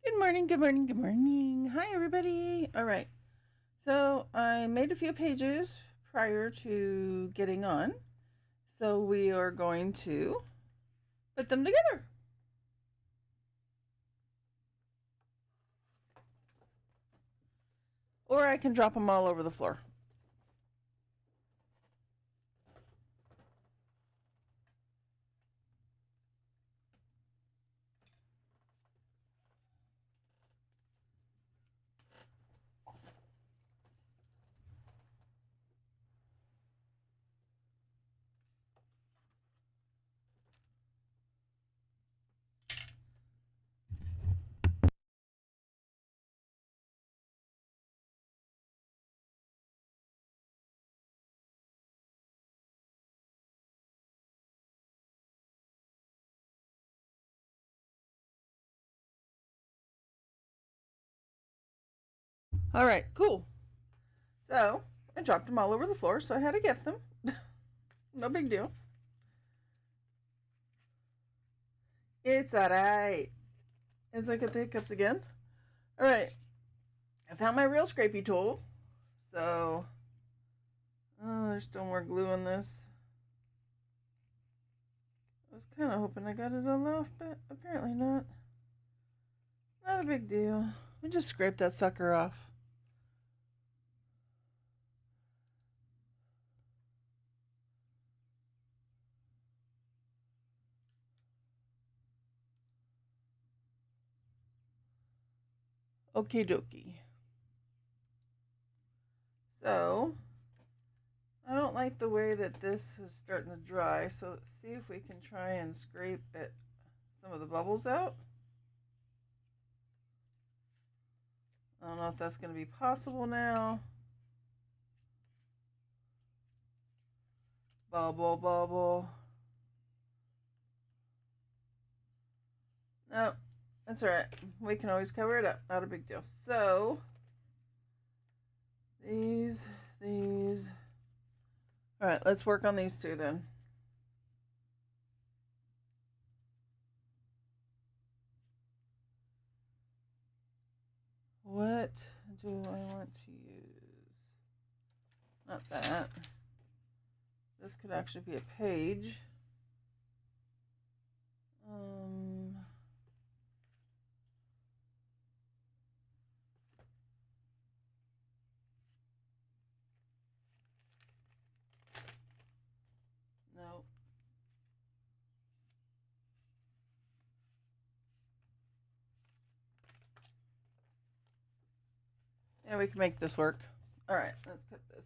Good morning, good morning, good morning. Hi, everybody. All right. So I made a few pages prior to getting on. So we are going to put them together. Or I can drop them all over the floor. All right, cool. So I dropped them all over the floor, so I had to get them. No big deal. It's all right. As I get the hiccups again. All right. I found my real scrapey tool. So, there's still more glue in this. I was kind of hoping I got it all off, but apparently not. Not a big deal. We just scrape that sucker off. Okie dokie. So, I don't like the way that this is starting to dry, so let's see if we can try and scrape some of the bubbles out. I don't know if that's going to be possible now. Bubble, bubble. No, that's all right. We can always cover it up. Not a big deal. So, these. All right, let's work on these two then. What do I want to use? Not that. This could actually be a page. No. Yeah, we can make this work. All right, let's cut this.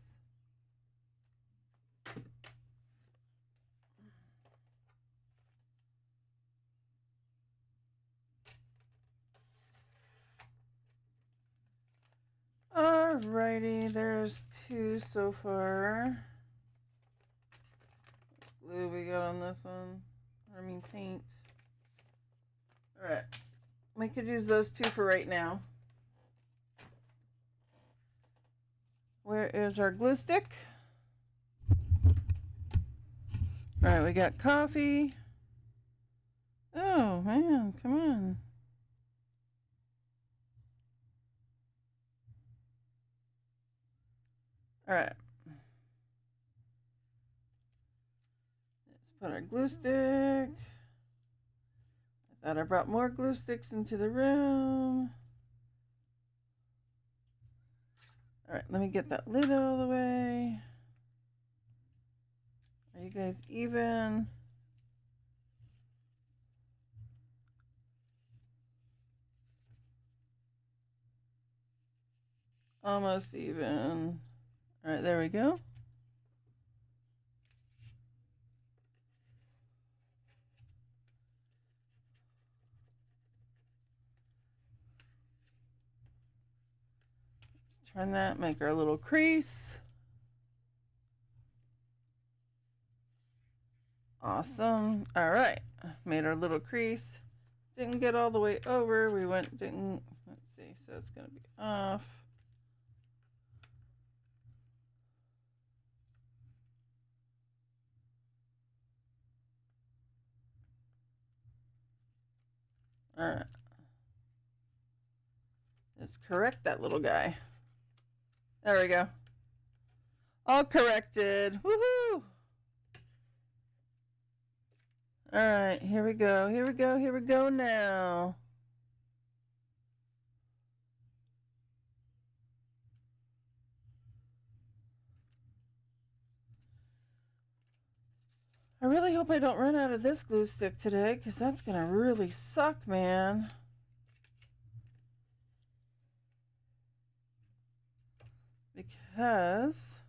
Alrighty, there's two so far. Glue we got on this one. I mean paint. Alright. We could use those two for right now. Where is our glue stick? Alright, we got coffee. Oh man, come on. Alright. Let's put our glue stick. I thought I brought more glue sticks into the room. Alright, let me get that lid out of the way. Are you guys even? Almost even. Alright, there we go. Let's turn that, make our little crease. Awesome. Alright, made our little crease. Didn't get all the way over. Let's see, so it's going to be off. Alright. Let's correct that little guy. There we go. All corrected. Woohoo! Alright, here we go. Here we go. Here we go now. I really hope I don't run out of this glue stick today, because that's going to really suck, man. Because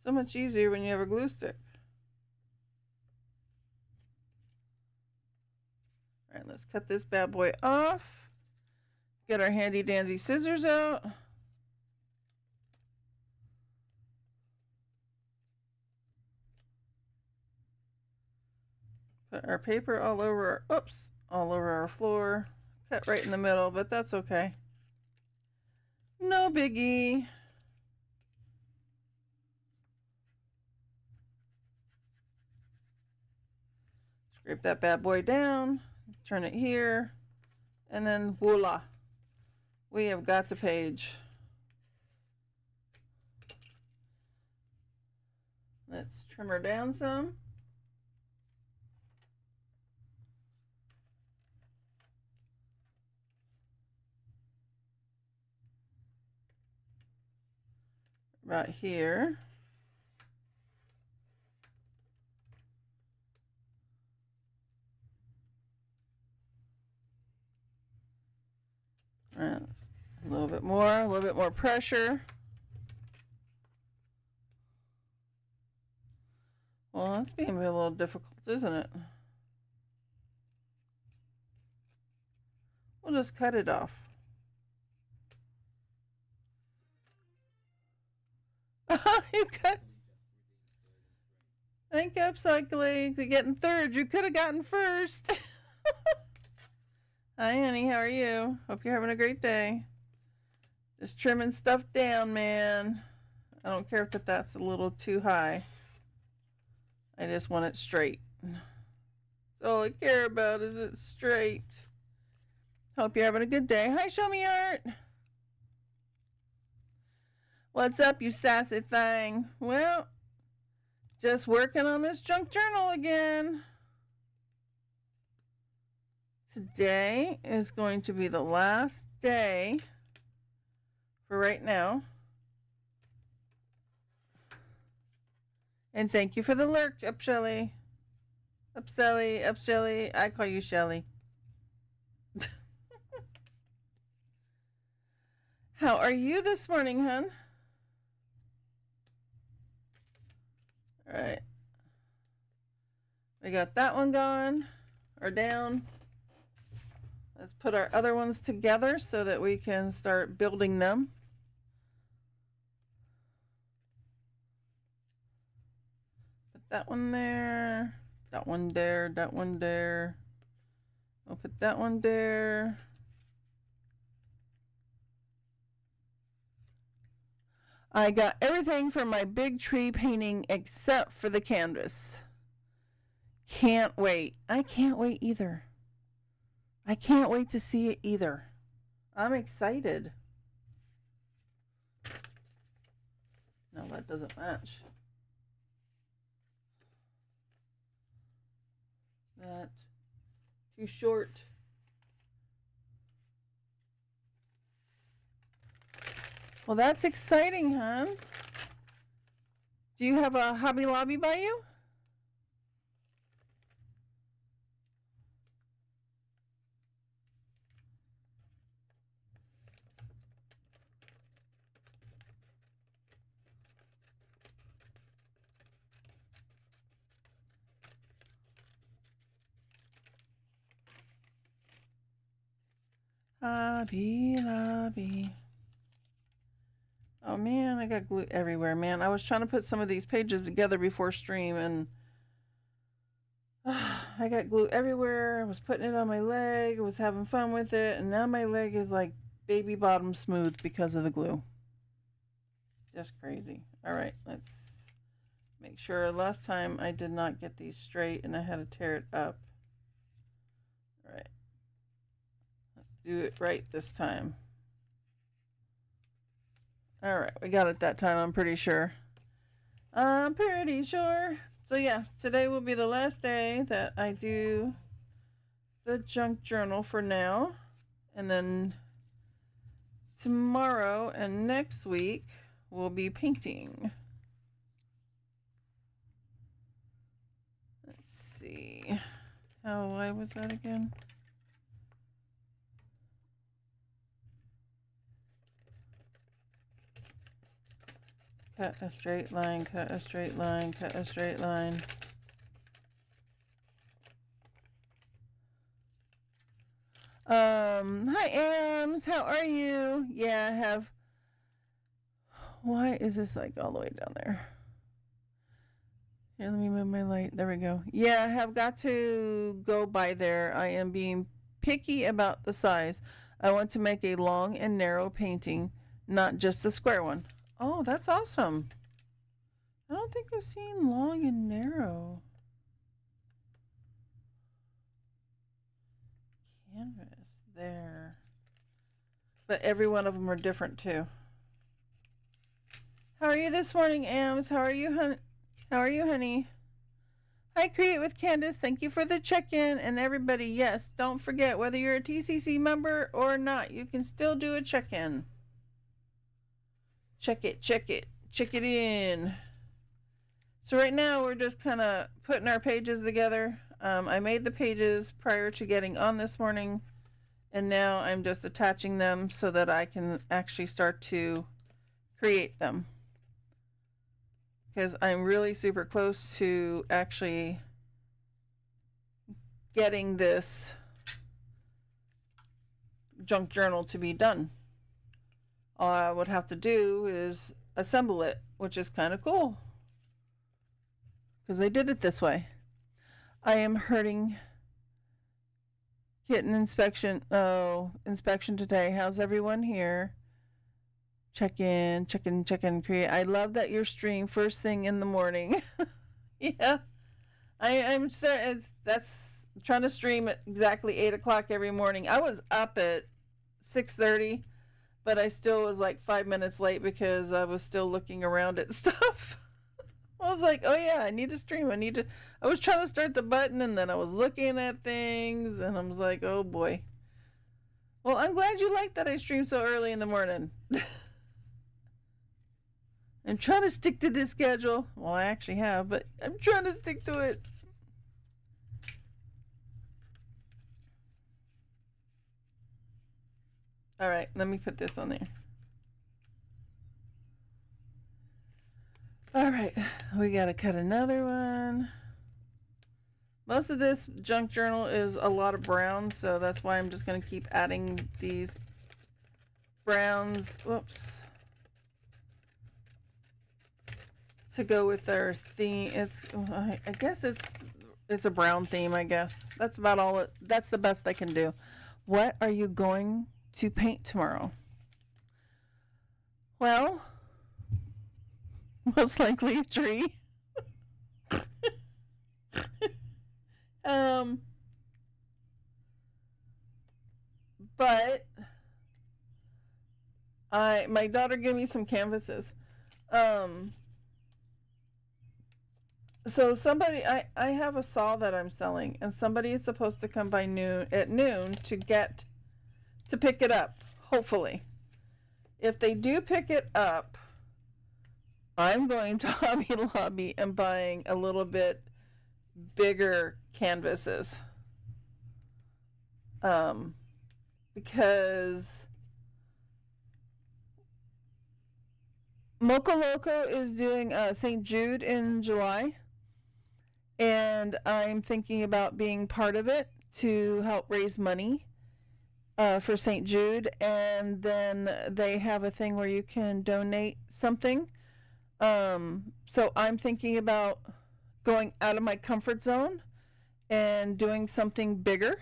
so much easier when you have a glue stick. All right, let's cut this bad boy off. Get our handy dandy scissors out. Put our paper all over our, oops, all over our floor. Cut right in the middle, but that's okay. No biggie. Scrape that bad boy down, turn it here, and then voila. We have got the page. Let's trim her down some. Right here. Right. A little bit more pressure. Well, that's being a little difficult, isn't it? We'll just cut it off. You cut. Thank you, Upcycling. To getting third, you could have gotten first. Hi, honey. How are you? Hope you're having a great day. Just trimming stuff down, man. I don't care if that's a little too high. I just want it straight. That's all I care about, is it straight. Hope you're having a good day. Hi, Show Me Art. What's up, you sassy thing? Well, just working on this junk journal again. Today is going to be the last day for right now. And thank you for the lurk, Up Shelly. Up Shelly, Up Shelly. I call you Shelly. How are you this morning, hun? All right. We got that one gone or down. Let's put our other ones together so that we can start building them. Put that one there, that one there, that one there. I'll put that one there. I got everything for my big tree painting except for the canvas. Can't wait. I can't wait either. I can't wait to see it either. I'm excited. No, that doesn't match. That too short. Well, that's exciting, huh? Do you have a Hobby Lobby by you? Hobby Lobby. Oh man, I got glue everywhere, man. I was trying to put some of these pages together before stream and I got glue everywhere. I was putting it on my leg. I was having fun with it. And now my leg is like baby bottom smooth because of the glue. Just crazy. All right, let's make sure. Last time I did not get these straight and I had to tear it up. All right. Let's do it right this time. Alright, we got it that time, I'm pretty sure. I'm pretty sure. So yeah, today will be the last day that I do the junk journal for now. And then tomorrow and next week we'll be painting. Let's see. Why was that again? Cut a straight line, cut a straight line, cut a straight line. Hi Ams, how are you? Yeah, I have. Why is this like all the way down there? Here, let me move my light. There we go. Yeah, I have got to go by there. I am being picky about the size. I want to make a long and narrow painting, not just a square one. Oh, that's awesome. I don't think I've seen long and narrow. Canvas. There. But every one of them are different too. How are you this morning, Ams? How are you, honey? Hi, Create with Candace. Thank you for the check-in. And everybody, yes, don't forget, whether you're a TCC member or not, you can still do a check-in. Check it in. So right now we're just kind of putting our pages together. I made the pages prior to getting on this morning, and now I'm just attaching them so that I can actually start to create them, because I'm really super close to actually getting this junk journal to be done. All I would have to do is assemble it, which is kind of cool, because I did it this way. I am hurting. Kitten inspection. Oh, inspection today. How's everyone here? Check in, create. I love that your stream first thing in the morning. Yeah, I'm that's trying to stream at exactly 8 o'clock every morning. I was up at 6:30, but I still was like 5 minutes late because I was still looking around at stuff. I was like, oh yeah, I need to stream. I was trying to start the button, and then I was looking at things, and I was like, oh boy. Well, I'm glad you like that I stream so early in the morning. I'm trying to stick to this schedule. Well, I actually have, but I'm trying to stick to it. All right, let me put this on there. All right, we got to cut another one. Most of this junk journal is a lot of browns, so that's why I'm just going to keep adding these browns. Whoops. To go with our theme. I guess it's a brown theme, I guess. That's about all that's the best I can do. What are you going to paint tomorrow? Well, most likely a tree. But my daughter gave me some canvases. So somebody, I have a saw that I'm selling, and somebody is supposed to come by noon to pick it up, hopefully. If they do pick it up, I'm going to Hobby Lobby and buying a little bit bigger canvases. Because Mocha Loco is doing St. Jude in July, and I'm thinking about being part of it to help raise money for St. Jude. And then they have a thing where you can donate something. So I'm thinking about going out of my comfort zone and doing something bigger,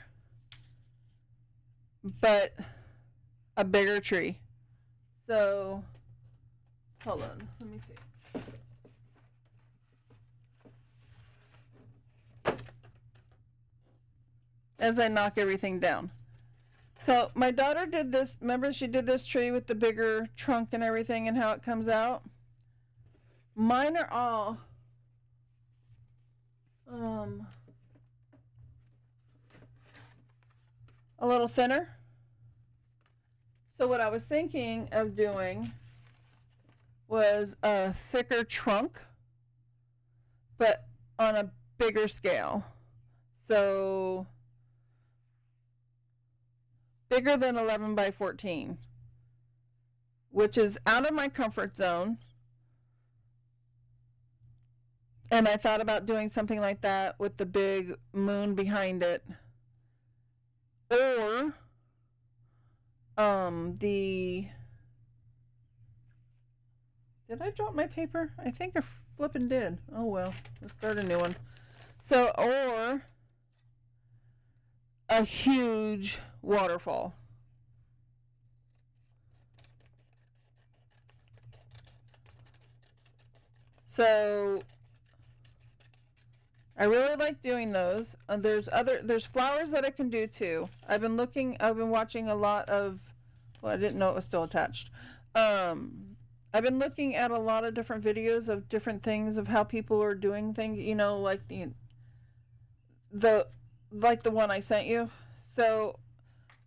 but a bigger tree. So hold on, let me see. As I knock everything down. So my daughter did this. Remember, she did this tree with the bigger trunk and everything and how it comes out? Mine are all a little thinner. So what I was thinking of doing was a thicker trunk, but on a bigger scale. So bigger than 11 by 14, which is out of my comfort zone. And I thought about doing something like that with the big moon behind it. Or did I drop my paper? I think I flippin' did. Oh well, let's start a new one. So, or a huge waterfall. So I really like doing those. There's flowers that I can do too. I've been watching a lot of, well, I didn't know it was still attached. I've been looking at a lot of different videos of different things of how people are doing things, you know, like the one I sent you. So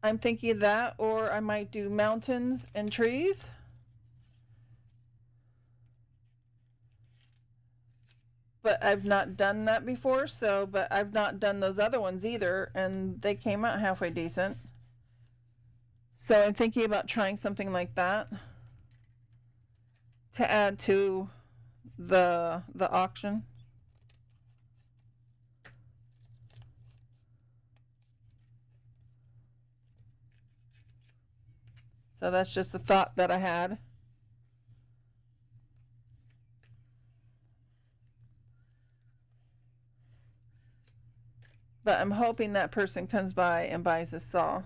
I'm thinking of that, or I might do mountains and trees. But I've not done that before, but I've not done those other ones either, and they came out halfway decent. So I'm thinking about trying something like that to add to the auction. So that's just a thought that I had. But I'm hoping that person comes by and buys a saw.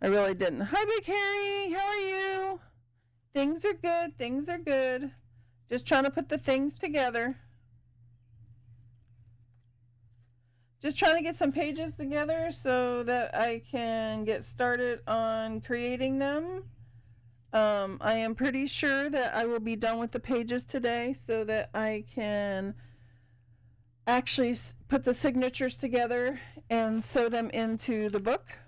I really didn't. Hi, Big Harry. How are you? Things are good. Things are good. Just trying to put the things together. Just trying to get some pages together so that I can get started on creating them. I am pretty sure that I will be done with the pages today so that I can actually put the signatures together and sew them into the book.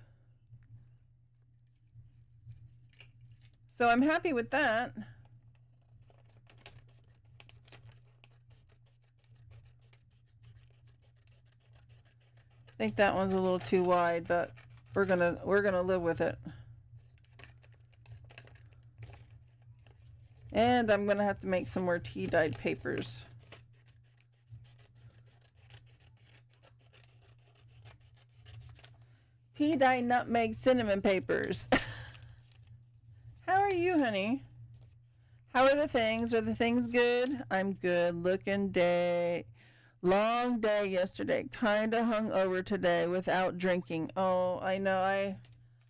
So I'm happy with that. I think that one's a little too wide, but we're gonna live with it. And I'm gonna have to make some more tea-dyed papers. Tea-dye nutmeg cinnamon papers. How are you, honey? How are the things? Are the things good? I'm good. Looking day. Long day yesterday. Kinda hungover today without drinking. Oh, I know.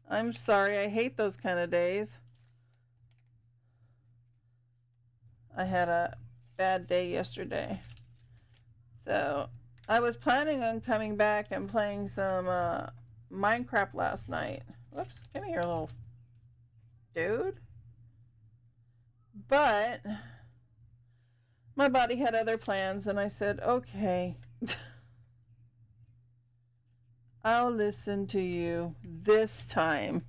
I'm sorry. I hate those kind of days. I had a bad day yesterday. So I was planning on coming back and playing some Minecraft last night. Whoops, come here, little dude. But my body had other plans, and I said, okay, I'll listen to you this time.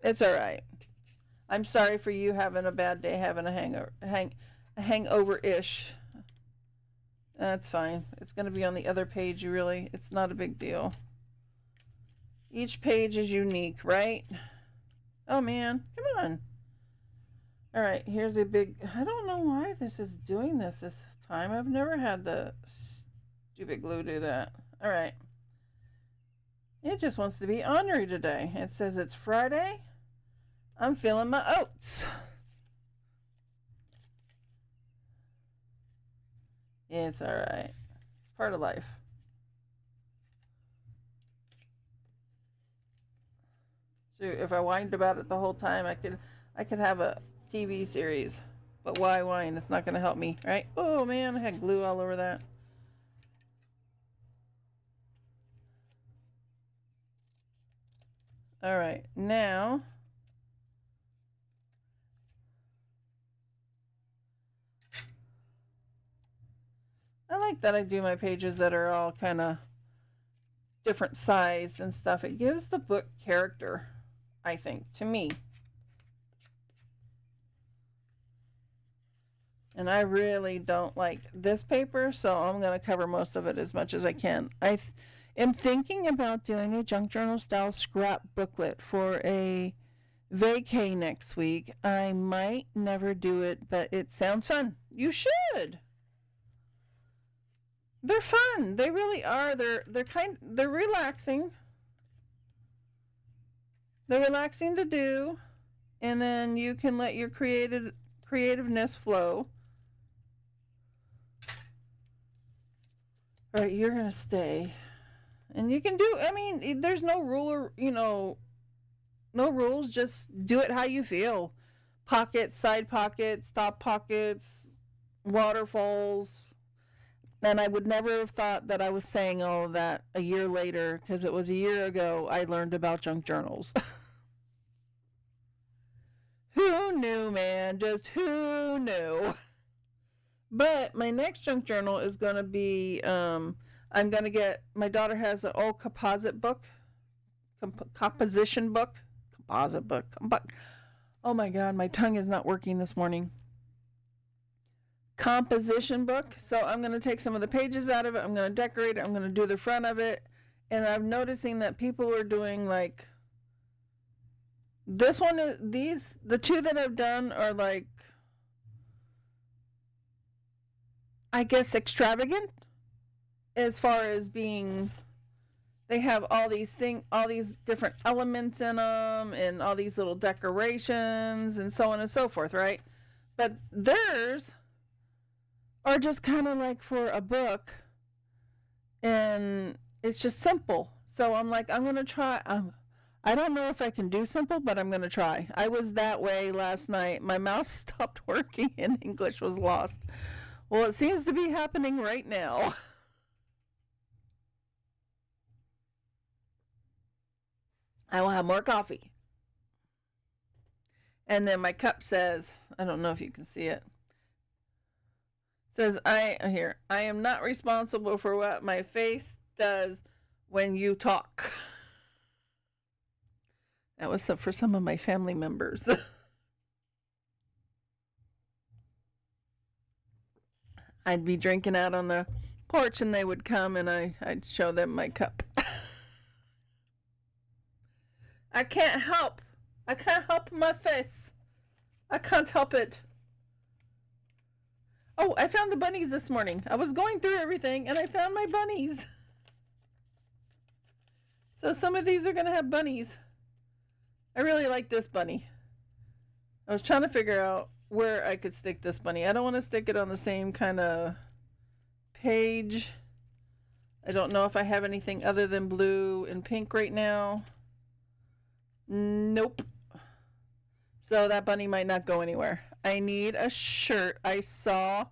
It's all right. I'm sorry for you having a bad day, having a hangover-ish. That's fine. It's going to be on the other page, really. It's not a big deal. Each page is unique, right? Oh, man. Come on. All right, here's a big... I don't know why this is doing this time. I've never had the stupid glue do that. All right. It just wants to be ornery today. It says it's Friday. I'm feeling my oats. It's all right. It's part of life. Shoot, if I whined about it the whole time, I could have a TV series. But why whine? It's not going to help me, right? Oh man, I had glue all over that. All right, now I like that I do my pages that are all kind of different sized and stuff. It gives the book character, I think, to me. And I really don't like this paper, so I'm going to cover most of it as much as I can. I am thinking about doing a junk journal style scrap booklet for a vacay next week. I might never do it, but it sounds fun. You should. They're fun. They really are. They're relaxing. They're relaxing to do, and then you can let your creativeness flow. All right, you're gonna stay, and you can do. I mean, there's no rule, no rules. Just do it how you feel. Pockets, side pockets, top pockets, waterfalls. And I would never have thought that I was saying all of that a year later, because it was a year ago I learned about junk journals. Who knew, man? Just who knew? But my next junk journal is going to be, I'm going to get, my daughter has an old composite book, composition book, composite book. Oh my God, my tongue is not working this morning. Composition book. So I'm going to take some of the pages out of it. I'm going to decorate it. I'm going to do the front of it. And I'm noticing that people are doing like, this one is, the two that I've done are like, I guess extravagant as far as being, they have all these different elements in them and all these little decorations and so on and so forth, right? But theirs are just kind of like for a book, and it's just simple. So I'm like, I'm going to try. I don't know if I can do simple, but I'm going to try. I was that way last night. My mouse stopped working and English was lost. Well, it seems to be happening right now. I will have more coffee. And then my cup says, I don't know if you can see it. Says, I am not responsible for what my face does when you talk. That was for some of my family members. I'd be drinking out on the porch and they would come and I'd show them my cup. I can't help my face. I can't help it. Oh, I found the bunnies this morning. I was going through everything and I found my bunnies. So some of these are going to have bunnies. I really like this bunny. I was trying to figure out where I could stick this bunny. I don't want to stick it on the same kind of page. I don't know if I have anything other than blue and pink right now. Nope. So that bunny might not go anywhere. I need a shirt. I saw,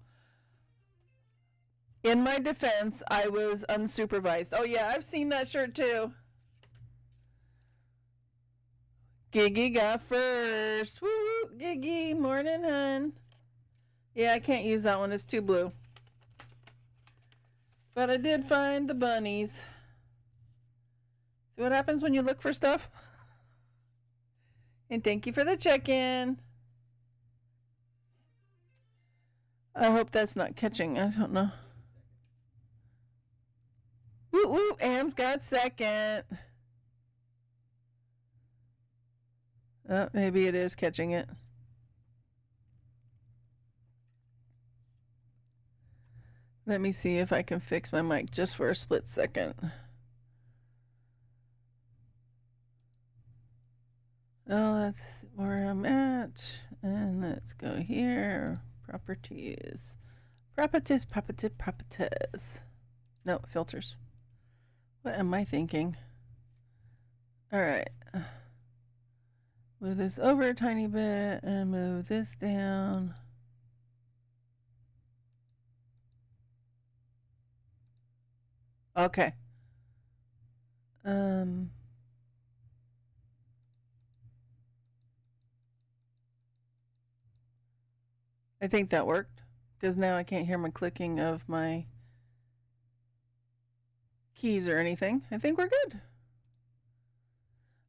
in my defense, I was unsupervised. Oh yeah, I've seen that shirt too. Giggy got first. Woo woo, Giggy. Morning, hun. Yeah, I can't use that one. It's too blue. But I did find the bunnies. See what happens when you look for stuff? And thank you for the check-in. I hope that's not catching. I don't know. Woo woo, Am's got second. Maybe it is catching it. Let me see if I can fix my mic just for a split second. Oh, that's where I'm at. And let's go here. Properties. Properties. No, filters. What am I thinking? All right. Move this over a tiny bit and move this down. Okay. I think that worked because now I can't hear my clicking of my keys or anything. I think we're good.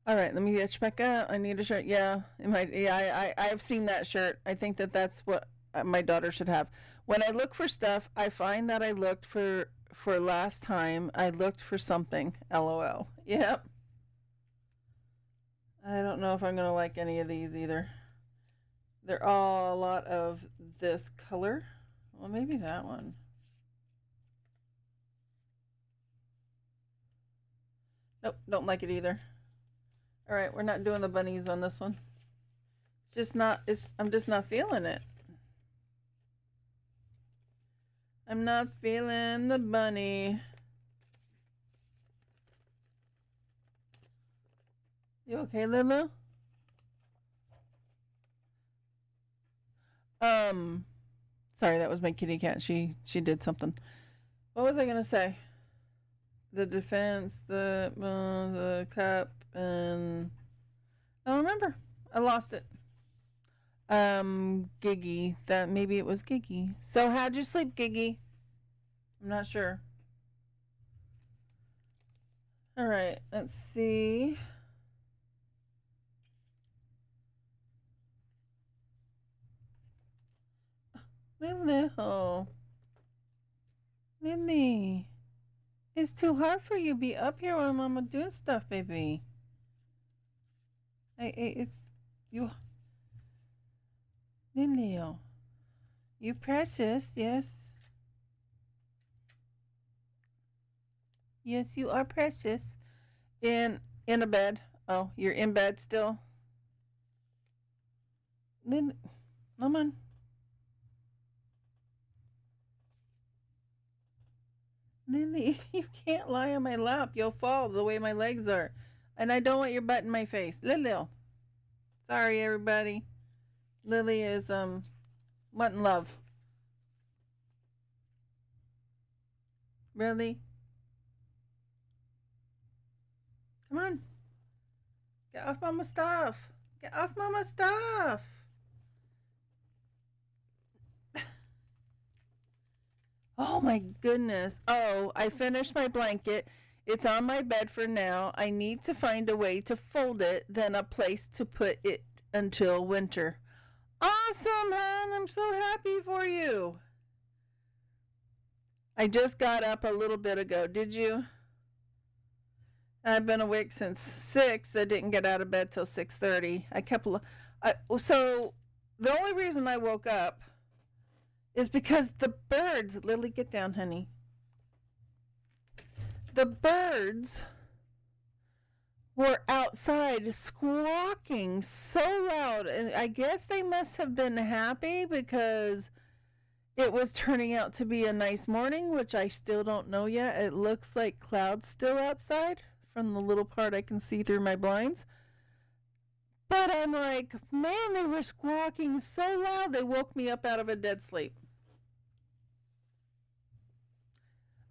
All right, let me get back up. I need a shirt. Yeah, I've seen that shirt. I think that's what my daughter should have. When I look for stuff, I find that I looked for last time. I looked for something. LOL. Yep. I don't know if I'm gonna like any of these either. They're all a lot of this color. Well, maybe that one. Nope, don't like it either. All right, we're not doing the bunnies on this one. It's just not, I'm just not feeling it. I'm not feeling the bunny. You okay, Lulu? Sorry, that was my kitty cat. She did something. What was I gonna say? The defense, the cup, and I don't remember. I lost it. Giggy. That maybe it was Giggy. So how'd you sleep, Giggy? I'm not sure. All right, let's see. Lily, oh. Lily. It's too hard for you to be up here while Mama doing stuff, baby. It's you. Lily, you precious, yes. Yes, you are precious. In a bed. Oh, you're in bed still? Lily, come on. Lily, you can't lie on my lap. You'll fall the way my legs are. And I don't want your butt in my face. Lily. Sorry, everybody. Lily is, wanting love. Really? Come on. Get off Mama's stuff. Get off Mama's stuff. Oh my goodness. Oh, I finished my blanket. It's on my bed for now. I need to find a way to fold it, then a place to put it until winter. Awesome, hon. I'm so happy for you. I just got up a little bit ago. Did you? I've been awake since 6. I didn't get out of bed till 6:30. So the only reason I woke up is because the birds, Lily, get down, honey. The birds were outside squawking so loud, and I guess they must have been happy because it was turning out to be a nice morning, which I still don't know yet. It looks like clouds still outside from the little part I can see through my blinds. But I'm like, man, they were squawking so loud, they woke me up out of a dead sleep.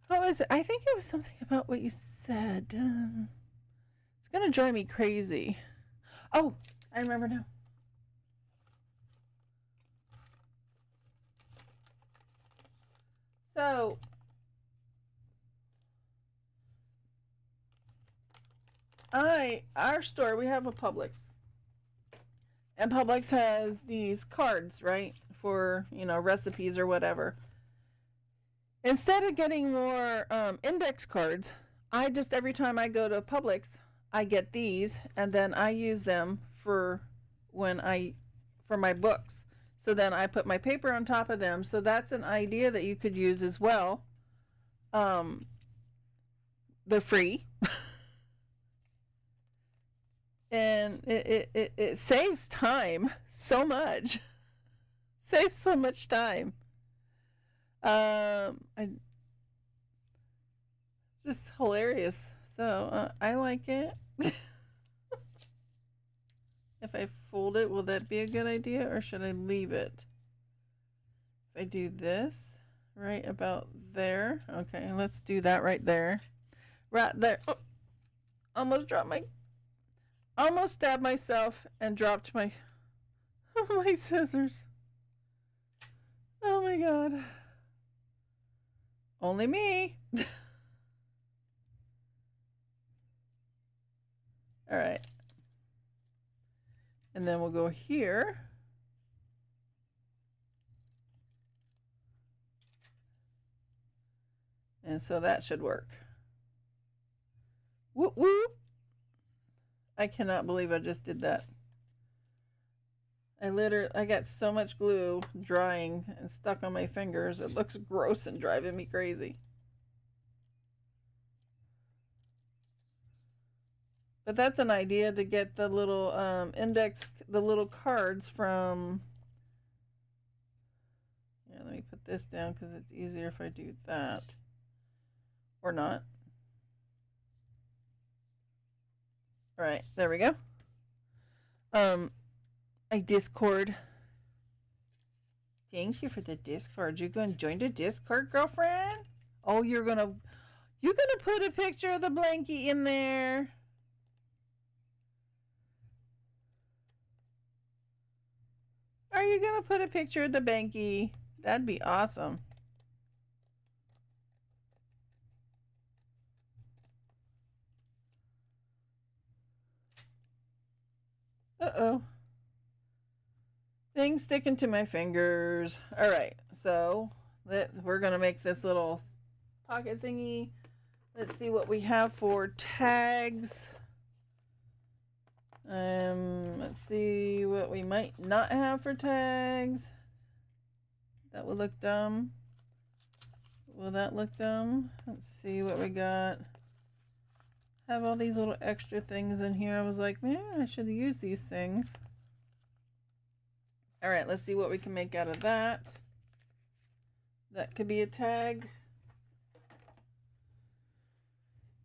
What was it? I think it was something about what you said. It's going to drive me crazy. Oh, I remember now. So, our store, we have a Publix. And Publix has these cards, right? For, recipes or whatever. Instead of getting more index cards, every time I go to Publix, I get these, and then I use them for my books. So then I put my paper on top of them. So that's an idea that you could use as well. They're free. And it saves time so much. Saves so much time. Just hilarious. So I like it. If I fold it, will that be a good idea, or should I leave it? If I do this right about there, okay, let's do that right there. Right there. Oh, almost stabbed myself and dropped my scissors. my God. Only me. All right. And then we'll go here. And so that should work. Whoop, whoop. I cannot believe I just did that. I got so much glue drying and stuck on my fingers. It looks gross and driving me crazy. But that's an idea to get the little the little cards from. Yeah, let me put this down because it's easier if I do that. Or not. All right, there we go. I Discord. Thank you for the Discord. You gonna join the Discord, girlfriend? Oh, you're gonna put a picture of the blankie in there. Are you gonna put a picture of the banky? That'd be awesome. Uh-oh. Things sticking to my fingers. All right, so we're gonna make this little pocket thingy. Let's see what we have for tags. Let's see what we might not have for tags. That would look dumb. Will that look dumb? Let's see what we got. Have all these little extra things in here. I was like, man, I should have used these things. All right, let's see what we can make out of that. That could be a tag.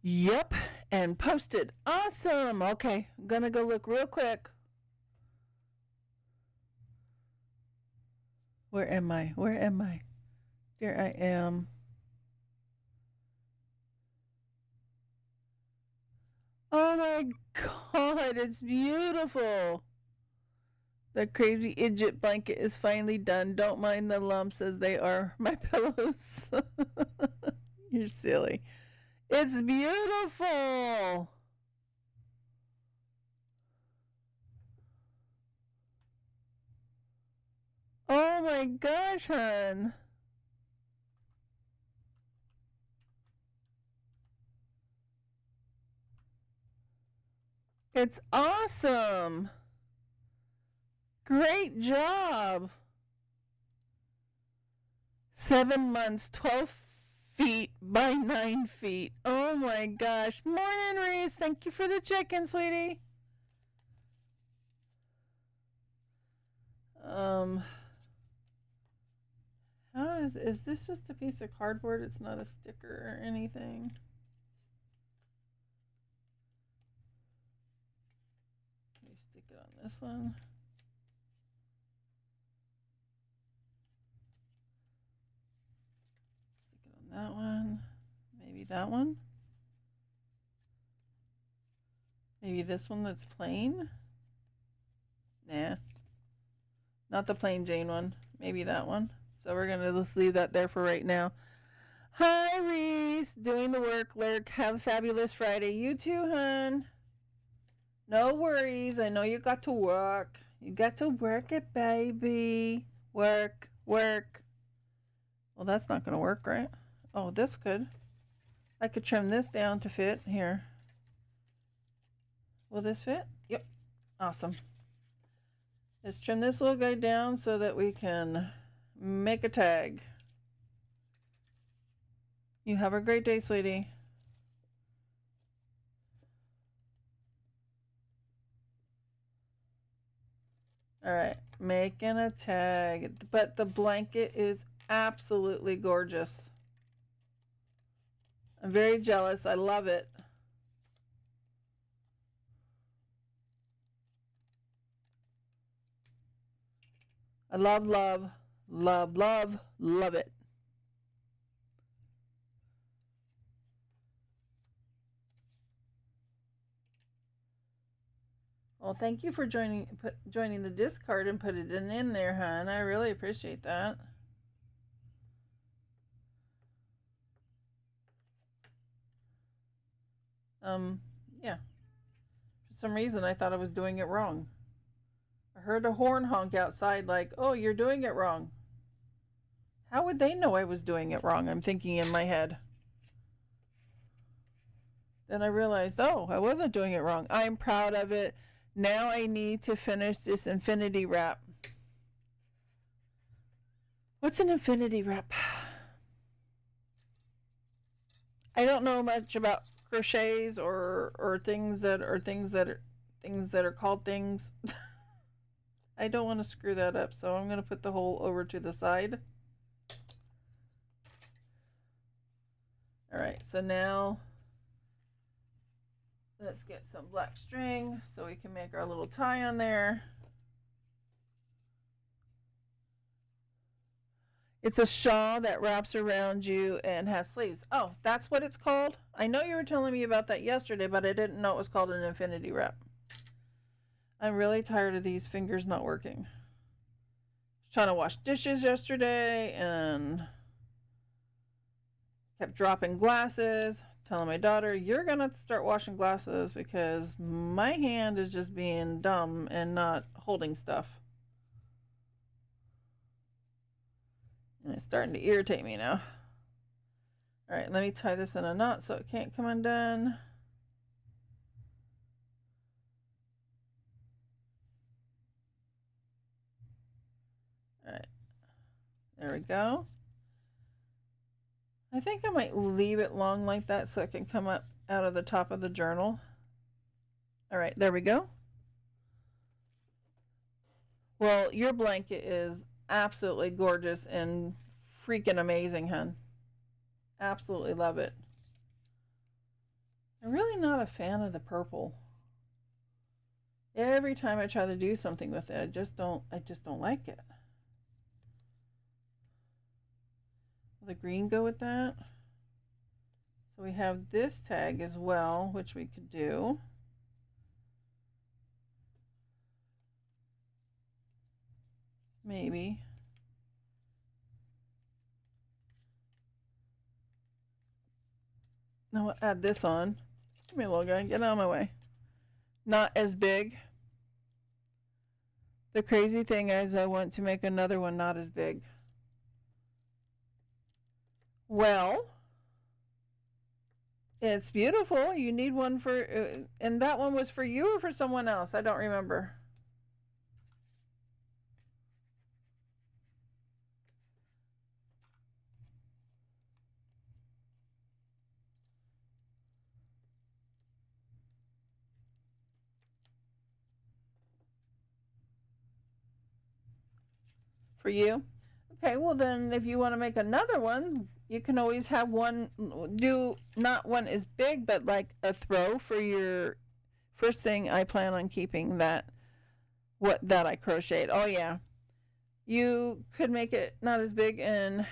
Yep, and posted. Awesome. Okay, I'm gonna go look real quick. Where am I? Where am I? There I am. Oh my God, it's beautiful. The crazy idiot blanket is finally done. Don't mind the lumps as they are my pillows. You're silly. It's beautiful. Oh my gosh, hon. It's awesome. Great job. 7 months, 12 feet by 9 feet. Oh my gosh. Morning, Reese. Thank you for the check-in, sweetie. Is this just a piece of cardboard? It's not a sticker or anything. Let me stick it on this one. Stick it on that one. Maybe that one. Maybe this one that's plain. Nah. Not the plain Jane one. Maybe that one. So we're going to just leave that there for right now. Hi, Reese. Doing the work, Lurk. Have a fabulous Friday. You too, hun. No worries. I know you got to work. You got to work it, baby. Work, work. Well, that's not going to work, right? Oh, this could. I could trim this down to fit. Here. Will this fit? Yep. Awesome. Let's trim this little guy down so that we can make a tag. You have a great day, sweetie. All right, making a tag. But the blanket is absolutely gorgeous. I'm very jealous. I love it. I love, love, love, love, love it. Well, thank you for joining the Discord and put it in there, hon. I really appreciate that. Yeah. For some reason, I thought I was doing it wrong. I heard a horn honk outside, like, oh, you're doing it wrong. How would they know I was doing it wrong? I'm thinking in my head. Then I realized, oh, I wasn't doing it wrong. I'm proud of it. Now I need to finish this infinity wrap. What's an infinity wrap? I don't know much about crochets or things that are called things. I don't want to screw that up, so I'm going to put the hole over to the side. All right, so now let's get some black string so we can make our little tie on there. It's a shawl that wraps around you and has sleeves. Oh, that's what it's called? I know you were telling me about that yesterday, but I didn't know it was called an infinity wrap. I'm really tired of these fingers not working. I was trying to wash dishes yesterday and kept dropping glasses. Telling my daughter, you're going to start washing glasses because my hand is just being dumb and not holding stuff. And it's starting to irritate me now. All right, let me tie this in a knot so it can't come undone. All right, there we go. I think I might leave it long like that so it can come up out of the top of the journal. All right, there we go. Well, your blanket is absolutely gorgeous and freaking amazing, hun. Absolutely love it. I'm really not a fan of the purple. Every time I try to do something with it, I just don't like it. Will the green go with that? So we have this tag as well, which we could do. Maybe. Now we'll add this on. Come here, little guy. Get out of my way. Not as big. The crazy thing is I want to make another one not as big. Well, it's beautiful. You need one for, and that one was for you or for someone else? I don't remember. For you? Okay, well then if you want to make another one, you can always have one, do not one as big, but like a throw for your first thing. I plan on keeping that, that I crocheted. Oh yeah. You could make it not as big and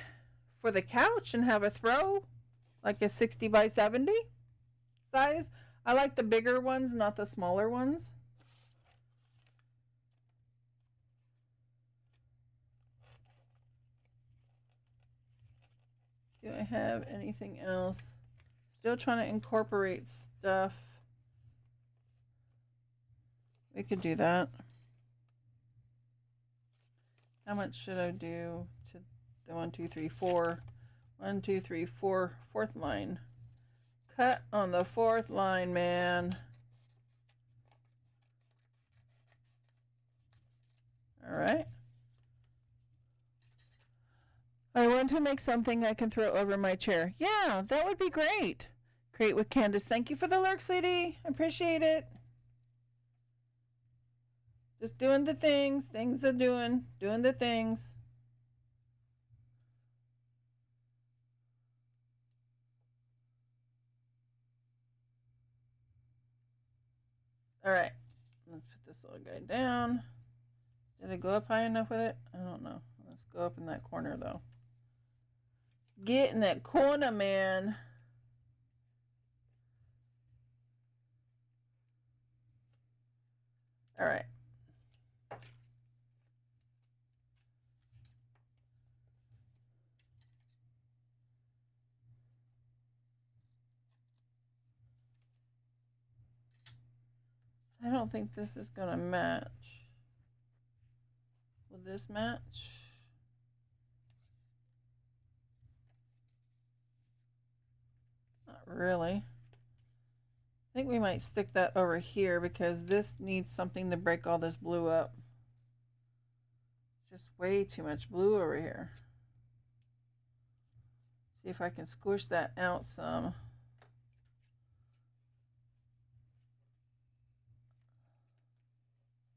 for the couch and have a throw, like a 60 by 70 size. I like the bigger ones, not the smaller ones. Do I have anything else? Still trying to incorporate stuff. We could do that. How much should I do to the 1, 2, 3, 4? 1, 2, 3, 4, fourth line. Cut on the fourth line, man. All right. I want to make something I can throw over my chair. Yeah, that would be great. Great with Candace. Thank you for the lurk, sweetie. I appreciate it. Just doing the things. Things are doing the things. All right. Let's put this little guy down. Did I go up high enough with it? I don't know. Let's go up in that corner, though. Get in that corner, man. All right. I don't think this is gonna match. Will this match? Not really. I think we might stick that over here because this needs something to break all this blue up. Just way too much blue over here. See if I can squish that out some.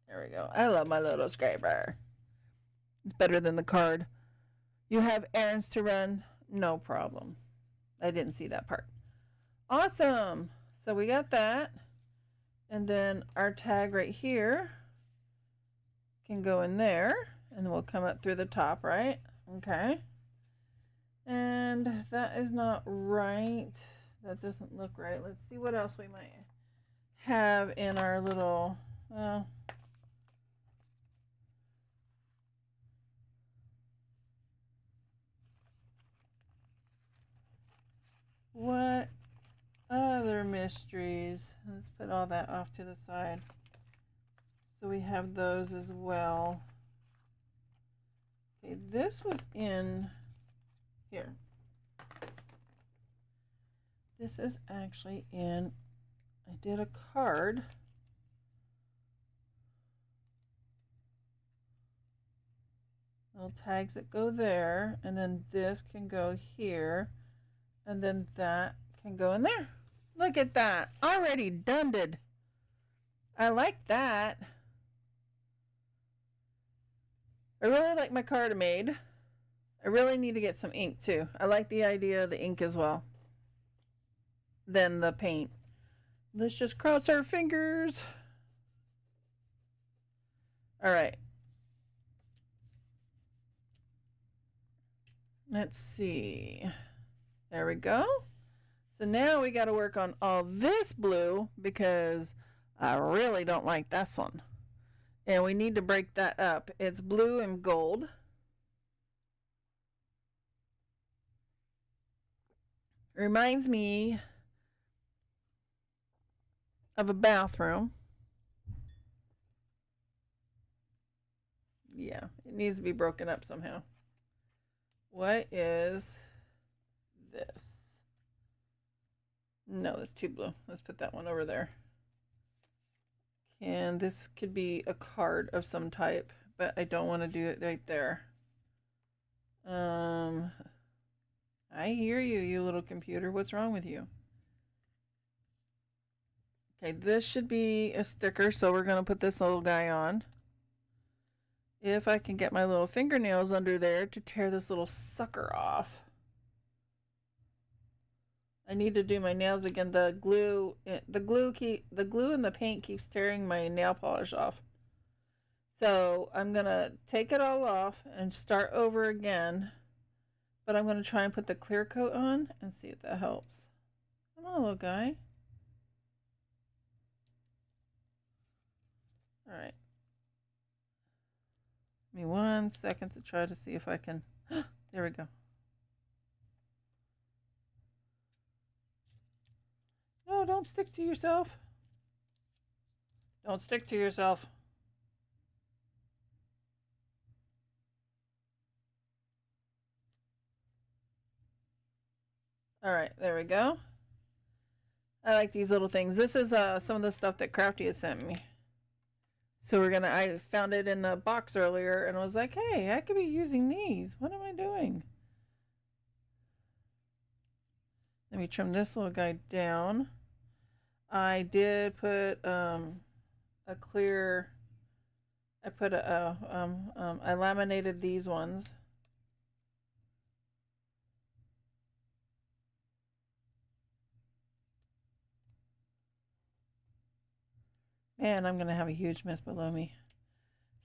There we go. I love my little scraper. It's better than the card. You have errands to run? No problem. I didn't see that part. Awesome. So we got that. And then our tag right here can go in there. And we'll come up through the top, right? Okay. And that is not right. That doesn't look right. Let's see what else we might have in our little... what other mysteries? Let's put all that off to the side. So we have those as well. Okay, this was in here. This is actually in, I did a card. Little tags that go there, and then this can go here, and then that can go in there. Look at that, already done. I like that. I really like my card I made. I really need to get some ink too. I like the idea of the ink as well. Then the paint. Let's just cross our fingers. All right. Let's see. There we go. So now we got to work on all this blue because I really don't like this one. And we need to break that up. It's blue and gold. Reminds me of a bathroom. Yeah, it needs to be broken up somehow. What is this? No, that's too blue. Let's put that one over there. And this could be a card of some type, but I don't want to do it right there. I hear you, you little computer. What's wrong with you? Okay, this should be a sticker, so we're going to put this little guy on. If I can get my little fingernails under there to tear this little sucker off. I need to do my nails again. The glue and the paint keeps tearing my nail polish off. So I'm going to take it all off and start over again. But I'm going to try and put the clear coat on and see if that helps. Come on, little guy. All right. Give me 1 second to try to see if I can. There we go. No, don't stick to yourself. Don't stick to yourself. All right, there we go. I like these little things. This is some of the stuff that Crafty has sent me. So I found it in the box earlier and I was like, hey, I could be using these. What am I doing? Let me trim this little guy down. I did put I laminated these ones. Man, I'm going to have a huge mess below me.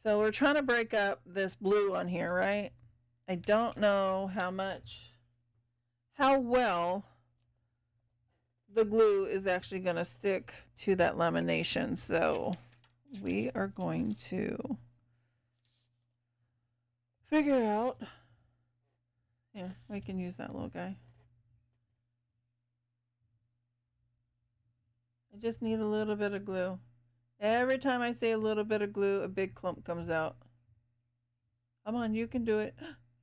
So we're trying to break up this blue on here, right? I don't know how well the glue is actually going to stick to that lamination. So we are going to figure out. Yeah, we can use that little guy. I just need a little bit of glue. Every time I say a little bit of glue, a big clump comes out. Come on, you can do it.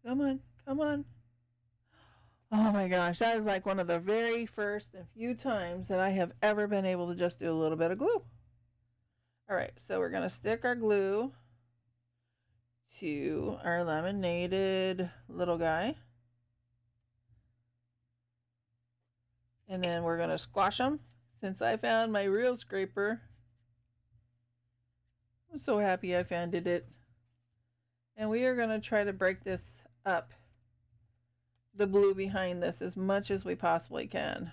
Come on, come on. Oh my gosh, that is like one of the very first and few times that I have ever been able to just do a little bit of glue. All right, so we're going to stick our glue to our laminated little guy. And then we're going to squash them. Since I found my real scraper, I'm so happy I found it. And we are going to try to break this up, the blue behind this, as much as we possibly can.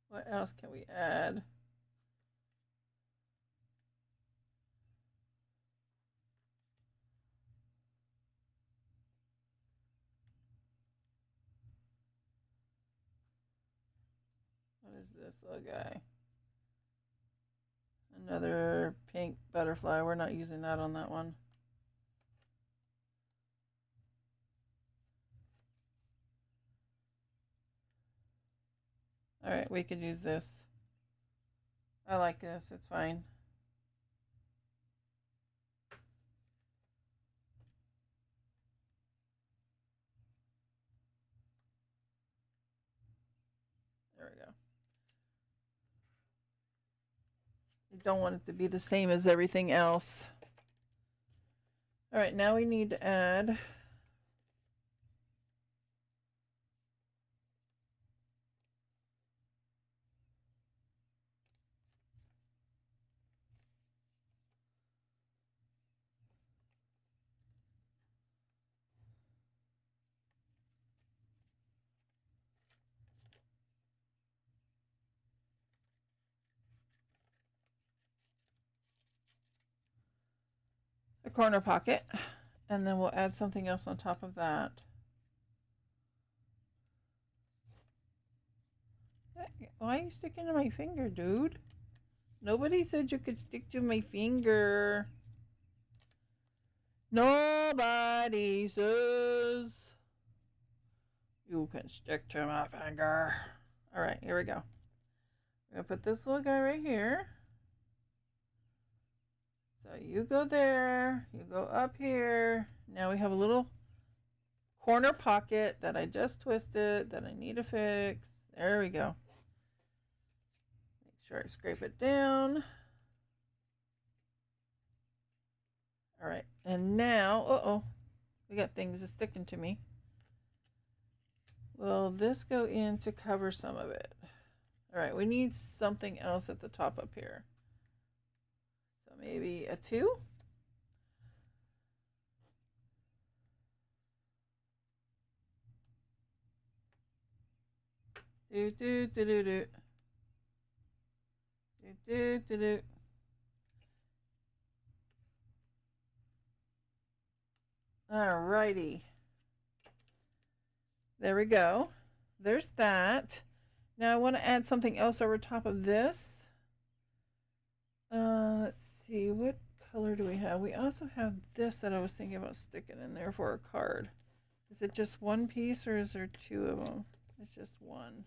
What else can we add? What is this little guy? Another pink butterfly. We're not using that on that one. All right, we could use this. I like this. It's fine. There we go. You don't want it to be the same as everything else. All right, now we need to add a corner pocket, and then we'll add something else on top of that. Why are you sticking to my finger, dude? Nobody said you could stick to my finger. Nobody says you can stick to my finger. All right, here we go. We're going to put this little guy right here. So you go there, you go up here. Now we have a little corner pocket that I just twisted that I need to fix. There we go. Make sure I scrape it down. All right, and now, we got things sticking to me. Will this go in to cover some of it? All right, we need something else at the top up here. So maybe a 2. Do do do do do. Do do do do. Alrighty. There we go. There's that. Now I want to add something else over top of this. Let's see, what color do we have? We also have this that I was thinking about sticking in there for a card. Is it just one piece or is there 2 of them? It's just one.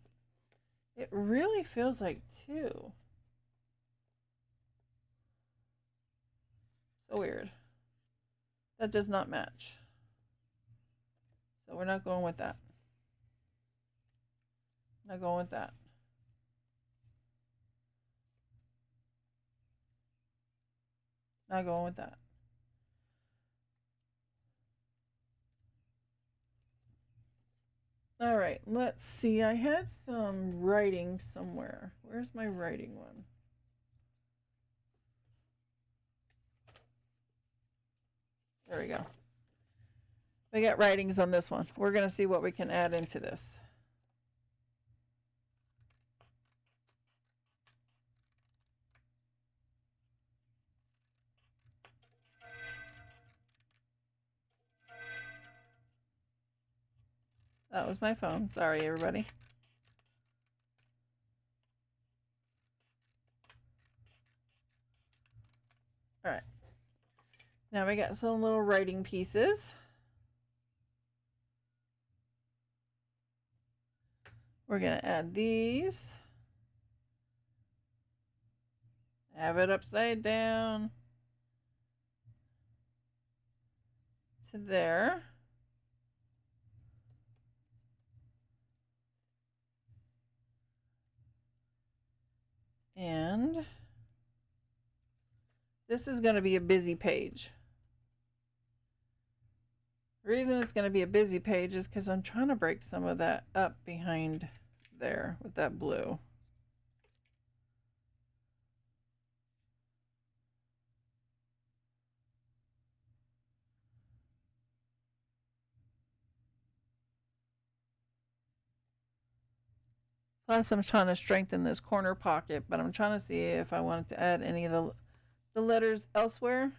It really feels like 2. So weird. That does not match. So we're not going with that. Not going with that. Not going with that. All right, let's see. I had some writing somewhere. Where's my writing one? There we go. We got writings on this one. We're going to see what we can add into this. That was my phone. Sorry, everybody. All right. Now we got some little writing pieces. We're going to add these. Have it upside down to there. And this is going to be a busy page. The reason it's going to be a busy page is because I'm trying to break some of that up behind there with that blue. Plus, I'm trying to strengthen this corner pocket, but I'm trying to see if I wanted to add any of the letters elsewhere.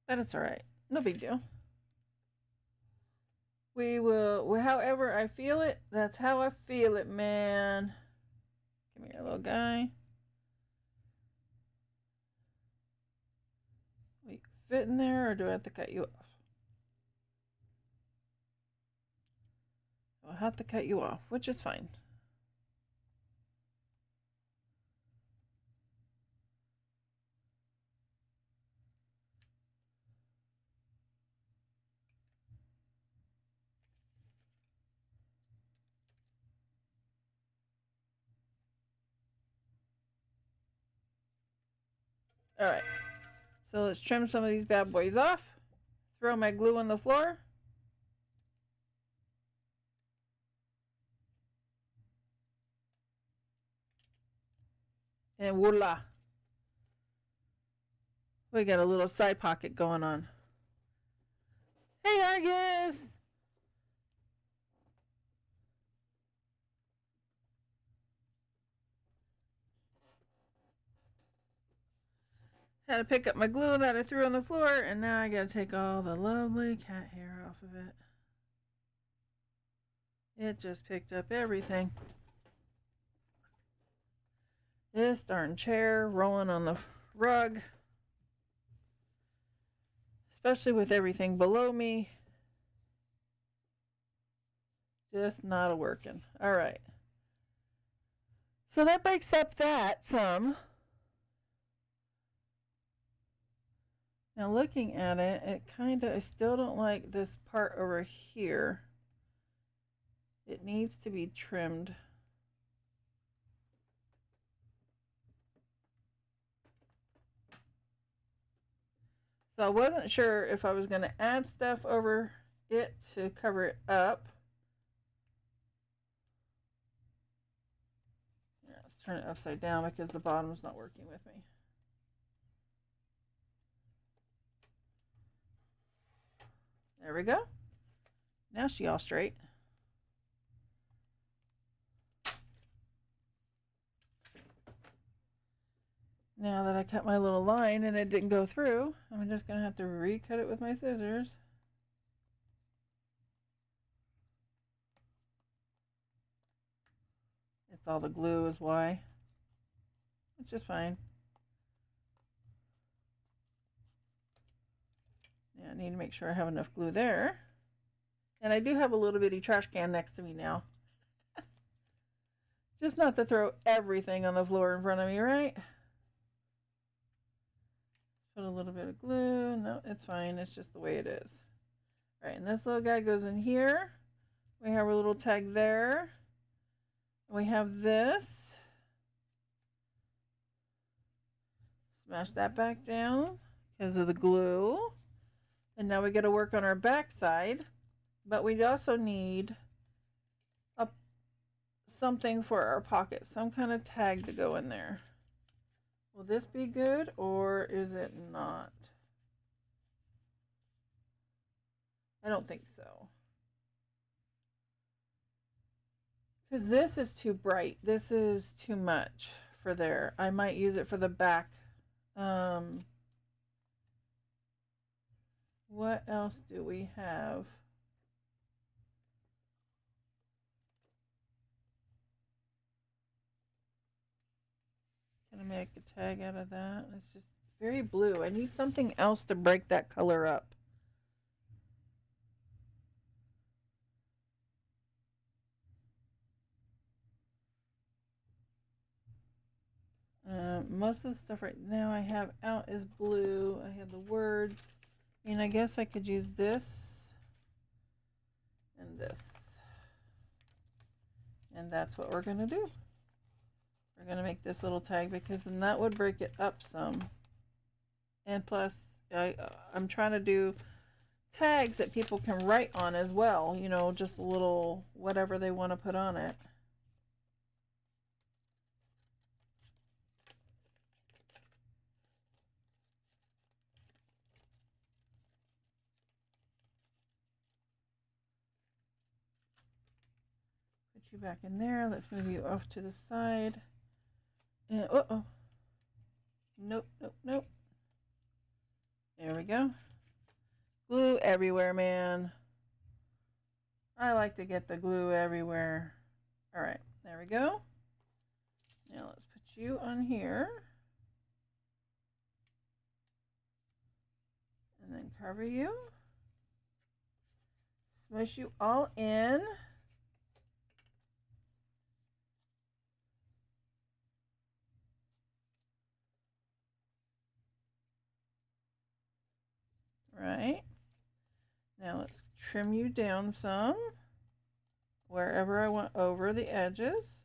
But it's all right. No big deal. We will, however I feel it, that's how I feel it, man. Come here, little guy. Wait, fit in there, or do I have to cut you off? I'll have to cut you off, which is fine. All right, so let's trim some of these bad boys off. Throw my glue on the floor. And voila. We got a little side pocket going on. Hey, Argus! Had to pick up my glue that I threw on the floor, and now I gotta take all the lovely cat hair off of it. It just picked up everything. This darn chair rolling on the rug. Especially with everything below me. Just not a working. Alright. So that breaks up that some. Now looking at it, it I still don't like this part over here. It needs to be trimmed. So I wasn't sure if I was going to add stuff over it to cover it up. Yeah, let's turn it upside down because the bottom's not working with me. There we go. Now she's all straight. Now that I cut my little line and it didn't go through, I'm just going to have to recut it with my scissors. It's all the glue is why. Which is fine. Yeah, I need to make sure I have enough glue there. And I do have a little bitty trash can next to me now. Just not to throw everything on the floor in front of me, right? Put a little bit of glue. No, it's fine. It's just the way it is. All right, and this little guy goes in here. We have our little tag there. We have this. Smash that back down because of the glue. And now we got to work on our back side. But we also need something for our pocket. Some kind of tag to go in there. Will this be good or is it not? I don't think so. Because this is too bright. This is too much for there. I might use it for the back. What else do we have? Can I make a tag out of that? It's just very blue. I need something else to break that color up. most of the stuff right now I have out is blue. I have the words. I mean, I guess I could use this and this. And that's what we're going to do. We're going to make this little tag because then that would break it up some. And plus, I'm trying to do tags that people can write on as well. You know, just a little whatever they want to put on it. Put you back in there. Let's move you off to the side. And uh-oh. Nope, nope, nope. There we go. Glue everywhere, man. I like to get the glue everywhere. All right, there we go. Now let's put you on here. And then cover you. Smush you all in. Right. Now let's trim you down some wherever I want over the edges.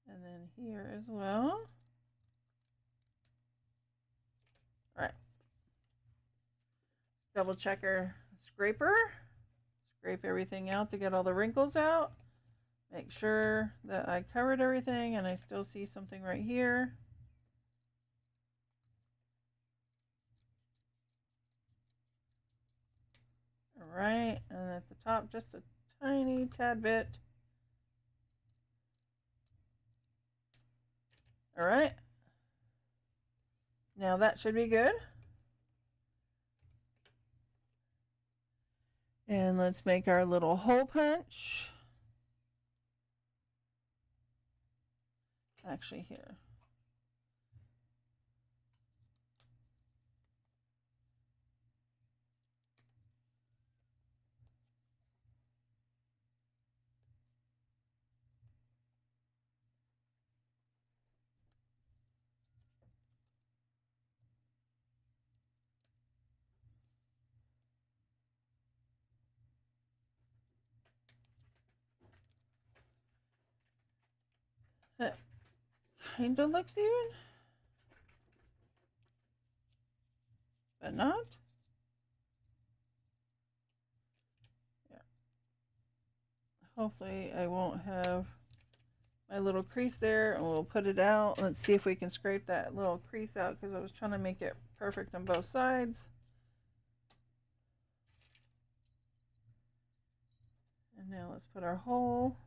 And then here as well. All right. Double check our scraper. Scrape everything out to get all the wrinkles out. Make sure that I covered everything and I still see something right here. All right, and at the top, just a tiny tad bit. All right. Now that should be good. And let's make our little hole punch. Actually, here. That kind of looks even, but not. Yeah. Hopefully I won't have my little crease there, and we'll put it out. Let's see if we can scrape that little crease out because I was trying to make it perfect on both sides. And now let's put our hole.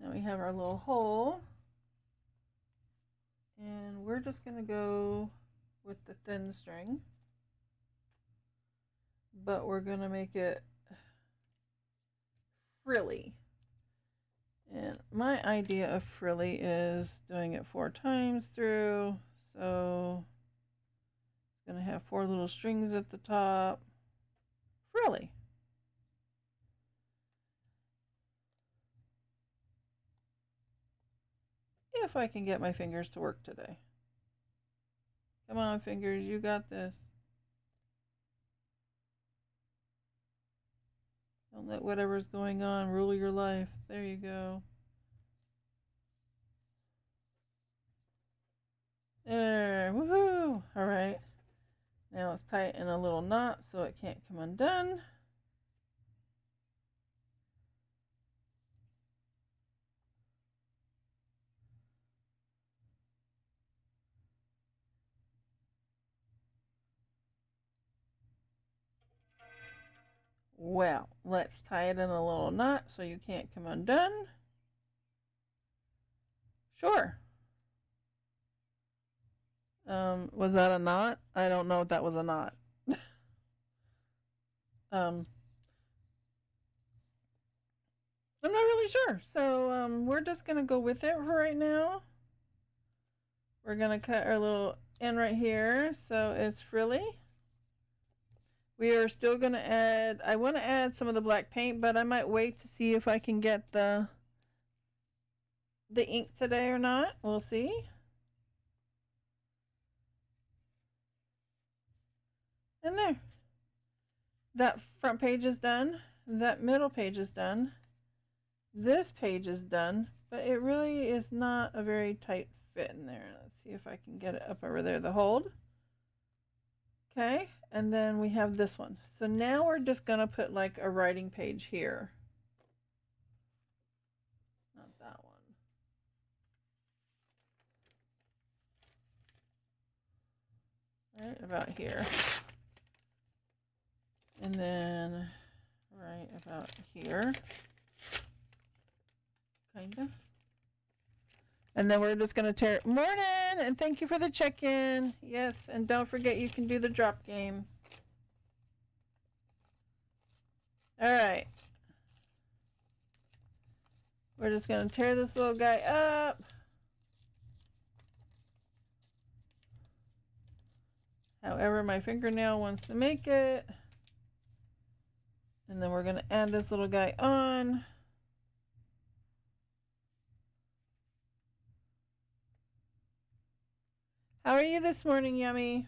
Now we have our little hole. And we're just going to go with the thin string. But we're going to make it frilly. And my idea of frilly is doing it 4 times through. So it's going to have 4 little strings at the top. Frilly. If I can get my fingers to work today. Come on, fingers, you got this. Don't let whatever's going on rule your life. There you go. There, woohoo! All right. Now let's tie it in a little knot so it can't come undone. Well, let's tie it in a little knot so you can't come undone. Sure. Was that a knot? I don't know if that was a knot. I'm not really sure. So we're just going to go with it for right now. We're going to cut our little end right here so it's frilly. We are still going to add, I want to add some of the black paint, but I might wait to see if I can get the ink today or not. We'll see. And there. That front page is done. That middle page is done. This page is done, but it really is not a very tight fit in there. Let's see if I can get it up over there, the hold. Okay, and then we have this one. So now we're just gonna put like a writing page here. Not that one. Right about here. And then right about here. Kinda. And then we're just going to tear. Morning! And thank you for the check-in. Yes, and don't forget you can do the drop game. All right. We're just going to tear this little guy up. However my fingernail wants to make it. And then we're going to add this little guy on. How are you this morning, Yummy?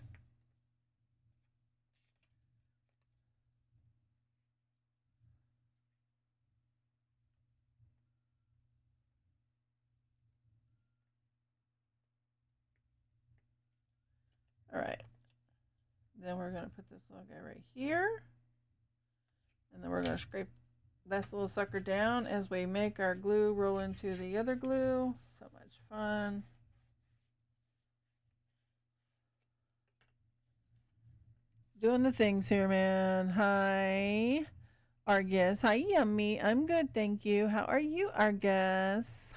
All right. Then we're going to put this little guy right here. And then we're going to scrape this little sucker down as we make our glue roll into the other glue. So much fun. Doing the things here, man. Hi, Argus. Hi, Yummy. I'm good, thank you. How are you, Argus?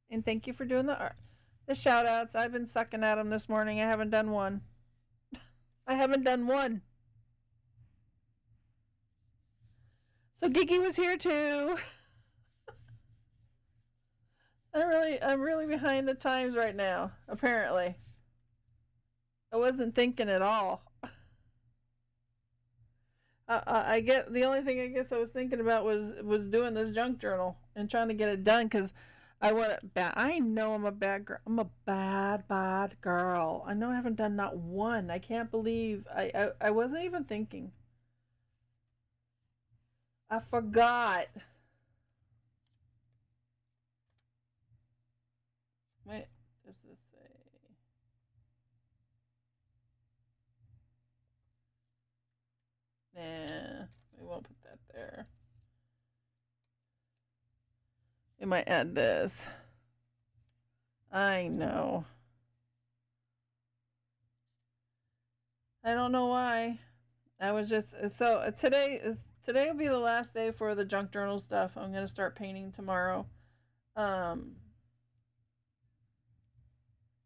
And thank you for doing the shout outs. I've been sucking at them this morning. I haven't done one. I haven't done one. So Gigi was here too. I'm really behind the times right now, apparently. I wasn't thinking at all. I get the only thing I guess I was thinking about was doing this junk journal and trying to get it done because I want it bad. I know I'm a bad girl. I'm a bad girl. I know I haven't done not one. I can't believe I wasn't even thinking. I forgot. Wait, does this say? Nah, we won't put that there. We might add this. I know. I don't know why. I was just so today will be the last day for the junk journal stuff. I'm gonna start painting tomorrow.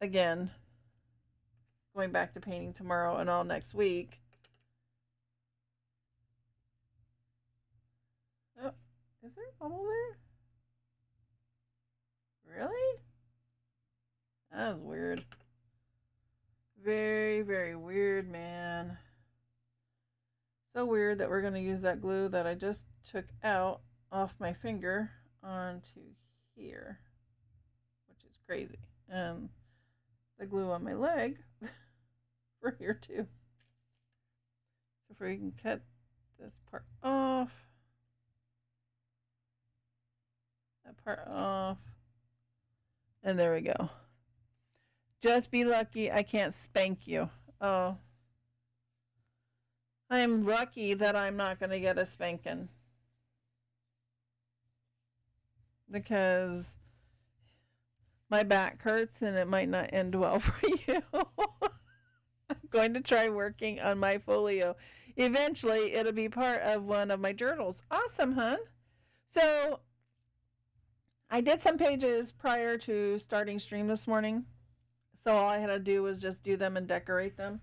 Again, going back to painting tomorrow and all next week. Oh, is there a bubble there? Really? That was weird. Very, very weird, man. So weird that we're going to use that glue that I just took out off my finger onto here, which is crazy. And the glue on my leg for here too. So if we can cut this part off, that part off, and there we go. Just be lucky I can't spank you. Oh. I am lucky that I'm not going to get a spanking. Because my back hurts and it might not end well for you. I'm going to try working on my folio. Eventually, it'll be part of one of my journals. Awesome, hun. So, I did some pages prior to starting stream this morning. So all I had to do was just do them and decorate them.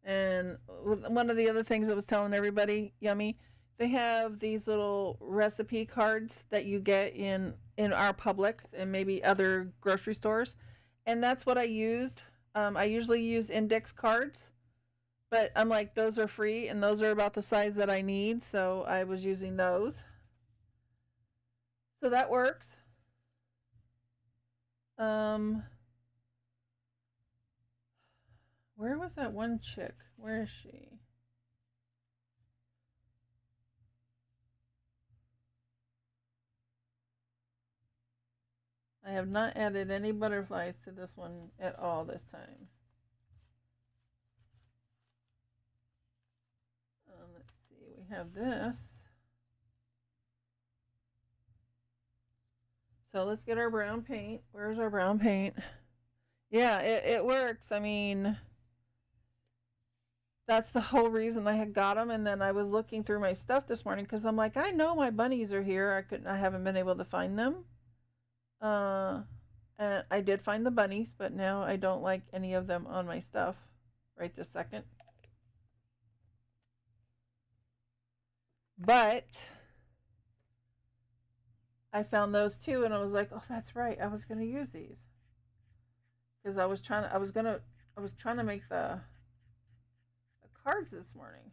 And one of the other things I was telling everybody, Yummy, they have these little recipe cards that you get in our Publix and maybe other grocery stores. And that's what I used. I usually use index cards But I'm like, those are free and those are about the size that I need, so I was using those. So that works. Where was that one chick? Where is she? I have not added any butterflies to this one at all this time. Let's see, we have this. So let's get our brown paint. Where's our brown paint? Yeah, it works. I mean, that's the whole reason I had got them. And then I was looking through my stuff this morning because I'm like, I know my bunnies are here. I haven't been able to find them. And I did find the bunnies, but now I don't like any of them on my stuff right this second. But I found those too, and I was like, oh, that's right. I was going to use these because I was trying to make the cards this morning,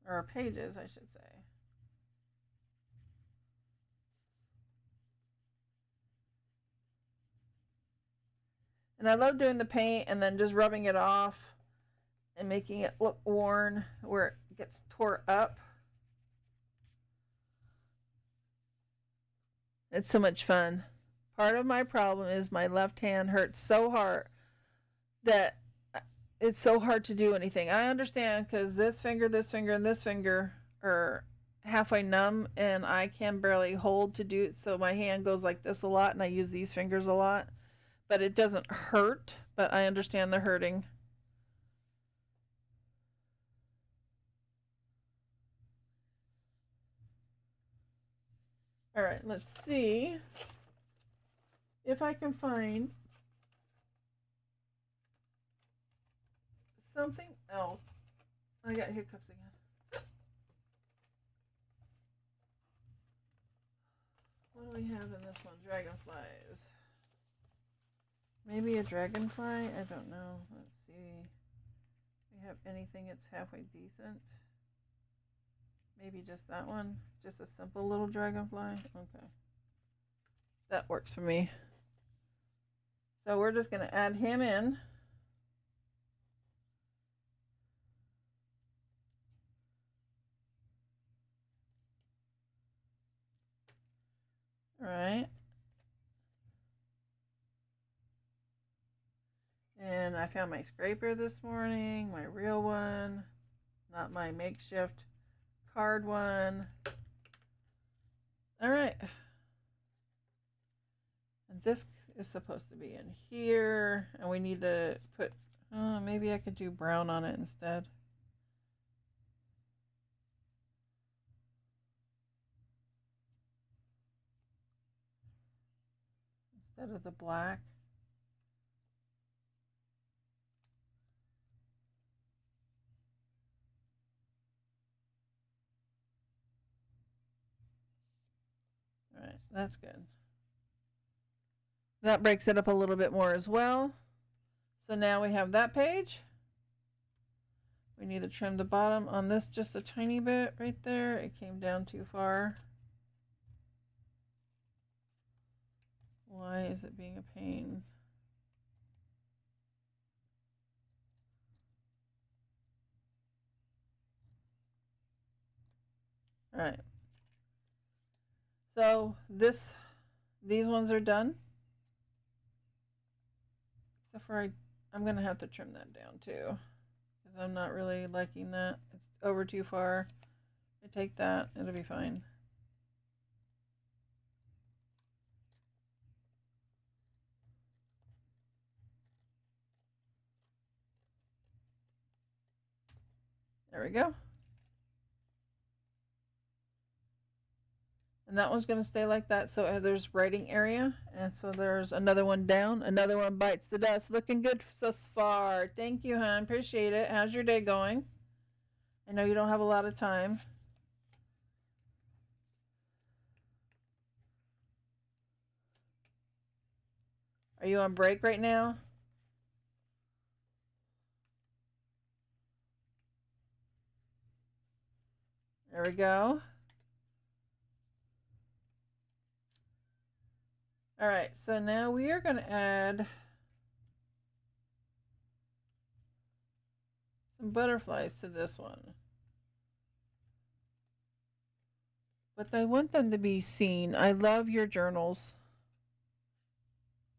or pages, I should say. And I love doing the paint and then just rubbing it off and making it look worn where it gets tore up. It's so much fun. Part of my problem is my left hand hurts so hard that it's so hard to do anything. I understand because this finger, and this finger are halfway numb and I can barely hold to do it. So my hand goes like this a lot and I use these fingers a lot. But it doesn't hurt, but I understand the hurting. All right, let's see if I can find something else. I got hiccups again. What do we have in this one? Dragonflies. Maybe a dragonfly? I don't know. Let's see. We have anything that's halfway decent? Maybe just that one. Just a simple little dragonfly. Okay. That works for me. So we're just going to add him in. All right. And I found my scraper this morning, my real one, not my makeshift card one. All right. And this is supposed to be in here. And we need to put, maybe I could do brown on it instead. Instead of the black. All right, that's good. That breaks it up a little bit more as well. So now we have that page. We need to trim the bottom on this just a tiny bit right there. It came down too far. Why is it being a pain? All right. So these ones are done. Except for I'm going to have to trim that down too. Because I'm not really liking that. It's over too far. I take that, it'll be fine. There we go. And that one's going to stay like that. So there's writing area. And so there's another one down. Another one bites the dust. Looking good so far. Thank you, hon. Appreciate it. How's your day going? I know you don't have a lot of time. Are you on break right now? There we go. All right, so now we are going to add some butterflies to this one. But I want them to be seen. I love your journals.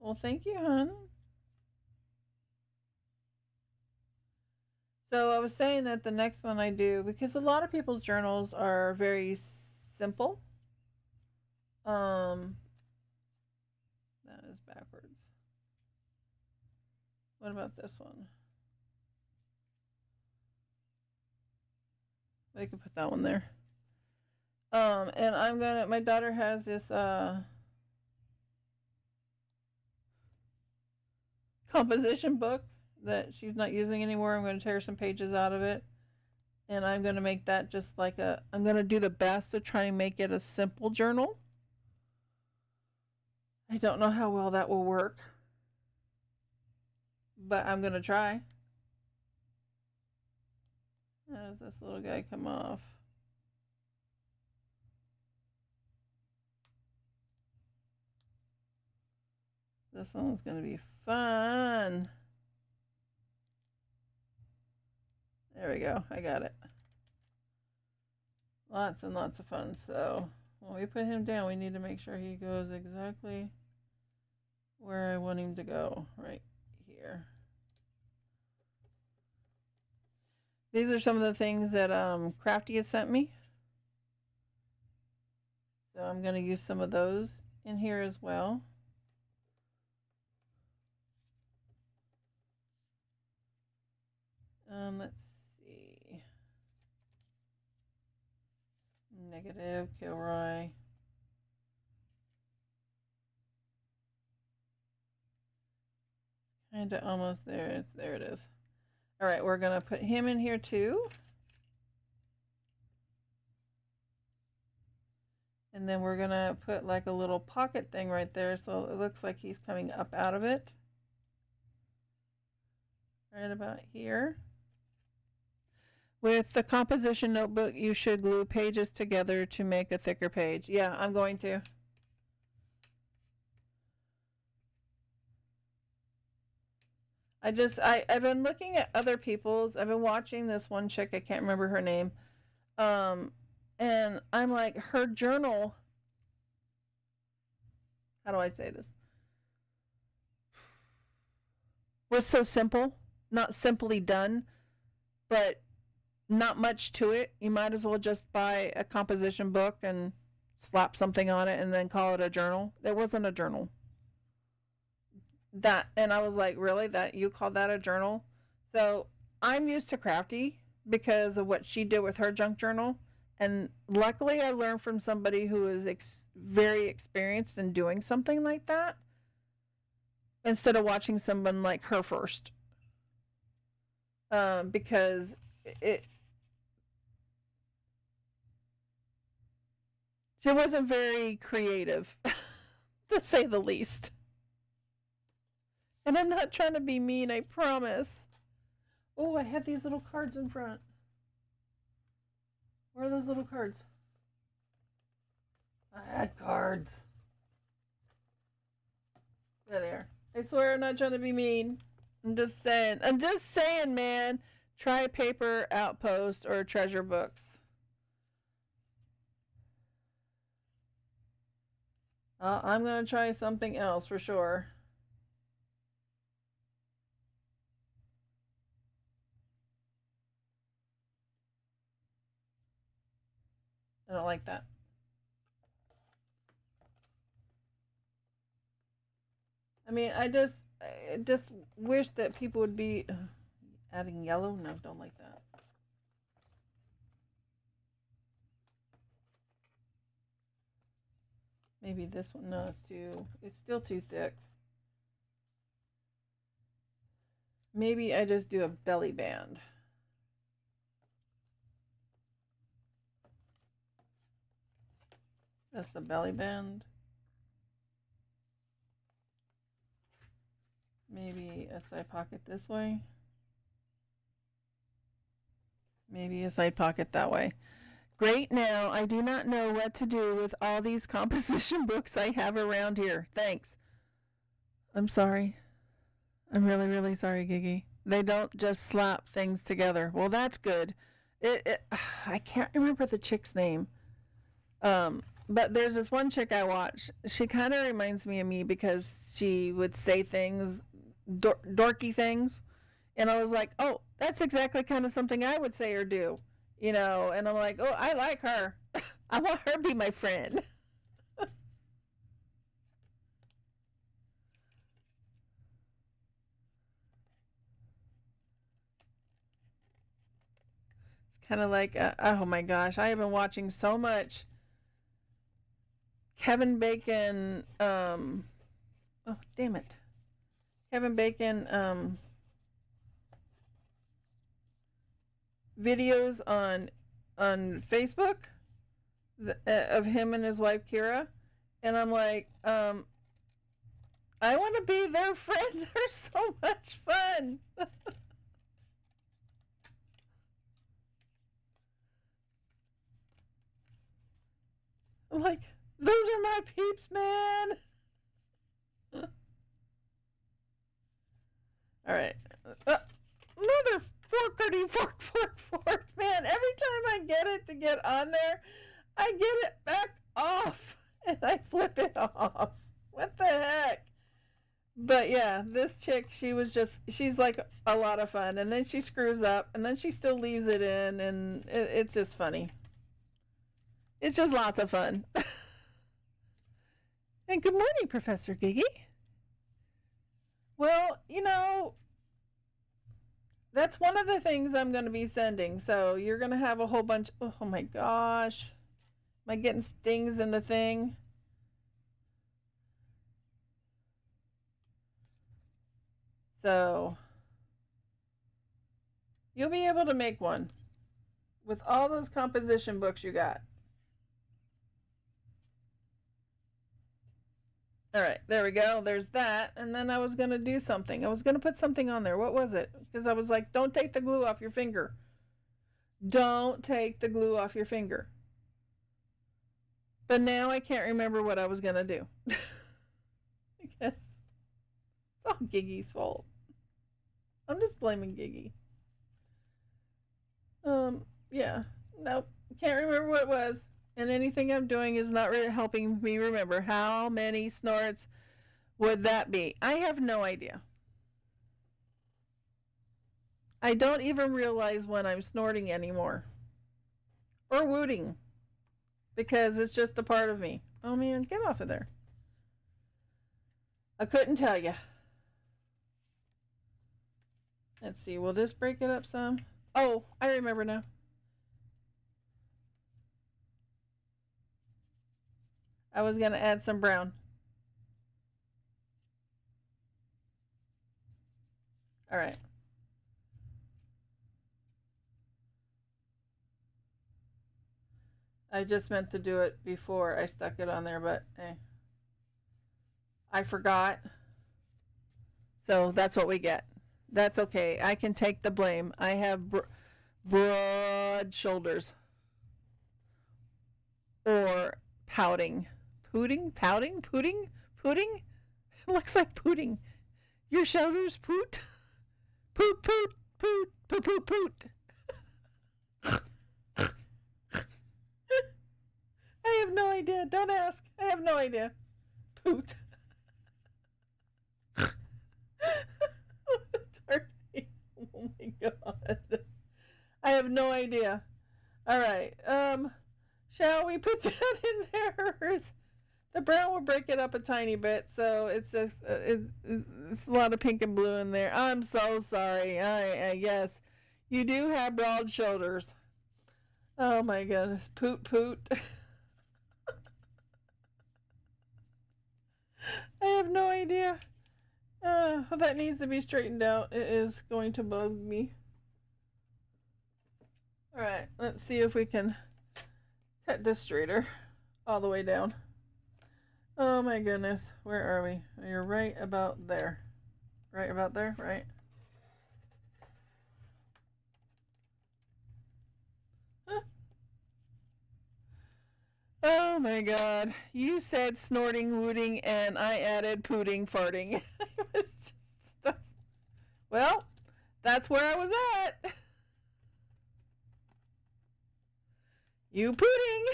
Well, thank you, hon. So I was saying that the next one I do, because a lot of people's journals are very simple. That is backwards. What about this one? I could put that one there. And I'm gonna, my daughter has this composition book that she's not using anymore. I'm gonna tear some pages out of it, and I'm gonna make that just like I'm gonna do the best to try and make it a simple journal. I don't know how well that will work, but I'm gonna try. How does this little guy come off? This one's gonna be fun. There we go. I got it. Lots and lots of fun. So when we put him down, we need to make sure he goes exactly where I want him to go, right here. These are some of the things that Crafty has sent me. So I'm going to use some of those in here as well. Let's see. Negative, Kilroy. It's kind of almost there. There it is. All right, we're going to put him in here too. And then we're going to put like a little pocket thing right there so it looks like he's coming up out of it. Right about here. With the composition notebook, you should glue pages together to make a thicker page. Yeah, I'm going to. I've been looking at other people's. I've been watching this one chick, I can't remember her name. And I'm like, her journal, how do I say this? Was so simple, not simply done, but not much to it. You might as well just buy a composition book and slap something on it and then call it a journal. It wasn't a journal. That, and I was like, really? That you call that a journal? So I'm used to Crafty because of what she did with her junk journal. And luckily I learned from somebody who is very experienced in doing something like that instead of watching someone like her first. Because she wasn't very creative, to say the least. And I'm not trying to be mean, I promise. Oh, I have these little cards in front. Where are those little cards? I had cards. There they are. I swear I'm not trying to be mean. I'm just saying, man. Try Paper Outpost or Treasure Books. I'm going to try something else for sure. I don't like that. I mean, I just wish that people would be adding yellow. No, don't like that. Maybe this one. No, it's still too thick. Maybe I just do a belly band. Just a belly band. Maybe a side pocket this way. Maybe a side pocket that way. Great now. I do not know what to do with all these composition books I have around here. Thanks. I'm sorry. I'm really, really sorry, Gigi. They don't just slap things together. Well, that's good. I can't remember the chick's name. But there's this one chick I watch. She kind of reminds me of me because she would say things, dorky things. And I was like, oh, that's exactly kind of something I would say or do. You know, and I'm like, oh, I like her. I want her to be my friend. It's kind of like, oh my gosh, I have been watching so much Kevin Bacon, oh, damn it. Kevin Bacon, videos on Facebook of him and his wife Kira, and I'm like, I want to be their friend. They're so much fun. I'm like, those are my peeps, man. All right, mother forkity fork, man. Every time I get it to get on there, I get it back off and I flip it off. What the heck? But yeah, this chick, she's like a lot of fun, and then she screws up, and then she still leaves it in, and it's just funny. It's just lots of fun. And good morning, Professor Gigi. Well, you know, that's one of the things I'm going to be sending. So you're going to have a whole bunch. Oh my gosh. Am I getting stings in the thing? So you'll be able to make one with all those composition books you got. All right, there we go. There's that. And then I was going to do something. I was going to put something on there. What was it? Because I was like, don't take the glue off your finger. Don't take the glue off your finger. But now I can't remember what I was going to do. I guess it's all Gigi's fault. I'm just blaming Gigi. Yeah. Nope. Can't remember what it was. And anything I'm doing is not really helping me remember. How many snorts would that be? I have no idea. I don't even realize when I'm snorting anymore. Or wooting. Because it's just a part of me. Oh man, get off of there. I couldn't tell you. Let's see, will this break it up some? Oh, I remember now. I was going to add some brown. All right. I just meant to do it before I stuck it on there, but I forgot. So that's what we get. That's okay. I can take the blame. I have broad shoulders. Or pouting. Pouting? Pooting? It looks like pooting. Your shoulders poot? Poot, poot, poot, poot, poot, poot. I have no idea. Don't ask. I have no idea. Poot. Oh my god. I have no idea. All right. Shall we put that in there? The brown will break it up a tiny bit, so it's just it's a lot of pink and blue in there. I'm so sorry. I yes, you do have broad shoulders. Oh my goodness, poot poot. I have no idea. That needs to be straightened out. It is going to bug me. All right, let's see if we can cut this straighter all the way down. Oh my goodness, where are we? You're right about there. Right about there, right? Huh. my god. You said snorting, wooting, and I added pooting, farting. It was just, well, that's where I was at. You pooting.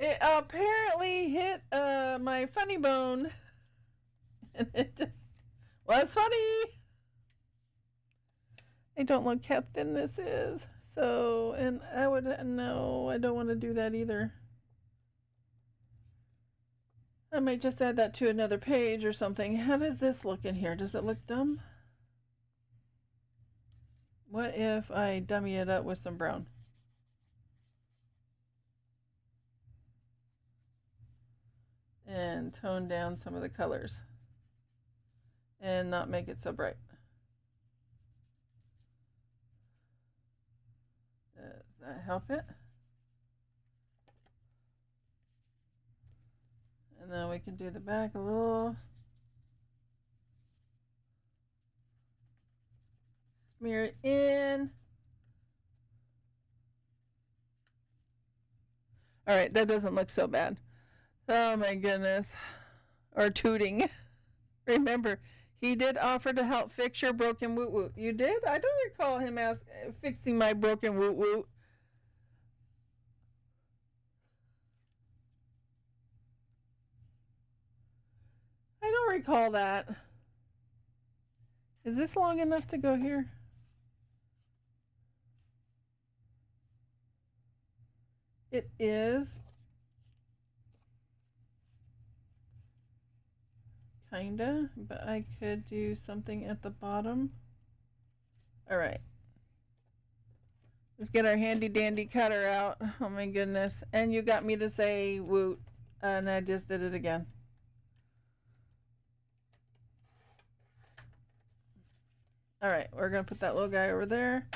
It apparently hit my funny bone. And it just was funny. I don't look how thin this is. So, and I would, no, I don't want to do that either. I might just add that to another page or something. How does this look in here? Does it look dumb? What if I dummy it up with some brown? And tone down some of the colors. And not make it so bright. Does that help it? And then we can do the back a little. Smear it in. All right, that doesn't look so bad. Oh my goodness. Or tooting. Remember, he did offer to help fix your broken woot woot. You did? I don't recall him fixing my broken woot woot. I don't recall that. Is this long enough to go here? It is. Kinda, but I could do something at the bottom. All right. Let's get our handy dandy cutter out. Oh my goodness. And you got me to say woot, and I just did it again. All right, we're going to put that little guy over there.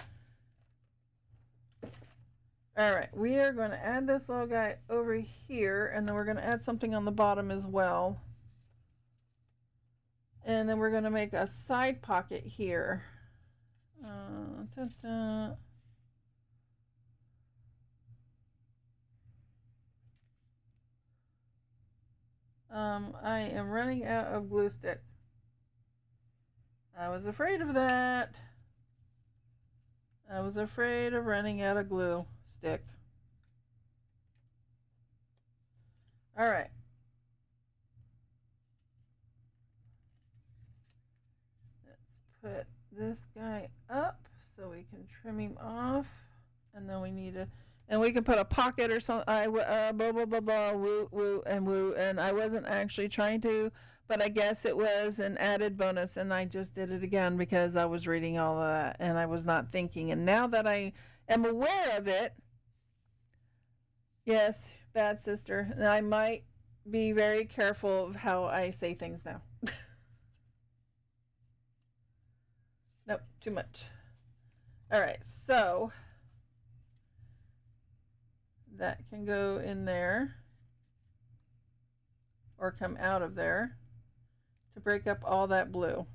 All right, we are going to add this little guy over here, and then we're going to add something on the bottom as well. And then we're going to make a side pocket here. I am running out of glue stick. I was afraid of that. I was afraid of running out of glue stick. All right. Let's put this guy up so we can trim him off. And then we need to, and we can put a pocket or something. Blah, blah, blah, blah, woo, woo, and woo. And I wasn't actually trying to, but I guess it was an added bonus. And I just did it again because I was reading all of that and I was not thinking. And now that I am aware of it, yes, bad sister, and I might be very careful of how I say things now. Nope, too much. All right, so that can go in there or come out of there to break up all that blue.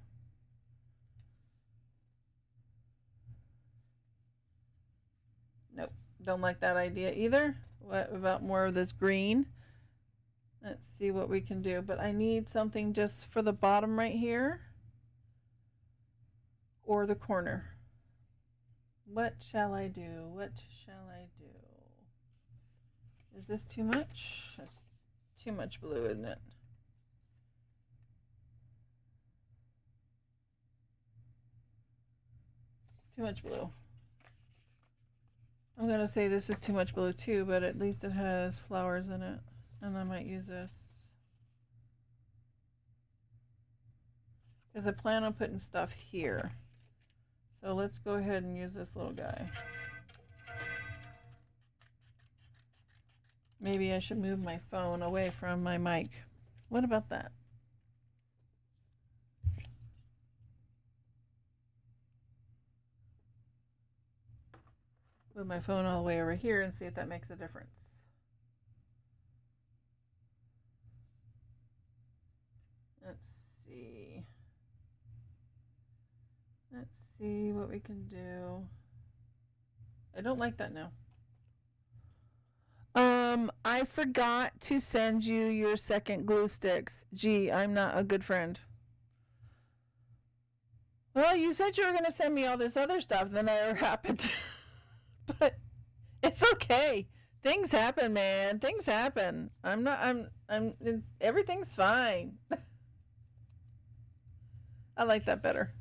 Nope, don't like that idea either. What about more of this green? Let's see what we can do, but I need something just for the bottom right here or the corner. What shall I do? What shall I do? Is this too much? That's too much blue, isn't it? Too much blue. I'm going to say this is too much blue too, but at least it has flowers in it. And I might use this. Because I plan on putting stuff here. So let's go ahead and use this little guy. Maybe I should move my phone away from my mic. What about that? Move my phone all the way over here and see if that makes a difference. Let's see. Let's see what we can do. I don't like that now. I forgot to send you your second glue sticks. Gee, I'm not a good friend. Well, you said you were going to send me all this other stuff, then it never happened. But it's okay. Things happen, man. Things happen. Everything's fine. I like that better.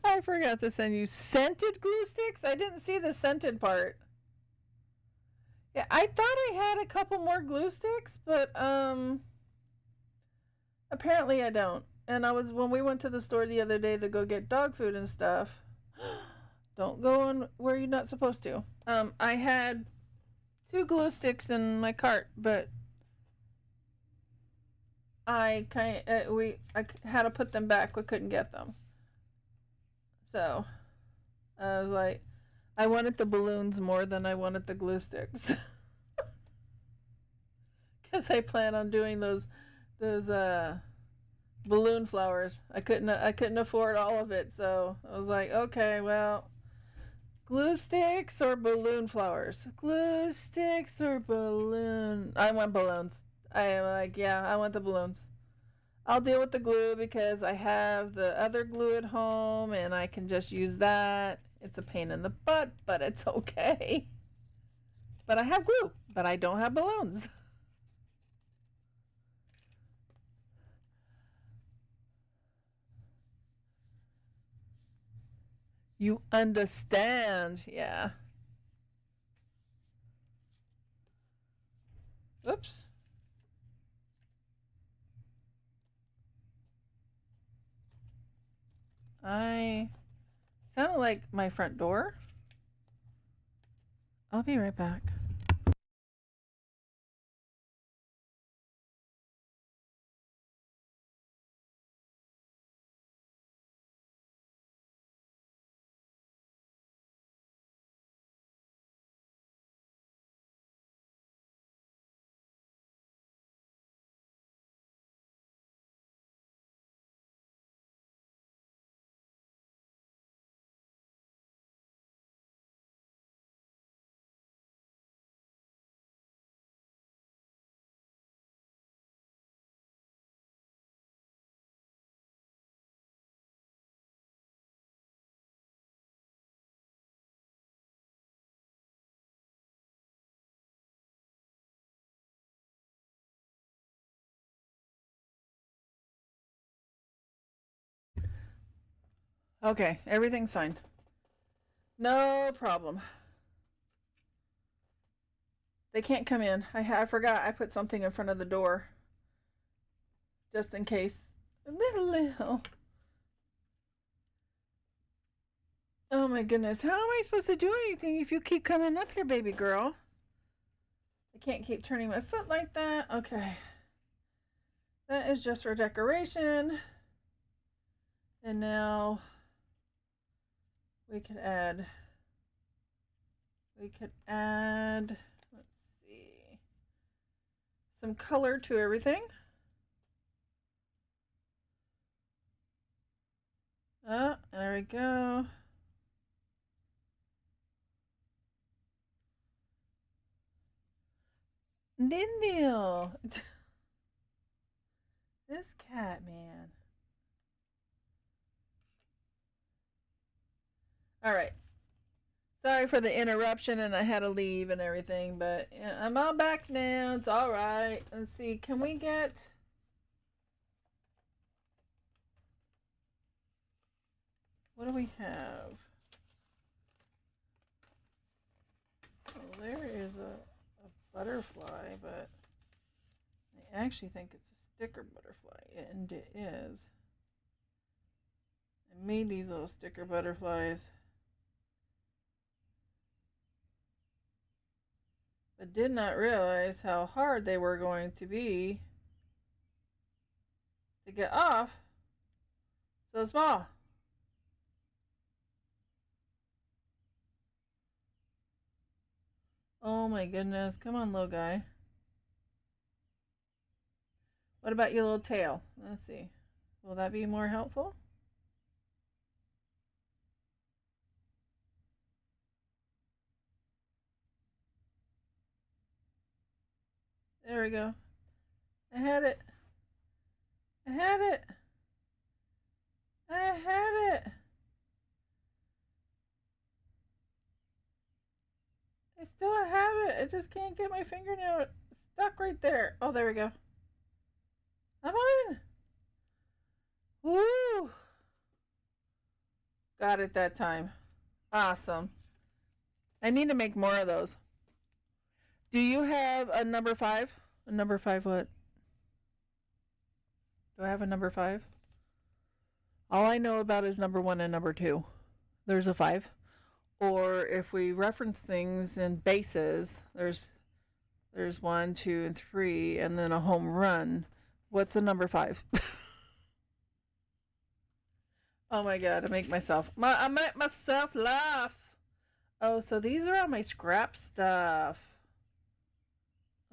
I forgot to send you scented glue sticks. I didn't see the scented part. Yeah, I thought I had a couple more glue sticks, but apparently I don't. And when we went to the store the other day to go get dog food and stuff. Don't go on where you're not supposed to. I had 2 glue sticks in my cart, but I had to put them back. We couldn't get them. So I was like, I wanted the balloons more than I wanted the glue sticks. Because I plan on doing those balloon flowers. I couldn't afford all of it, so I was like, okay, well, glue sticks or balloon flowers? Glue sticks or balloon? I want balloons. I am like, yeah, I want the balloons. I'll deal with the glue because I have the other glue at home and I can just use that. It's a pain in the butt, but it's okay. But I have glue, but I don't have balloons. You understand, yeah. Oops. I sounded like my front door. I'll be right back. Okay, everything's fine. No problem. They can't come in. I forgot I put something in front of the door. Just in case. Little. Oh my goodness. How am I supposed to do anything if you keep coming up here, baby girl? I can't keep turning my foot like that. Okay. That is just for decoration. And now we could add, let's see, some color to everything. Oh, there we go. Nindial. This cat, man. All right. Sorry for the interruption and I had to leave and everything, but yeah, I'm all back now. It's all right. Let's see. Can we get... What do we have? Well, there is a butterfly, but I actually think it's a sticker butterfly, and it is. I made these little sticker butterflies, but did not realize how hard they were going to be to get off so small. Oh my goodness. Come on, little guy. What about your little tail? Let's see. Will that be more helpful? There we go. I had it. I had it. I had it. I still have it. I just can't get my fingernail stuck right there. Oh, there we go. Come on. Woo. Got it that time. Awesome. I need to make more of those. Do you have a number 5? A number 5 what? Do I have a number 5? All I know about is number 1 and number 2. There's a 5. Or if we reference things in bases, there's 1, 2, and 3, and then a home run. What's a number 5? Oh my god, I make myself laugh. Oh, so these are all my scrap stuff.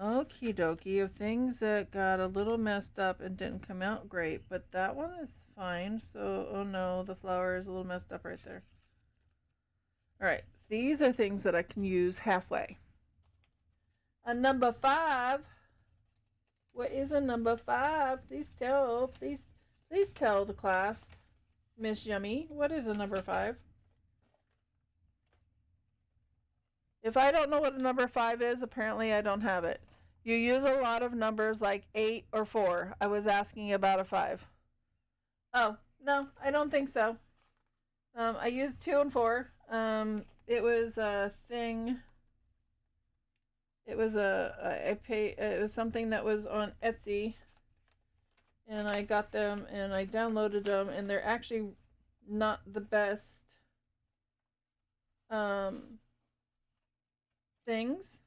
Okie dokie, of things that got a little messed up and didn't come out great, but that one is fine. So, oh no, the flower is a little messed up right there. All right, these are things that I can use halfway. A number 5. What is a number 5? Please tell the class, Miss Yummy. What is a number 5? If I don't know what a number 5 is, apparently I don't have it. You use a lot of numbers like 8 or 4. I was asking about a 5. Oh, no, I don't think so. I used 2 and 4. It was a thing. It was it was something that was on Etsy. And I got them and I downloaded them, and they're actually not the best things.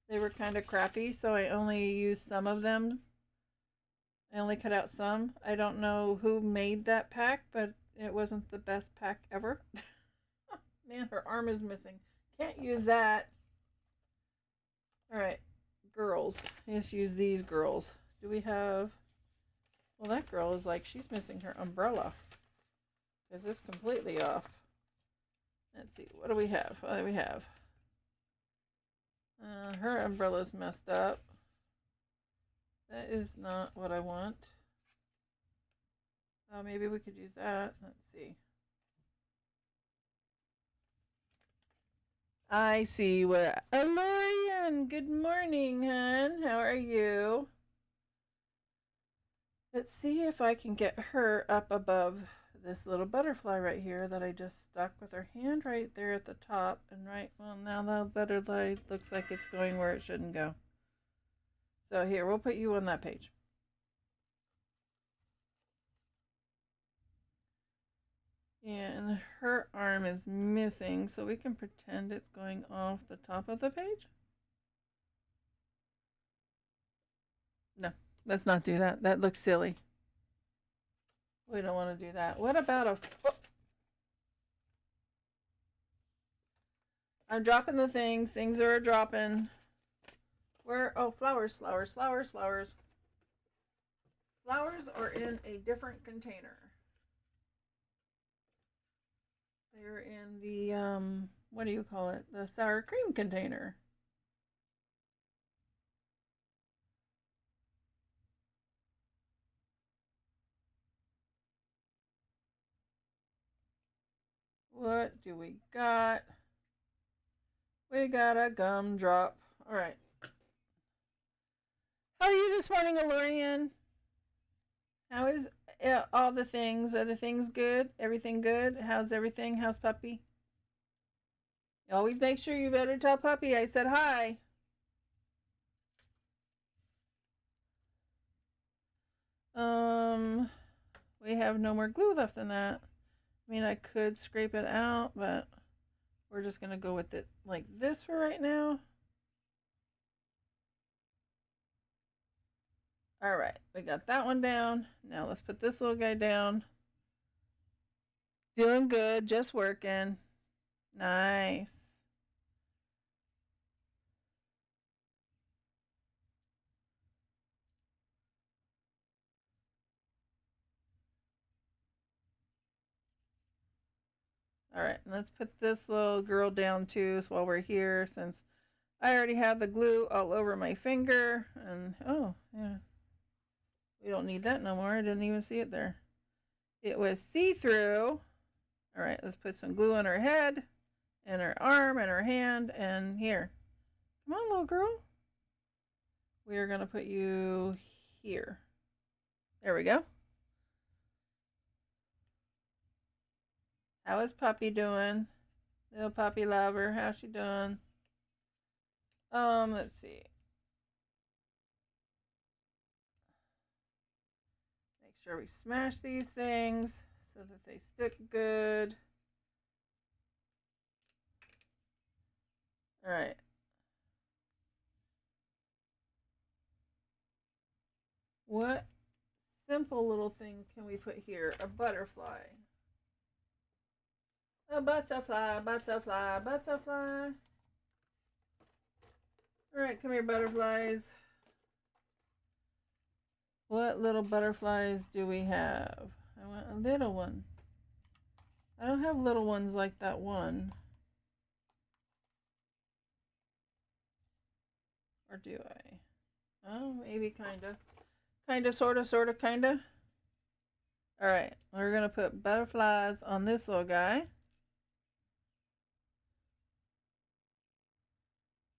They were kind of crappy, so I only used some of them. I only cut out some. I don't know who made that pack, but it wasn't the best pack ever. Man, her arm is missing. Can't use that. Alright, girls. Let's use these girls. Do we have... Well, that girl is like, she's missing her umbrella. Is this completely off? Let's see, what do we have? What do we have? Her umbrella's messed up. That is not what I want. Oh, maybe we could use that. Let's see. I see what... Alorian, good morning, hon. How are you? Let's see if I can get her up above this little butterfly right here that I just stuck with her hand right there at the top. And right, well, now the butterfly looks like it's going where it shouldn't go. So here, we'll put you on that page. And her arm is missing, so we can pretend it's going off the top of the page. No, let's not do that. That looks silly. We don't want to do that. What about a... Oh. I'm dropping the things. Things are dropping. Where? Oh, flowers, flowers, flowers, flowers. Flowers are in a different container. They're in the, what do you call it? The sour cream container. What do we got? We got a gumdrop. All right. How are you this morning, Alorian? How is all the things? Are the things good? Everything good? How's everything? How's puppy? Always make sure you better tell puppy I said hi. We have no more glue left in that. I mean, I could scrape it out, but we're just going to go with it like this for right now. All right, we got that one down. Now let's put this little guy down. Doing good, just working. Nice. Alright, let's put this little girl down too so while we're here, since I already have the glue all over my finger. And, oh, yeah. We don't need that no more. I didn't even see it there. It was see-through. Alright, let's put some glue on her head, and her arm, and her hand, and here. Come on, little girl. We are going to put you here. There we go. How is Puppy doing? Little puppy lover, how's she doing? Let's see. Make sure we smash these things so that they stick good. All right. What simple little thing can we put here? A butterfly. A butterfly, butterfly, butterfly. All right, come here, butterflies. What little butterflies do we have? I want a little one. I don't have little ones like that one. Or do I? Oh, maybe kinda. Kinda, sorta, kinda. Alright, we're gonna put butterflies on this little guy.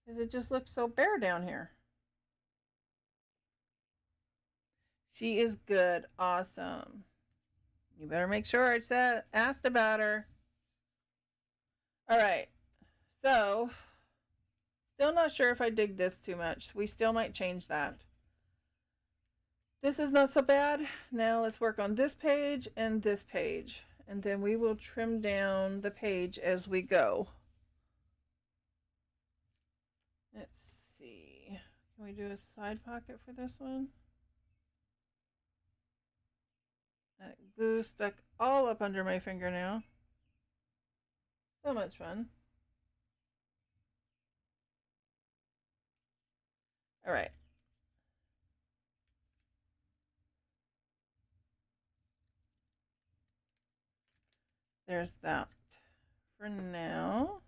Because it just looks so bare down here. She is good. Awesome. You better make sure I asked about her. Alright. So, still not sure if I dig this too much. We still might change that. This is not so bad. Now let's work on this page and this page. And then we will trim down the page as we go. Let's see. Can we do a side pocket for this one? That glue stuck all up under my finger now. So much fun. All right. There's that for now.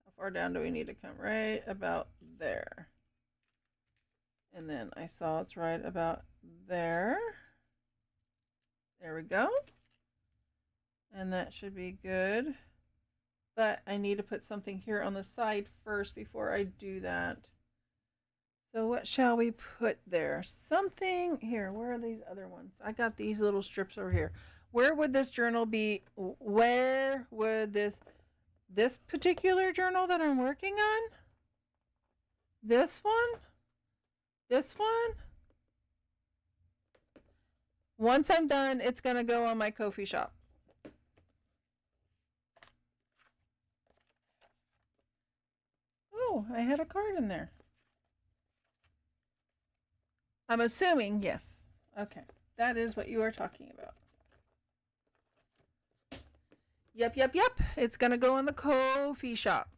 How far down do we need to come? Right about there. And then I saw it's right about there. There we go. And that should be good. But I need to put something here on the side first before I do that. So what shall we put there? Something here. Where are these other ones? I got these little strips over here. Where would this journal be? Where would this particular journal that I'm working on? This one? This one? Once I'm done, it's going to go on my Ko-fi shop. Oh, I had a card in there. I'm assuming, yes. Okay, that is what you are talking about. Yep. It's going to go in the Ko-fi shop.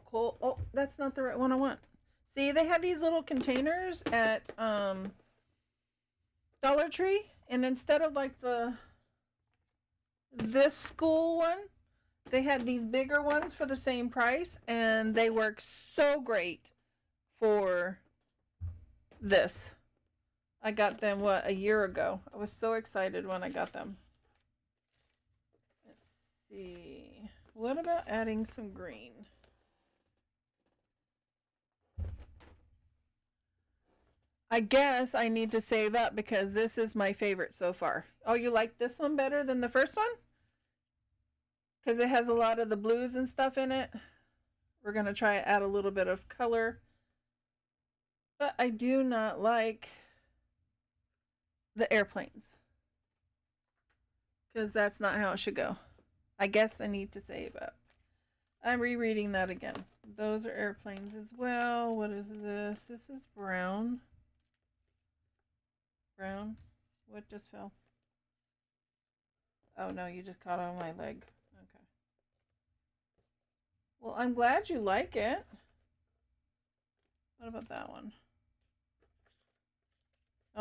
Cool. Oh, that's not the right one I want. See, they have these little containers at Dollar Tree, and instead of like this school one, they had these bigger ones for the same price, and they work so great for this. I got them, a year ago. I was so excited when I got them. Let's see. What about adding some green? I guess I need to save up because this is my favorite so far. Oh, you like this one better than the first one? Because it has a lot of the blues and stuff in it. We're going to try to add a little bit of color. But I do not like the airplanes. Because that's not how it should go. I guess I need to save up. I'm rereading that again. Those are airplanes as well. What is this? This is brown. Brown? What just fell? Oh no, you just caught on my leg. Okay. Well, I'm glad you like it. What about that one?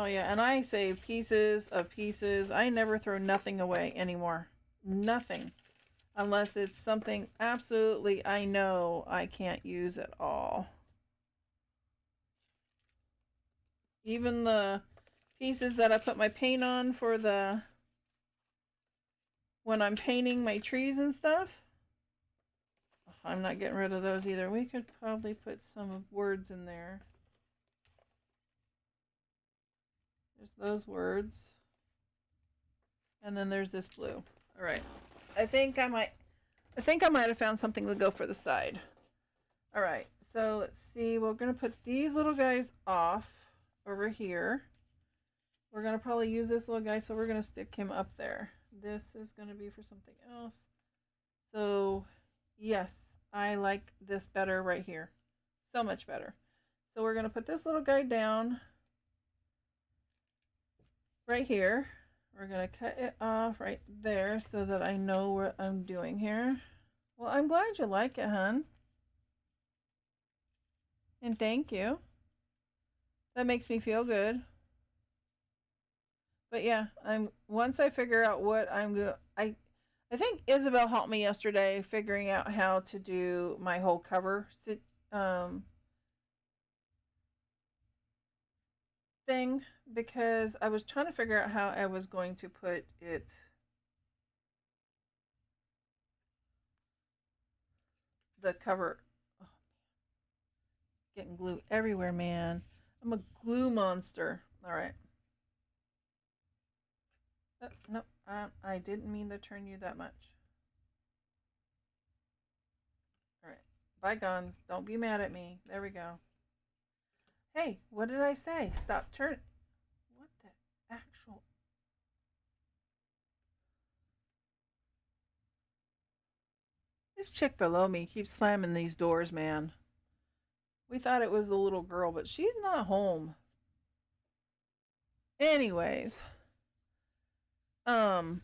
Oh yeah, and I save pieces of pieces. I never throw nothing away anymore. Nothing. Unless it's something absolutely I know I can't use at all. Even the pieces that I put my paint on for the when I'm painting my trees and stuff. I'm not getting rid of those either. We could probably put some words in there. There's those words. And then there's this blue. All right. I think I might have found something to go for the side. All right. So let's see. We're going to put these little guys off over here. We're going to probably use this little guy, so we're going to stick him up there. This is going to be for something else. So, yes, I like this better right here. So much better. So we're going to put this little guy down right here. We're going to cut it off right there so that I know what I'm doing here. Well, I'm glad you like it, hun. And thank you. That makes me feel good. But yeah, once I figure out what I'm going I think Isabel helped me yesterday figuring out how to do my whole cover thing, because I was trying to figure out how I was going to put it the cover. Oh, getting glue everywhere, man. I'm a glue monster. All right. Nope. I didn't mean to turn you that much. All right. Bygones. Don't be mad at me. There we go. Hey, what did I say? Stop turn. What the actual? This chick below me keeps slamming these doors, man. We thought it was the little girl, but she's not home. Anyways, what was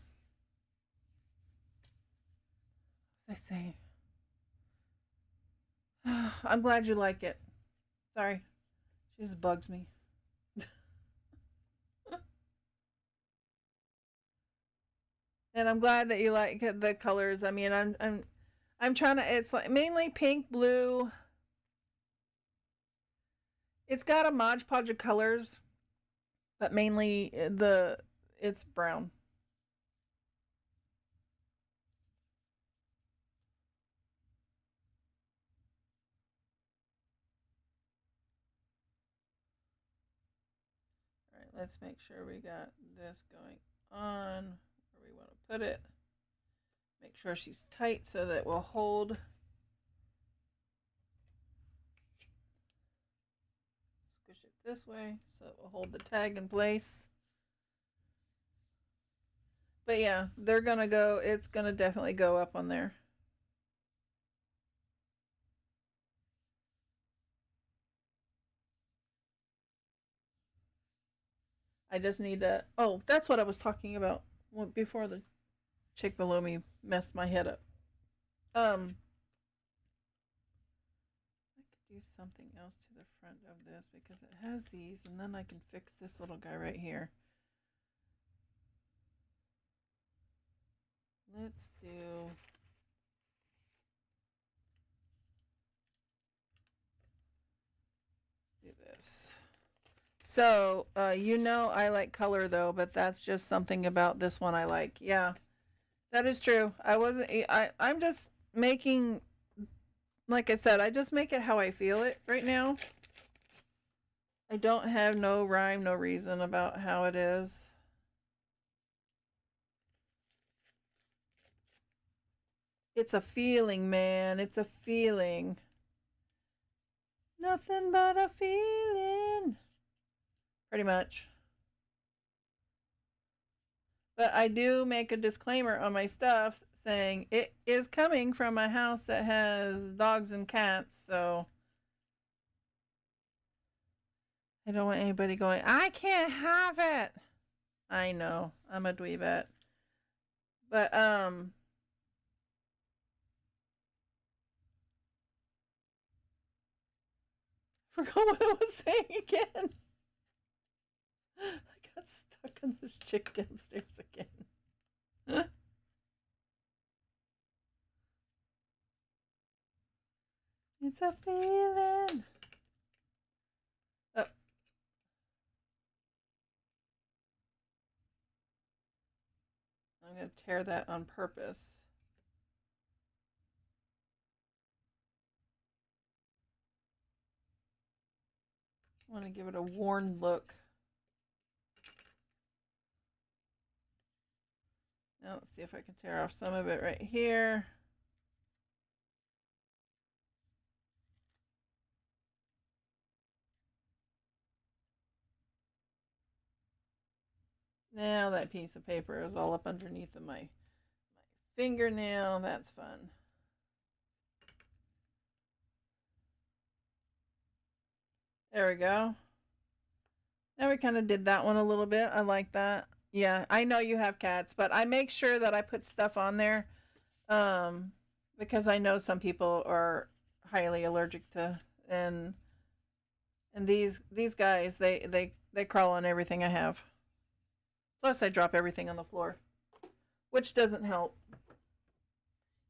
I saying? I'm glad you like it. Sorry, she just bugs me. And I'm glad that you like the colors. I mean, I'm trying to. It's like mainly pink, blue. It's got a Mod Podge of colors, but mainly it's brown. All right, let's make sure we got this going on where we want to put it. Make sure she's tight so that it will hold. Squish it this way so it will hold the tag in place. But yeah, they're gonna go. It's gonna definitely go up on there. I just need to. Oh, that's what I was talking about before the chick below me messed my head up. I could do something else to the front of this because it has these, and then I can fix this little guy right here. Let's do. This. So, you know I like color though, but that's just something about this one I like. Yeah, that is true. I'm just making, like I said, I just make it how I feel it right now. I don't have no rhyme, no reason about how it is. It's a feeling, man. It's a feeling. Nothing but a feeling. Pretty much. But I do make a disclaimer on my stuff saying it is coming from a house that has dogs and cats, so I don't want anybody going, I can't have it. I know, I'm a dweebette. But forgot what I was saying again. I got stuck on this chick downstairs again. It's a feeling. Oh. I'm going to tear that on purpose. I want to give it a worn look. Now let's see if I can tear off some of it right here. Now that piece of paper is all up underneath of my fingernail. That's fun. There we go. Now we kind of did that one a little bit. I like that. Yeah, I know you have cats, but I make sure that I put stuff on there because I know some people are highly allergic to and these guys they crawl on everything I have. Plus I drop everything on the floor, which doesn't help.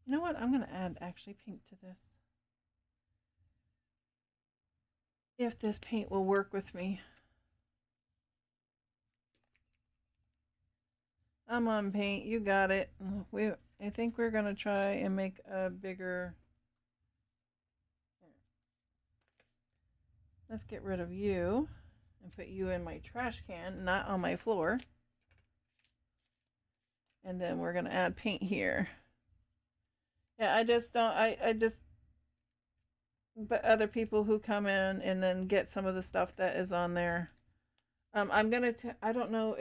You know what? I'm going to add actually pink to this. If this paint will work with me. I'm on paint. You got it. I think we're going to try and make a bigger. Let's get rid of you and put you in my trash can, not on my floor. And then we're going to add paint here. Yeah, I just don't, I just, but other people who come in and then get some of the stuff that is on there. I'm going to, I don't know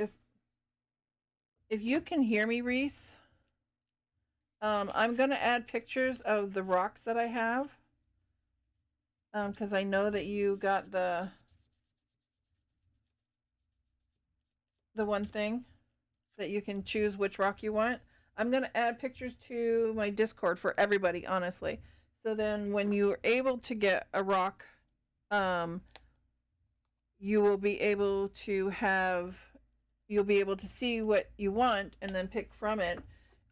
if you can hear me, Reese. I'm going to add pictures of the rocks that I have. Because I know that you got the one thing that you can choose which rock you want. I'm going to add pictures to my Discord for everybody, honestly. So then when you're able to get a rock, you will be able to you'll be able to see what you want and then pick from it.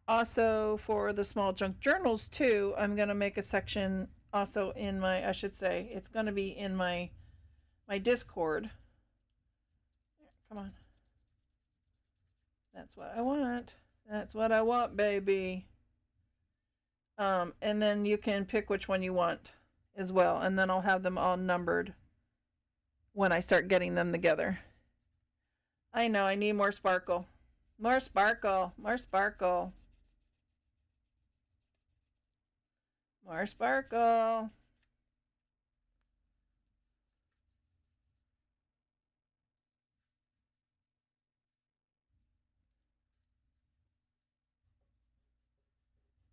Also for the small junk journals too, I'm going to make a section also in my, I should say, it's going to be in my Discord. Come on. That's what I want. That's what I want, baby. And then you can pick which one you want as well. And then I'll have them all numbered when I start getting them together. I know, I need more sparkle. More sparkle. More sparkle. More sparkle.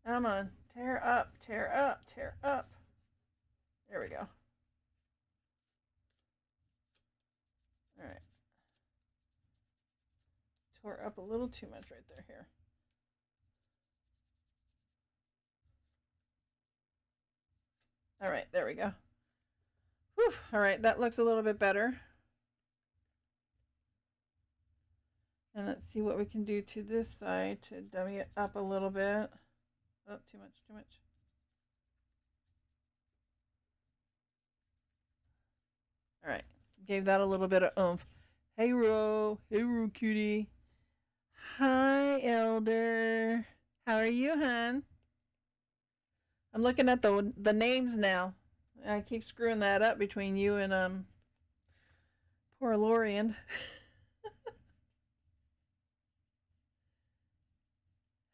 Come on. Tear up, tear up, tear up. There we go. All right. Tore up a little too much right there here. All right, there we go. Whew. All right, that looks a little bit better. And let's see what we can do to this side to dummy it up a little bit. Oh, too much, too much. All right, gave that a little bit of oomph. Hey, Ro. Hey, Ro, cutie. Hi, Elder. How are you, hon? I'm looking at the names now. I keep screwing that up between you and poor Lorian.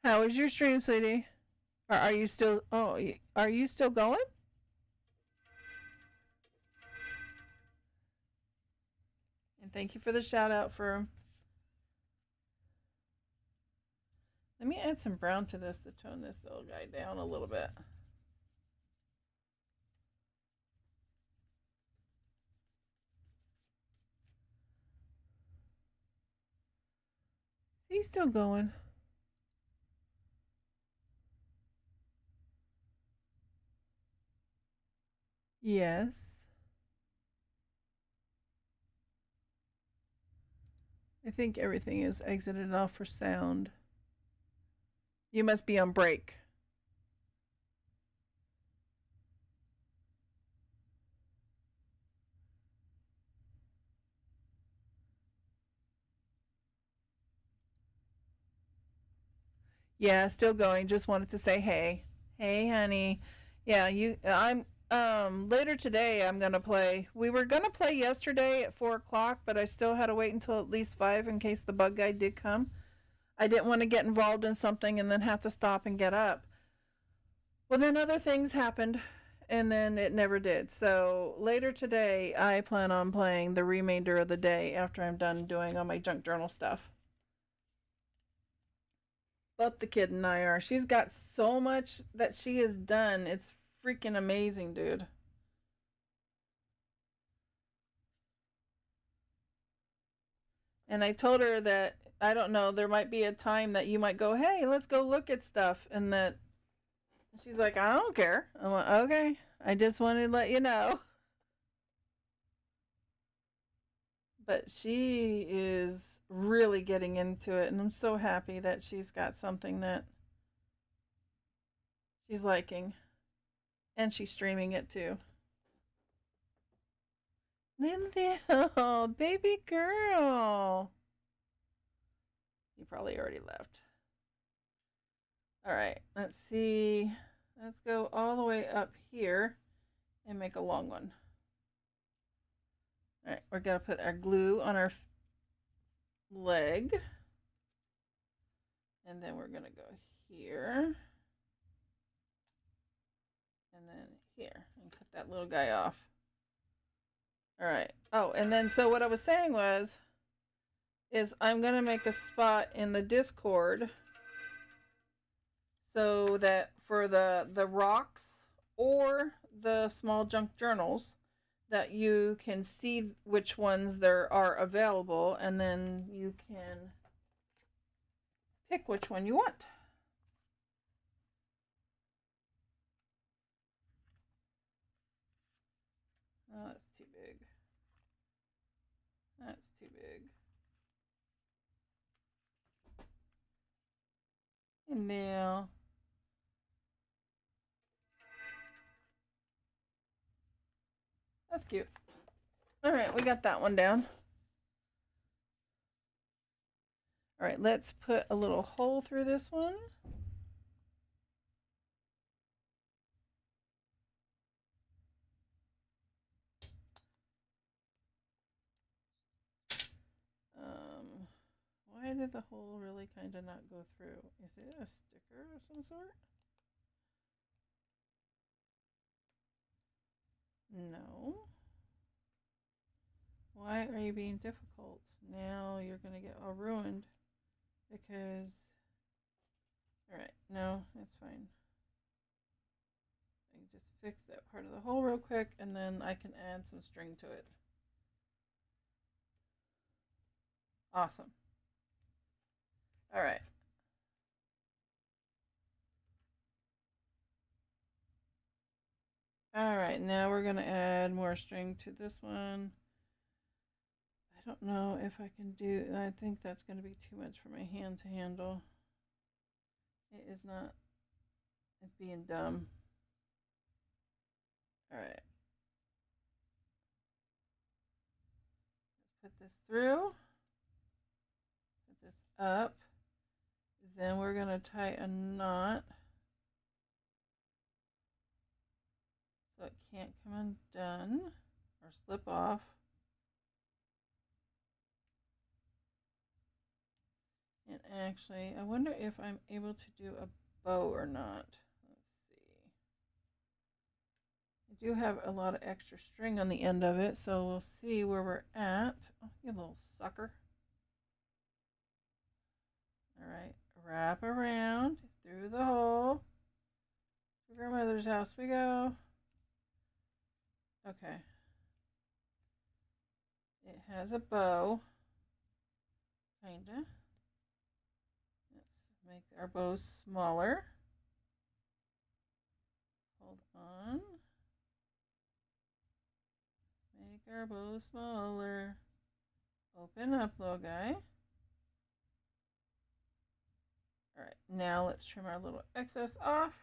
How was your stream, sweetie? Or are you still? Oh, are you still going? And thank you for the shout out for. Let me add some brown to this to tone this little guy down a little bit. He's still going. Yes. I think everything is exited off for sound. You must be on break. Yeah, still going. Just wanted to say hey. Hey, honey. Yeah, I'm later today I'm gonna play. We were gonna play yesterday at 4 o'clock, but I still had to wait until at least 5 in case the bug guy did come. I didn't want to get involved in something and then have to stop and get up. Well, then other things happened and then it never did. So later today I plan on playing the remainder of the day after I'm done doing all my junk journal stuff. But the kid and I are. She's got so much that she has done. It's freaking amazing, dude. And I told her that I don't know, there might be a time that you might go, "Hey, let's go look at stuff." And that she's like, "I don't care." I'm like, "Okay. I just wanted to let you know." But she is really getting into it, and I'm so happy that she's got something that she's liking. And she's streaming it too. Little baby girl. You probably already left. All right, let's see. Let's go all the way up here and make a long one. All right, we're going to put our glue on our leg. And then we're going to go here. And then here. And cut that little guy off. All right. Oh, and then so what I was saying is I'm going to make a spot in the Discord so that for the rocks or the small junk journals that you can see which ones there are available, and then you can pick which one you want. Oh, that's too big. That's too big. And now that's cute. All right, we got that one down. All right, let's put a little hole through this one. Why did the hole really kind of not go through? Is it a sticker of some sort? No. Why are you being difficult? Now you're going to get all ruined because... Alright, no, that's fine. I can just fix that part of the hole real quick and then I can add some string to it. Awesome. Alright. Alright, now we're going to add more string to this one. I don't know if I can do... I think that's going to be too much for my hand to handle. It is not... It's being dumb. Alright. Let's put this through. Put this up. Then we're going to tie a knot so it can't come undone or slip off. And actually, I wonder if I'm able to do a bow or not. Let's see. I do have a lot of extra string on the end of it, so we'll see where we're at. Oh, you little sucker. All right, wrap around through the hole. To grandmother's house we go. Okay. It has a bow. Kinda. Let's make our bow smaller. Hold on. Make our bow smaller. Open up, little guy. All right, now let's trim our little excess off.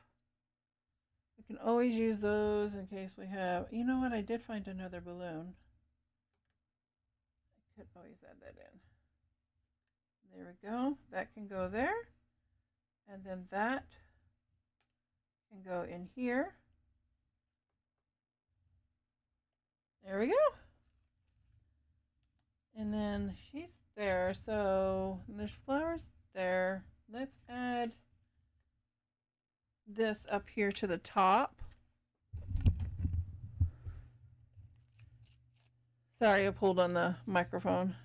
We can always use those in case we have, you know what, I did find another balloon. I could always add that in. There we go. That can go there. And then that can go in here. There we go. And then she's there. So there's flowers there. Let's add this up here to the top. Sorry, I pulled on the microphone.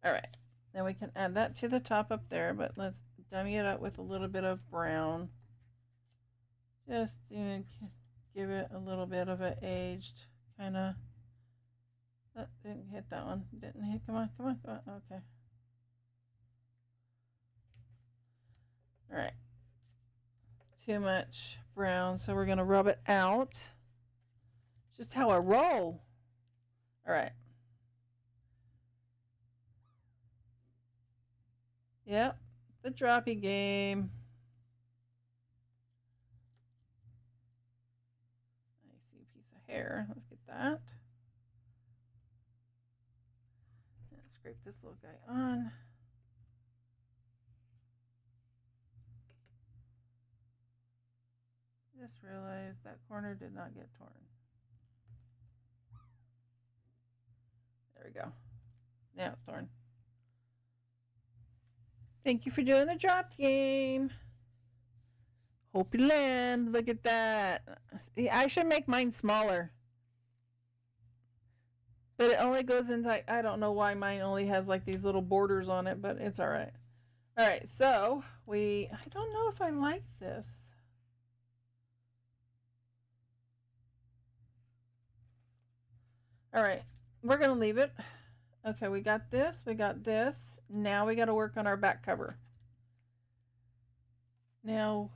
All right, then we can add that to the top up there, but let's dummy it up with a little bit of brown. Just give it a little bit of an aged kind of. Oh, didn't hit that one. Didn't hit. Come on, come on, come on. Okay. All right. Too much brown, so we're gonna rub it out. It's just how I roll. All right. Yep, the droppy game. I see a piece of hair. Let's get that. And scrape this little guy on. Just realized that corner did not get torn. There we go. Now it's torn. Thank you for doing the drop game. Hope you land. Look at that. I should make mine smaller. But it only goes into, like, I don't know why mine only has like these little borders on it, but it's all right. All right, so I don't know if I like this. All right, we're going to leave it. Okay, we got this, we got this. Now we got to work on our back cover. Now,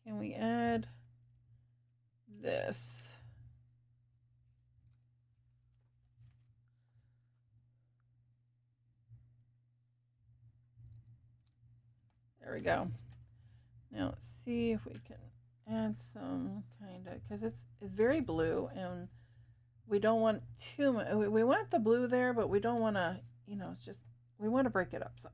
can we add this? There we go. Now let's see if we can add some kind of, because it's very blue and we don't want too much. We want the blue there, but we don't want to, it's just, we want to break it up some.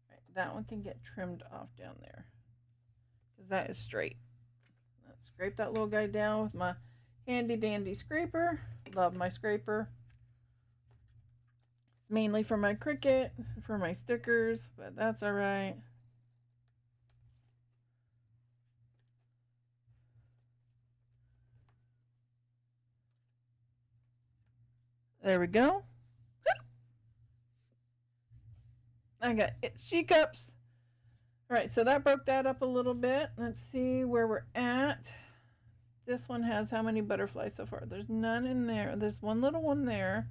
Right, that one can get trimmed off down there because that is straight. Let's scrape that little guy down with my handy dandy scraper. Love my scraper. It's mainly for my Cricut, for my stickers, but that's all right. There we go. I got itchy cups. All right, so that broke that up a little bit. Let's see where we're at. This one has how many butterflies so far? There's none in there. There's one little one there.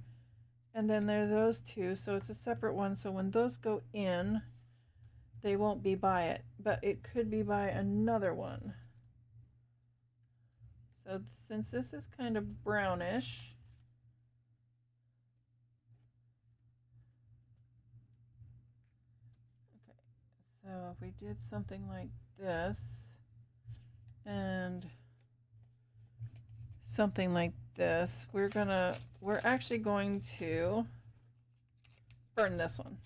And then there are those two. So it's a separate one. So when those go in, they won't be by it. But it could be by another one. So since this is kind of brownish, okay, so if we did something like this and something like this, we're actually going to burn this one.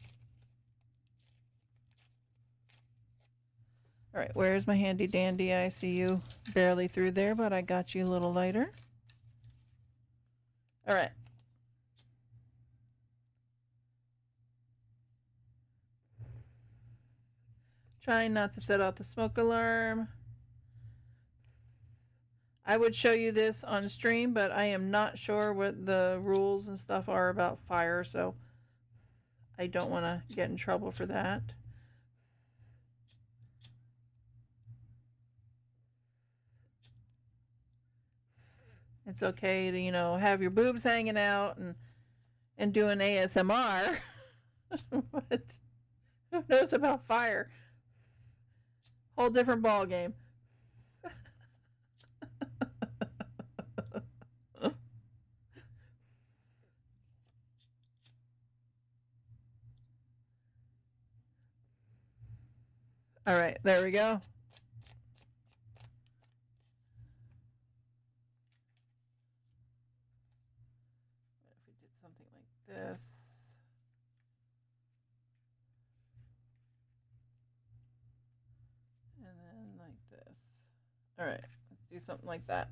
All right, where's my handy dandy? I see you barely through there, but I got you a little lighter. All right. Trying not to set out the smoke alarm. I would show you this on stream, but I am not sure what the rules and stuff are about fire, so I don't want to get in trouble for that. It's okay to, have your boobs hanging out and do an ASMR, but Who knows about fire? Whole different ball game. All right, there we go. If we did something like this. And then like this. All right, let's do something like that.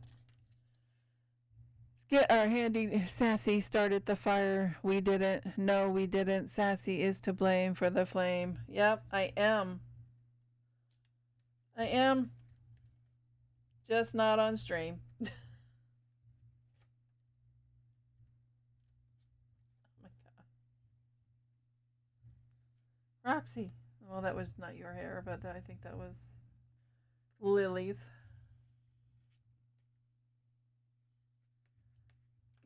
Let's get our handy Sassy started the fire. We didn't. No, we didn't. Sassy is to blame for the flame. Yep, I am. I am. Just not on stream. Oh my god. Roxy. Well, that was not your hair, but I think that was Lily's.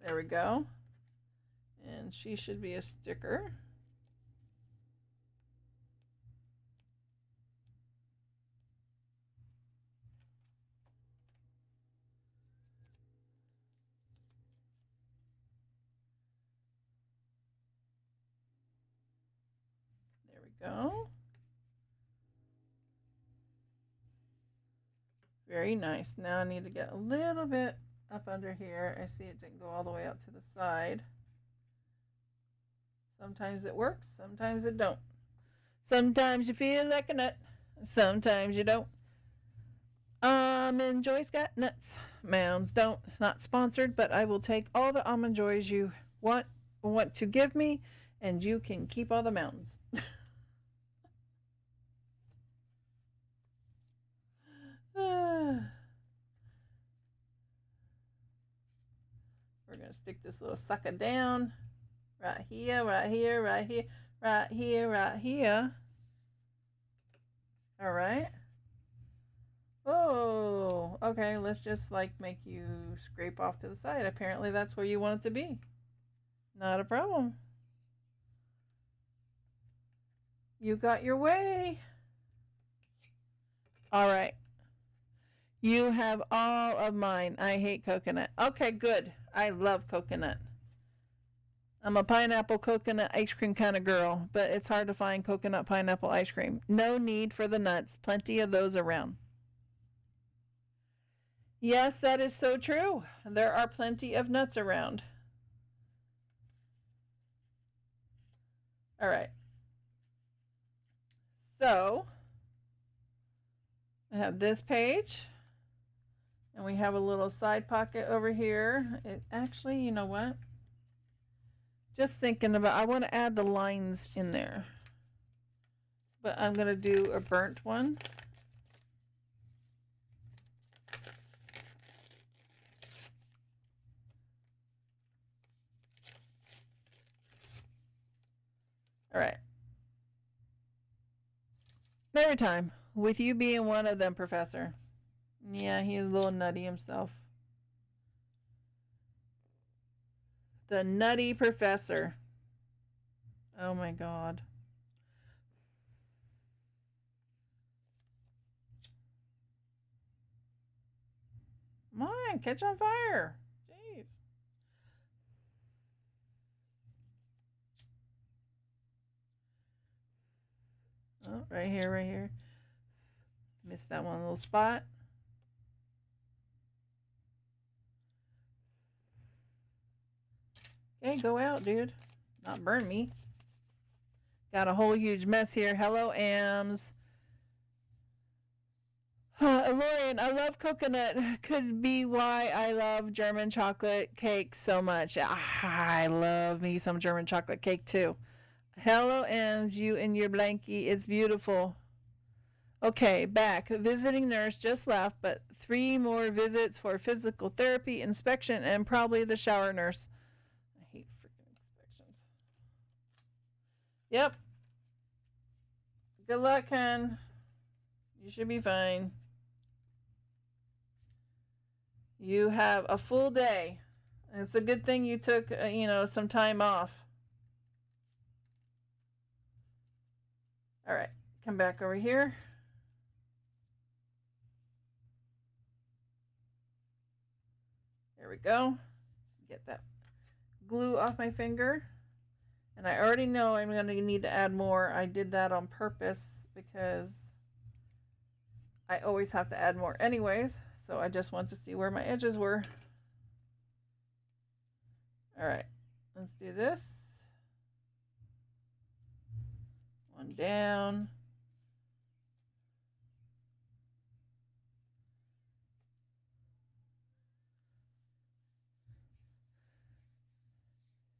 There we go. And she should be a sticker. There we go. Very nice. Now I need to get a little bit up under here. I see it didn't go all the way out to the side. Sometimes it works, sometimes it don't. Sometimes you feel like a nut, sometimes you don't. Almond Joy's got nuts. Mounds don't. Not sponsored, but I will take all the Almond Joys you want to give me, and you can keep all the mountains. We're going to stick this little sucker down right here, right here, right here, right here, right here. All right. Oh, okay. Let's just like make you scrape off to the side. Apparently that's where you want it to be. Not a problem. You got your way. All right. You have all of mine. I hate coconut. Okay, good. I love coconut. I'm a pineapple coconut ice cream kind of girl, but it's hard to find coconut pineapple ice cream. No need for the nuts. Plenty of those around. Yes, that is so true. There are plenty of nuts around. All right. So, I have this page. And we have a little side pocket over here. It actually, you know what? Just thinking about, I want to add the lines in there. But I'm going to do a burnt one. All right. Every time. With you being one of them, Professor. Yeah, he's a little nutty himself. The nutty professor. Oh my god. Come on, catch on fire. Jeez. Oh, right here, right here. Missed that one little spot. Okay, go out, dude. Not burn me. Got a whole huge mess here. Hello, Ams. Lorian, I love coconut. Could be why I love German chocolate cake so much. I love me some German chocolate cake too. Hello, Ams. You and your blankie. It's beautiful. Okay, back. Visiting nurse just left, but 3 more visits for physical therapy, inspection, and probably the shower nurse. I hate freaking inspections. Yep. Good luck, Ken. You should be fine. You have a full day. It's a good thing you took, some time off. All right, come back over here. There we go. Get that glue off my finger. And I already know I'm going to need to add more. I did that on purpose because I always have to add more anyways. So I just want to see where my edges were. All right, let's do this. One down.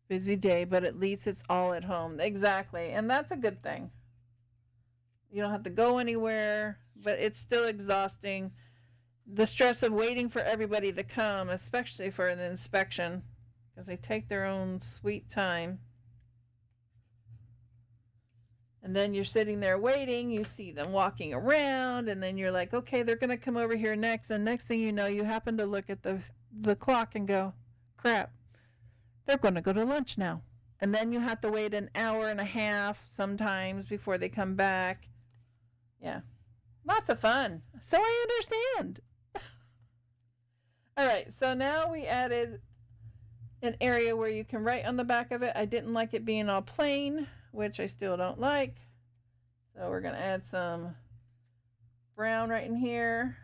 Busy day, but at least it's all at home. Exactly. And that's a good thing. You don't have to go anywhere, but it's still exhausting. The stress of waiting for everybody to come, especially for an inspection, because they take their own sweet time. And then you're sitting there waiting, you see them walking around, and then you're like, okay, they're going to come over here next. And next thing you know, you happen to look at the clock and go, crap, they're going to go to lunch now. And then you have to wait an hour and a half sometimes before they come back. Yeah, lots of fun. So I understand. All right, so now we added an area where you can write on the back of it. I didn't like it being all plain, which I still don't like. So we're going to add some brown right in here.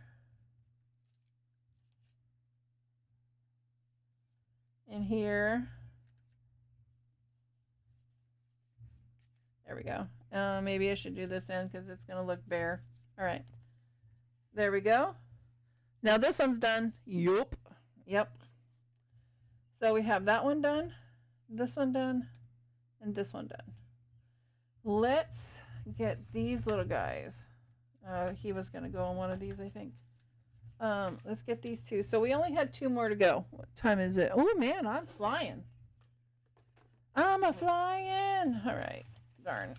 In here. There we go. Maybe I should do this end because it's going to look bare. All right. There we go. Now this one's done. Yup. Yep. So we have that one done, this one done, and this one done. Let's get these little guys. He was going to go on one of these, I think. Let's get these two. So we only had 2 more to go. What time is it? Oh, man, I'm flying. I'm a flying. All right. Darn.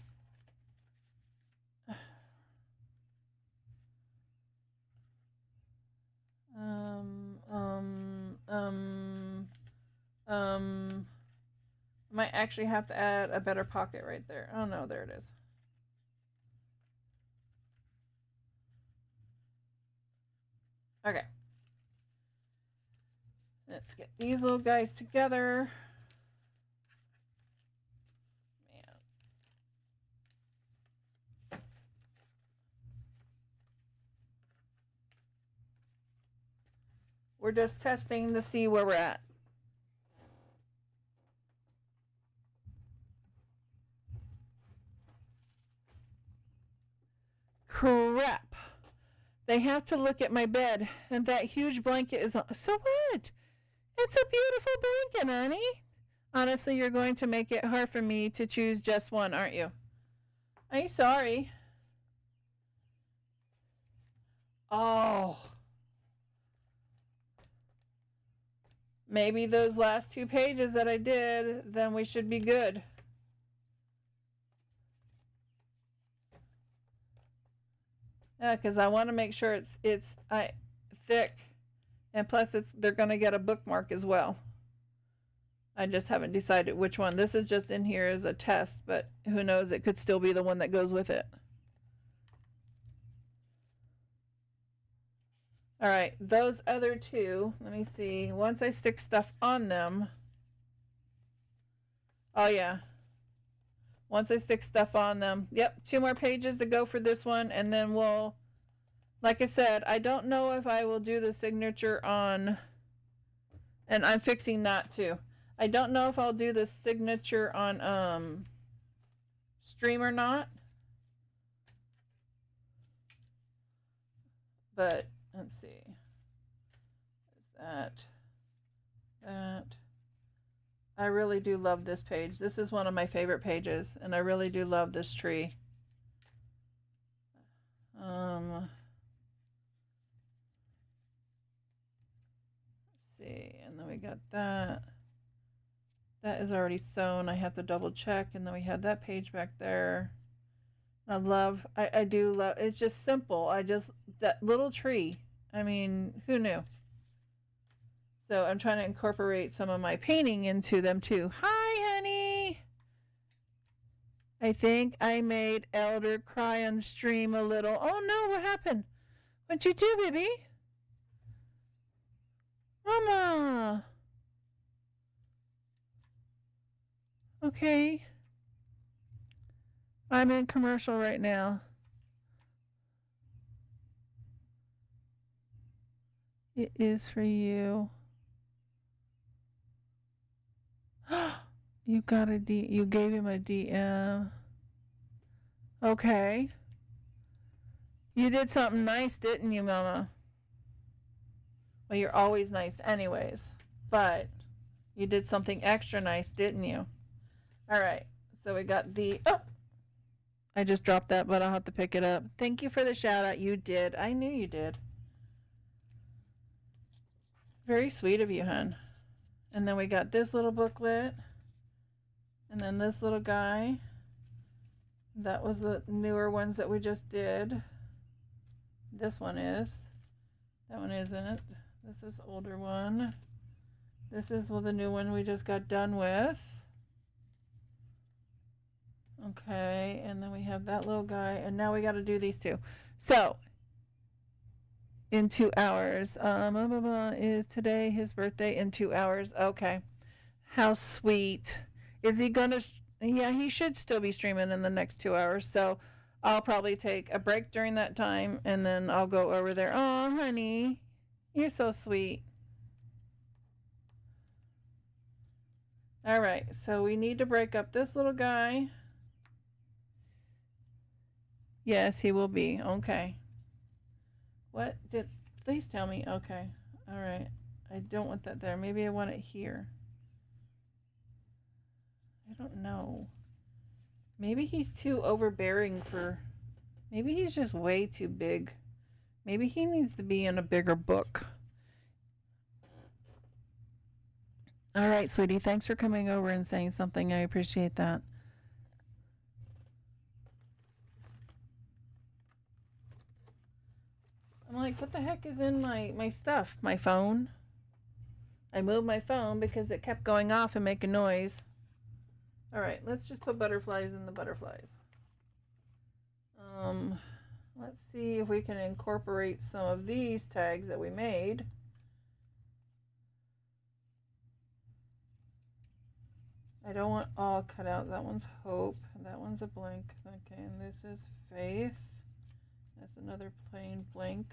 I might actually have to add a better pocket right there. Oh no, there it is. Okay. Let's get these little guys together. Man. We're just testing to see where we're at. Crap. They have to look at my bed, and that huge blanket is on. So what? It's a beautiful blanket, Ernie. Honestly, you're going to make it hard for me to choose just one, aren't you? I'm sorry. Oh. Maybe those last 2 pages that I did, then we should be good. Yeah, because I want to make sure it's thick, and plus they're going to get a bookmark as well. I just haven't decided which one. This is just in here as a test, but who knows? It could still be the one that goes with it. All right, those other 2, let me see. Once I stick stuff on them. Oh, yeah. Once I stick stuff on them. Yep, 2 more pages to go for this one, and then we'll, like I said, I don't know if I will do the signature on, and I'm fixing that too. I don't know if I'll do the signature on Stream or not. But let's see. There's that. I really do love this page. This is one of my favorite pages, and I really do love this tree. Let's see, and then we got that. That is already sewn. I have to double check, and then we had that page back there. I do love, it's just simple. That little tree. I mean, who knew? So I'm trying to incorporate some of my painting into them too. Hi, honey. I think I made Elder cry on stream a little. Oh no, what happened? What'd you do, baby? Mama! Okay. I'm in commercial right now. It is for you. You got a D. You gave him a DM. Okay. You did something nice, didn't you, Mama? Well, you're always nice anyways. But you did something extra nice, didn't you? All right. So we got the... Oh! I just dropped that, but I'll have to pick it up. Thank you for the shout out. You did. I knew you did. Very sweet of you, hon. And then we got this little booklet. And then this little guy. That was the newer ones that we just did. This one is. That one isn't. This is the older one. This is the new one we just got done with. Okay, and then we have that little guy. And now we got to do these two. So, in 2 hours. Is today his birthday in 2 hours? Okay. How sweet. Is he gonna... Yeah, he should still be streaming in the next 2 hours. So I'll probably take a break during that time. And then I'll go over there. Oh, honey. You're so sweet. All right. So we need to break up this little guy. Yes, he will be. Okay. What did... Please tell me. Okay. All right. I don't want that there. Maybe I want it here. I don't know. Maybe he's too overbearing for... Maybe he's just way too big. Maybe he needs to be in a bigger book. All right, sweetie. Thanks for coming over and saying something. I appreciate that. I'm like, what the heck is in my stuff? My phone? I moved my phone because it kept going off and making noise. All right, let's just put butterflies in the butterflies. Let's see if we can incorporate some of these tags that we made. I don't want all cut out. That one's hope. That one's a blank. Okay, and this is faith. That's another plain blank.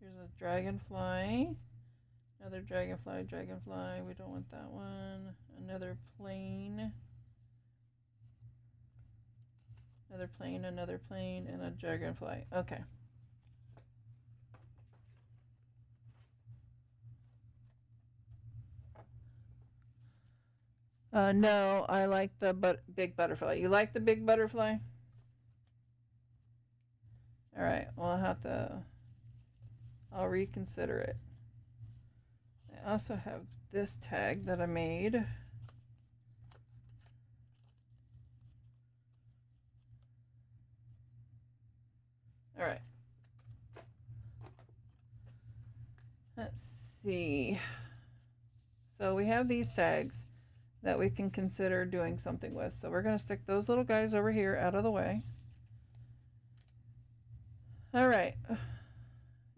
Here's a dragonfly. Another dragonfly, dragonfly. We don't want that one. Another plane. Another plane, and a dragonfly. Okay. No, I like the big butterfly. You like the big butterfly? All right. Well, I'll reconsider it. I also have this tag that I made. All right. Let's see. So we have these tags that we can consider doing something with. So we're going to stick those little guys over here out of the way. All right.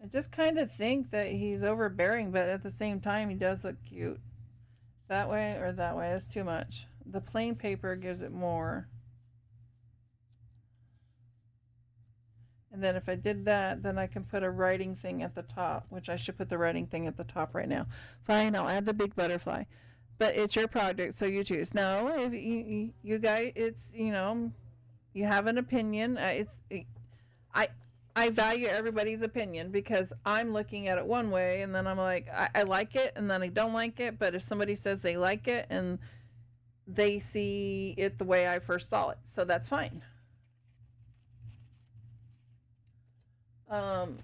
I just kind of think that he's overbearing, but at the same time, he does look cute. That way or that way, that's too much. The plain paper gives it more. And then if I did that, then I can put a writing thing at the top, which I should put the writing thing at the top right now. Fine, I'll add the big butterfly. But it's your project, so you choose. No, if you guys, it's, you know, you have an opinion. I value everybody's opinion because I'm looking at it one way and then I'm like, I like it and then I don't like it. But if somebody says they like it and they see it the way I first saw it, so that's fine. Do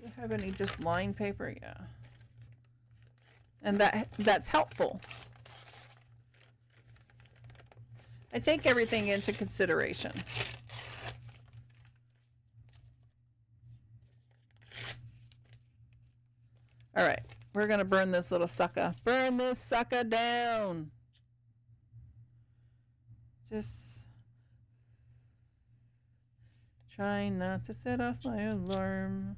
you have any just line paper? Yeah. And that's helpful. I take everything into consideration. All right, we're going to burn this little sucker. Burn this sucker down. Just trying not to set off my alarm.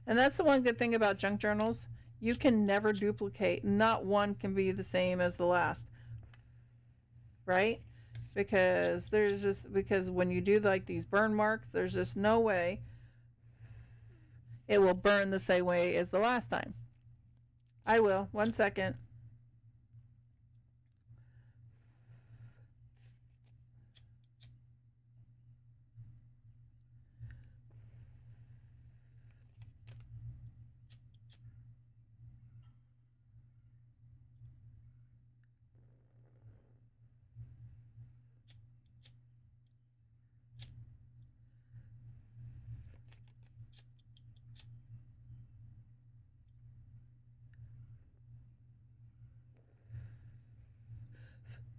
And that's the one good thing about junk journals. You can never duplicate. Not one can be the same as the last. Right? Because when you do like these burn marks, there's just no way it will burn the same way as the last time. I will. 1 second.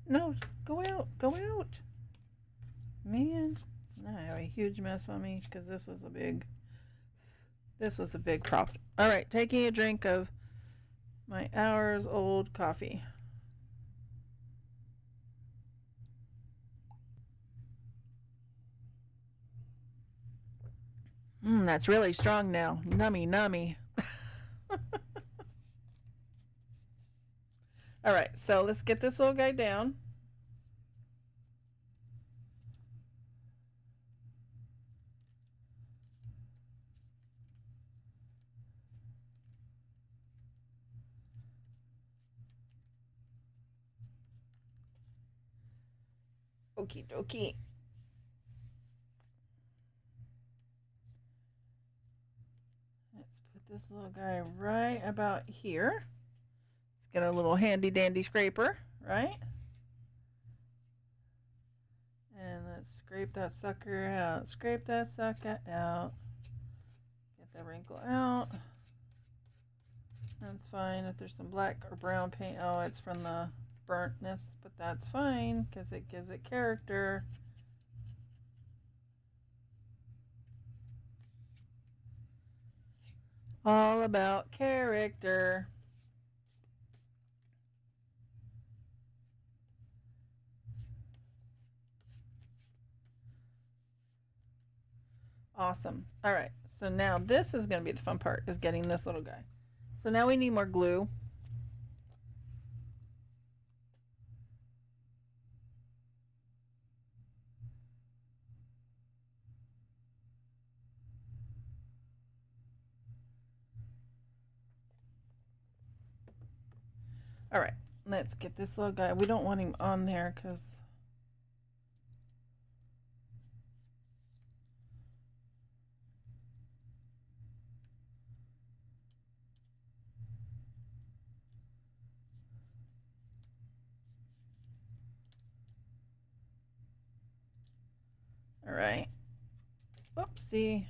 No, go out. Go out. Man, I have a huge mess on me because this was a big problem. All right, taking a drink of my hours old coffee. That's really strong now. Nummy, nummy. All right, so let's get this little guy down. Okie dokie. Let's put this little guy right about here. Let's get a little handy dandy scraper, right? And let's scrape that sucker out. Scrape that sucker out. Get that wrinkle out. That's fine. If there's some black or brown paint, oh, it's from the burntness, but that's fine because it gives it character. All about character. Awesome. All right, so now this is going to be the fun part, is getting this little guy. So now we need more glue. All right, let's get this little guy. We don't want him on there because all right. Whoopsie.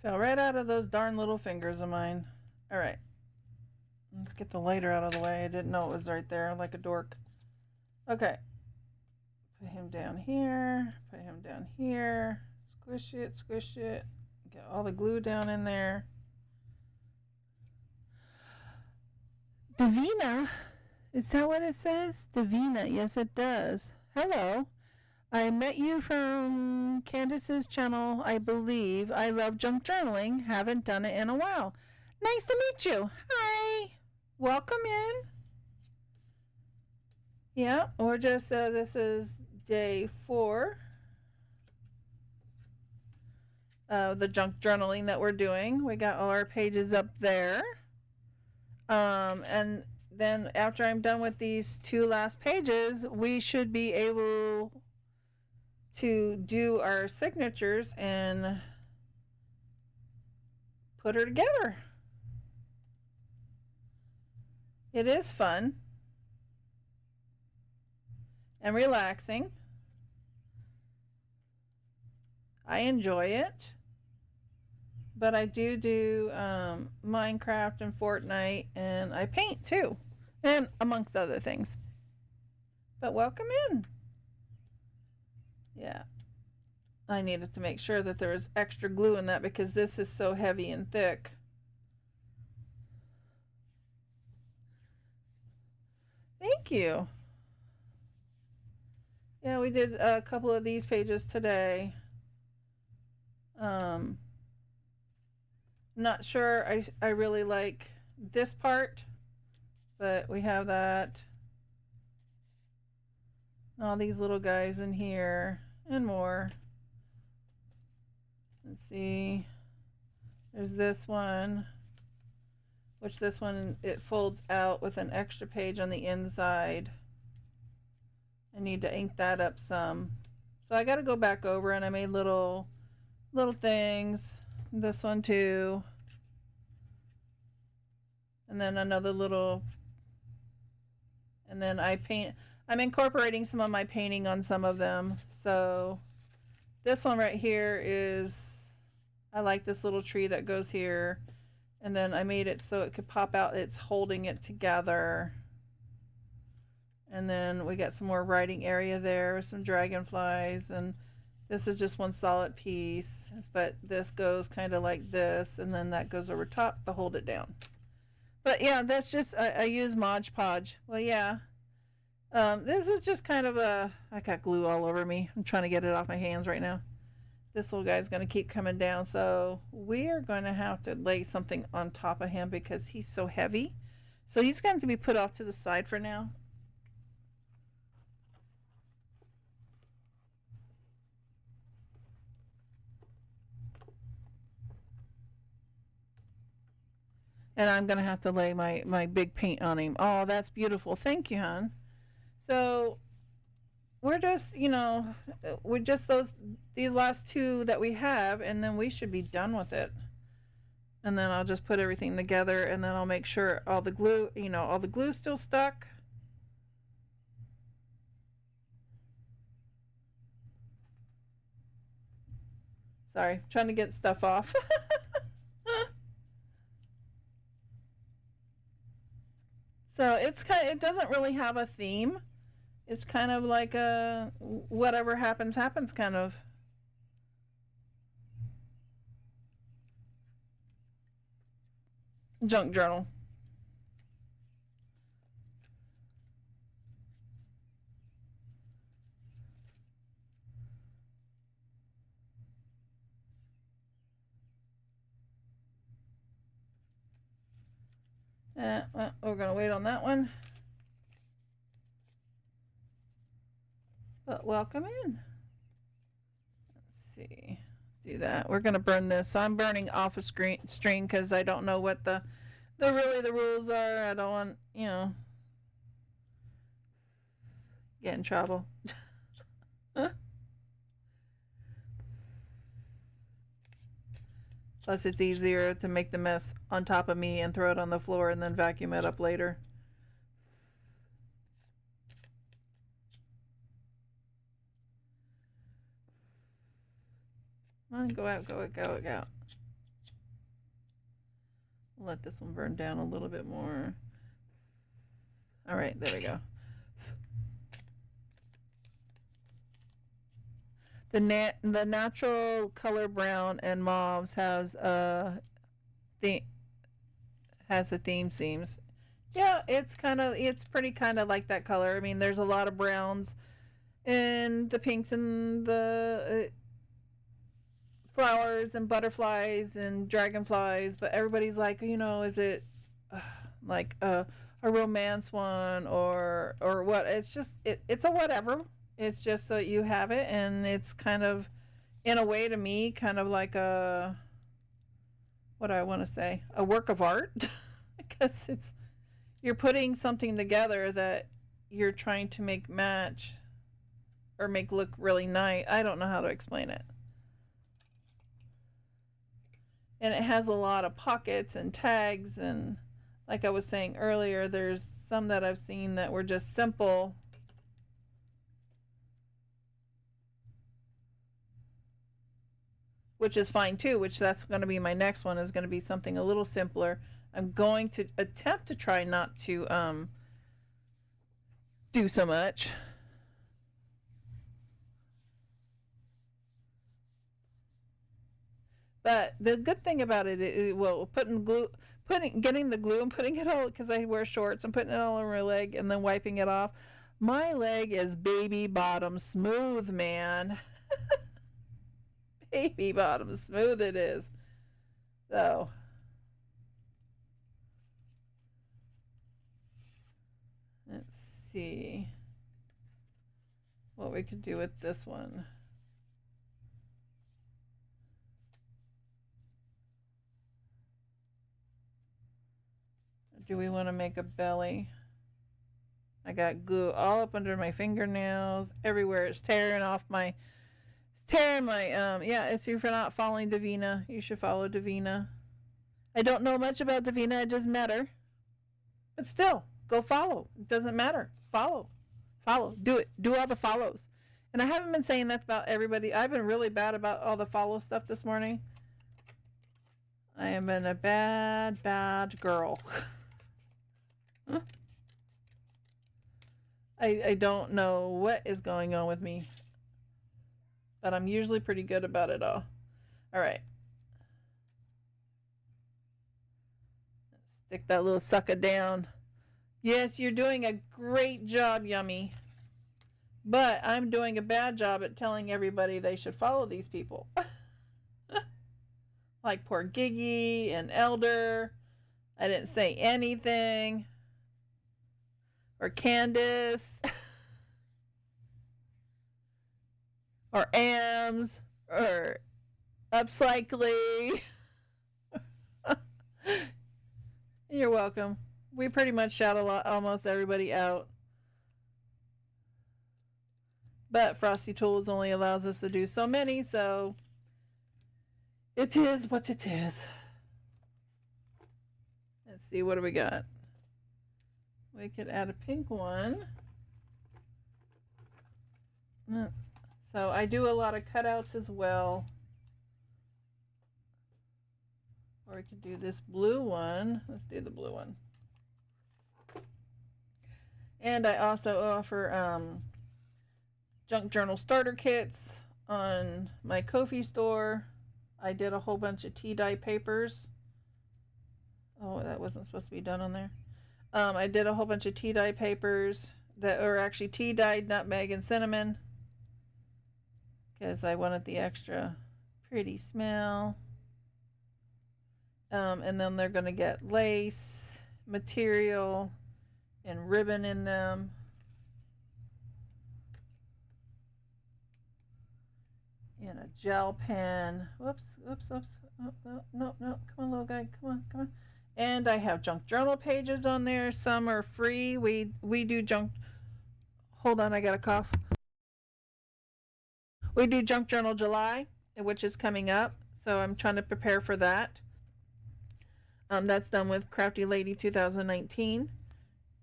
Fell right out of those darn little fingers of mine. All right. Let's get the lighter out of the way. I didn't know it was right there like a dork. Okay. Put him down here. Put him down here. Squish it, squish it. Get all the glue down in there. Davina? Is that what it says? Davina. Yes, it does. Hello. I met you from Candace's channel, I believe. I love junk journaling. Haven't done it in a while. Nice to meet you. Hi. Welcome in. Yeah, we're just, this is day 4 of the junk journaling that we're doing. We got all our pages up there. And then after I'm done with these 2 last pages, we should be able to do our signatures and put her together. It is fun and relaxing. I enjoy it, but I do Minecraft and Fortnite, and I paint too, and amongst other things. But welcome in. Yeah. I needed to make sure that there was extra glue in that because this is so heavy and thick. Thank you. Yeah, we did a couple of these pages today. Not sure I really like this part, but we have that. All these little guys in here and more. Let's see. There's this one, which this one, it folds out with an extra page on the inside. I need to ink that up some. So I got to go back over, and I made little things. This one too. And then another little, and then I'm incorporating some of my painting on some of them. So this one right here is, I like this little tree that goes here. And then I made it so it could pop out. It's holding it together. And then we got some more writing area there with some dragonflies. And this is just one solid piece. But this goes kind of like this. And then that goes over top to hold it down. But yeah, that's just, I use Mod Podge. Well, yeah. This is just kind of I got glue all over me. I'm trying to get it off my hands right now. This little guy's going to keep coming down. So we are going to have to lay something on top of him because he's so heavy. So he's going to be put off to the side for now. And I'm going to have to lay my big paint on him. Oh, that's beautiful. Thank you, hon. So we're just, we're just these last two that we have, and then we should be done with it. And then I'll just put everything together, and then I'll make sure all the glue, all the glue's still stuck. Sorry, trying to get stuff off. So it doesn't really have a theme. It's kind of like a whatever happens kind of. Junk journal. Well, we're going to wait on that one. But welcome in. Let's see. Do that. We're going to burn this. So I'm burning off a string because I don't know what the rules are. I don't want, get in trouble. Plus, it's easier to make the mess on top of me and throw it on the floor and then vacuum it up later. Come on, go out. Let this one burn down a little bit more. All right, there we go. The natural color brown and mauves has a theme seems. Yeah, it's pretty kind of like that color. I mean, there's a lot of browns and the pinks and the flowers and butterflies and dragonflies, but everybody's like, is it like a romance one or what? It's just it's a whatever. It's just so you have it, and it's kind of, in a way, to me, kind of like what do I want to say? A work of art, because you're putting something together that you're trying to make match or make look really nice. I don't know how to explain it. And it has a lot of pockets and tags, and like I was saying earlier, there's some that I've seen that were just simple. Which is fine too, that's going to be my next one, is going to be something a little simpler. I'm going to attempt to try not to do so much. But the good thing about it, well, getting the glue and putting it all, because I wear shorts, and putting it all over my leg and then wiping it off. My leg is baby bottom smooth, man. Baby bottom smooth it is. So, let's see what we could do with this one. Do we want to make a belly? I got glue all up under my fingernails, everywhere. It's tearing my, yeah, if you're not following Davina, you should follow Davina. I don't know much about Davina, I just met her. But still, go follow. It doesn't matter. Follow. Do it. Do all the follows. And I haven't been saying that about everybody. I've been really bad about all the follow stuff this morning. I have been a bad girl. I don't know what is going on with me, but I'm usually pretty good about it all. All right. Stick that little sucker down. Yes, you're doing a great job, Yummy. But I'm doing a bad job at telling everybody they should follow these people. Like poor Giggy and Elder. I didn't say anything. Or Candace. Or Ams. Or Upcycly. You're welcome. We pretty much shout almost everybody out. But Frosty Tools only allows us to do so many, so it is what it is. Let's see, what do we got? We could add a pink one. So I do a lot of cutouts as well. Or we could do this blue one. Let's do the blue one. And I also offer junk journal starter kits on my Ko-fi store. I did a whole bunch of tea dye papers. Oh, that wasn't supposed to be done on there. I did a whole bunch of tea dye papers that are actually tea dyed nutmeg and cinnamon, because I wanted the extra pretty smell. And then they're going to get lace, material, and ribbon in them. And a gel pen. Whoops. Oh, no. Come on, little guy. Come on. And I have junk journal pages on there. Some are free. We do junk. Hold on, I got a cough. We do Junk Journal July, which is coming up. So I'm trying to prepare for that. That's done with Crafty Lady 2019.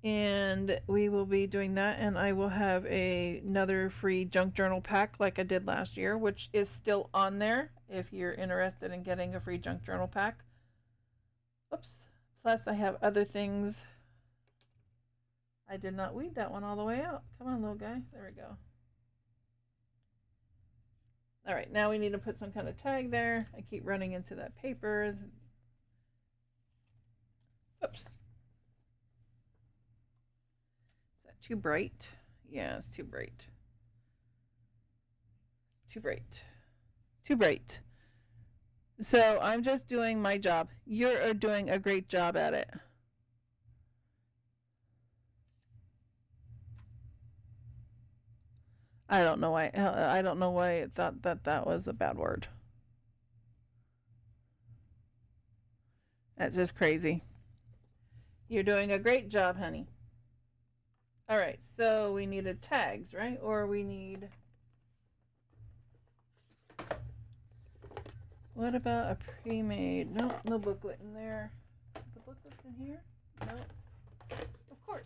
And we will be doing that, and I will have another free junk journal pack like I did last year, which is still on there if you're interested in getting a free junk journal pack. Oops. Plus I have other things. I did not weed that one all the way out. Come on, little guy. There we go. All right, now we need to put some kind of tag there. I keep running into that paper. Oops. Too bright? Yeah, it's too bright. It's too bright. Too bright. So I'm just doing my job. You're doing a great job at it. I don't know why. I don't know why it thought that was a bad word. That's just crazy. You're doing a great job, honey. All right, so we needed tags, right? Or we need... What about a pre-made? Nope, no booklet in there. The booklet's in here? Nope. Of course.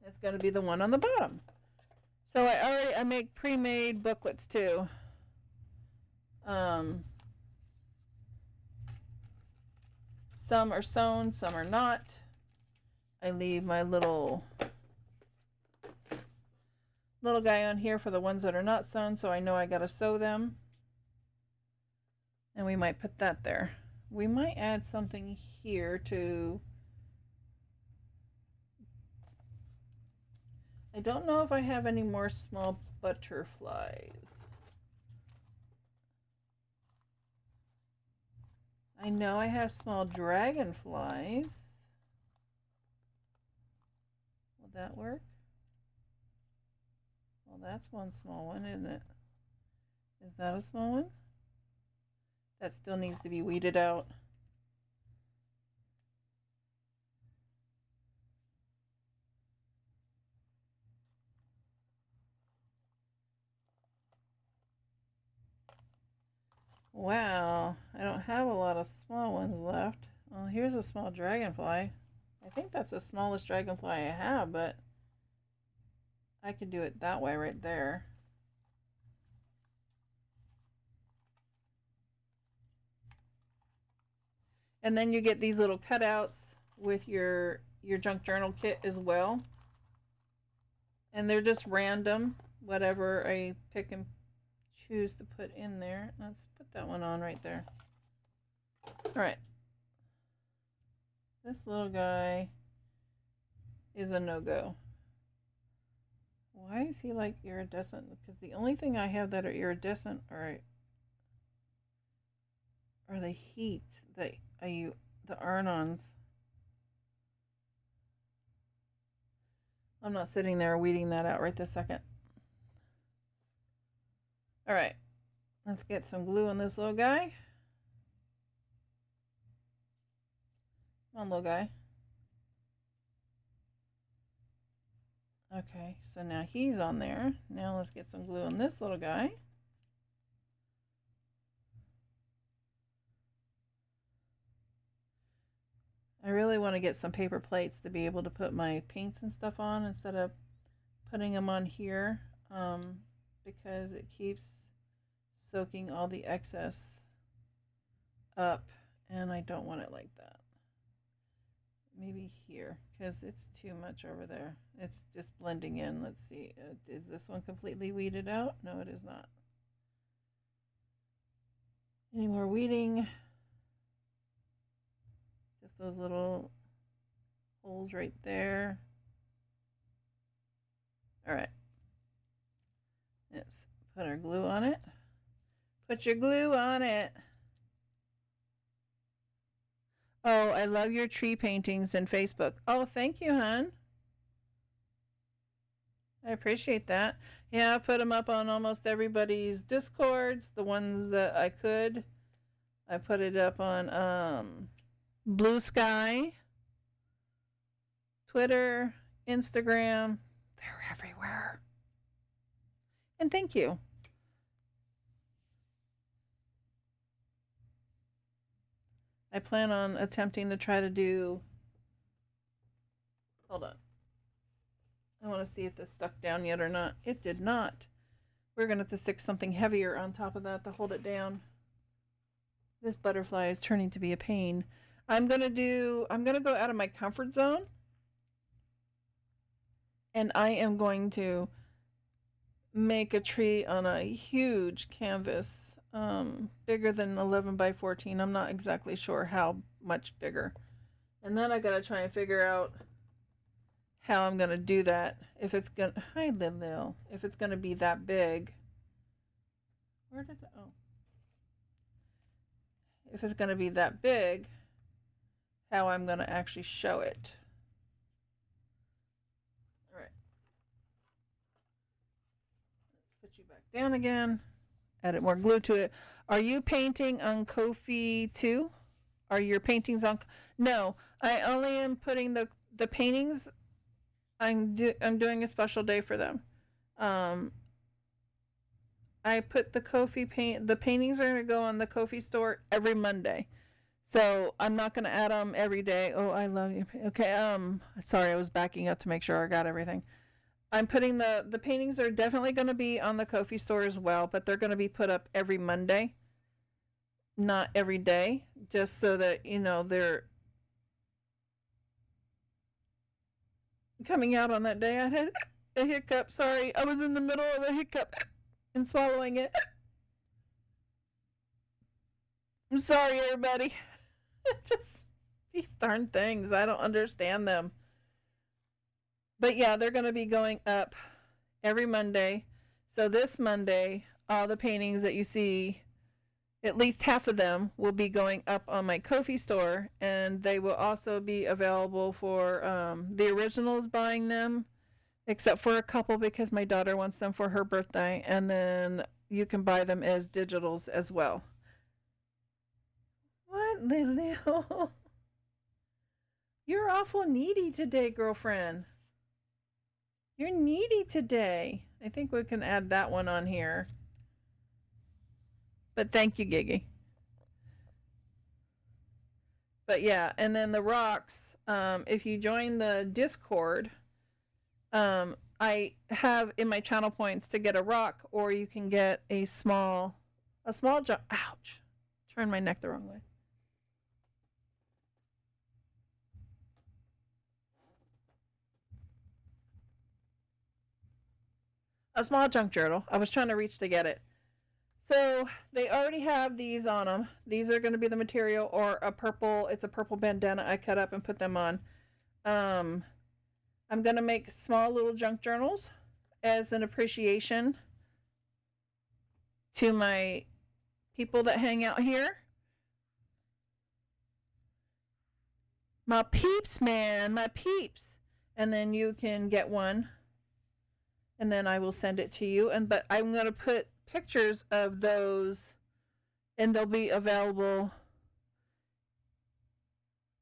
It's going to be the one on the bottom. So I make pre-made booklets too. Some are sewn, some are not. I leave my little guy on here for the ones that are not sewn, so I know I gotta sew them. And we might put that there. We might add something here to... I don't know if I have any more small butterflies. I know I have small dragonflies. Will that work? Well, that's one small one, isn't it? Is that a small one? That still needs to be weeded out. Wow, I don't have a lot of small ones left. Well, here's a small dragonfly. I think that's the smallest dragonfly I have, but I could do it that way right there. And then you get these little cutouts with your junk journal kit as well. And they're just random, whatever I pick and choose to put in there. Let's put that one on right there. All right. This little guy is a no-go. Why is he like iridescent? Because the only thing I have that are iridescent are the heat, the Arnons. I'm not sitting there weeding that out right this second. All right, let's get some glue on this little guy. Come on, little guy. Okay, so now he's on there. Now let's get some glue on this little guy. I really want to get some paper plates to be able to put my paints and stuff on instead of putting them on here, because it keeps soaking all the excess up, and I don't want it like that. Maybe here, because it's too much over there. It's just blending in. Let's see. Is this one completely weeded out? No, it is not. Any more weeding? Just those little holes right there. All right. Let's put our glue on it. Put your glue on it. Oh, I love your tree paintings in Facebook. Oh, thank you, hon. I appreciate that. Yeah, I put them up on almost everybody's Discords, the ones that I could. I put it up on Blue Sky, Twitter, Instagram. They're everywhere. And thank you. I plan on attempting to try to do... Hold on. I want to see if this stuck down yet or not. It did not. We're going to have to stick something heavier on top of that to hold it down. This butterfly is turning to be a pain. I'm going to go out of my comfort zone. And I am going to make a tree on a huge canvas, bigger than 11 by 14. I'm not exactly sure how much bigger. And then I got to try and figure out how I'm going to do that. If it's going to, hi Lil, if it's going to be that big. Where did it, oh. If it's going to be that big, how I'm going to actually show it. All right. Let's put you back down again. Added more glue to it. Are you painting on Ko-fi too? Are your paintings on? No, I only am putting the paintings. I'm doing a special day for them. I put the Ko-fi paint. The paintings are going to go on the Ko-fi store every Monday, so I'm not going to add them every day. Oh, I love you. Okay. Sorry, I was backing up to make sure I got everything. I'm putting the paintings are definitely going to be on the Ko-fi store as well, but they're going to be put up every Monday, not every day, just so that they're coming out on that day. I had a hiccup. Sorry, I was in the middle of a hiccup and swallowing it. I'm sorry, everybody. Just these darn things. I don't understand them. But yeah, they're going to be going up every Monday. So this Monday, all the paintings that you see, at least half of them will be going up on my Ko-fi store, and they will also be available for the originals buying them, except for a couple because my daughter wants them for her birthday, and then you can buy them as digitals as well. What, Lil? You're awful needy today, girlfriend. You're needy today. I think we can add that one on here. But thank you, Giggy. But yeah, and then the rocks, if you join the Discord, I have in my channel points to get a rock, or you can get a small junk. Ouch. Turned my neck the wrong way. A small junk journal. I was trying to reach to get it. So they already have these on them. These are going to be the material, or it's a purple bandana I cut up and put them on. I'm going to make small little junk journals as an appreciation to my people that hang out here. My peeps, man, my peeps. And then you can get one, and then I will send it to you. But I'm going to put pictures of those, and they'll be available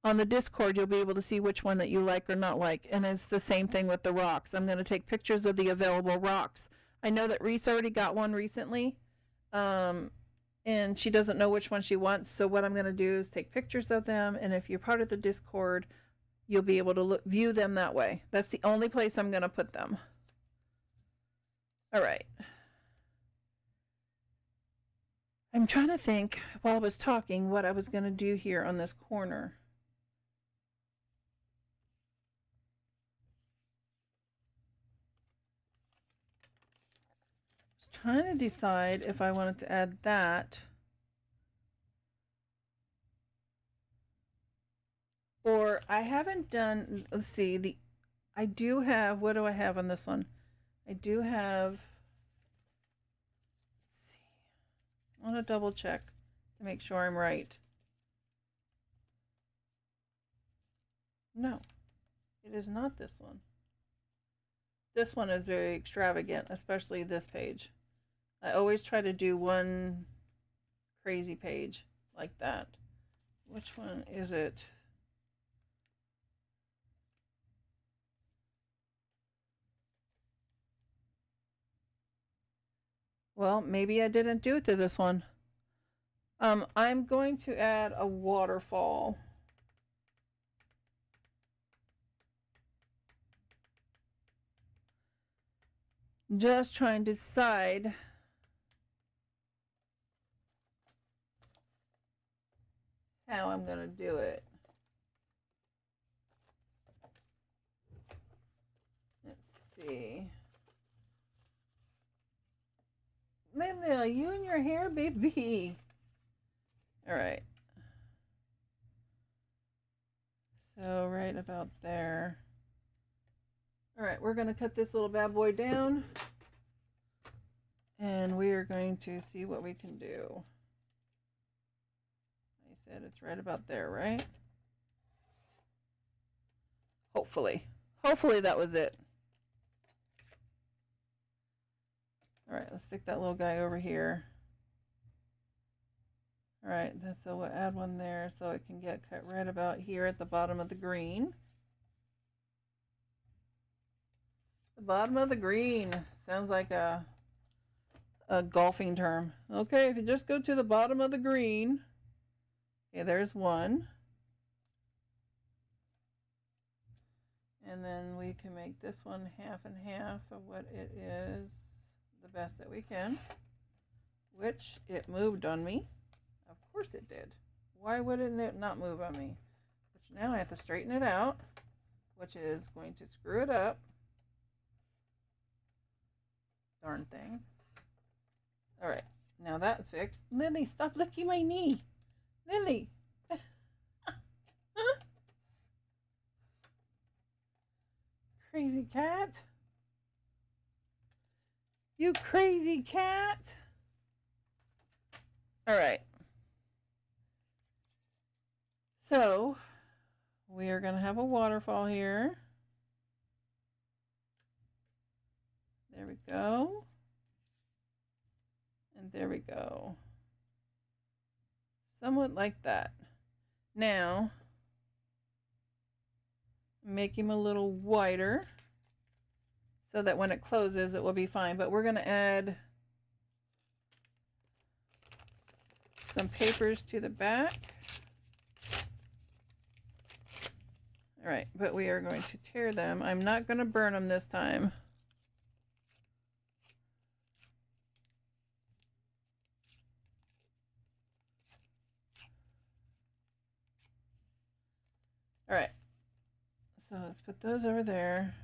on the Discord. You'll be able to see which one that you like or not like. And it's the same thing with the rocks. I'm going to take pictures of the available rocks. I know that Reese already got one recently, and she doesn't know which one she wants. So what I'm going to do is take pictures of them, and if you're part of the Discord, you'll be able to view them that way. That's the only place I'm going to put them. All right. I'm trying to think while I was talking what I was going to do here on this corner. I was trying to decide if I wanted to add that, or I haven't done, let's see, I do have, what do I have on this one? I do have, I want to double check to make sure I'm right. No, it is not this one. This one is very extravagant, especially this page. I always try to do one crazy page like that. Which one is it? Well, maybe I didn't do it to this one. I'm going to add a waterfall. Just trying to decide how I'm going to do it. Let's see. Lila, you and your hair, baby. All right. So right about there. All right, we're going to cut this little bad boy down, and we are going to see what we can do. I said it's right about there, right? Hopefully. Hopefully that was it. All right, let's stick that little guy over here. All right, so we'll add one there so it can get cut right about here at the bottom of the green. The bottom of the green sounds like a golfing term. Okay, if you just go to the bottom of the green. Okay, there's one. And then we can make this one half and half of what it is, the best that we can. Which it moved on me. Of course it did. Why wouldn't it not move on me? Which now I have to straighten it out, which is going to screw it up. Darn thing. All right, now that's fixed. Lily, stop licking my knee. Lily. Crazy cat. You crazy cat. All right. So we are going to have a waterfall here. There we go. And there we go. Somewhat like that. Now, make him a little wider so that when it closes, it will be fine. But we're going to add some papers to the back. All right, but we are going to tear them. I'm not going to burn them this time. All right, so let's put those over there.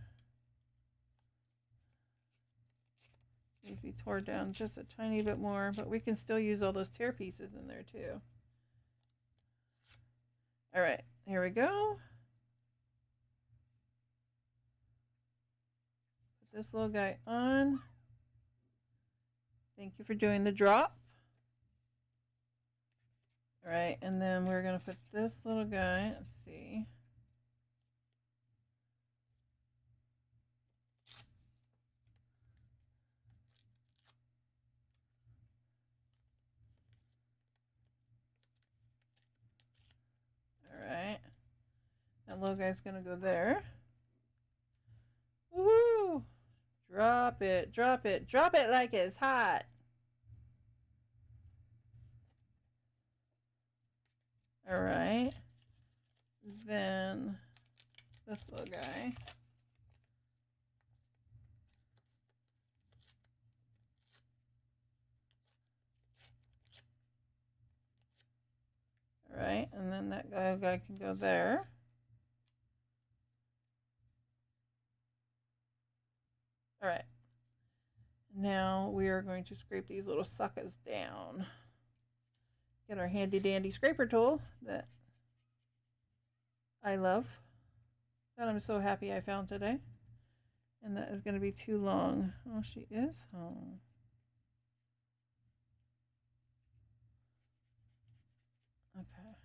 These be torn down just a tiny bit more, but we can still use all those tear pieces in there too. All right, here we go. Put this little guy on. Thank you for doing the drop. All right, and then we're going to put this little guy, let's see. All right, that little guy's going to go there. Woohoo! Drop it, drop it, drop it like it's hot. All right, then this little guy. All right, and then that guy can go there. All right, now we are going to scrape these little suckers down. Get our handy dandy scraper tool that I love, that I'm so happy I found today. And that is going to be too long. Oh, she is home. Okay.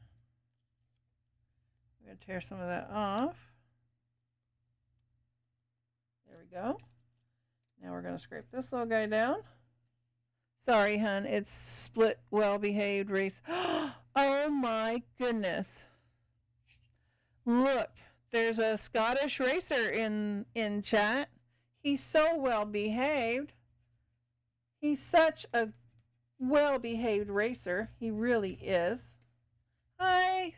I'm going to tear some of that off. There we go. Now we're going to scrape this little guy down. Sorry, hun. It's split well-behaved race. Oh, my goodness. Look, there's a Scottish racer in chat. He's so well-behaved. He's such a well-behaved racer. He really is. Hi.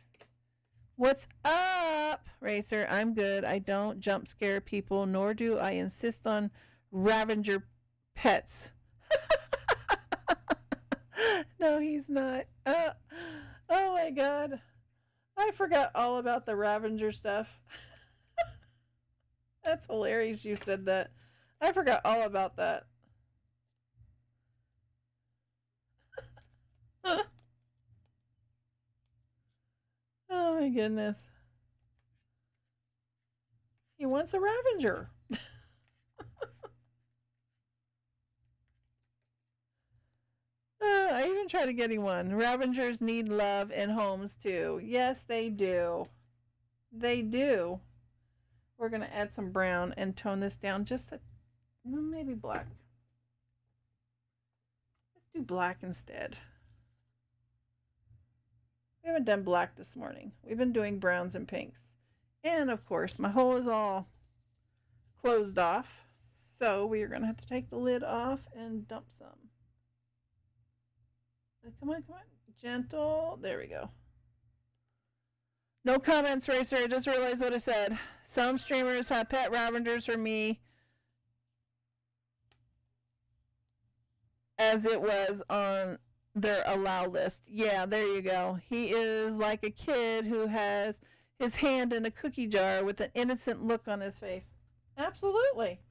What's up, racer? I'm good. I don't jump scare people, nor do I insist on Ravager pets. No, he's not. Oh my God. I forgot all about the Ravager stuff. That's hilarious you said that. I forgot all about that. Oh my goodness. He wants a Ravager. I even try to get him one. Ravagers need love and homes too. Yes, they do. They do. We're going to add some brown and tone this down just a, maybe black. Let's do black instead. We haven't done black this morning. We've been doing browns and pinks. And of course, my hole is all closed off. So we are going to have to take the lid off and dump some. Come on, come on. Gentle. There we go. No comments, Racer. I just realized what I said. Some streamers have pet Ravagers for me, as it was on their allow list. Yeah, there you go. He is like a kid who has his hand in a cookie jar with an innocent look on his face. Absolutely.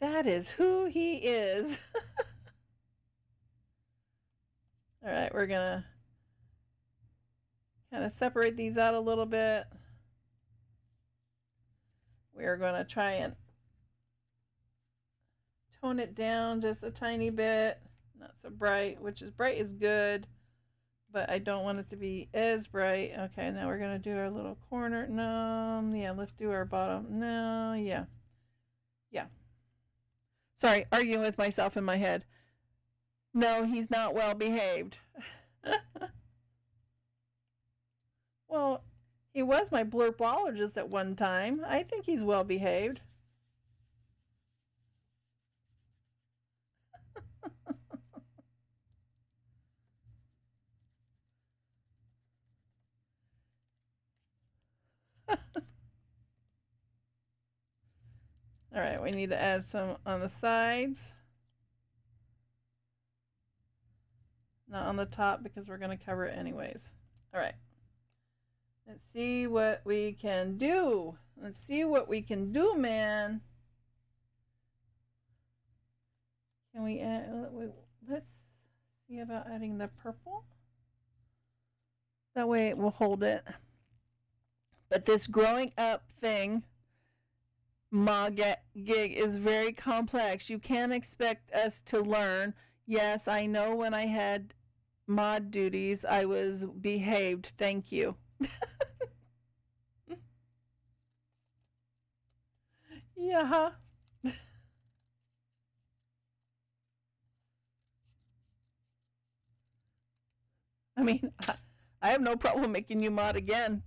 That is who he is. All right, we're gonna kind of separate these out a little bit. We're gonna try and tone it down just a tiny bit. Not so bright, which is bright is good, but I don't want it to be as bright. Okay, now we're gonna do our little corner. No, yeah, let's do our bottom. No, yeah. Sorry, arguing with myself in my head. No, he's not well behaved. Well, he was my blurbologist at one time. I think he's well behaved. All right, we need to add some on the sides. Not on the top because we're going to cover it anyways. All right. Let's see what we can do. Let's see what we can do, man. Can we add, let's see about adding the purple. That way it will hold it. But this growing up thing, Ma gig, is very complex. You can't expect us to learn. Yes, I know when I had mod duties, I was behaved. Thank you. Yeah. I mean, I have no problem making you mod again.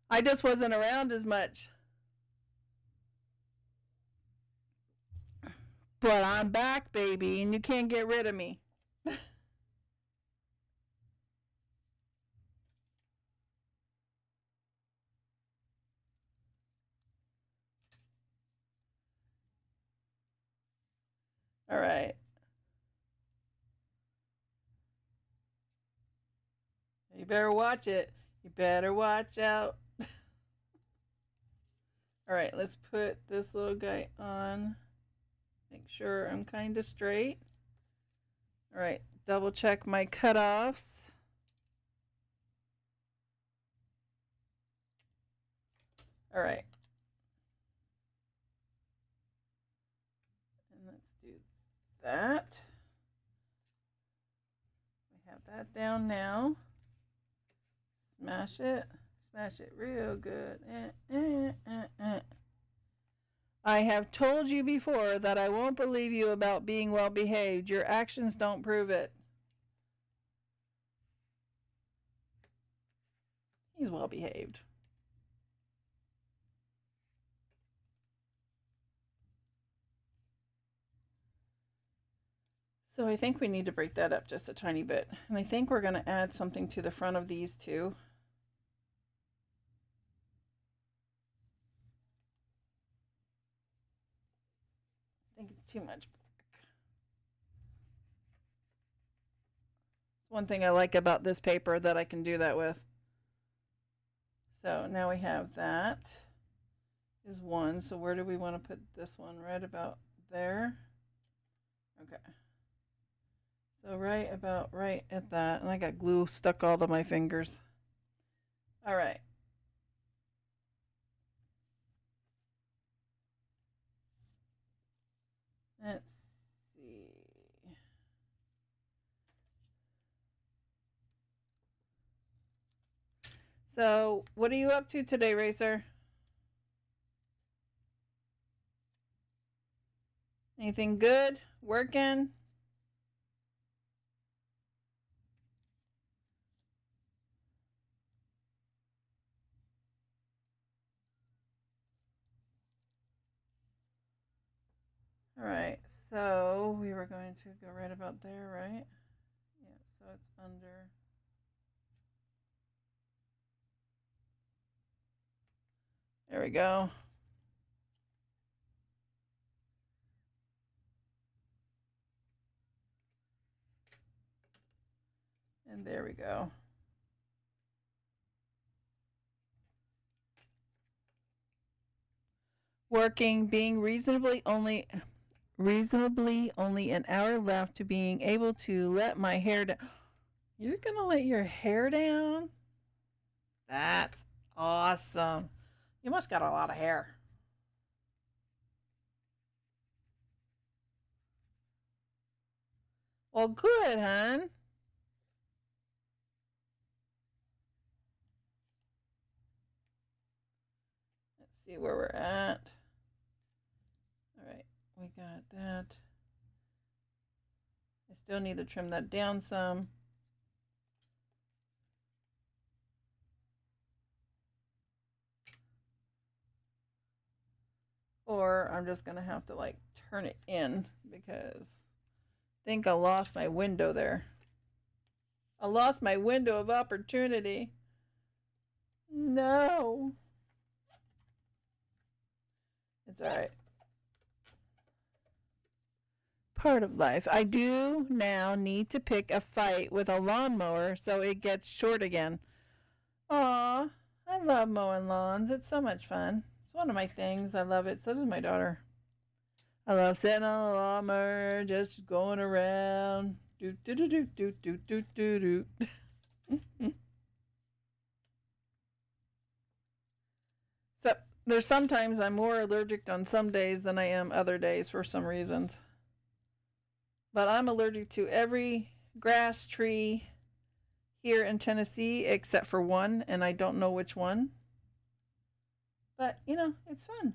I just wasn't around as much. But I'm back, baby, and you can't get rid of me. All right. You better watch it. You better watch out. All right, let's put this little guy on. Make sure I'm kind of straight. All right, double check my cutoffs. All right. And let's do that. We have that down now. Smash it real good. I have told you before that I won't believe you about being well behaved. Your actions don't prove it. He's well behaved. So I think we need to break that up just a tiny bit. And I think we're going to add something to the front of these two. I think it's too much. It's one thing I like about this paper that I can do that with. So now we have that is one. So where do we want to put this one? Right about there. Okay. So right at that. And I got glue stuck all to my fingers. All right. Let's see. So what are you up to today, Racer? Anything good? Working? All right, so we were going to go right about there, right? Yeah, so it's under. There we go. And there we go. Working, being reasonably reasonably only an hour left to being able to let my hair down. You're going to let your hair down? That's awesome. You must got a lot of hair. Well, good, hon. Let's see where we're at. All right, we got that. I still need to trim that down some. Or I'm just going to have to like turn it in because I think I lost my window there. I lost my window of opportunity. No. It's all right. Part of life. I do now need to pick a fight with a lawnmower so it gets short again. Aw, I love mowing lawns. It's so much fun. It's one of my things. I love it. So does my daughter. I love sitting on a lawnmower, just going around. Do do do do do do do do do. So there's sometimes I'm more allergic on some days than I am other days for some reasons. But I'm allergic to every grass tree here in Tennessee except for one, and I don't know which one. But, you know, it's fun.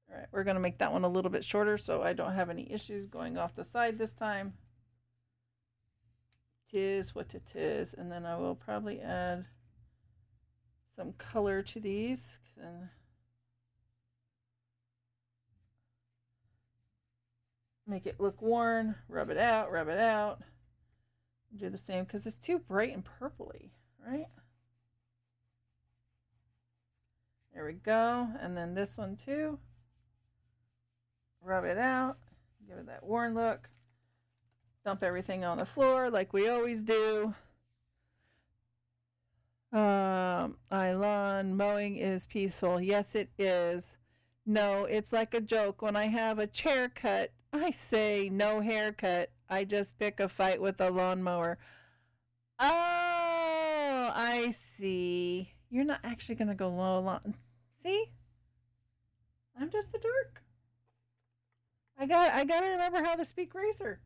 All right, we're going to make that one a little bit shorter so I don't have any issues going off the side this time. Tis what it is. And then I will probably add some color to these. And make it look worn. Rub it out, rub it out. Do the same because it's too bright and purpley, right? There we go. And then this one too. Rub it out. Give it that worn look. Dump everything on the floor like we always do. Lawn mowing is peaceful. Yes, it is. No, it's like a joke. When I have a chair cut, I say no haircut. I just pick a fight with a lawnmower. Oh, I see. You're not actually going to go low lawn. See? I'm just a dork. I got to remember how to speak razor.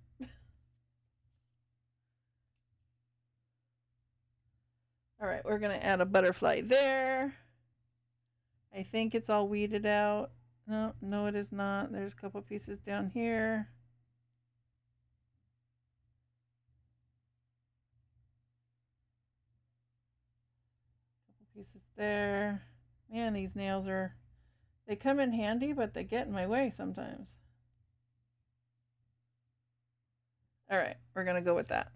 All right, we're going to add a butterfly there. I think it's all weeded out. No, it is not. There's a couple pieces down here. Couple pieces there. Man, these nails they come in handy, but they get in my way sometimes. All right, we're going to go with that.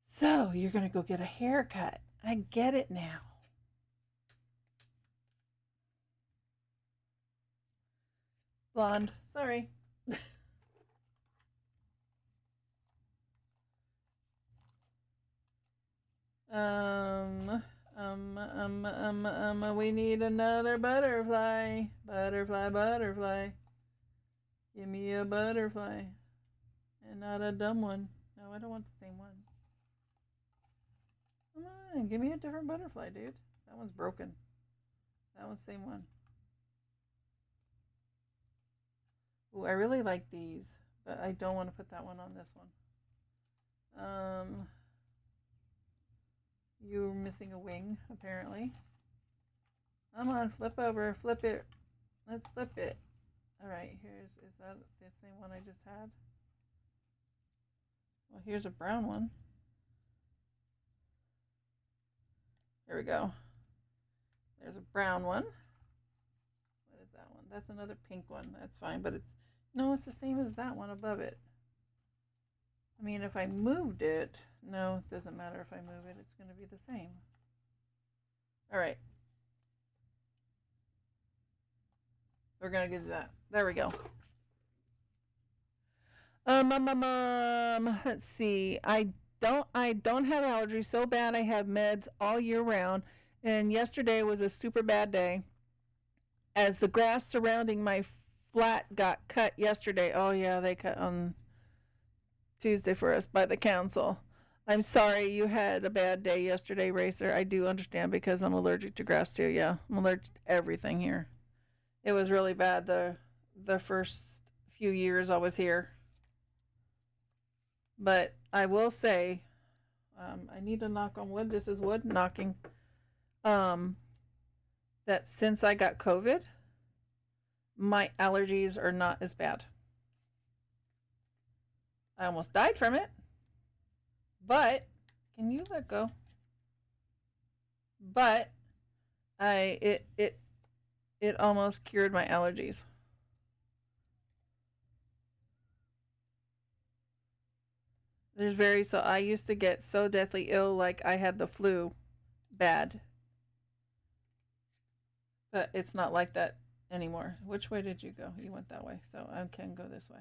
So, you're going to go get a haircut. I get it now. Blonde, sorry. We need another butterfly. Butterfly, butterfly. Give me a butterfly. And not a dumb one. No, I don't want the same one. Come on, give me a different butterfly, dude. That one's broken. That one's the same one. Ooh, I really like these, but I don't want to put that one on this one. You're missing a wing, apparently. Come on, flip over, flip it. Let's flip it. All right, is that the same one I just had? Well, here's a brown one. There we go. There's a brown one. What is that one? That's another pink one. That's fine, but it's the same as that one above it. I mean, if I moved it, no, it doesn't matter if I move it. It's going to be the same. All right. We're going to do that. There we go. Let's see. I don't have allergies so bad. I have meds all year round. And yesterday was a super bad day. As the grass surrounding my flat got cut yesterday. Oh yeah, they cut on Tuesday for us by the council. I'm sorry you had a bad day yesterday, Racer. I do understand because I'm allergic to grass too. Yeah, I'm allergic to everything here. It was really bad the first few years I was here. But I will say, I need to knock on wood. This is wood knocking. That since I got COVID, my allergies are not as bad. I almost died from it, but can you let go? But it almost cured my allergies. So I used to get so deathly ill like I had the flu bad. But it's not like that anymore. Which way did you go? You went that way, so I can go this way.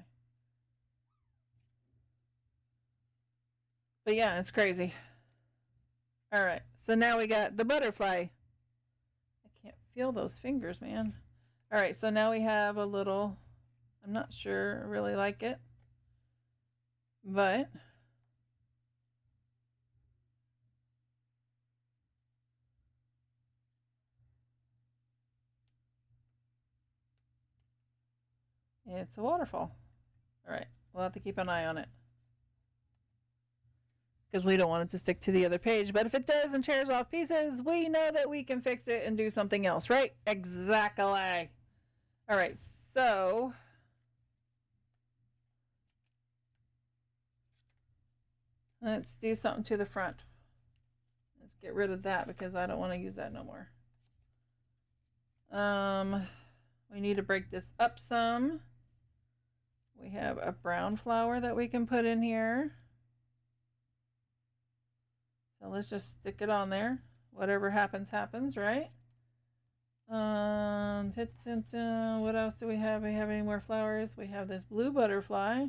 But yeah, it's crazy. All right, so now we got the butterfly. I can't feel those fingers, man. All right, so now we have a little, I'm not sure I really like it, but it's a waterfall. All right, we'll have to keep an eye on it because we don't want it to stick to the other page. But if it does and tears off pieces, we know that we can fix it and do something else, right? Exactly. All right, so let's do something to the front. Let's get rid of that because I don't want to use that no more. We need to break this up some. We have a brown flower that we can put in here. So let's just stick it on there. Whatever happens, happens, right? What else do we have? We have any more flowers? We have this blue butterfly.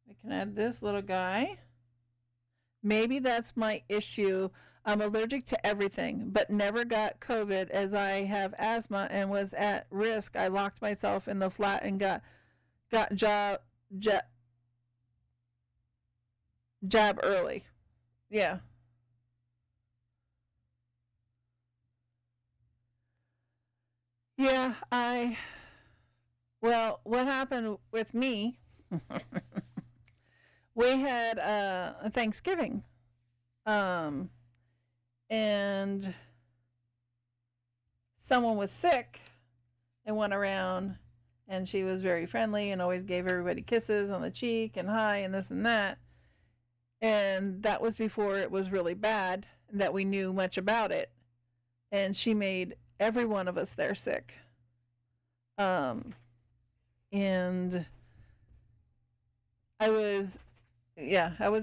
We can add this little guy. Maybe that's my issue. I'm allergic to everything, but never got COVID as I have asthma and was at risk. I locked myself in the flat and got jab early. Yeah. Yeah, well, what happened with me, we had a Thanksgiving, and someone was sick and went around, and she was very friendly and always gave everybody kisses on the cheek and hi and this and that. And that was before it was really bad that we knew much about it. And she made every one of us there sick. And I was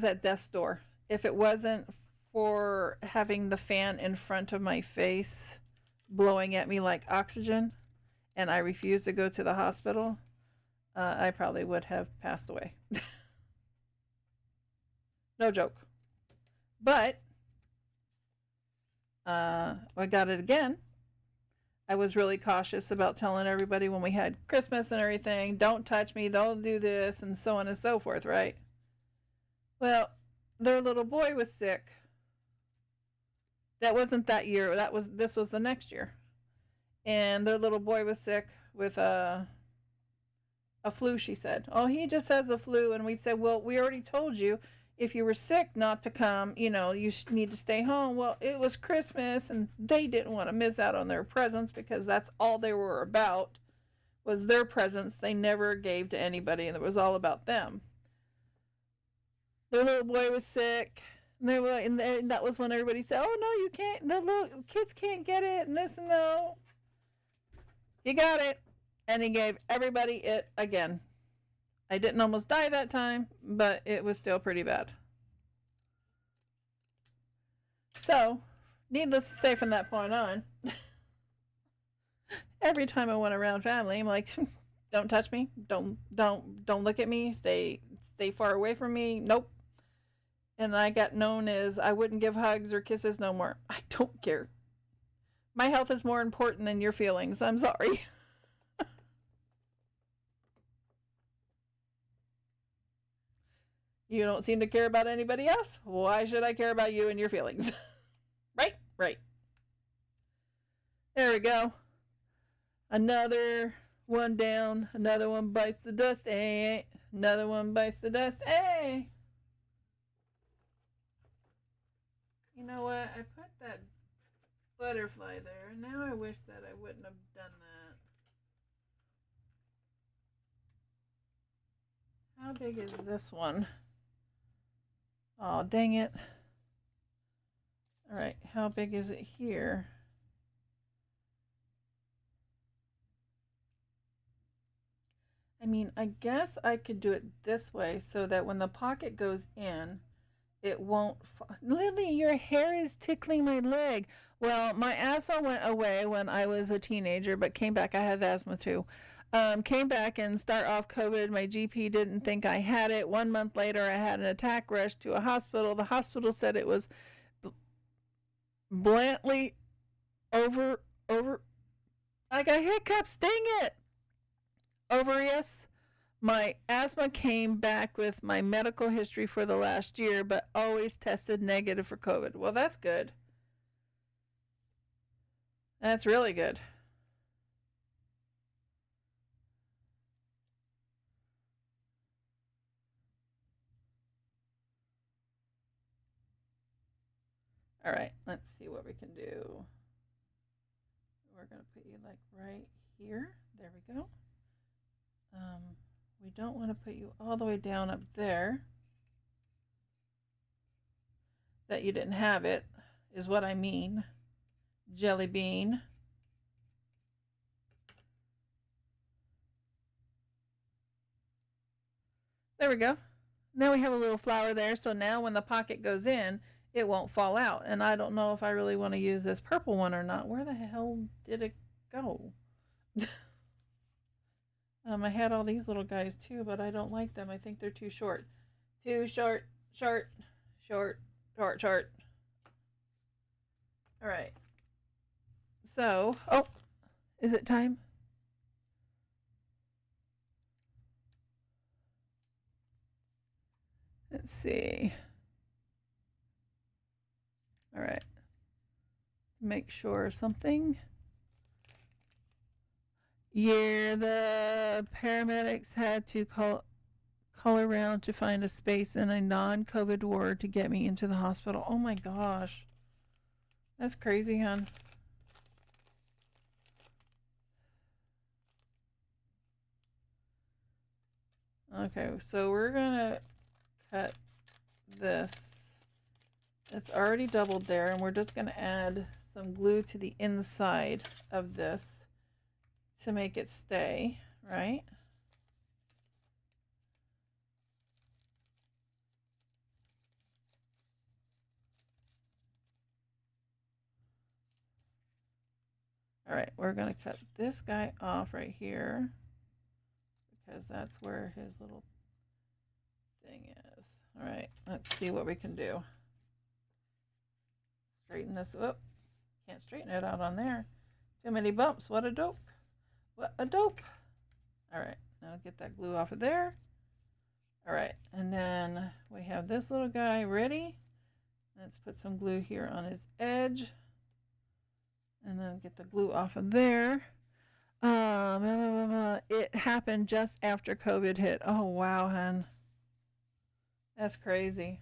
at death's door. If it wasn't for having the fan in front of my face blowing at me like oxygen and I refused to go to the hospital, I probably would have passed away. No joke. But I got it again. I was really cautious about telling everybody when we had Christmas and everything, don't touch me, don't do this, and so on and so forth, right? Well, their little boy was sick. That wasn't that year. This was the next year. And their little boy was sick with a flu, she said. Oh, he just has a flu. And we said, well, we already told you if you were sick not to come, you need to stay home. Well, it was Christmas and they didn't want to miss out on their presents because that's all they were about was their presents. They never gave to anybody and it was all about them. Their little boy was sick. And that was when everybody said, oh, no, you can't. The little kids can't get it and this and no. He got it. And he gave everybody it again. I didn't almost die that time, but it was still pretty bad. So, needless to say from that point on, every time I went around family, I'm like, Don't touch me. Don't look at me. Stay far away from me. Nope. And I got known as I wouldn't give hugs or kisses no more. I don't care. My health is more important than your feelings. I'm sorry. You don't seem to care about anybody else. Why should I care about you and your feelings? Right? Right. There we go. Another one down. Another one bites the dust. Hey. Another one bites the dust. Hey. You know what? I put that butterfly there. Now I wish that I wouldn't have done that. How big is this one? Oh, dang it. All right, how big is it here? I mean, I guess I could do it this way so that when the pocket goes in, it won't. Lily, your hair is tickling my leg. Well, my asthma went away when I was a teenager, but came back. I have asthma too. Came back and start off COVID. My GP didn't think I had it. 1 month later, I had an attack, rushed to a hospital. The hospital said it was bluntly over. I got hiccups. Dang it. Ovarious. My asthma came back with my medical history for the last year, but always tested negative for COVID. Well, that's good. That's really good. All right, let's see what we can do. We're going to put you like right here. There we go. We don't want to put you all the way down up there. That you didn't have it is what I mean. Jelly bean. There we go. Now we have a little flower there, so now when the pocket goes in, it won't fall out. And I don't know if I really want to use this purple one or not. Where the hell did it go? I had all these little guys too, but I don't like them. I think they're too short. Too short, short, short, short, short. All right. So, oh, is it time? Let's see. All right. Make sure something. Yeah, the paramedics had to call around to find a space in a non-COVID ward to get me into the hospital. Oh my gosh. That's crazy, hon. Okay, so we're gonna cut this. It's already doubled there, and we're just gonna add some glue to the inside of this to make it stay, right? All right, we're gonna cut this guy off right here because that's where his little thing is. All right, let's see what we can do. Straighten this up. Can't straighten it out on there. Too many bumps. What a dope. What a dope. All right, now get that glue off of there. All right, and then we have this little guy ready. Let's put some glue here on his edge. And then get the glue off of there. It happened just after COVID hit. Oh, wow, hon. That's crazy.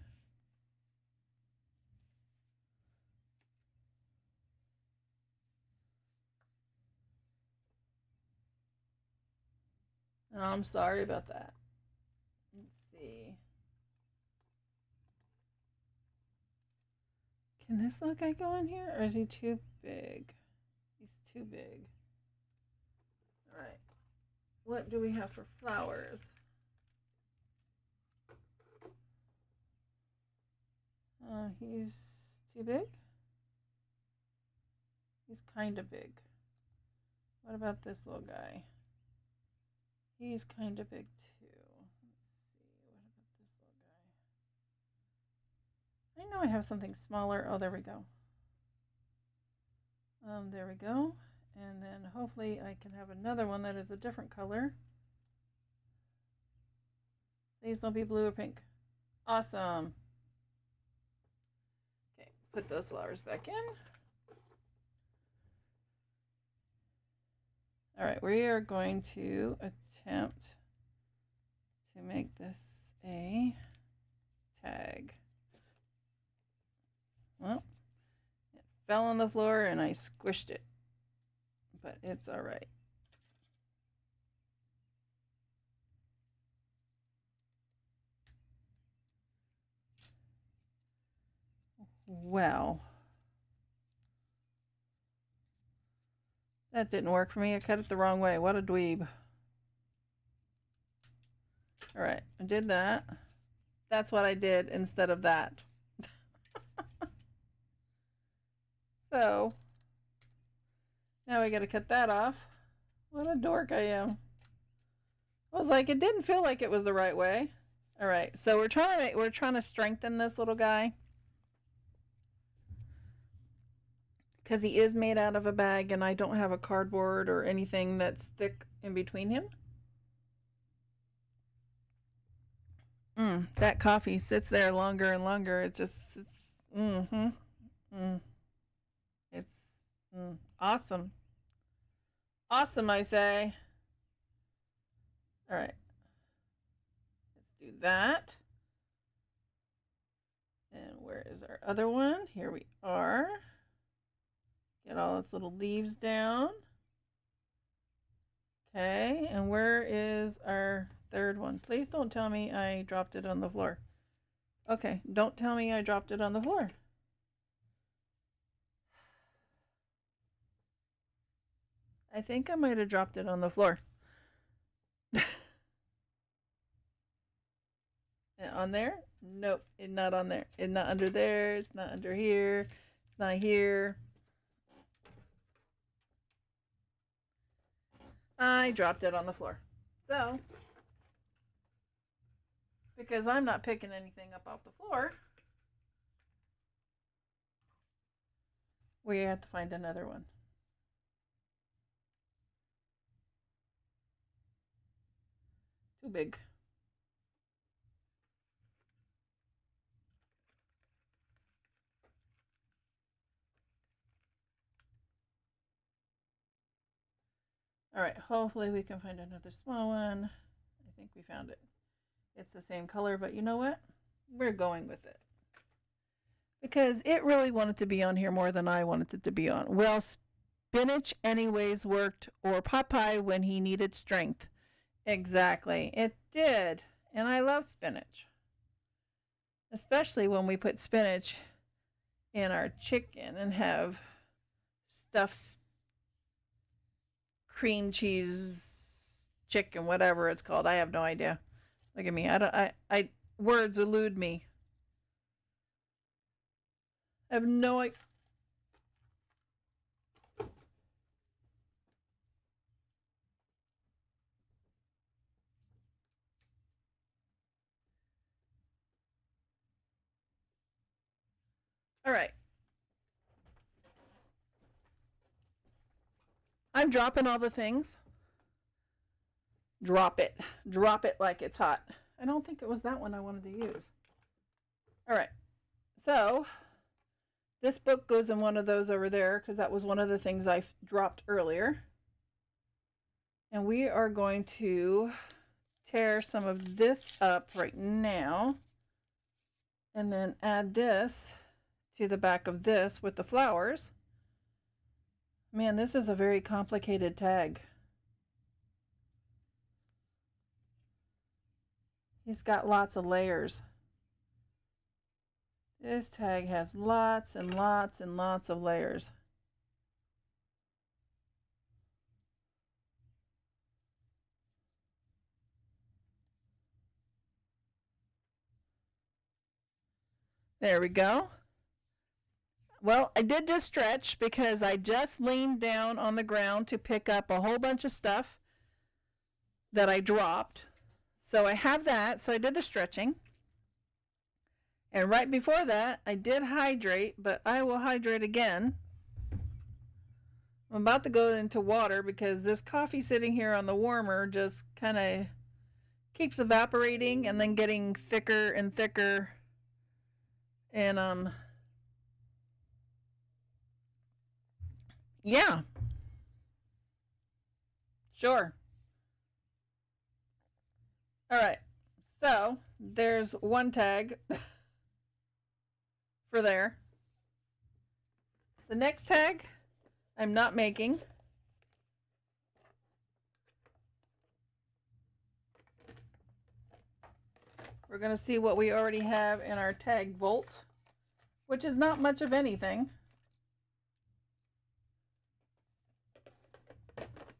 Oh, I'm sorry about that. Let's see. Can this little guy go in here, or is he too big? He's too big. All right. What do we have for flowers? He's too big? He's kind of big. What about this little guy? He's kind of big too. Let's see, what about this little guy? I know I have something smaller. Oh, there we go. There we go. And then hopefully I can have another one that is a different color. Please don't be blue or pink. Awesome. Okay, put those flowers back in. All right, we are going to attempt to make this a tag. Well, it fell on the floor and I squished it, but it's all right. Well, that didn't work for me. I cut it the wrong way. What a dweeb. All right, I did that. That's what I did instead of that. So, now we got to cut that off. What a dork I am. I was like, it didn't feel like it was the right way. All right, so we're trying to strengthen this little guy. Because he is made out of a bag and I don't have a cardboard or anything that's thick in between him. That coffee sits there longer and longer. It just, it's awesome. Awesome, I say. All right. Let's do that. And where is our other one? Here we are. Get all its little leaves down. Okay, and where is our third one? Please don't tell me I dropped it on the floor. Okay, don't tell me I dropped it on the floor. I think I might have dropped it on the floor. On there? Nope, it's not on there. It's not under there. It's not under here. It's not here. I dropped it on the floor. So, because I'm not picking anything up off the floor, we have to find another one. Too big. All right, hopefully we can find another small one. I think we found it. It's the same color, but you know what? We're going with it. Because it really wanted to be on here more than I wanted it to be on. Well, spinach anyways worked, or Popeye when he needed strength. Exactly, it did. And I love spinach. Especially when we put spinach in our chicken and have stuffed cream cheese chicken, whatever it's called. I have no idea. Look at me. I words elude me. I have no idea. All right. I'm dropping all the things. Drop it. Drop it like it's hot. I don't think it was that one I wanted to use. All right. So, this book goes in one of those over there because that was one of the things I dropped earlier. And we are going to tear some of this up right now and then add this to the back of this with the flowers. Man, this is a very complicated tag. He's got lots of layers. This tag has lots and lots and lots of layers. There we go. Well, I did just stretch because I just leaned down on the ground to pick up a whole bunch of stuff. that I dropped. So I have that. So I did the stretching. And right before that, I did hydrate, but I will hydrate again. I'm about to go into water because this coffee sitting here on the warmer just kind of keeps evaporating and then getting thicker and thicker. And yeah. Sure. All right. So, there's one tag for there. The next tag I'm not making. We're going to see what we already have in our tag vault, which is not much of anything.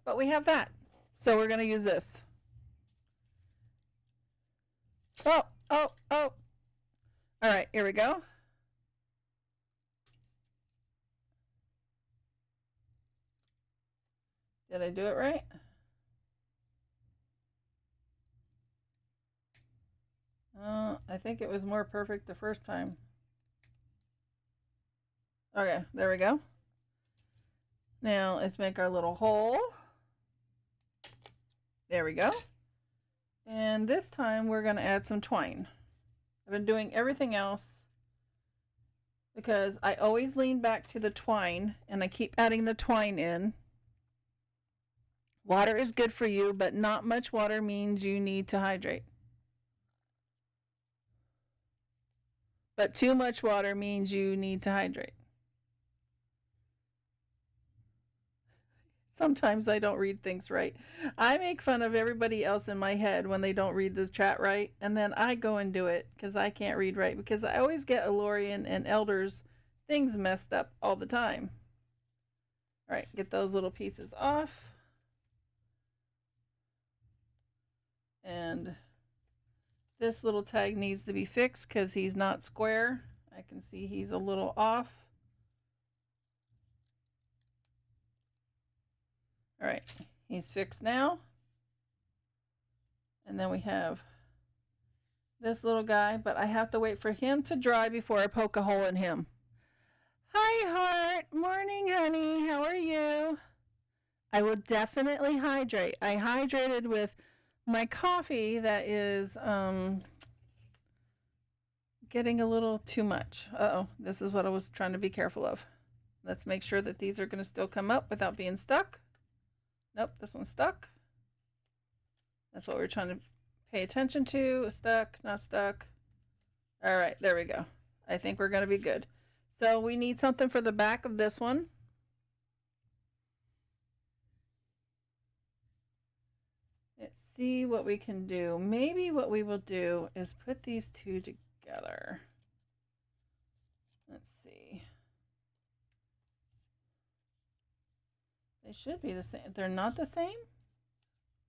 But we have that. So we're going to use this. Oh. All right, here we go. Did I do it right? I think it was more perfect the first time. Okay, there we go. Now let's make our little hole. There we go. And this time we're going to add some twine. I've been doing everything else because I always lean back to the twine and I keep adding the twine in. Water is good for you, but not much water means you need to hydrate. But too much water means you need to hydrate. Sometimes I don't read things right. I make fun of everybody else in my head when they don't read the chat right, and then I go and do it because I can't read right, because I always get Elorian and Elders things messed up all the time. All right, get those little pieces off. And this little tag needs to be fixed because he's not square. I can see he's a little off. All right, he's fixed now. And then we have this little guy, but I have to wait for him to dry before I poke a hole in him. Hi, Heart. Morning, honey. How are you? I will definitely hydrate. I hydrated with my coffee that is getting a little too much. Uh-oh, this is what I was trying to be careful of. Let's make sure that these are going to still come up without being stuck. Nope, this one's stuck. That's what we're trying to pay attention to. Stuck, not stuck. All right, there we go. I think we're going to be good. So we need something for the back of this one. Let's see what we can do. Maybe what we will do is put these two together. Let's see. They should be the same. They're not the same?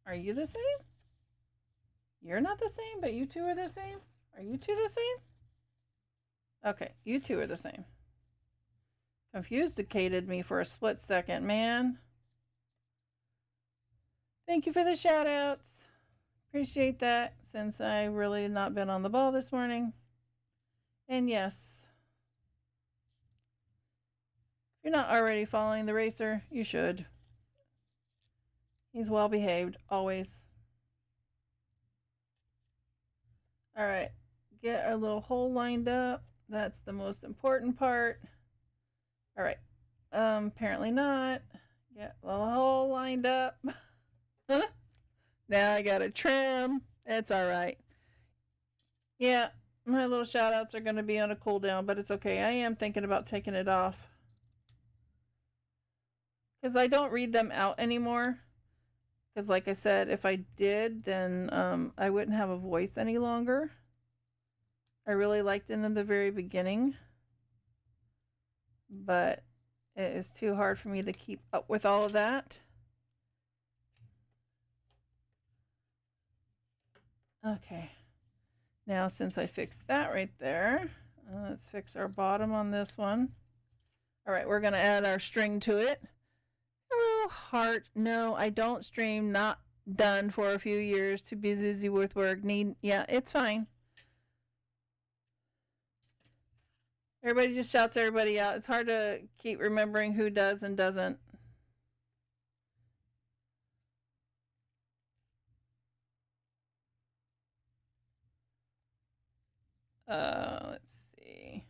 Are you the same? You're not the same, but you two are the same? Are you two the same? Okay, you two are the same. Confused-icated me for a split second, man. Thank you for the shout-outs. Appreciate that, since I really not been on the ball this morning. And yes, if you're not already following the racer, you should. He's well behaved, always. All right, get our little hole lined up. That's the most important part. All right, apparently not. Get the hole lined up. Now I gotta trim. It's all right. Yeah, my little shout outs are gonna be on a cooldown, but it's okay. I am thinking about taking it off, because I don't read them out anymore. Because like I said, if I did, then I wouldn't have a voice any longer. I really liked it in the very beginning, but it is too hard for me to keep up with all of that. Okay, now since I fixed that right there, let's fix our bottom on this one. All right, we're gonna add our string to it. Hello, Heart. No, I don't stream not done for a few years, too busy with work. Yeah, it's fine. Everybody just shouts everybody out. It's hard to keep remembering who does and doesn't. Let's see.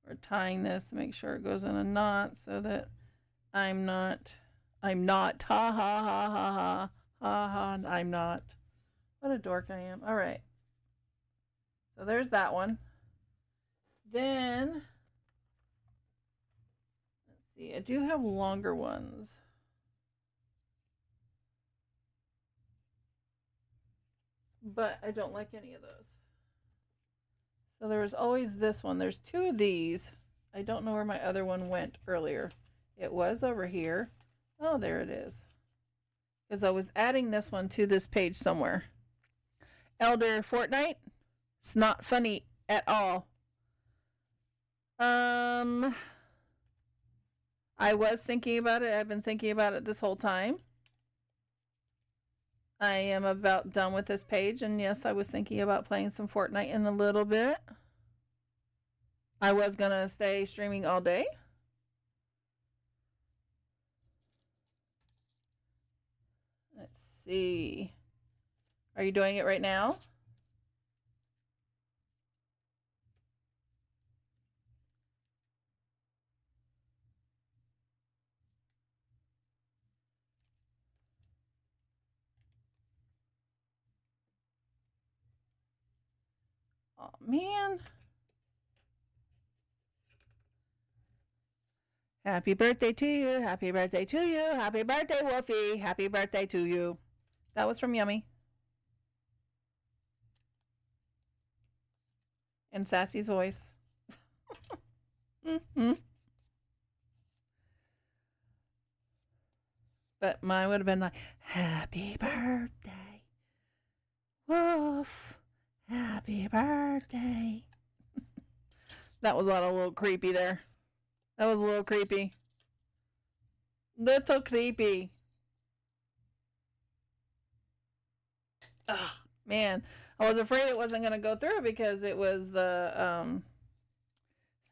We're tying this to make sure it goes in a knot so that I'm not, ha ha ha ha ha, I'm not. What a dork I am. All right. So there's that one. Then, let's see, I do have longer ones. But I don't like any of those. So there was always this one. There's two of these. I don't know where my other one went earlier. It was over here. Oh, there it is. Because I was adding this one to this page somewhere. Elder Fortnite. It's not funny at all. I was thinking about it. I've been thinking about it this whole time. I am about done with this page, and yes, I was thinking about playing some Fortnite in a little bit. I was gonna stay streaming all day. Let's see. Are you doing it right now? Oh, man. Happy birthday to you. Happy birthday to you. Happy birthday, Wolfie. Happy birthday to you. That was from Yummy. And Sassy's voice. Mm-hmm. But mine would have been like, happy birthday, Wolf. Happy birthday. That was a little creepy there. That was a little creepy. Little creepy. Oh, man. I was afraid it wasn't going to go through because it was the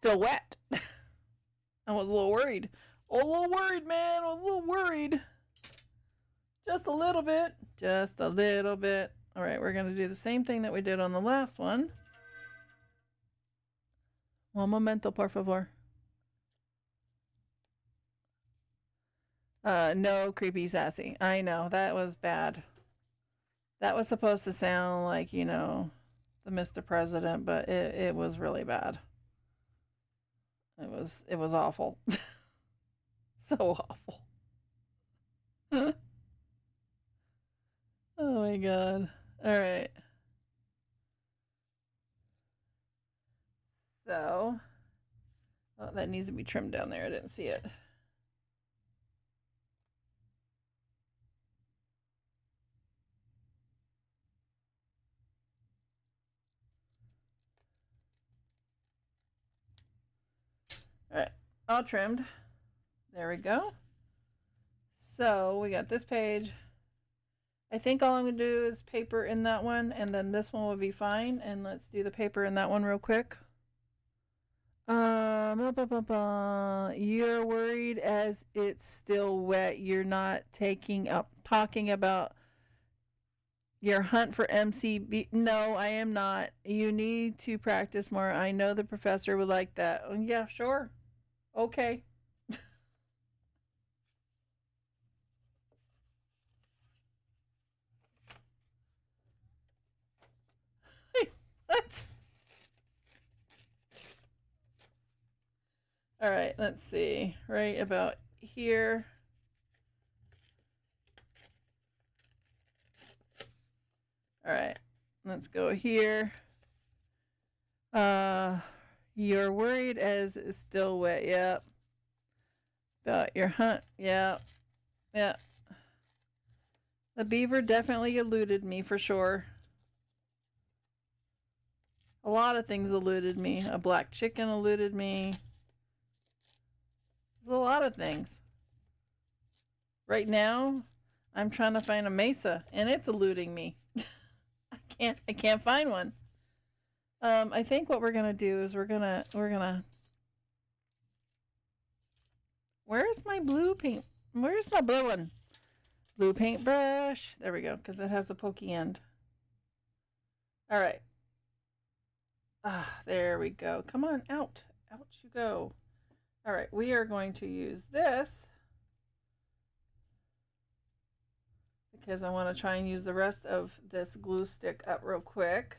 still wet. I was a little worried. Oh, a little worried, man. I was a little worried. Just a little bit. Just a little bit. All right, we're going to do the same thing that we did on the last one. Un momento, por favor. No, creepy Sassy. I know, that was bad. That was supposed to sound like, you know, the Mr. President, but it was really bad. It was awful. So awful. Oh my god. All right. So, oh, that needs to be trimmed down there. I didn't see it. All right, all trimmed. There we go. So we got this page. I think all I'm going to do is paper in that one, and then this one will be fine. And let's do the paper in that one real quick. You're worried as it's still wet. You're not talking about your hunt for MCB. No, I am not. You need to practice more. I know the professor would like that. Oh, yeah, sure. Okay. What? All right, let's see. Right about here. All right, let's go here. You're worried as it's still wet. Yep. About your hunt. Yep. Yep. The beaver definitely eluded me for sure. A lot of things eluded me. A black chicken eluded me. There's a lot of things. Right now, I'm trying to find a mesa, and it's eluding me. I can't find one. I think what we're gonna do is we're gonna. Where's my blue paint? Where's my blue one? Blue paintbrush. There we go, because it has a pokey end. All right. There we go. Come on, out. Out you go. All right, we are going to use this because I want to try and use the rest of this glue stick up real quick.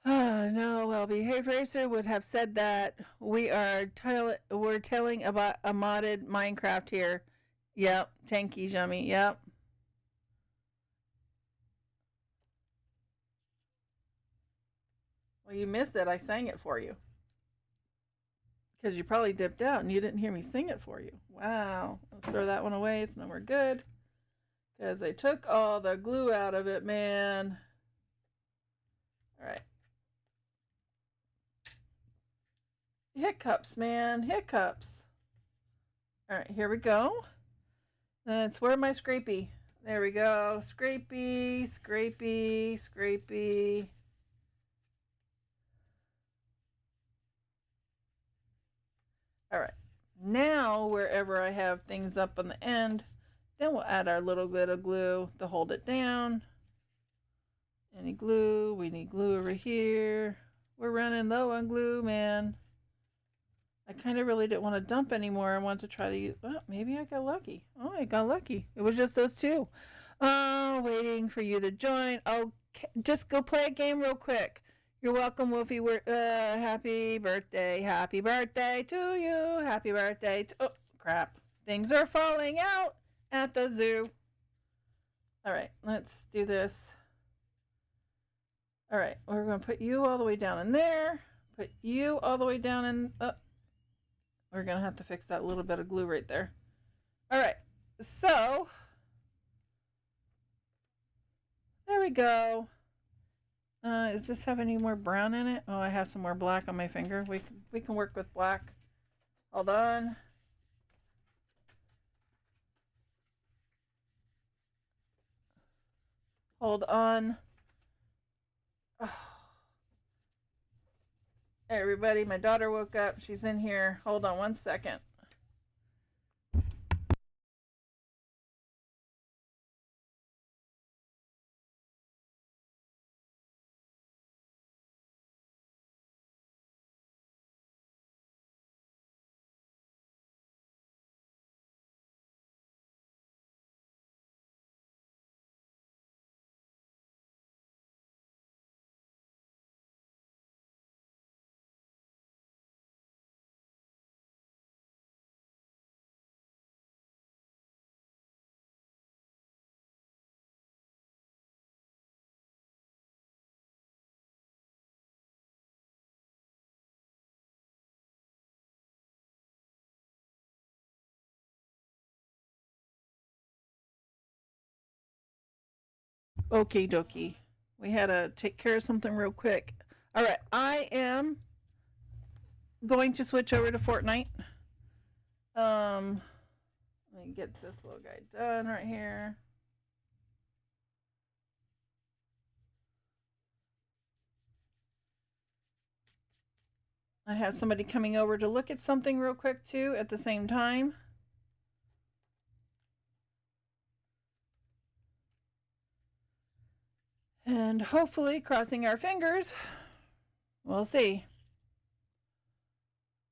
No, well-behaved racer would have said that we're telling about a modded Minecraft here. Yep, Tanky's yummy. Yep. Well, you missed it. I sang it for you. Because you probably dipped out and you didn't hear me sing it for you. Wow. Let's throw that one away. It's nowhere good. Because they took all the glue out of it, man. All right. Hiccups, man. Hiccups. All right, here we go. That's where my scrapey. There we go. Scrapey, scrapey, scrapey. All right. Now, wherever I have things up on the end, then we'll add our little bit of glue to hold it down. Any glue? We need glue over here. We're running low on glue, man. I kind of really didn't want to dump anymore. I wanted to try to use, well, maybe I got lucky. Oh, I got lucky. It was just those two. Waiting for you to join. Oh, just go play a game real quick. You're welcome, Wolfie. Happy birthday. Happy birthday to you. Happy birthday to, oh, crap. Things are falling out at the zoo. All right, let's do this. All right, we're going to put you all the way down in there. Put you all the way down in, we're going to have to fix that little bit of glue right there. All right, so there we go. Does this have any more brown in it? Oh, I have some more black on my finger. We can work with black. Hold on. Hold on. Oh. Hey, everybody, my daughter woke up. She's in here. Hold on one second. Okie dokie. We had to take care of something real quick. All right, I am going to switch over to Fortnite. Let me get this little guy done right here. I have somebody coming over to look at something real quick too at the same time. And hopefully, crossing our fingers, we'll see.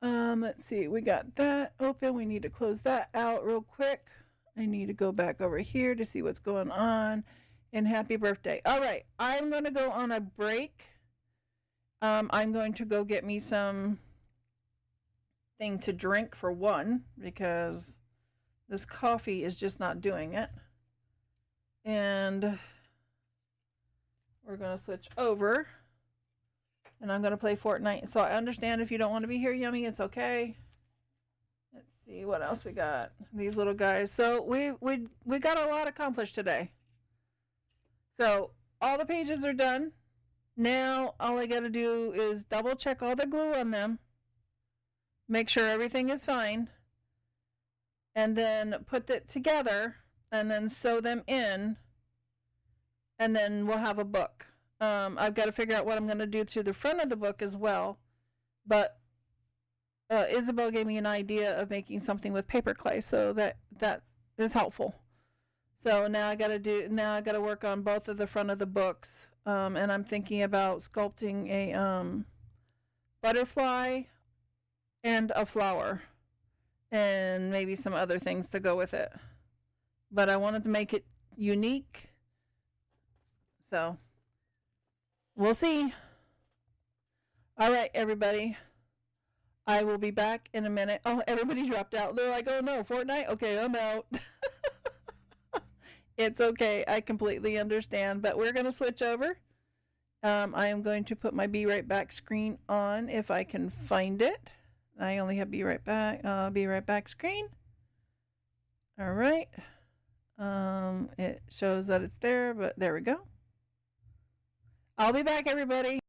Let's see, we got that open. We need to close that out real quick. I need to go back over here to see what's going on. And happy birthday. All right, I'm going to go on a break. I'm going to go get me some thing to drink for one, because this coffee is just not doing it. And we're going to switch over. And I'm going to play Fortnite. So I understand if you don't want to be here, Yummy. It's okay. Let's see what else we got. These little guys. So we got a lot accomplished today. So all the pages are done. Now all I gotta do is double check all the glue on them, make sure everything is fine, and then put it together and then sew them in, and then we'll have a book. I've got to figure out what I'm going to do to the front of the book as well, but Isabel gave me an idea of making something with paper clay, so that is helpful. So now I got to work on both of the front of the books, and I'm thinking about sculpting a butterfly and a flower, and maybe some other things to go with it. But I wanted to make it unique, so we'll see. All right, everybody. I will be back in a minute. Oh, everybody dropped out. They're like, oh no, Fortnite? Okay, I'm out. It's okay. I completely understand. But we're going to switch over. I am going to put my Be Right Back screen on if I can find it. I only have Be Right Back. Be Right Back screen. All right. It shows that it's there, but there we go. I'll be back, everybody.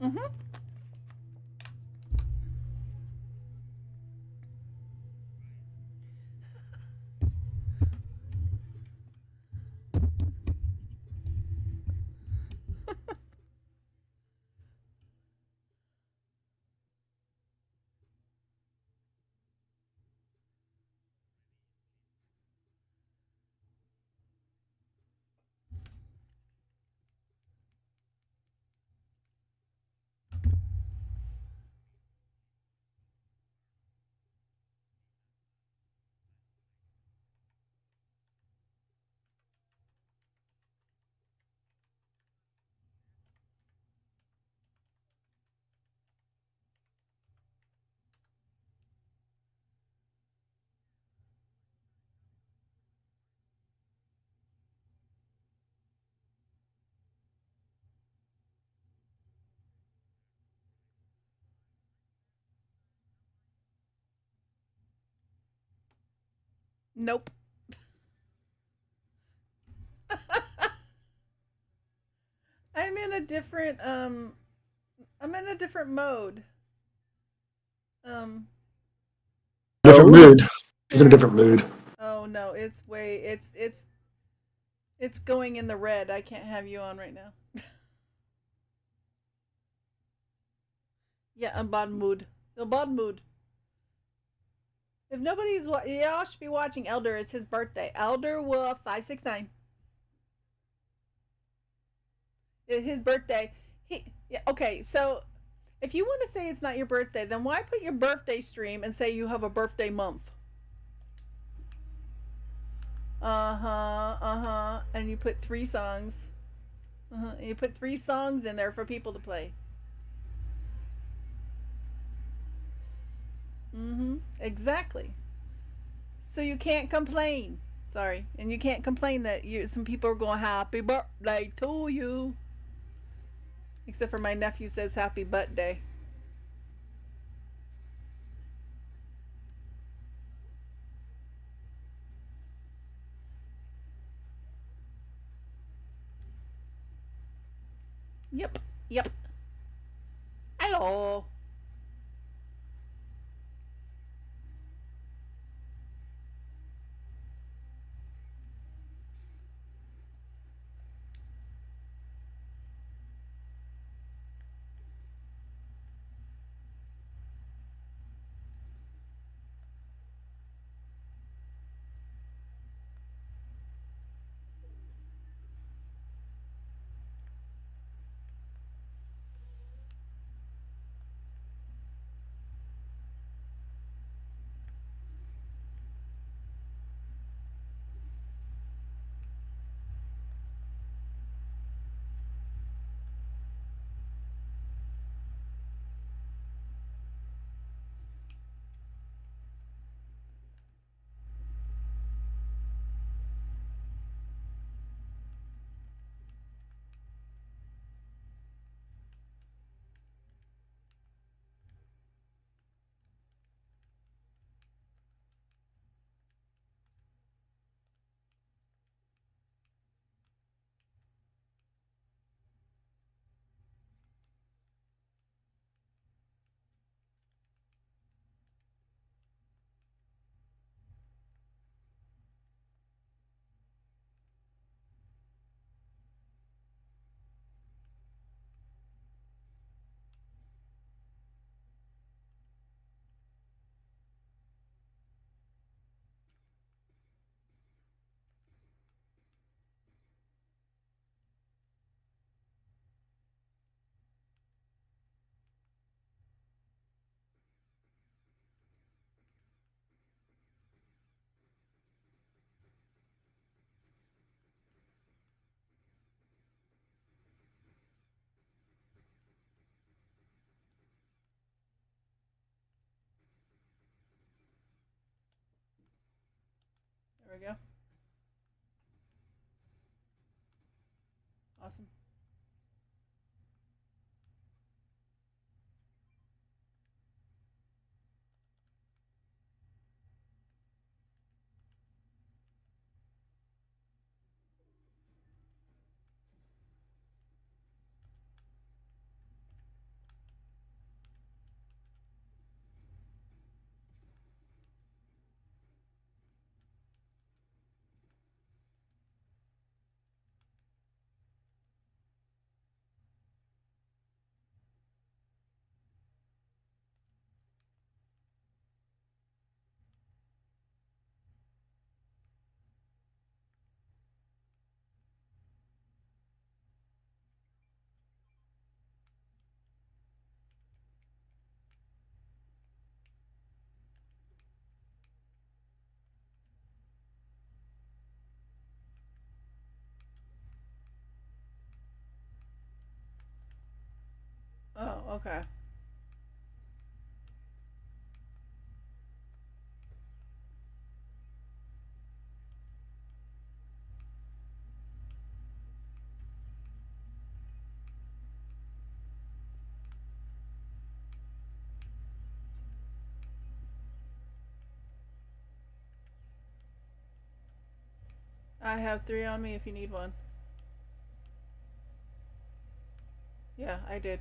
Mm-hmm. Nope. I'm in a different I'm in a different mode. Um Different No. mood. She's in a different mood. oh no, it's way it's going in the red. I can't have you on right now. Yeah, I'm bottom mood. The bottom mood. If nobody's y'all should be watching Elder. It's his birthday. Elder Wolf 569. It's his birthday. Yeah, okay, so if you want to say it's not your birthday, then why put your birthday stream and say you have a birthday month? And you put 3 songs. And you put 3 songs in there for people to play. Exactly. So you can't complain. Sorry, and you can't complain that some people are going happy birthday to you. Except for my nephew says happy birthday. Yep. Yep. Hello. we go. Awesome. Oh, okay. I have 3 on me if you need one. Yeah, I did.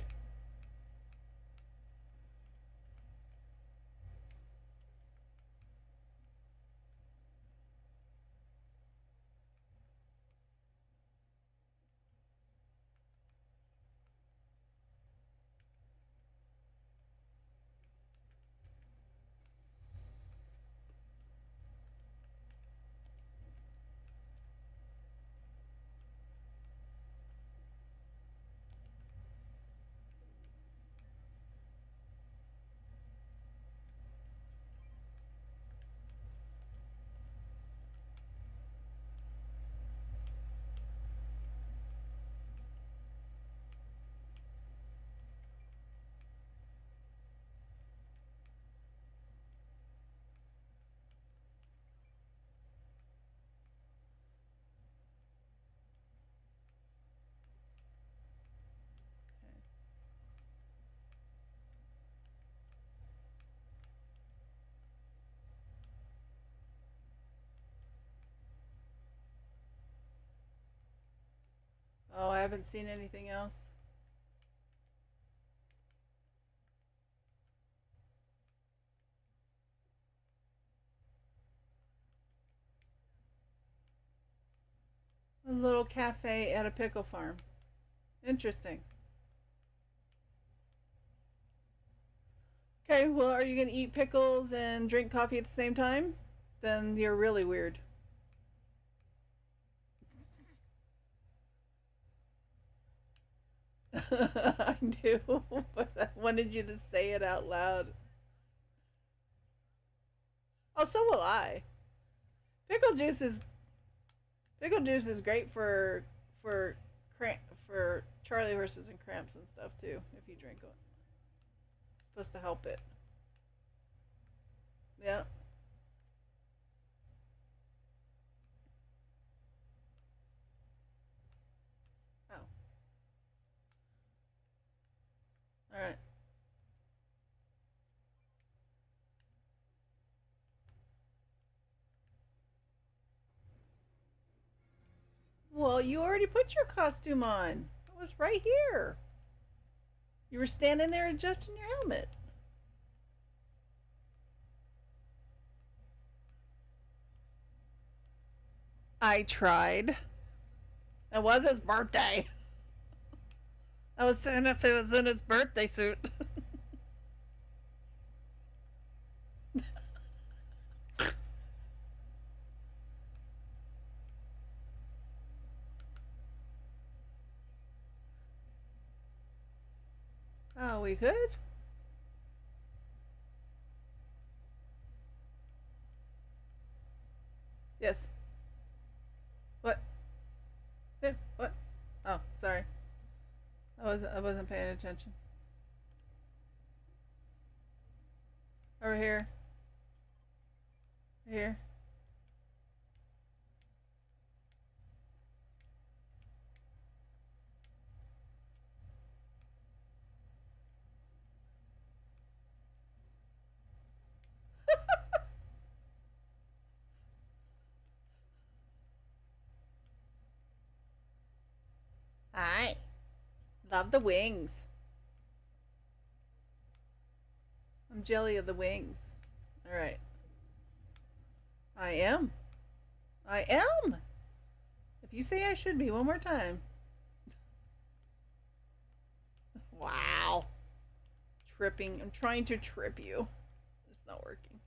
Oh, I haven't seen anything else. A little cafe at a pickle farm. Interesting. Okay, well, are you gonna eat pickles and drink coffee at the same time? Then you're really weird. I do, but I wanted you to say it out loud. Oh, so will I. Pickle juice is pickle juice is great for cramp for Charlie horses and cramps and stuff too. If you drink it, it's supposed to help it. Yeah. Oh. All right. Well, you already put your costume on. It was right here. You were standing there adjusting your helmet. I tried. It was his birthday. I was saying if it was in his birthday suit. Oh, we could? Yes. What? Yeah, what? Oh, sorry. I wasn't paying attention. Over here. Here. Love the wings. I'm jelly of the wings. All right. I am. I am. If you say I should be one more time. Wow. Tripping. I'm trying to trip you. It's not working.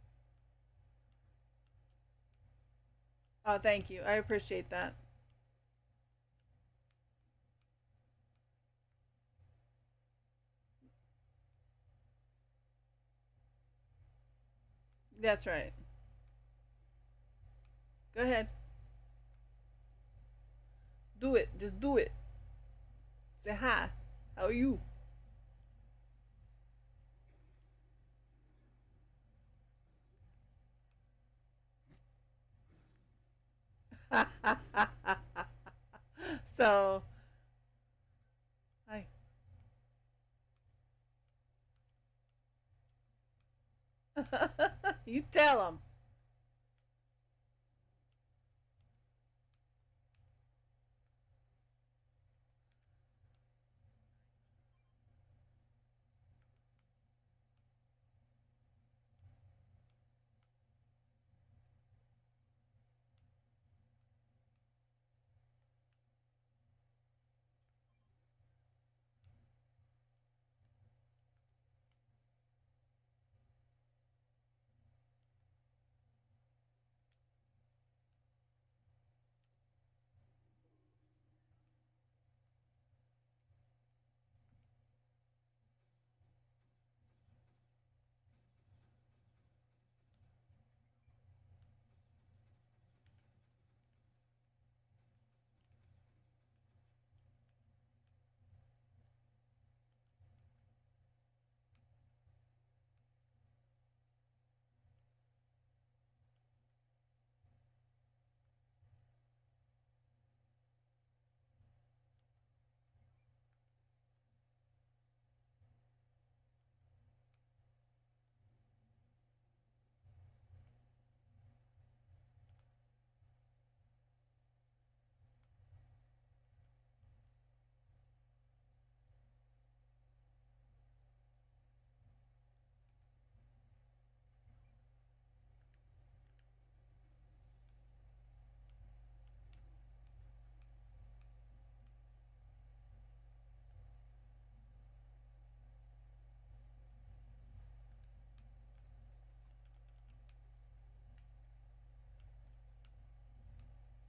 Oh, thank you. I appreciate that. That's right. Go ahead. Do it. Just do it. Say hi. How are you? So, hi. You tell them.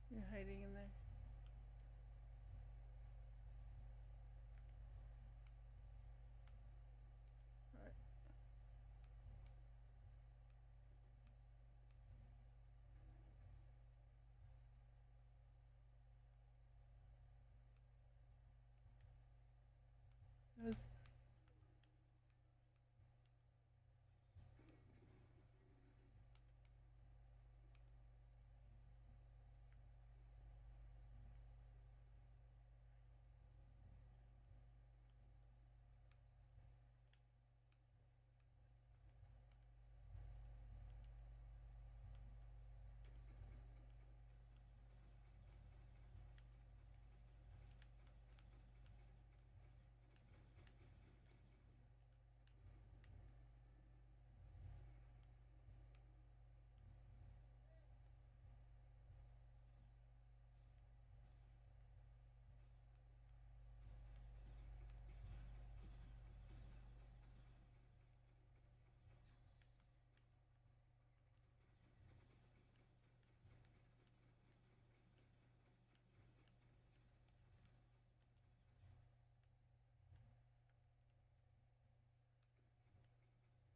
You're hiding in there. All right. It was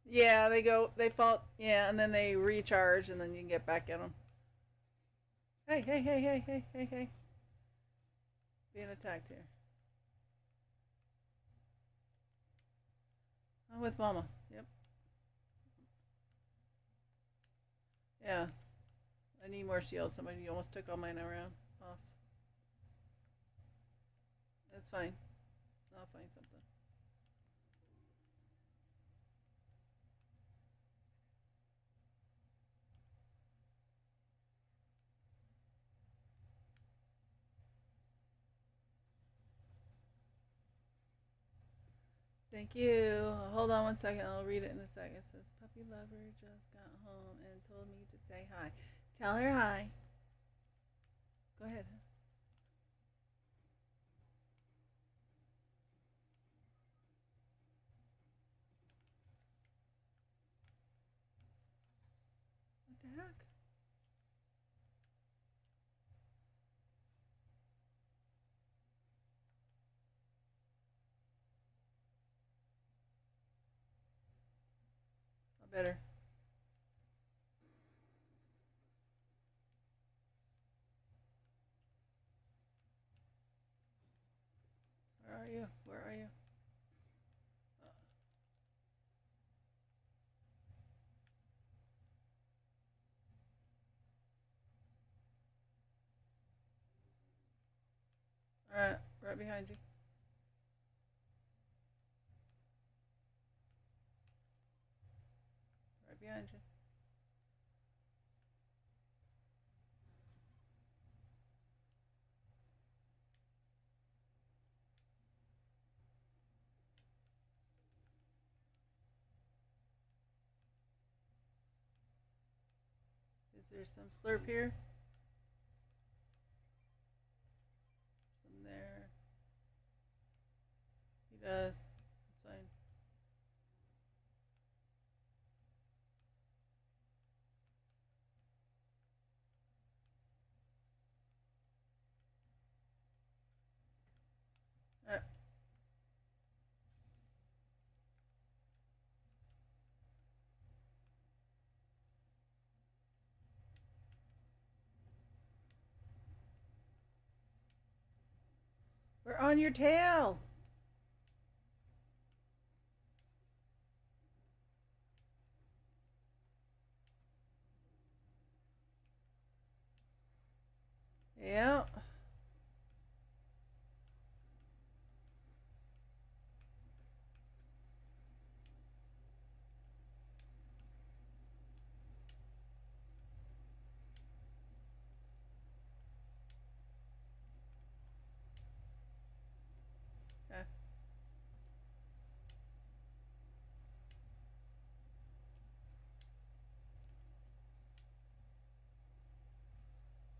yeah. They fall. Yeah, and then they recharge, and then you can get back in them. Hey, hey, hey, hey, hey, hey, hey. Being attacked here. I'm with Mama. Yep. Yeah. I need more shields. Somebody almost took all mine around off. That's fine. I'll find something. Thank you. Hold on one second. I'll read it in a second. It says, puppy lover just got home and told me to say hi. Tell her hi. Go ahead. What the heck? Better. Where are you? Where are you? Alright, right behind you. Right behind you. Is there some slurp here? Some there. He does. It's fine. Alright. We're on your tail. Yeah. Okay.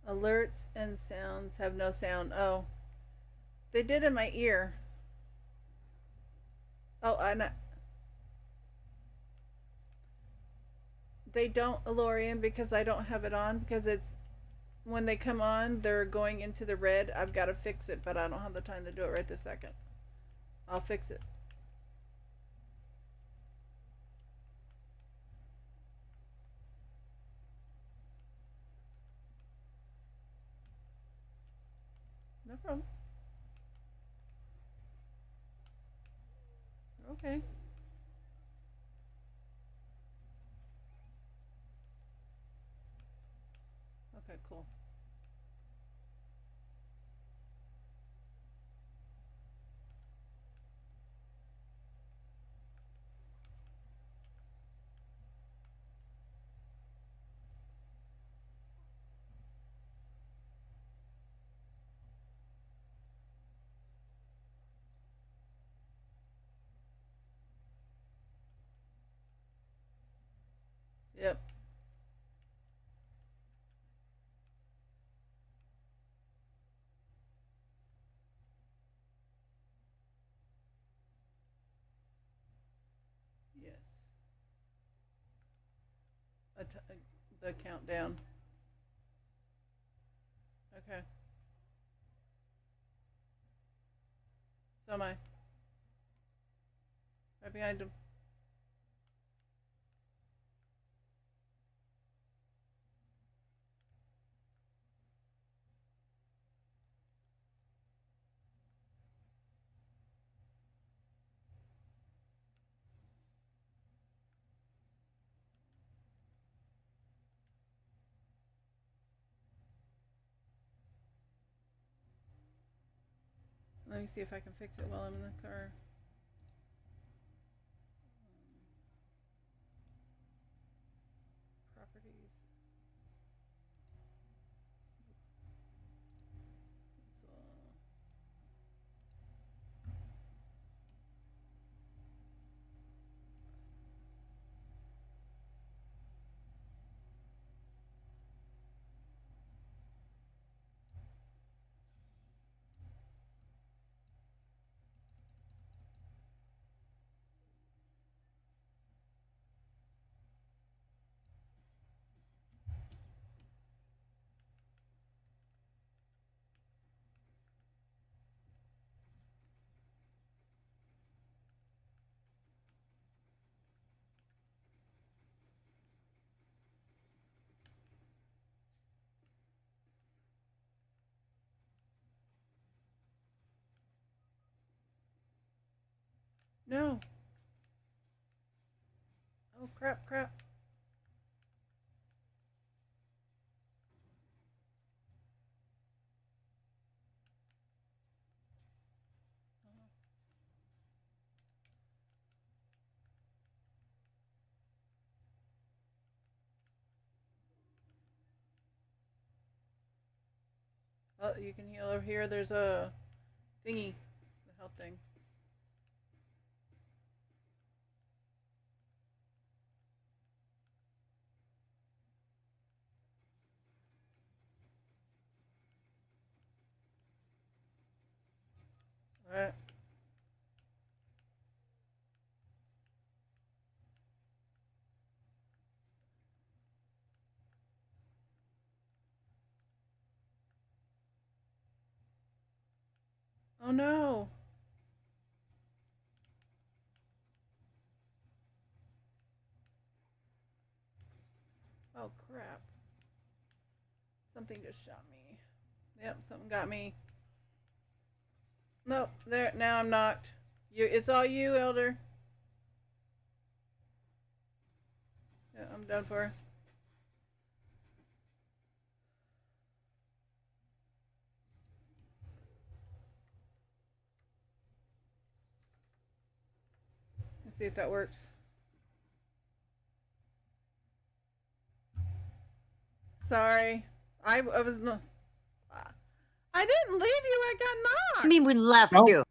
Alerts and sounds have no sound. Oh. They did in my ear. Oh, they don't, Alorian, because I don't have it on, because it's when they come on, they're going into the red. I've got to fix it, but I don't have the time to do it right this second. I'll fix it. No problem. Okay. Okay, cool. Yep. Yes. The countdown. Okay. So am I. Right behind him. Let me see if I can fix it while I'm in the car. Properties. No. Oh, crap, crap. Oh, you can heal over here. There's a thingy. The health thing. Alright. Oh no. Oh crap. Something just shot me. Yep, something got me. Nope, there, now I'm knocked. It's all you, Elder. Yeah, I'm done for. Let's see if that works. Sorry. I was no. I didn't leave you. I got knocked. I mean, we left Nope. you.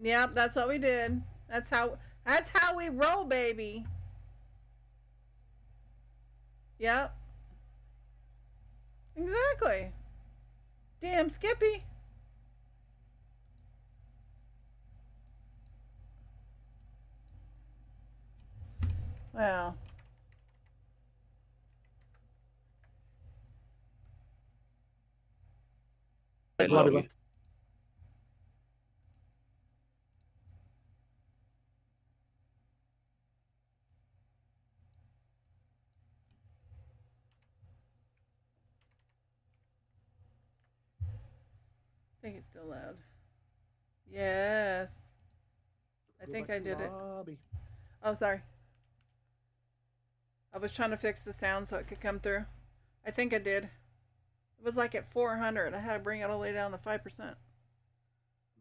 Yep, that's what we did. That's how we roll, baby. Yep. Exactly. Damn, Skippy. Wow. I love you. I think it's still loud. Yes. I think I did it. Lobby. Oh, sorry. I was trying to fix the sound so it could come through. I think I did. It was like at 400. I had to bring it all the way down to 5%.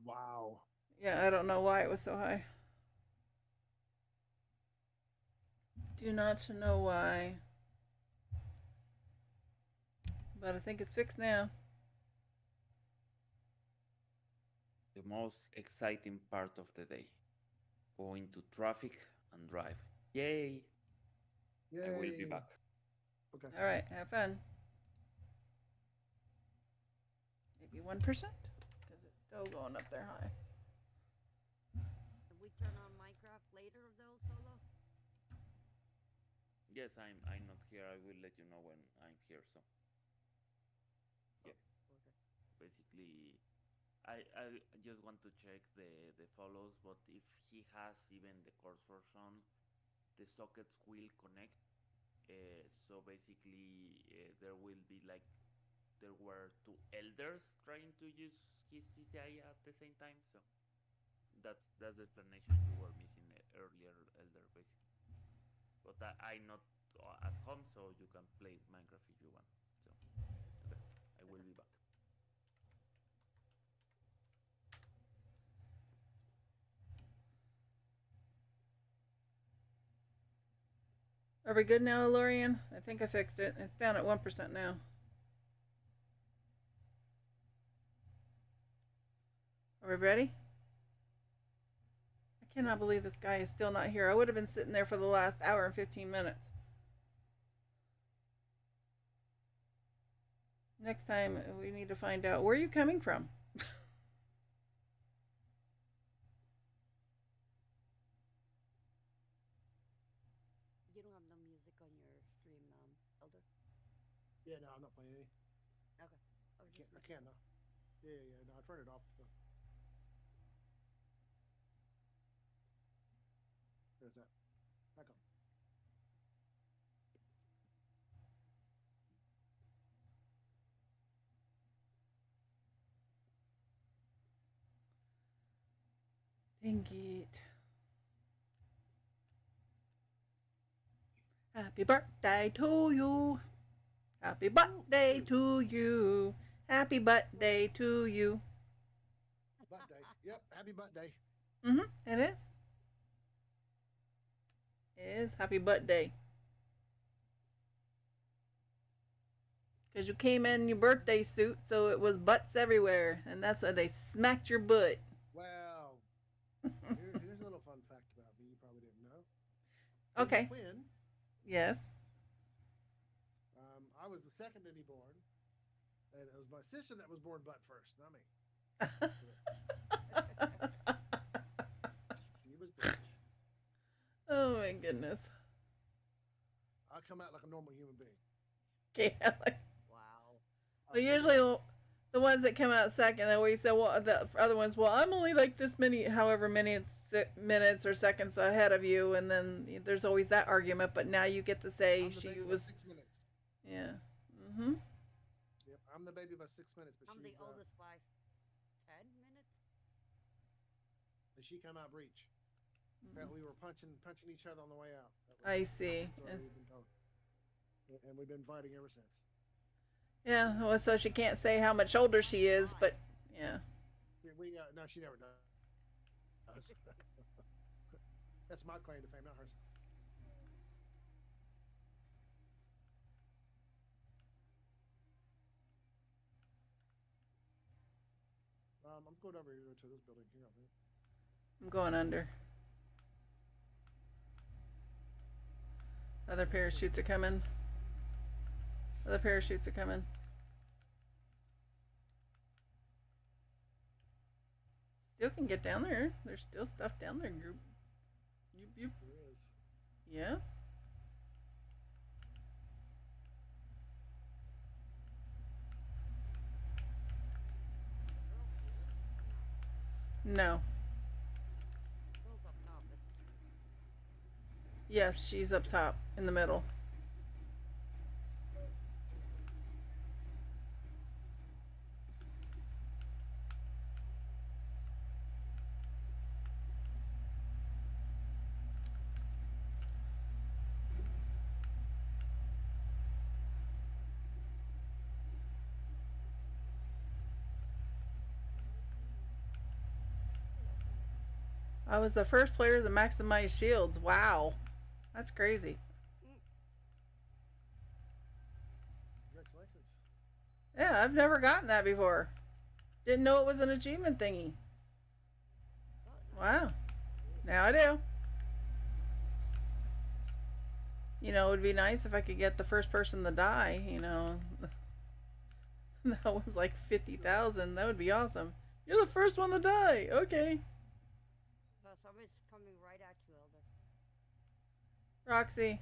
Wow. Yeah, I don't know why it was so high. Do not know why. But I think it's fixed now. The most exciting part of the day. Going to traffic and drive. Yay! Yay. I will be back. Okay. All right, have fun. Maybe 1%? Because it's still going up there high. Can we turn on Minecraft later, though, Solo? Yes, I'm not here. I will let you know when I'm here. So yeah, basically, I just want to check the follows, but if he has even the course version, the sockets will connect. So basically, there will be like there were two elders trying to use his CCI at the same time. So that's the explanation you were missing earlier, elder, basically. But I'm not at home, so you can play Minecraft if you want. So okay, I will be back. Are we good now, Lorian? I think I fixed it. It's down at 1% now. Are we ready? I cannot believe this guy is still not here. I would have been sitting there for the last hour and 15 minutes. Next time, we need to find out where are you coming from? You don't have no music on your stream, Elder? Yeah, no, I'm not playing any. Okay. I can though. Yeah. No, I turned it off. So. There's that. Back up. Indeed. Happy birthday to you. Happy birthday to you. Happy birthday to you. Butt day. Yep, happy butt day. It is. It is happy butt day. Because you came in your birthday suit, so it was butts everywhere. And that's why they smacked your butt. Well, here's a little fun fact about me you probably didn't know. Okay. Twin. Yes. I was the second to be born, and it was my sister that was born butt first, not me. She was bitch. Oh my goodness. I come out like a normal human being. Okay. Wow. Well, usually the ones that come out second, they always say, well, the other ones, well, I'm only like this many, however many minutes or seconds ahead of you, and then there's always that argument. But now you get to say I'm the she baby by was, 6 minutes. yeah. Yep, I'm the baby by 6 minutes, but I'm she's the oldest by 10 minutes. and she come out breech. Apparently we were punching each other on the way out. I see. We've been told. And we've been fighting ever since. Yeah. Well, so she can't say how much older she is, but yeah. No, she never does. That's my claim to fame, not hers. I'm going over here to this building here. I think. I'm going under. Other parachutes are coming. Other parachutes are coming. Still can get down there. There's still stuff down there, group. Yep. There is. Yes. No. Girl's up top. Yes, she's up top in the middle. I was the first player to maximize shields. Wow. That's crazy. Congratulations. Yeah, I've never gotten that before. Didn't know it was an achievement thingy. Wow. Now I do. You know, it would be nice if I could get the first person to die, you know. That was like 50,000. That would be awesome. You're the first one to die. Okay. Somebody's coming right at you, Elder. Roxy.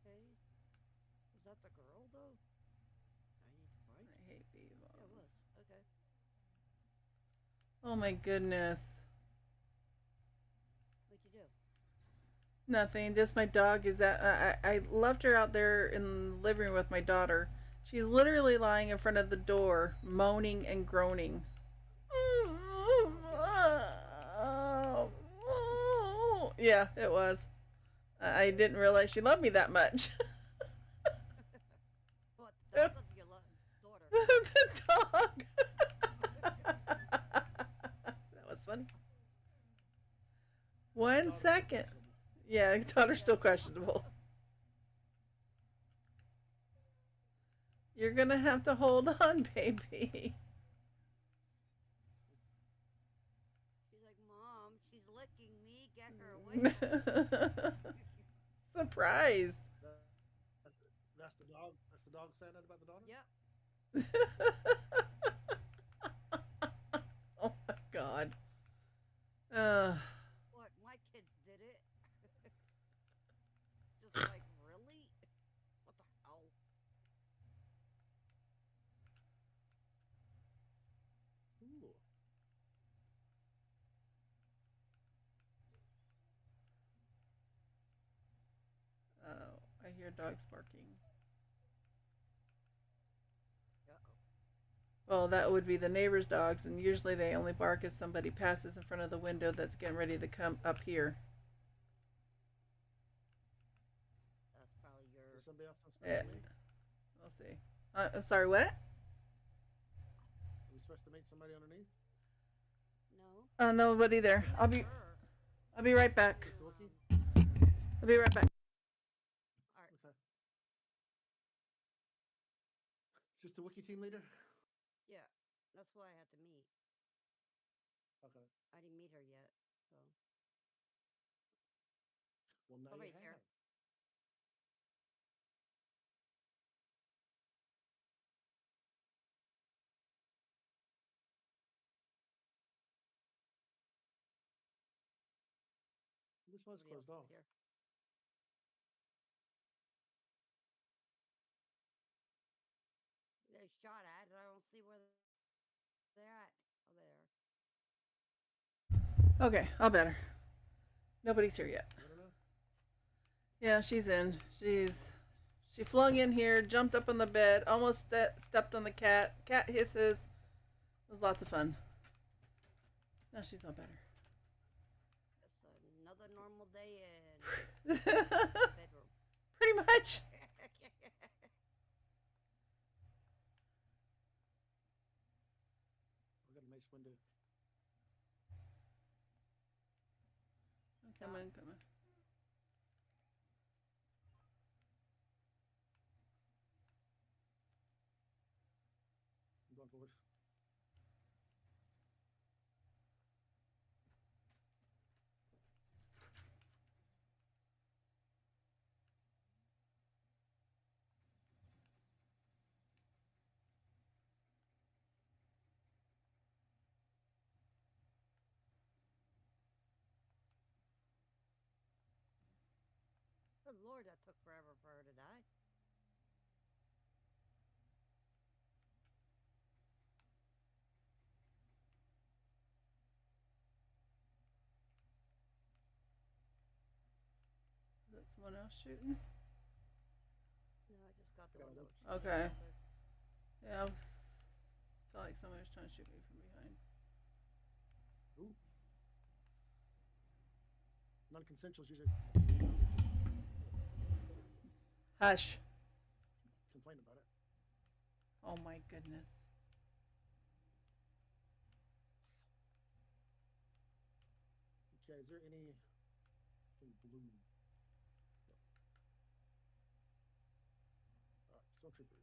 Okay. Was that the girl, though? I need to find I hate these it. ones. Yeah, it was. Okay. Oh my goodness. What'd you do? Nothing. Just my dog is at. I left her out there in the living room with my daughter. She's literally lying in front of the door, moaning and groaning. Yeah, it was. I didn't realize she loved me that much. What? The dog or your daughter? The dog. That was funny. 1 second. Yeah, daughter's still questionable. You're gonna have to hold on, baby. She's like, Mom, she's licking me. Get her away. Surprised. That's the dog. That's the dog saying that about the daughter. Yep. Oh my god. What? My kids did it. Just like, really? What the hell? Ooh. Oh, I hear dogs barking. Well, that would be the neighbor's dogs, and usually they only bark if somebody passes in front of the window that's getting ready to come up here. That's probably your. Is somebody else on Yeah. supposed to meet? We'll see. I'm sorry, what? Are we supposed to meet somebody underneath? No. Nobody there. I'll be right back. Just the Wookiee? I'll be right back. Alright. Okay. Just the Wookiee team leader? Yeah. That's why I had to meet. Okay. I didn't meet her yet. So. Well, now Somebody's you here. have. This one's Somebody closed else off. is here. They shot at, and I don't see where they're at. Oh, there. Okay, I'll better. Nobody's here yet. I don't know. Yeah, she's in. She flung in here, jumped up on the bed, almost stepped on the cat. Cat hisses. It was lots of fun. Now she's not better. It's another normal day in bedroom. Pretty much. We got a nice window. Come on, come on. I'm going forward. Good Lord, that took forever for her to die. Is that someone else shooting? No, I just got the Got a window. look. Okay. Yeah, I felt like somebody was trying to shoot me from behind. Ooh. Non-consensual is usually Hush. complain about it. Oh my goodness. Okay, is there anything blue? No. Alright, stormtroopers.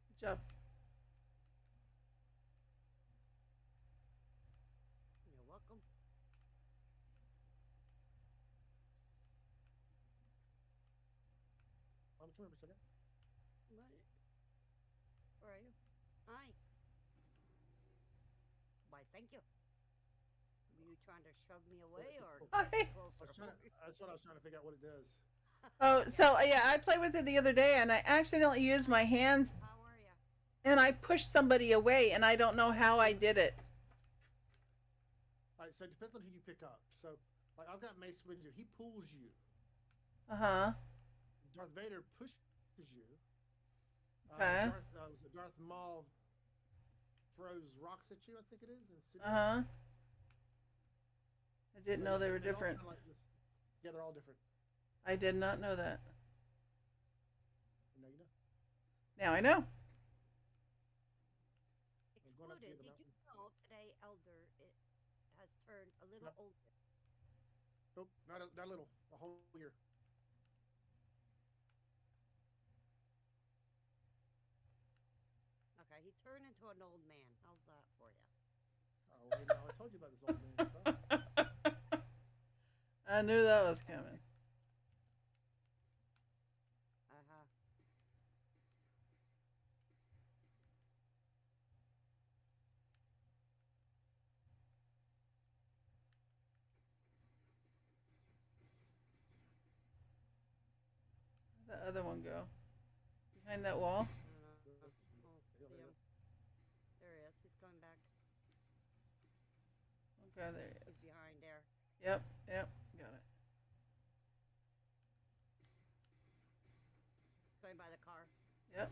Good job. You're welcome. Come here for a second. What? Where are you? Hi. Why, thank you. Were you trying to shove me away it's a or poke. Hi. I closer? was trying to, that's what I was trying to figure out what it does. Oh, so yeah, I played with it the other day, and I accidentally used my hands, How are you? and I pushed somebody away, and I don't know how I did it. Alright, so it depends on who you pick up. So, like, I've got Mace Windu. He pulls you. Uh-huh. Darth Vader pushes you. Okay. Darth Maul throws rocks at you, I think it is. Uh-huh. I didn't know they were all different. kinda like this. Yeah, they're all different. I did not know that. Now you know. Now I know. I'm going up to Excluded. the Did you mountain. know today Elder it has turned a little Yep. older? Nope, not a little. A whole year. Okay, he turned into an old man. How's that for you? Oh, well, you know, I told you about this old man stuff. I knew that was coming. Uh-huh. Where'd the other one go? Behind that wall? I don't know. Almost see him. There he is. He's coming back. Okay, there he He's is. behind there. Yep, got it. He's going by the car. Yep.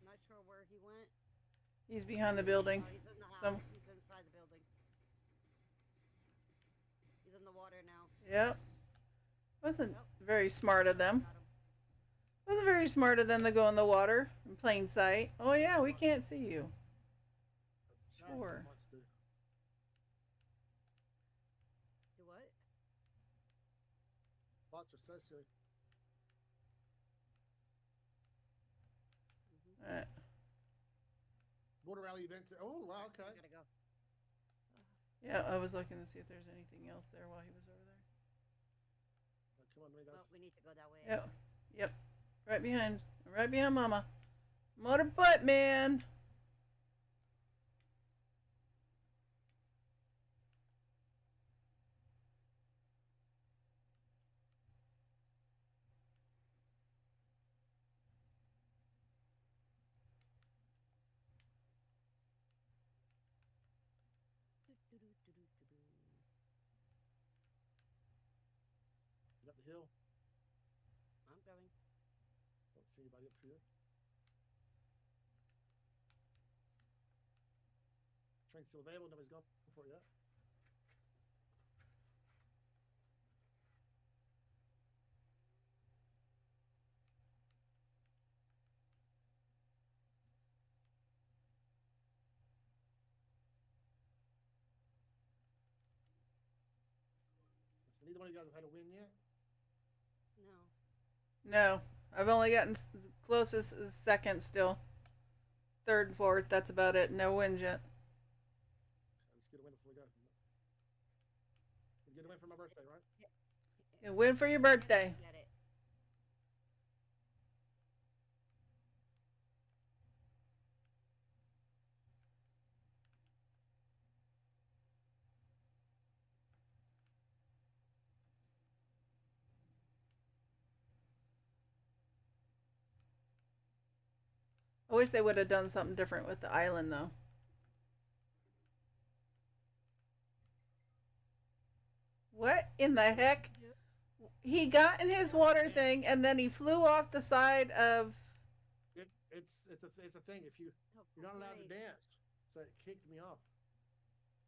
Not sure where he went. He's behind the building. Oh, he's in the house. Some- He's inside the building. He's in the water now. Yep. Wasn't Yep. very smart of them. Got him. Wasn't very smart of them to go in the water in plain sight. Oh yeah, we can't see you. Guy Sure. wants to- Do what? Lots are so silly. Mm-hmm. Alright. Border rally event. Oh, wow, okay. I gotta go. Yeah, I was looking to see if there's anything else there while he was over there. Come on, we guys. Well, we need to go that way. Yep. anyway. Yep. Right behind Mama. Motor butt man. Do-do-do-do-do-do. You got the hill. I'm going. Don't see anybody up here. Train's still available. Nobody's gone for it yet. So neither one of you guys have had a win yet. No. No. I've only gotten closest is second still. Third and fourth, that's about it. No wins yet. Let's get a win before we go. We get a win for my birthday, right? You win for your birthday. Get it. I wish they would have done something different with the island though. What in the heck? He got in his water thing and then he flew off the side of. It's a thing. If you're not allowed to dance, so it kicked me off.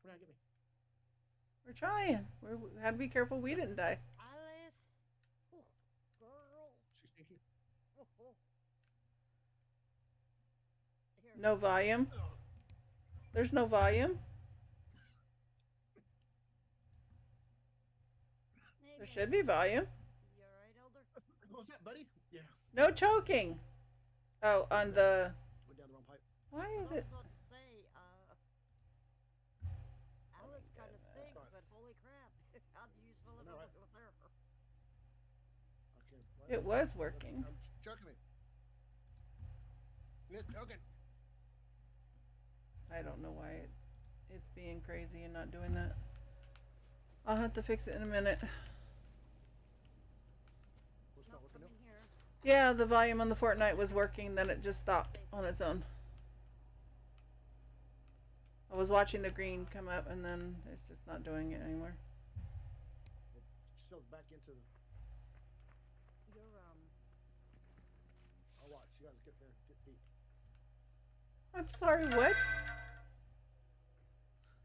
Come on, get me. We're trying. We had to be careful we didn't die. Alice. Oh, girl. She's sneaky. Oh, oh. Here. No volume. There's no volume. Hey, There guys. should be volume. You alright, Elder? What was that, buddy? Yeah. No choking. Oh, on the. Went down the wrong pipe. Why is I it? was about to say, Alice kind of goodness. stinks, but holy crap. How useful I of know, it right? with her. Okay. What? It was working. I'm choking me. You're choking. I don't know why it's being crazy and not doing that. I'll have to fix it in a minute. What's Not not working coming now? here. Yeah, the volume on the Fortnite was working, then it just stopped on its own. I was watching the green come up and then it's just not doing it anymore. She sells back into the. You're, I'll watch. You guys get there. Get deep. I'm sorry, what?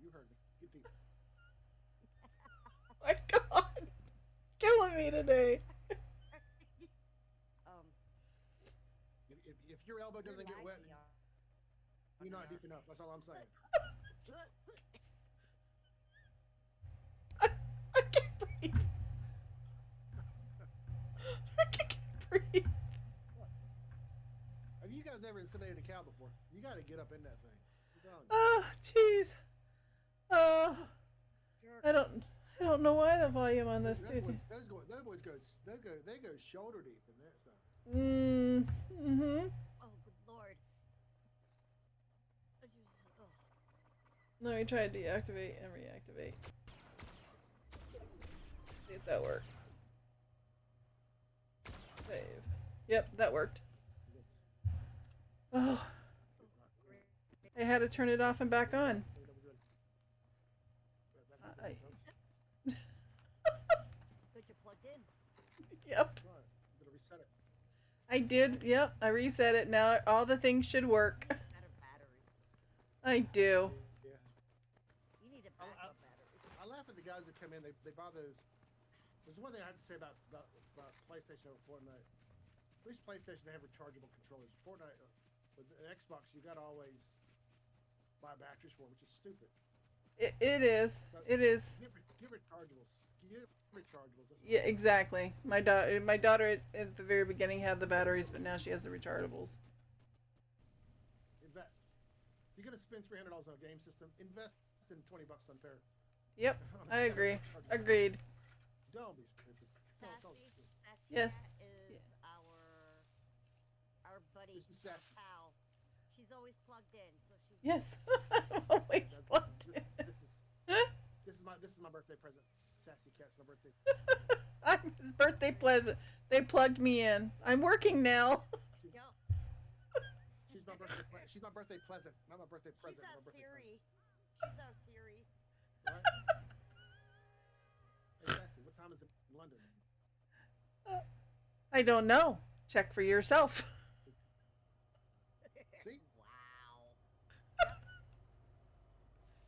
You heard me. Get deep. My God. Killing me today. If your elbow doesn't get wet, You're not deep enough. That's all I'm saying. I can't breathe. I can't breathe. Have you guys never inseminated a cow before? You got to get up in that thing. I'm telling you. Oh, jeez. Oh, Jerk. I don't know why the volume on this dude. Those boys go shoulder deep in that stuff. Mm-hmm. Oh, good lord. Oh. Let me try to deactivate and reactivate. See if that worked. Save. Yep, that worked. Oh, I had to turn it off and back on. I- Good, you're plugged in. Yep, Right. You gotta reset it. I did. Yep, I reset it. Now all the things should work. Better batteries. I do. Yeah. You need a backup battery. I laugh at the guys who come in. They buy those. There's one thing I have to say about PlayStation over Fortnite. At least PlayStation, they have rechargeable controllers. Fortnite, with the Xbox, you got to always buy batteries for, which is stupid. It is. It is. Get rechargeables. Get rechargeables. That's Yeah, exactly. My daughter at the very beginning had the batteries, but now she has the rechargeables. Invest. If you're gonna spend $300 on a game system, invest in $20 on a pair. Yep, on a I set of agree. rechargeables. Agreed. Don't be stupid. Don't be Sassy, stupid. Sassy Yes. Cat is our buddy, This is Sassy. pal. She's always plugged in, so she's Yes. I'm always That- plugged in. This is my birthday present. Sassy Cat's my birthday. I'm his birthday present. They plugged me in. I'm working now. Yo, She's my birthday. She's my birthday present, not my birthday she's present. our my birthday Siri. She's our Siri. present, right? Hey Sassy, what time is it in London? I don't know. Check for yourself. See? Wow.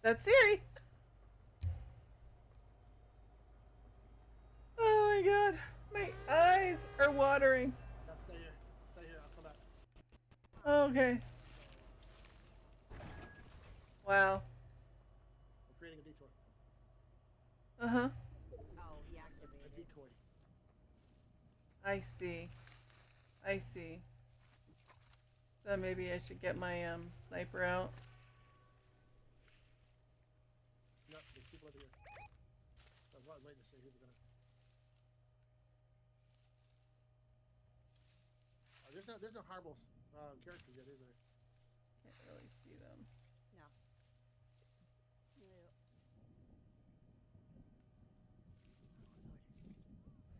That's Siri. Oh my god. My eyes are watering. Now stay here. Stay here. I'll come back. Okay. Wow. I'm creating a detour. Uh-huh. Oh, he A activated. decoy. I see. I see. So maybe I should get my sniper out. No, there's people over here. So I was waiting to see who they're gonna. There's no horrible characters yet, is there? Can't really see them. No.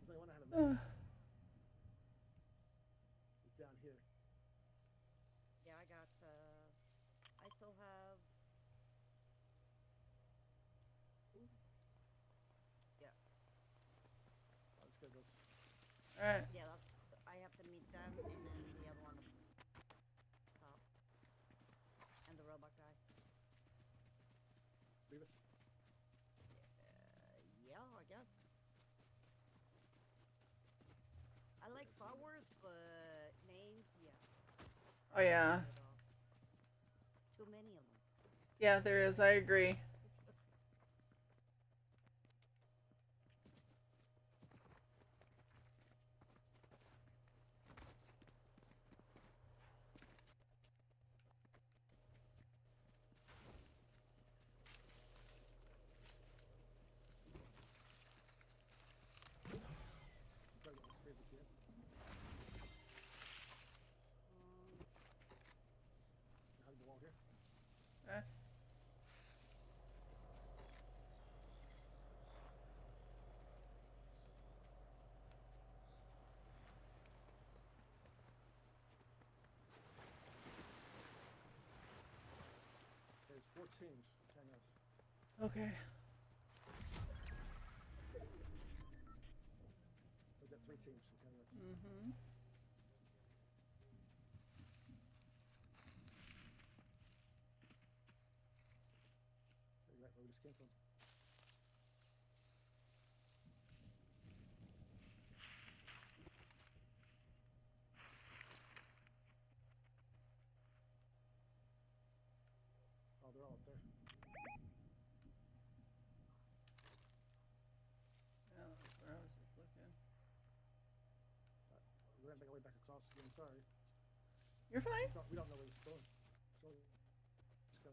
There's only one I haven't met. He's down here. Yeah, I got, I still have, Oh, this guy goes. Alright. yeah, that's, I have to meet them, and then the other one top. And the robot guy. Beavis. Yeah, I guess. I like Star Wars, but names, yeah. Oh yeah. But, too many of them. Yeah, there is. I agree. Try to get this crazy kid. Hug the wall here. Okay. There's 4 teams. China us. Okay. We've got 3 teams. China us. Mm-hmm. Right where we just came from. trying to make our way back across again. Sorry. You're fine. We don't know where it's going. Let's go.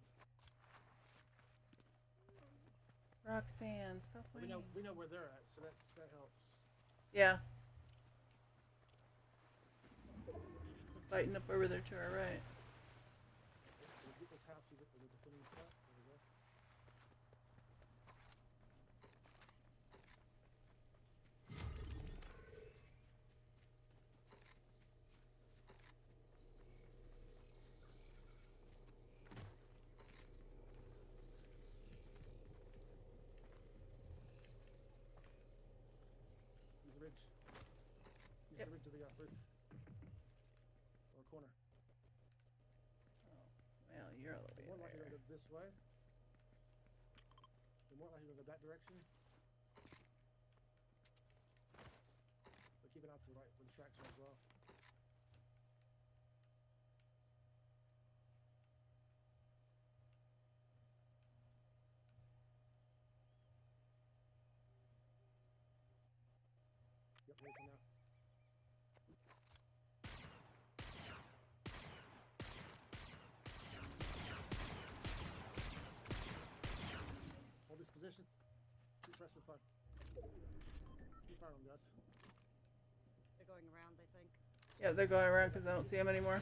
Roxanne, stop We waiting. know where they're at, so that helps. Yeah. So fighting up over there to our right. So we get this house. He's at the defending spot. There we go. Use the ridge. Use Yep. the ridge to the roof. Or corner. Well, you're all the way More likely there. to go this way. They're more likely to go that direction. But keep an eye to the right for the traction as well. Yep, here they come now. Hold this position. Keep pressing fire. Keep firing them, guys. They're going around, I think. Yeah, they're going around because I don't see them anymore.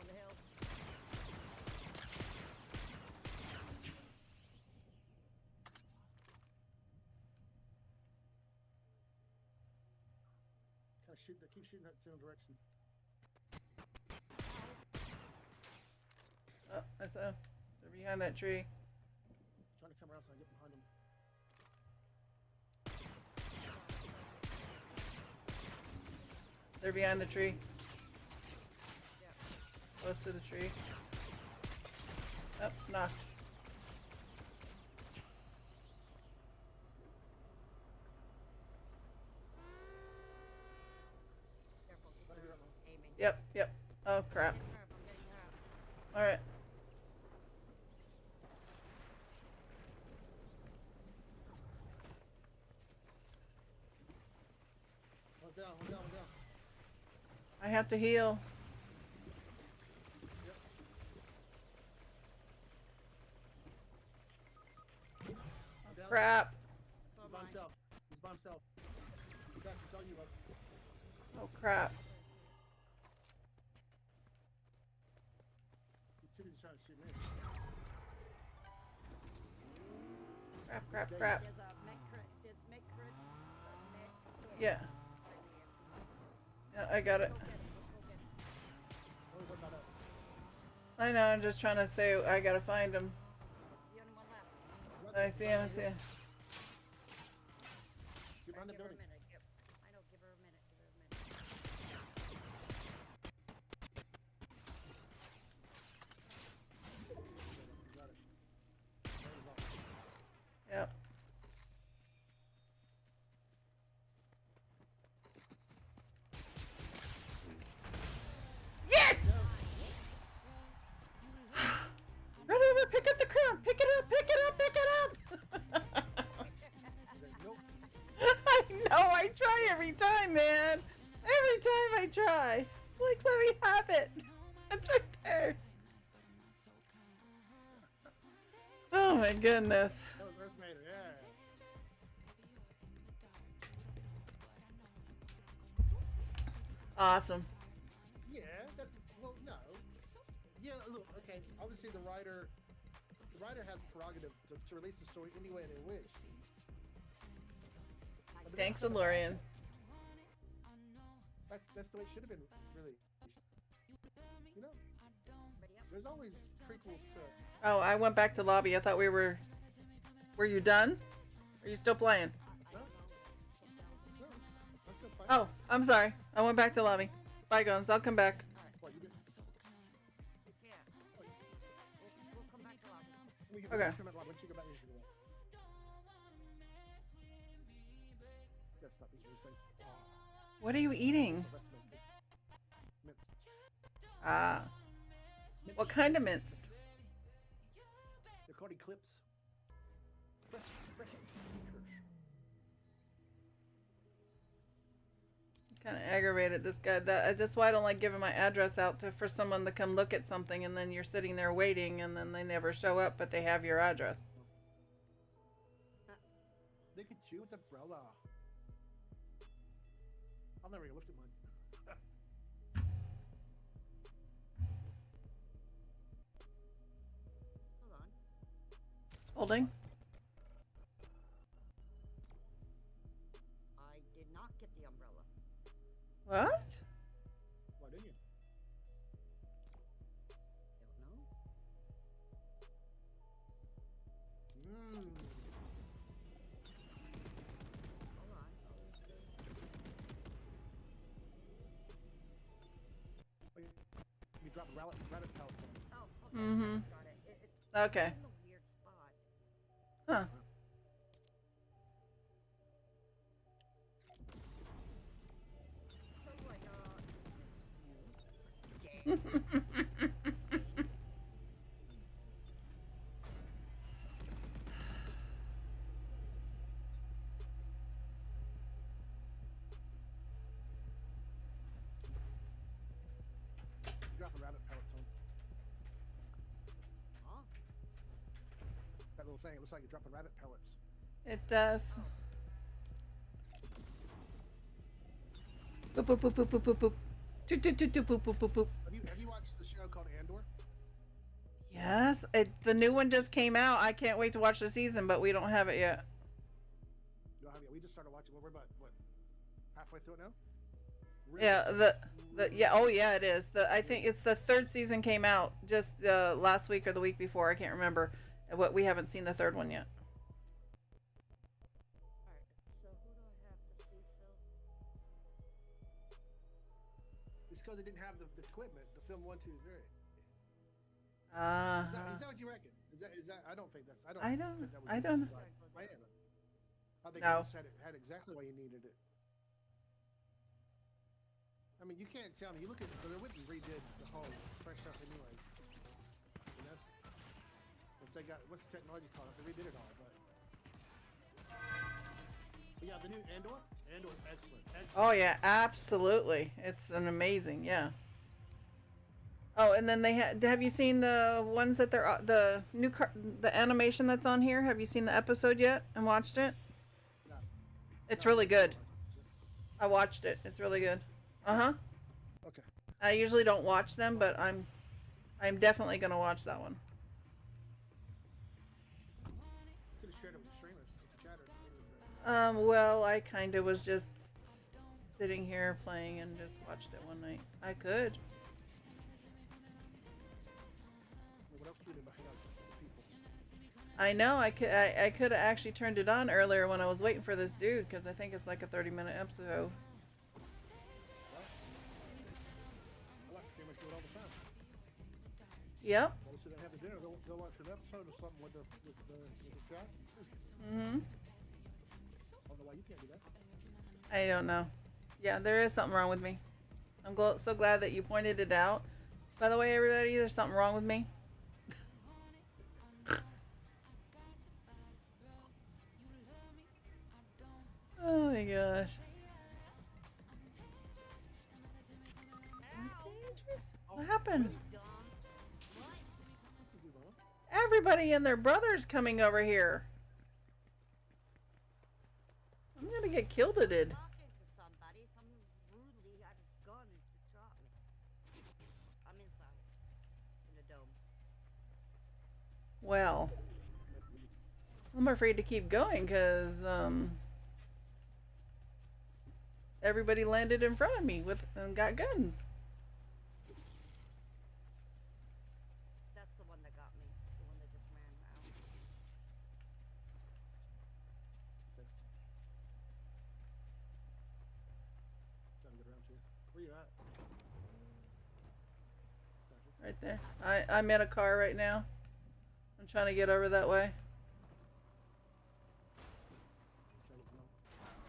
On the hill. Kind of shoot that. Keep shooting that same direction. Oh, I saw. They're behind that tree. Trying to come around so I can get behind them. They're behind the tree. Yeah. Close to the tree. Oh, knocked. Careful, keep Right here, right now. aiming. Yep, yep. Oh, crap. Getting her up, I'm getting her up. Alright. One down, one down, one down. I have to heal. Yep. One down. Crap. So He's am by I. himself. He's by himself. That's it's on you, bud. Oh, crap. He's too busy trying to shoot me. Crap, crap, Days. crap. There's a mech crit. There's mech crits. Mech crits Yeah. right Yeah, I got here. it. Go get it. Let's go get it. Only one by that. I know, I'm just trying to say I gotta find him. It's the only one left. I see him, I see him. Get behind the Give her a building. minute. I know, give her a minute. Give her a minute. Got it. There he's off. Yep. Yes! Run over, pick up the crown! Pick it up, pick it up, pick it up! He's like, nope. I know, I try every time, man! Every time I try! Like, let me have it! It's right there! Oh my goodness. That was Earth Vader, yeah. Awesome. Yeah, that's well, no. Yeah, look, okay. Obviously, the writer has prerogative to release the story any way they wish. I mean, Thanks, that's- Alorian. That's the way it should have been released. You know, But yep. there's always prequels to. Oh, I went back to lobby. I thought we were. Were you done? Are you still playing? No, I'm still fighting. Oh, I'm sorry. I went back to lobby. Bygones. I'll come back. What, you did? We can't. We'll come back to lobby. We can Okay. come out loud. Once you go back, you can go back. You gotta stop eating these things. What are you eating? The rest of us good. Mints. Ah. What kind of mints? They're called Eclipse. Fresh Kirsch. kind of aggravated. This guy. That's why I don't like giving my address out to for someone to come look at something, and then you're sitting there waiting, and then they never show up, but they have your address. Look at you with umbrella. I'll never get lifted mine. Hold on. Holding. I did not get the umbrella. What? Why didn't you? Don't know. Mmm. Hold on. You drop rabbit pellets on. Oh, okay. Mhm. Got it. It's Okay. in a weird spot. Huh. So like, You dropping rabbit pellets on. huh? That little thing, it looks like you're dropping rabbit pellets. It does. Boop boop boop boop boop boop boop. Toot toot toot toot boop boop boop boop. Have you watched the show called Andor? Yes, the new one just came out. I can't wait to watch the season, but we don't have it yet. No, have you? We just started watching. We're about what, halfway through it now? Yeah, oh yeah, it is. I think it's the third season came out just last week or the week before. I can't remember. What we haven't seen the third one yet. Alright, so who do I have to see still? It's because they didn't have the equipment to film 1, 2, 3. Ah. Is that what you reckon? Is that? I don't think that's. I think don't- that was I the don't- design. I think No. it had exactly why you needed it. I mean, you can't tell me. You look at they went and redid the whole fresh stuff, anyways. You know, once they got what's the technology called? They redid it all, but yeah, the new Andor. Andor, excellent. Oh yeah, absolutely. It's an amazing, yeah. Oh, and then they have you seen the ones that they're the animation that's on here? Have you seen the episode yet and watched it? No. It's No, really good. no. I watched it. It's really good. Uh-huh. Okay. I usually don't watch them, but I'm definitely going to watch that one. Could have shared it with the streamers, with the chatters. Well, I kind of was just sitting here playing and just watched it one night. I could. What else do you do about hang out with people? I know I could have actually turned it on earlier when I was waiting for this dude because I think it's like a 30-minute episode. I like streamers do it all the time. Yep. Well, so they have a dinner, they'll watch an episode or something with the chat. Mhm. I don't know why you can't do that. I don't know. Yeah, there is something wrong with me. I'm so glad that you pointed it out. By the way, everybody, there's something wrong with me. Oh my gosh. What happened? Everybody and their brother's coming over here. I'm gonna get killed at it. Talking to somebody, someone rudely had a gun to shot me. I'm inside. In the dome. Well, I'm afraid to keep going because everybody landed in front of me and got guns. That's the one that got me. The one that just ran out. Sound good around too. Where you at? Right there. I'm in a car right now. I'm trying to get over that way.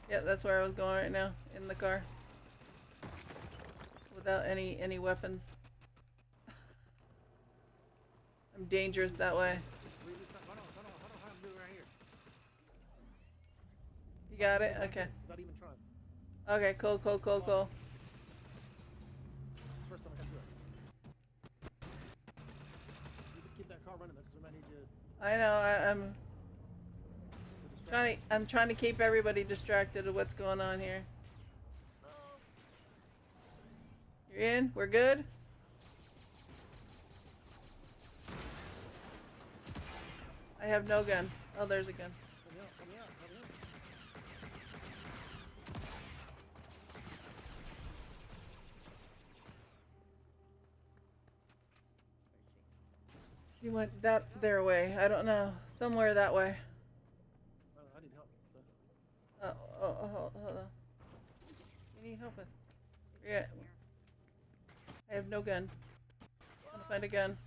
Yeah, that's where I was going right now, in the car. Without any weapons. I'm dangerous that way. Hold on, I'm doing it right here. You got it? Okay. Without even trying. Okay, cool. It's the first time I had to do it. You can keep that car running though, because we might need you to I know. distract. I'm trying to keep everybody distracted of what's going on here. Oh, You're in? We're good? I have no gun. Oh, there's a gun. Help me out, help me out, help me out. She went their way. I don't know. Somewhere that way. I need help. Hold on. You need help with? Yeah. I have no gun. I'm gonna find a gun.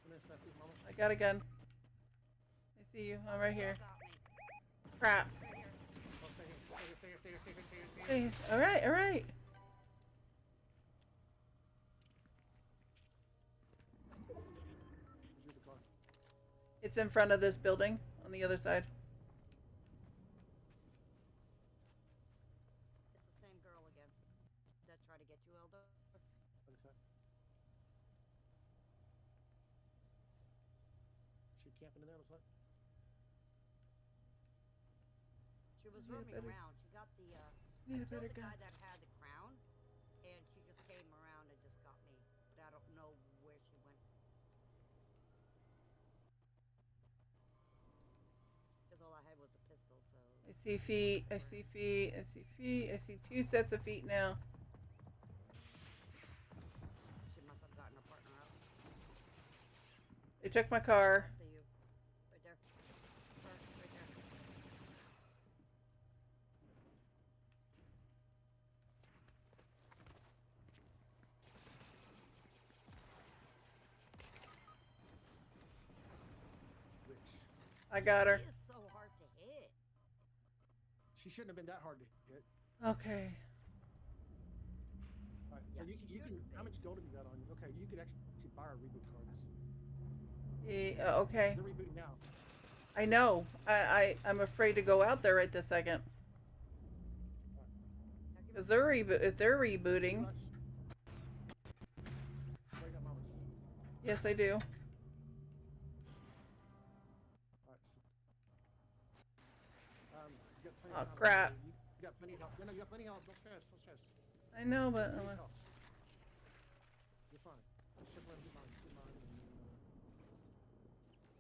Come here, Sassy, mama. I got a gun. I see you. I'm right here. got me. Crap. Right here. Oh, stay here, stay here, stay here, stay here, stay here, stay here, stay here. Please. All right. Where's the car? It's in front of this building on the other side. It's the same girl again. That tried to get you, Elder. Okay. She camping in there, looks like. She was Need a roaming better- around. She got the Need a killed better the gun. guy that had the crown, and she just came around and just got me. But I don't know where she went. Because all I had was a pistol, so. I see feet. I see feet. I see feet. I see 2 sets of feet now. She must have gotten her partner out. They took my car. To you. Right there. Her, right there. Which I got her. She is so hard to hit. she shouldn't have been that hard to hit. Okay. All right, Yeah, so you can shouldn't how be. much gold have you got on you? Okay, you could actually buy our reboot cards. Yeah, okay. They're rebooting now. I know. I'm afraid to go out there right this second. Now give Because me- if they're rebooting. Rush. Where you got mamas? Yes, I do. All right. You got plenty Oh, of time. crap. You got plenty of help. No, you got plenty of help. Don't stress. Don't stress. I know, but Plenty of help. You're fine. Just circle around, get mine, and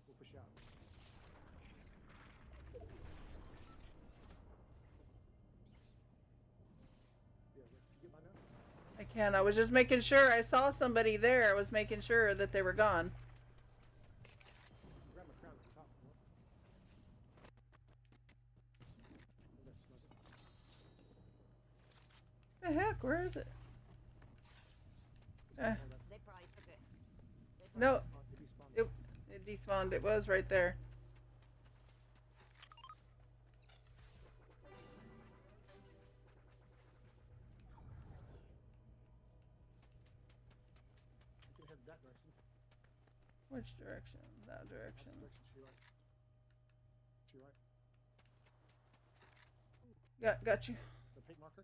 we'll push out. Yeah, did you get mine now? I can. I was just making sure. I saw somebody there. I was making sure that they were gone. Grab my crown at the top. You know? That's not it. The heck? Where is it? It's fine, Uh. hold up. They probably took it. They probably No. It despawned. It despawned. It was right there. You can head that direction. Which direction? That That's direction. the direction to your right. To your right. Got you. The pink marker.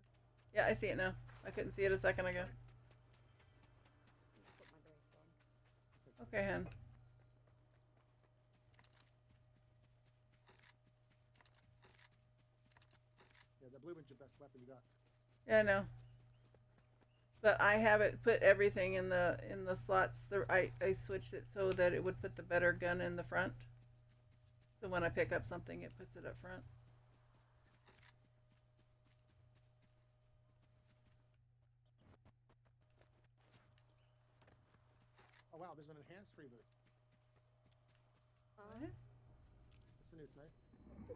Yeah, I see it now. I couldn't see it a second ago. put my brace on. That's it. Okay, hen. Yeah, the blue one's your best weapon you got. Yeah, I know. But I have it put everything in the slots. I switched it so that it would put the better gun in the front. So when I pick up something, it puts it up front. Oh wow, there's an enhanced reboot. What? That's the new thing.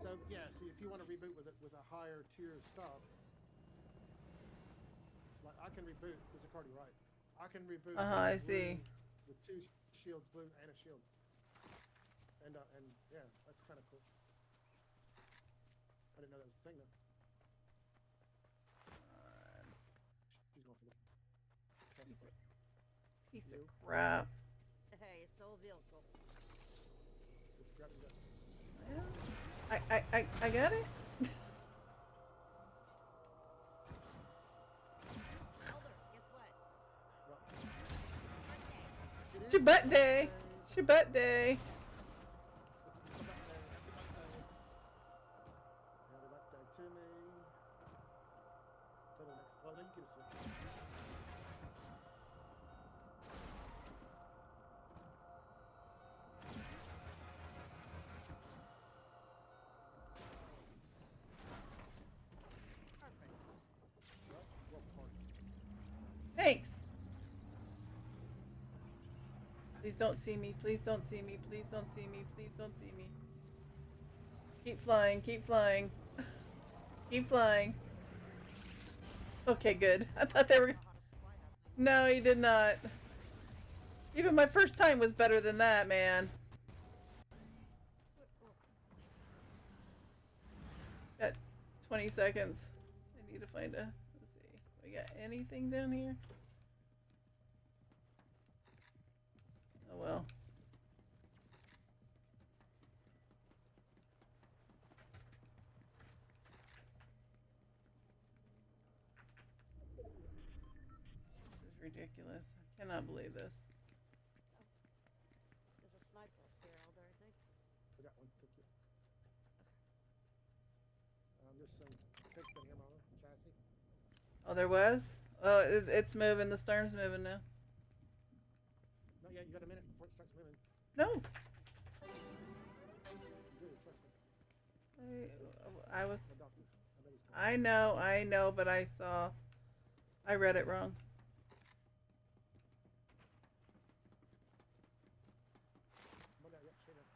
So yeah, see if you want to reboot with a higher tier of stuff, like I can reboot. There's a card right. I can reboot. I with see. blue, with 2 shields, blue and a shield. And yeah, that's kind of cool. I didn't know that was a thing though. She's going for the. Piece of- Piece of crap. Hey, it's still a vehicle. Just grab it. I got it. It's your butt day. It's your butt day. Happy birthday. Happy birthday to me. Go to the next. Oh, no, you get a switch. Perfect. Well, party. Thanks. Please don't see me. Please don't see me. Please don't see me. Please don't see me. Keep flying. Keep flying. Keep flying. Okay, good. I thought they were. Know how to fly that thing. No, he did not. Even my first time was better than that, man. Got 20 seconds. I need to find a. Let's see. We got anything down here? Oh well. This is ridiculous. I cannot believe this. There's a sniper up here, Elder, I think. I got one. Thank you. There's some kids in here, Mama. Sassy. Oh, there was? Oh, it's moving. The stern's moving now. No, yeah, you got a minute before it starts moving. No. You do, trust me. I was. My doctor. I bet he's not. I know, but I read it wrong. Oh, yeah, straight up.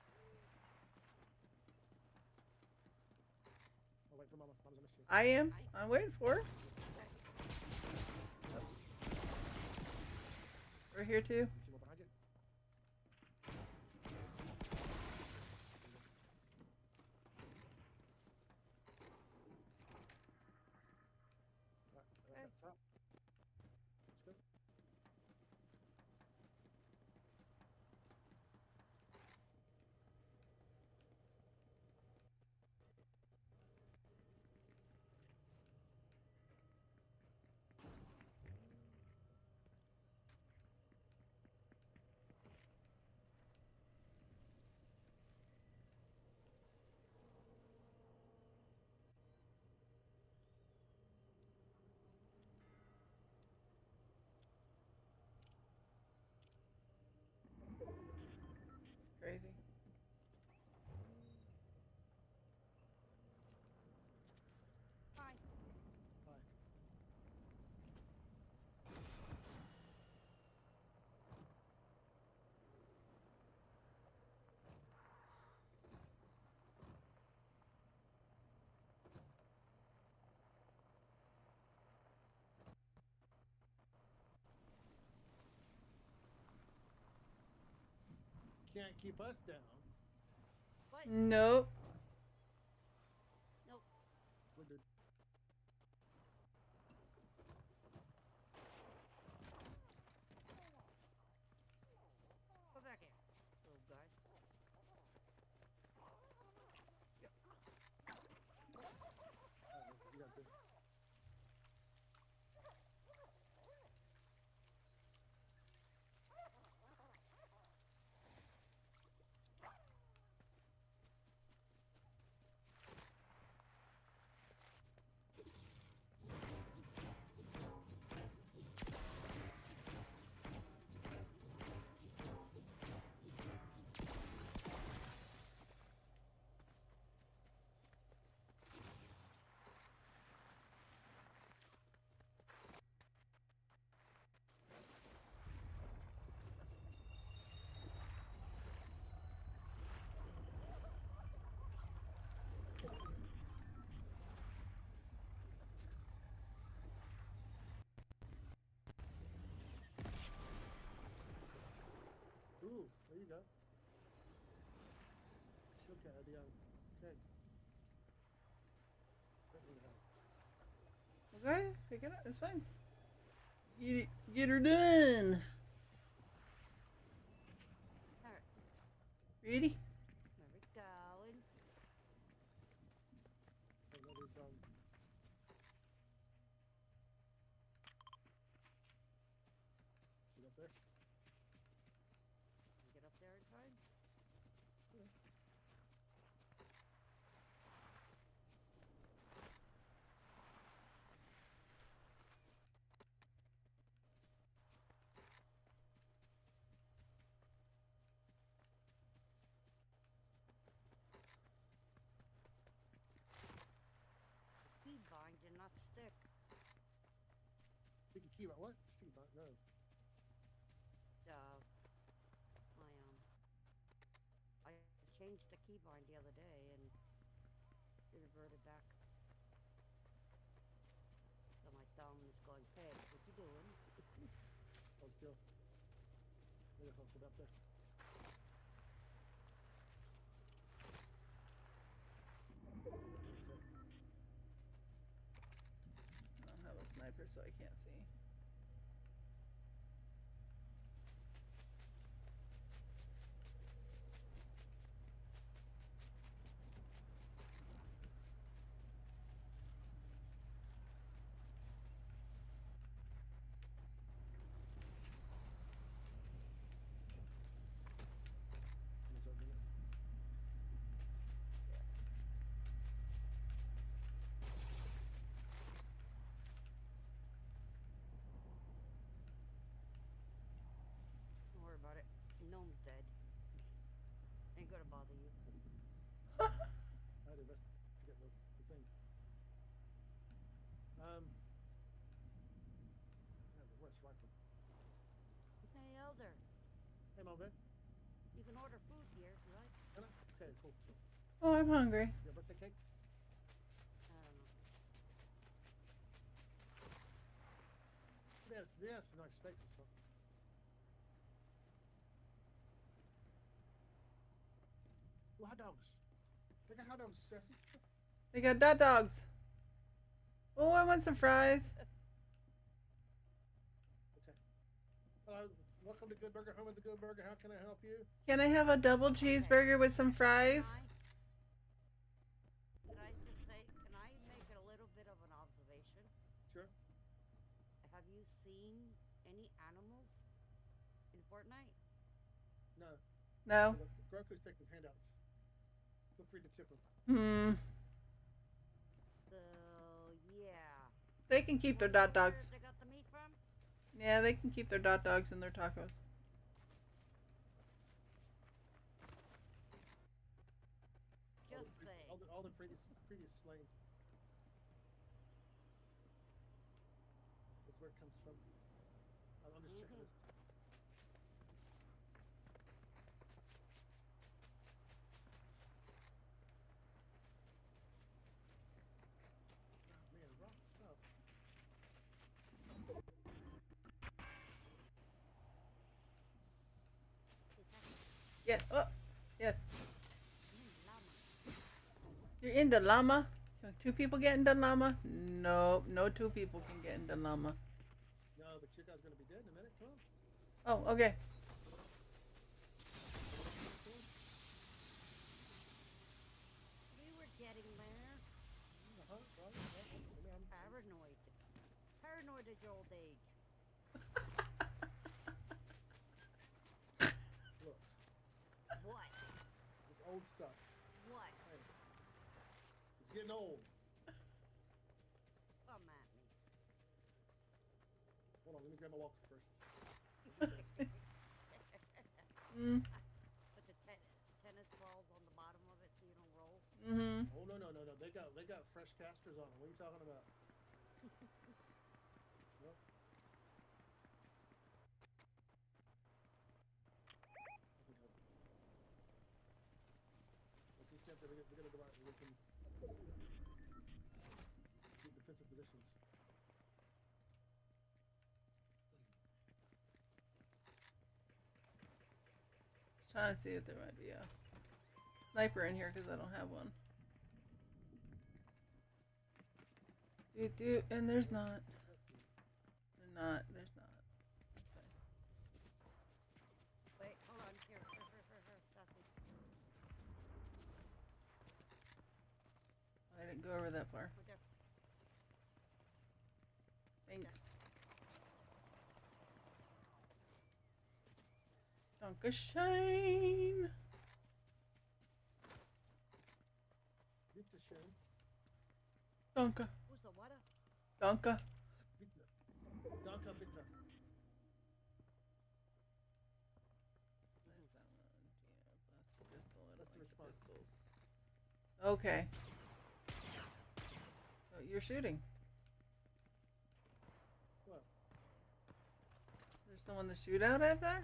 Oh, wait for Mama. Mama's gonna miss you. I am. I'm waiting for her. We're here too. You see more behind you? Right up top. Let's go. It's crazy. Hi. Hi. Can't keep us down. What? Nope. Nope. We're good. Go back here, little guy. You got good. Ooh, there you go. Okay, the keg. Right in the house. Okay, pick it up. It's fine. Get her done. Alright, Ready? where we going? Oh, nobody's Get up there. Sticky keybind. What? Sticky bind? No. I changed the keybind the other day and it reverted back. So my thumb is going, Peg, what you doing? Hold still. Maybe I'll sit up there. I don't have a sniper, so I can't see. It's all good. Don't worry about it. Gnome's dead. Ain't gonna bother you. I had to investigate the thing. Yeah, the worst rifle. Hey, Elder, Hey, Mom, Ben. you can order food here if you like. Can I? Okay, cool. Oh, I'm hungry. Your birthday cake? I don't know. Yes, nice steaks and stuff. Ooh, hot dogs. They got hot dogs, Sassy. They got hot dogs. Oh, I want some fries. Okay. Welcome to Good Burger, home of the Good Burger. How can I help you? Can I have a double cheeseburger with some fries? Can I just say, can I make a little bit of an observation? Sure. Have you seen any animals in Fortnite? No. No. Groku's taking handouts. Feel free to tip him. So, yeah. They can keep their Wanna hot know where dogs. they got the meat from? Yeah, they can keep their hot dogs and their tacos. Just saying. All the previous slain. That's where it comes from. I'm just checking this. Oh, man, rock stuff. Is that Yeah. Oh, yes. llama? You're in the llama? Can two people get in the llama? No, no two people can get in the llama. No, but you guys are gonna be dead in a minute. Come on. Oh, okay. We were getting there. Right. Paranoid. Paranoid at your old age. Look, What? it's old stuff. What? Hey, it's getting old. Come at me. Hold on, let me grab my walker first. Mm. Put the tennis balls on the bottom of it so you don't roll. Mm-hmm. Oh no. They got fresh casters on them. What are you talking about? Nope. Okay, Captain, we're gonna go out and we can keep defensive positions. Trying to see if there might be a sniper in here because I don't have one. And there's not. There's not. That's fine. Wait, hold on. Here, Sassy. I didn't go over that far. Right there. Thanks. Dankeschön. Bitte schön. Danke. Who's the what? Danke. Bitte. Danke, bitte. That's the response. Okay. Oh, you're shooting. What? still in the shootout out there?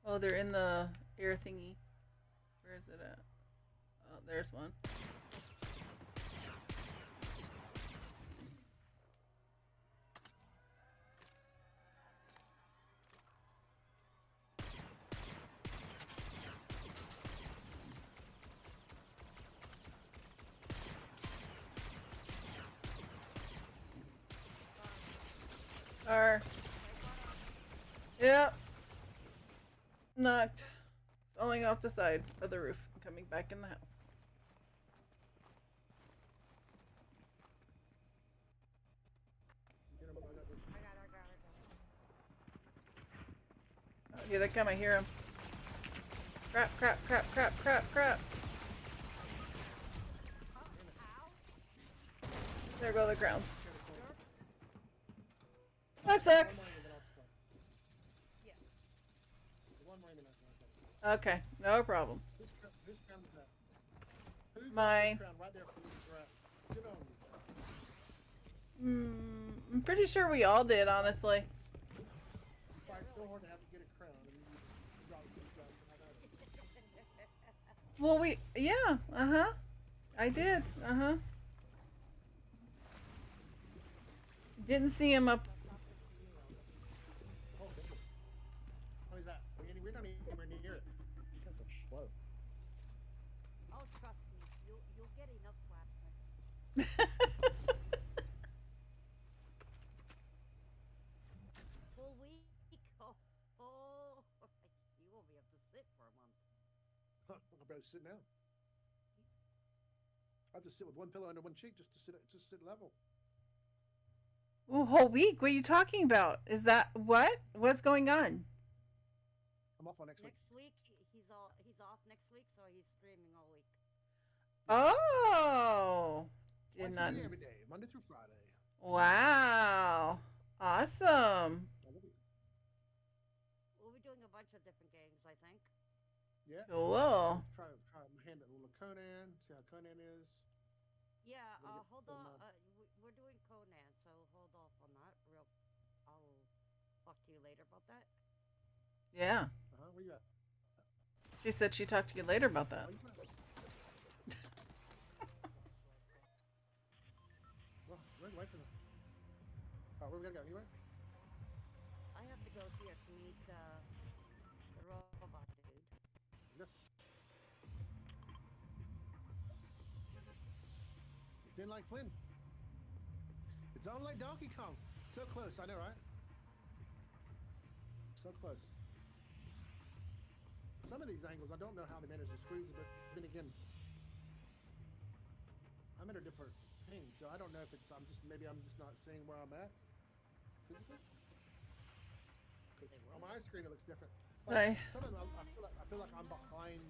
Oh, they're in the air thingy. Where is it at? Oh, there's one. Are. Yep. Knocked. Falling off the side of the roof and coming back in the house. Get him, I got this. Oh, here they come. I hear them. Crap, crap, crap, crap, crap, crap. There go the grounds. That sucks. Okay, no problem. Whose crown is that? Who's Mine. crown right there for this crown? Get on yourself. I'm pretty sure we all did, honestly. You fight so hard to have to get a crown, and you drop it. Well, yeah, I did, Didn't see him up. Oh, thank you. How is that? We're not anywhere near it. You guys are slow. Oh, trust me, you'll get enough slaps next full week. Oh, you won't be able to sit for a month. Huh, I'd rather sit now. I have to sit with one pillow under one cheek just to sit level. Oh, whole week? What are you talking about? Is that what? What's going on? I'm off on next week. Next week, he's off next week, so he's streaming all week. Oh, Twice did a not. day, every day, Monday through Friday. Wow, awesome. We'll be doing a bunch of different games, I think. Yeah. Cool. Try my hand at a little Conan. See how Conan is. Yeah, We'll get hold some, on. We're doing Conan, so hold off on that. I'll talk to you later about that. Yeah, Where you at? she said she talked to you later about that. Oh, you at? Well, we're away from them. Oh, where we gotta go? You right? I have to go here to meet the robot dude. Let's go. It's in like Flynn. It's on like Donkey Kong. So close, I know, right? So close. Some of these angles, I don't know how they manage to squeeze it, but then again, I'm at a different thing, so I don't know if it's, maybe I'm just not seeing where I'm at physically. Because on my screen it looks different. Right. Some of them, I feel like I'm behind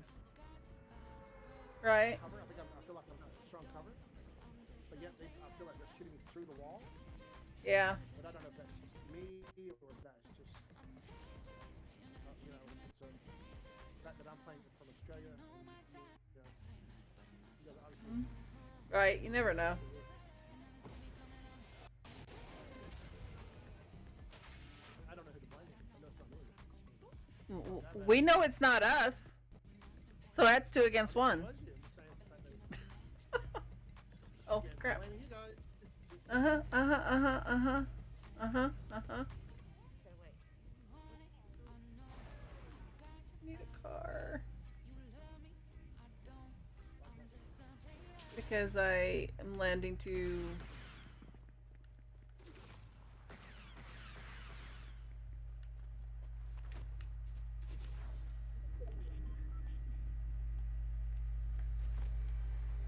Right. cover. I feel like I'm not strong cover, but yet I feel like they're shooting me through the wall. Yeah. But I don't know if that's just me or if that's just it's the fact that I'm playing from Australia. And, obviously, Right. You never know. I don't know who to blame. I know it's not me. We know it's not us. So that's 2 against 1. Was you? I'm just saying the fact that Oh again, crap. blaming you guys. It's Uh huh. Uh huh. Uh huh. Uh huh. Uh huh. Uh huh. Okay, wait. Need a car. Because I am landing to.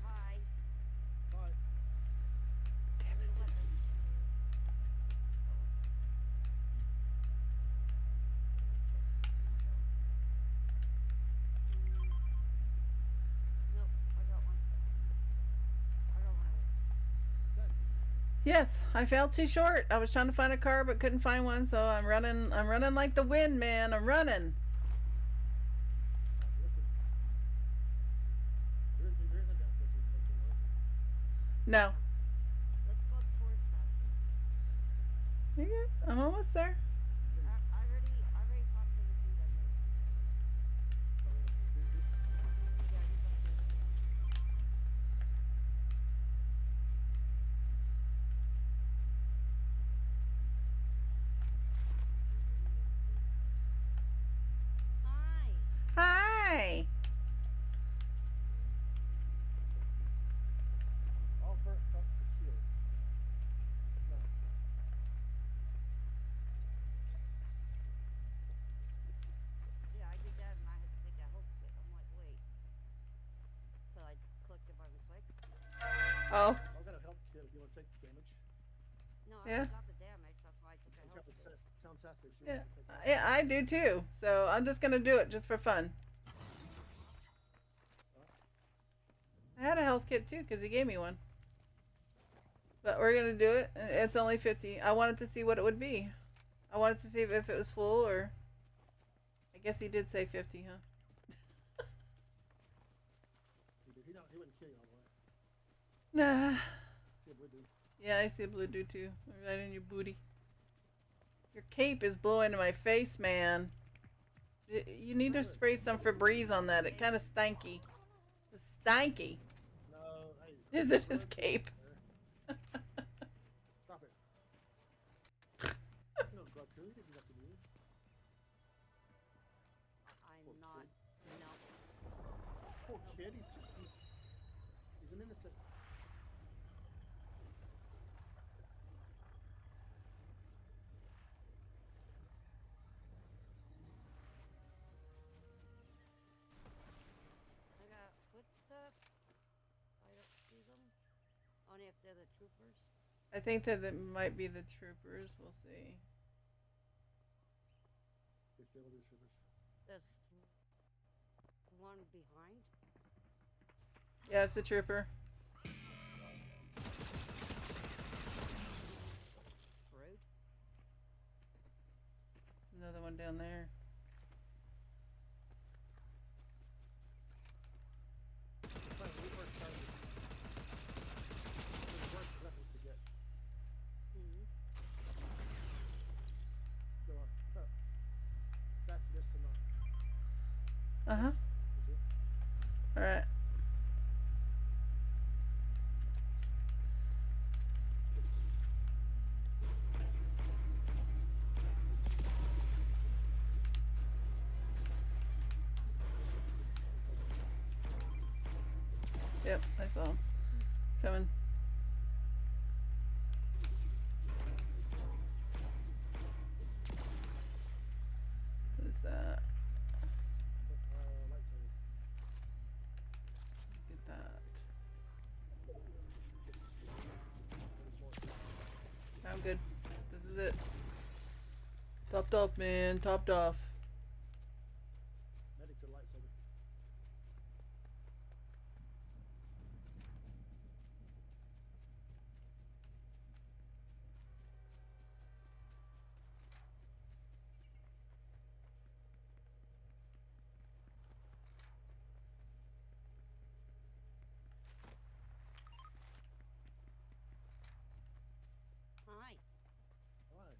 Hi. Bye. Damn it. Nope, I got one. I got one. Nice. Yes, I fell too short. I was trying to find a car but couldn't find one, so I'm running like the wind, man. I'm running. No. Let's go towards us. You good? I'm almost there. I already talked to the dude I knew. Yeah, he's up there. Hi. Hi. All burnt up for shields. No. Yeah, I did that and I had to take a health kit. I'm like, wait. So I clicked it by mistake. Oh. I've got a health kit if you want to take damage. No, I Yeah. got the damage. That's why I took a It's got health the kit. sound sassy. If she Yeah. wants to take that. Yeah, I do too. So I'm just gonna do it just for fun. I had a health kit too because he gave me one. But we're gonna do it. It's only 50. I wanted to see what it would be. I wanted to see if it was full or. I guess he did say 50, huh? He wouldn't kill you all the way. Nah. See if we do. Yeah, I see a blue do too. Right in your booty. Your cape is blowing in my face, man. You need to spray some Febreze on that. It kind of stanky. It's stanky. No, hey. Is it his cape? Stop it. No, Goku, you didn't do that to me. I'm not. No. Poor kid, he's an innocent. I got footsteps. I don't see them. Only if they're the troopers. I think that it might be the troopers. We'll see. They stay with the troopers. There's one behind. Yeah, it's a trooper. Rude. Another one down there. Fine, we first started. It's the worst weapons to get. Mm-hmm. Go on. That's this and Uh huh. you see? All right. Yep, I saw him coming. What is that? Lightsaber. Get that. I'm good. This is it. Topped off, man. Topped off. Medic's a lightsaber. Hi. Why?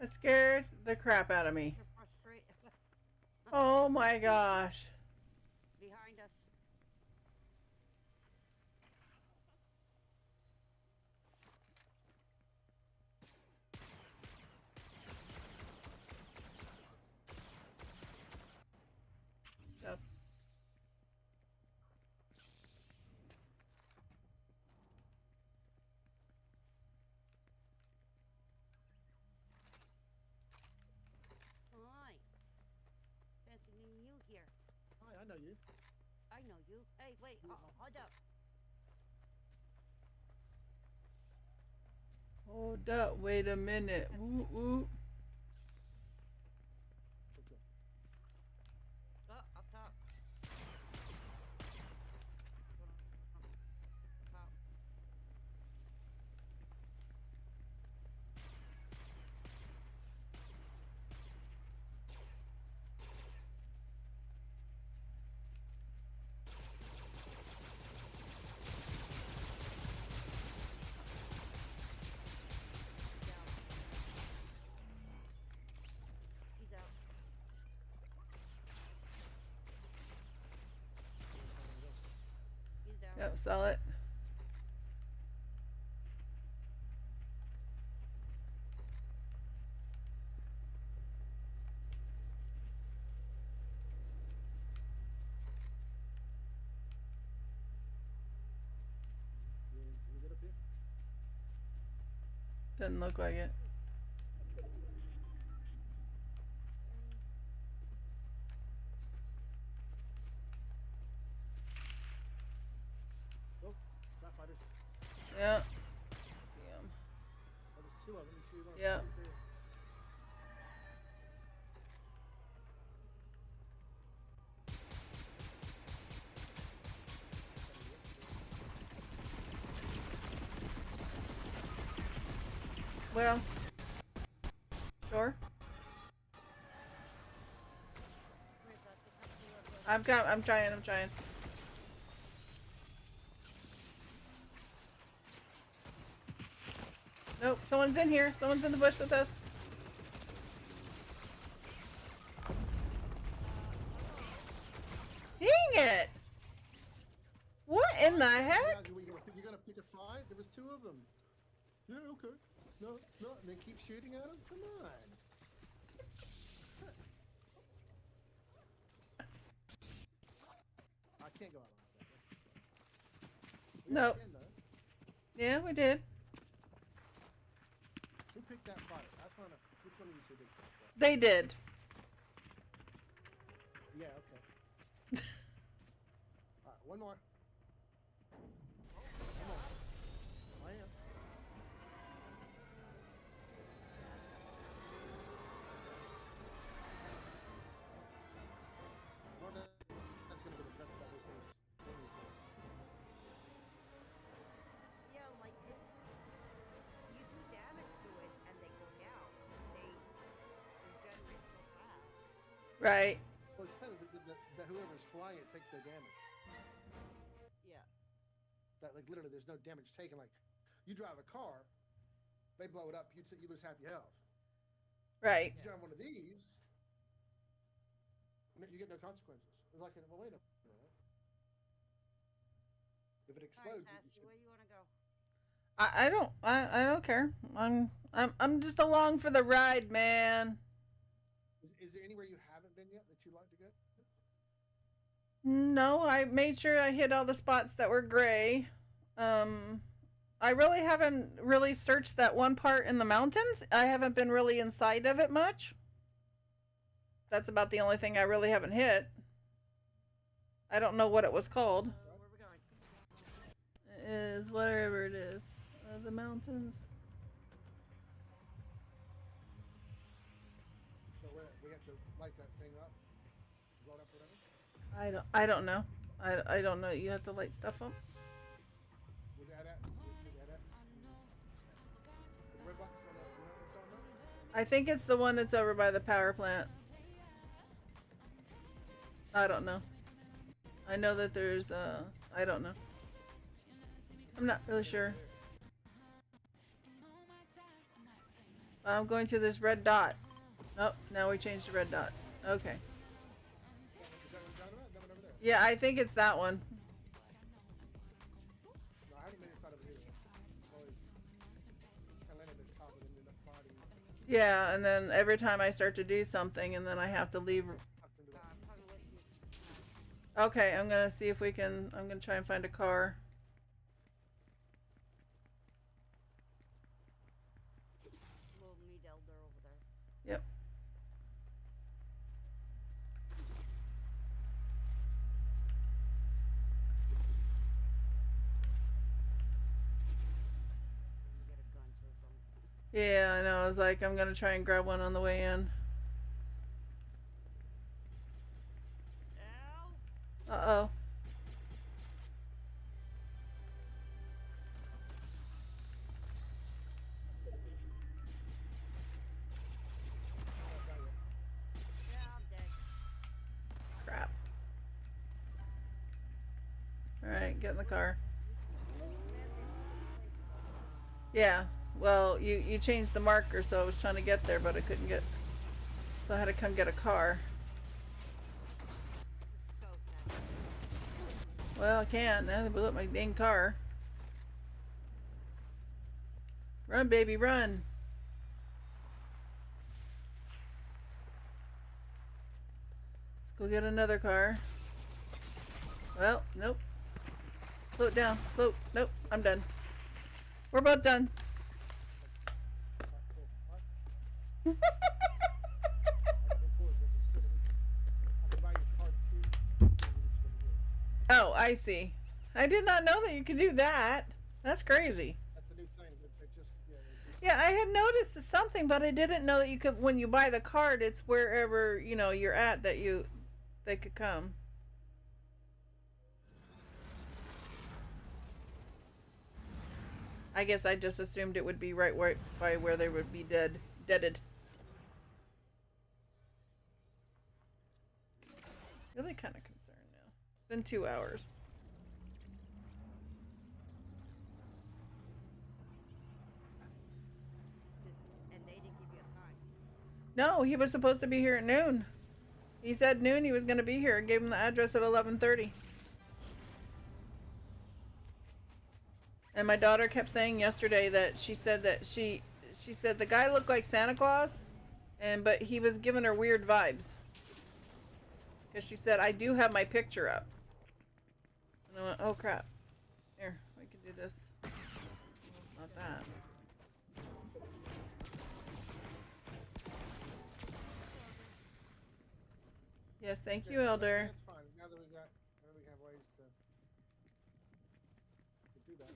Good. That scared the crap out of me. You're frustrated. Oh my gosh. Behind us. know you. I know you. Hey, wait, hold up. Hold up, wait a minute. Woo woo. Okay. Oh, up top. Top. He's out. He's down. Yep, sell it. You get up here? Doesn't look like it. Oh, Trap fighters. Yeah. See him. Oh, there's two of them. You sure you want to Yeah. shoot there? Well. Sure. Where's that? Just have to look. I'm trying. Nope, someone's in here. Someone's in the bush with us. Dang it! What in the heck? Guys, you're gonna pick a fight? There was two of them. Yeah, okay. No, and then keep shooting at them? Come on. I can't go out on that. We Nope. can, though. Yeah, we did. Who picked that fight? I just wanna know. Which one of you two did that fight? They did. Yeah, okay. Alright, one more. Come on. I am. Well, that's gonna be the best about this is Yeah, like you do damage to it and they go down. They regenerate so fast. Right. well, it's kind of that whoever's flying it takes their damage. Yeah. That like literally, there's no damage taken. Like you drive a car, they blow it up, you lose half your health. Right. You drive one of these, you get no consequences. It's like, well, wait a minute. If it Alright, explodes, Sassy, where you wanna go? I don't care. I'm just along for the ride, man. is there anywhere you haven't been yet that you'd like to go? No, I made sure I hit all the spots that were gray. I really haven't really searched that one part in the mountains. I haven't been really inside of it much. That's about the only thing I really haven't hit. I don't know what it was called. Where are we going? Is whatever it is. The mountains. So we have to light that thing up, blow it up, whatever. I don't know. I don't know. You have to light stuff up. With that at, the red box on the, you know what I'm talking about? I think it's the one that's over by the power plant. I don't know. I know that there's I don't know. I'm not really sure. I'm going to this red dot. Nope, now we changed to red dot. Okay. Is that what I'm talking about? That one over there? Yeah, I think it's that one. No, I haven't been inside of it either. Always, I landed at the top and then ended up fighting. Yeah, and then every time I start to do something and then I have to leave. Tucked into that. I'm coming with you. Okay, I'm gonna see if we can. I'm gonna try and find a car. Little meat elder over there. Yep. Yeah, I know. I was like, I'm gonna try and grab one on the way in. Ow! Uh-oh. Yeah, I'm dead. Crap. Alright, get in the car. Yeah. Well, you changed the marker, so I was trying to get there, but I couldn't get... So I had to come get a car. Let's go, Seth. Well, I can't. Now they blew up my dang car. Run, baby, run. Let's go get another car. Well, nope. Float down. Float. Nope. I'm done. We're both done. Alright, cool. Alright. I got no cords, but it's good. I can buy your card too. And you reach over here. Oh, I see. I did not know that you could do that. That's crazy. That's a new thing. They just, yeah, they just, Yeah, I had noticed something, but I didn't know that you could, when you buy the card, it's wherever, you know, you're at that they could come. I guess I just assumed it would be right by where they would be deaded. Really kind of concerned now. It's been 2 hours. And they didn't give you a time. No, he was supposed to be here at noon. He said noon he was going to be here. I gave him the address at 11:30. And my daughter kept saying yesterday that she said the guy looked like Santa Claus, but he was giving her weird vibes. Because she said, I do have my picture up. And I went, oh crap. Here, we can do this. Not that. Yes, thank you, Elder. That's fine. Now that we have ways to do that.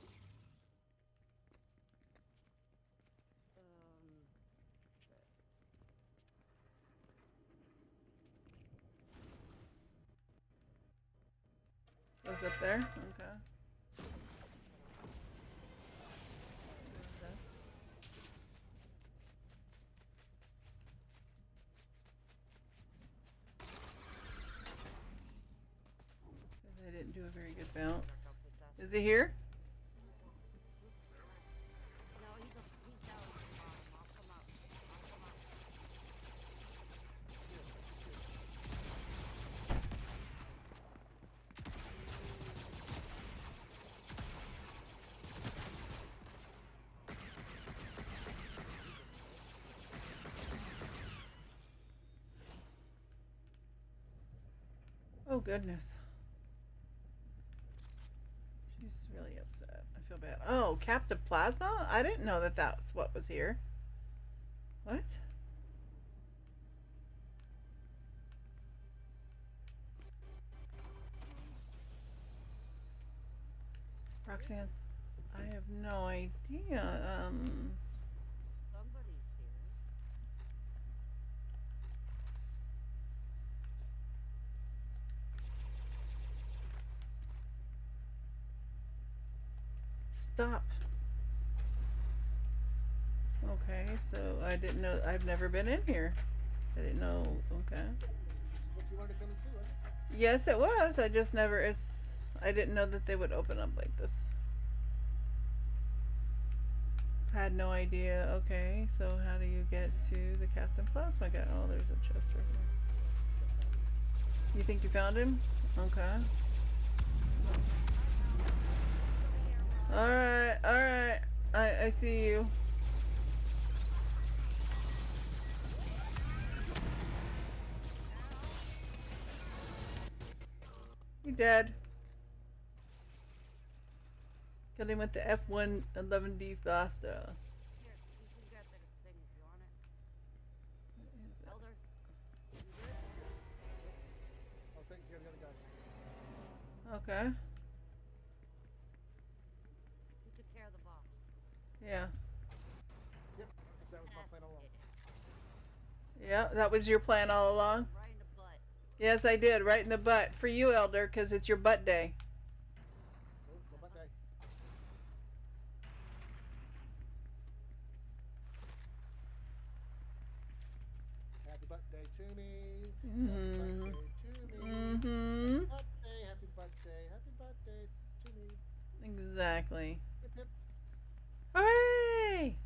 Goes up there? Okay. This. They didn't do a very good bounce. Is he here? No, he's down at the bottom. I'll come up. Oh goodness. She's really upset. I feel bad. Oh, captive plasma? I didn't know that that's what was here. What? Roxanne, I have no idea. Somebody's here. Stop. Okay, so I didn't know. I've never been in here. I didn't know. Okay. What you wanted to come and see, right? Yes, it was. I just never. I didn't know that they would open up like this. Had no idea. Okay, so how do you get to the Captain Plasma guy? Oh, there's a chest right here. You think you found him? Okay. Alright, alright. I see you. You dead. Killed him with the F111D blaster. Here, you can grab that thing if you want it. What is it? Elder, you good? I was taking care of the other guys. Okay. You took care of the boss. Yeah. Yep. plan all along. Yeah, that was your plan all along. Right in the butt. Yes, I did. Right in the butt for you, Elder, because it's your butt day. Oh, my butt day. Happy butt day to me. Mhm. Happy butt day to me. Mhm. Happy birthday, happy birthday to me. Exactly. Hip hip. Hooray!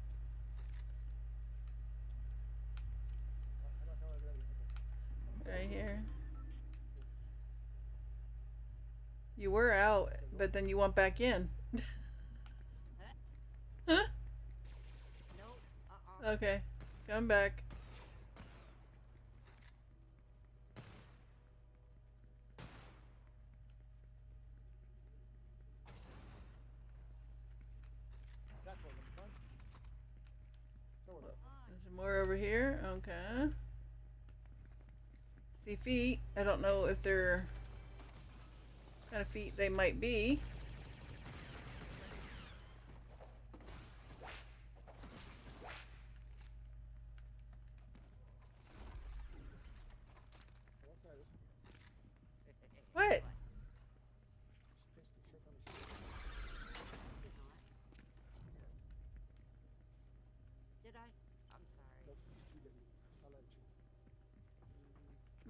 I don't know how I got it. Okay. Right here. You were out, but then you went back in. Huh? Nope. Uh-uh. Okay, come back. That's what I'm fun. So we're There's more over here. Okay. See feet. I don't know if they're what kind of feet they might be. what's that? What? Just the trick on the sheet. Did not. Did I? I'm sorry. Nope, you didn't. I'll let you.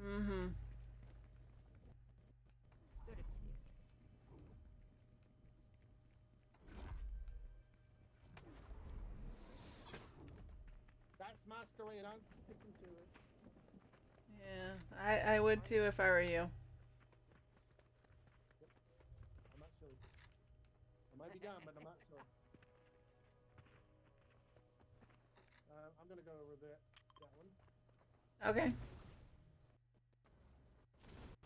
Mm-hmm. Good excuse. That's my story and I'm sticking to it. Yeah, I would too if I were you. I'm not silly. I might be dumb, but I'm not silly. I'm gonna go over that one. Okay. I'm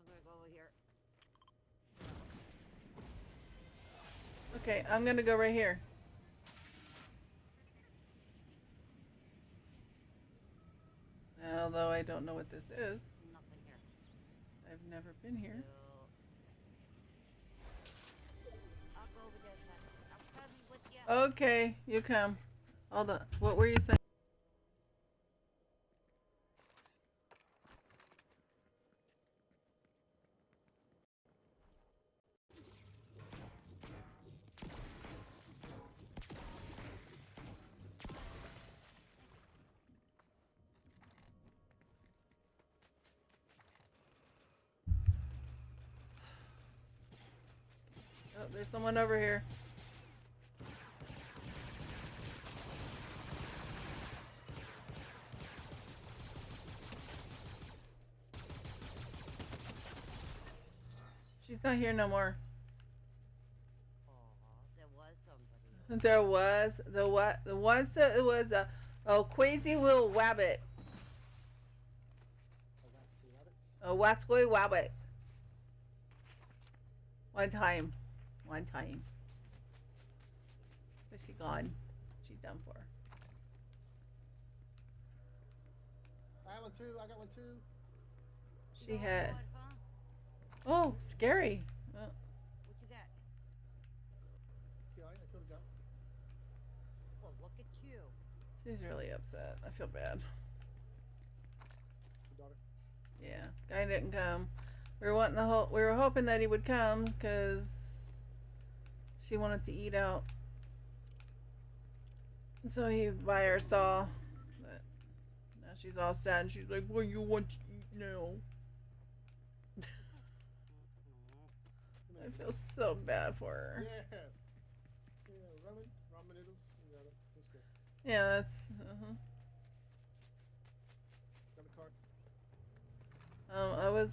gonna go over here. Okay, I'm gonna go right here. Although I don't know what this is. Nothing here. I've never been here. No. I'll go over there. I'm coming with you. Okay, you come. Hold on. What were you saying? Oh, there's someone over here. She's not here no more. Aw, there was somebody. There was the what? The once it was a crazy little rabbit, Oh, that's the rabbits. a wascoy rabbit. One time. But she gone. She's done for. I have one too. I got one too. She You got had. one, huh? Oh, scary. Oh, What you got? Okay, I killed a guy. Well, look at you. she's really upset. I feel bad. Your daughter. Yeah, guy didn't come. We were hoping that he would come because she wanted to eat out. So he buy her saw. But now she's all sad and she's like, "What do you want to eat now?" I feel so bad for her. Yeah. Yeah, ramen noodles. You got it. That's good. Yeah, that's. Got a card. I was.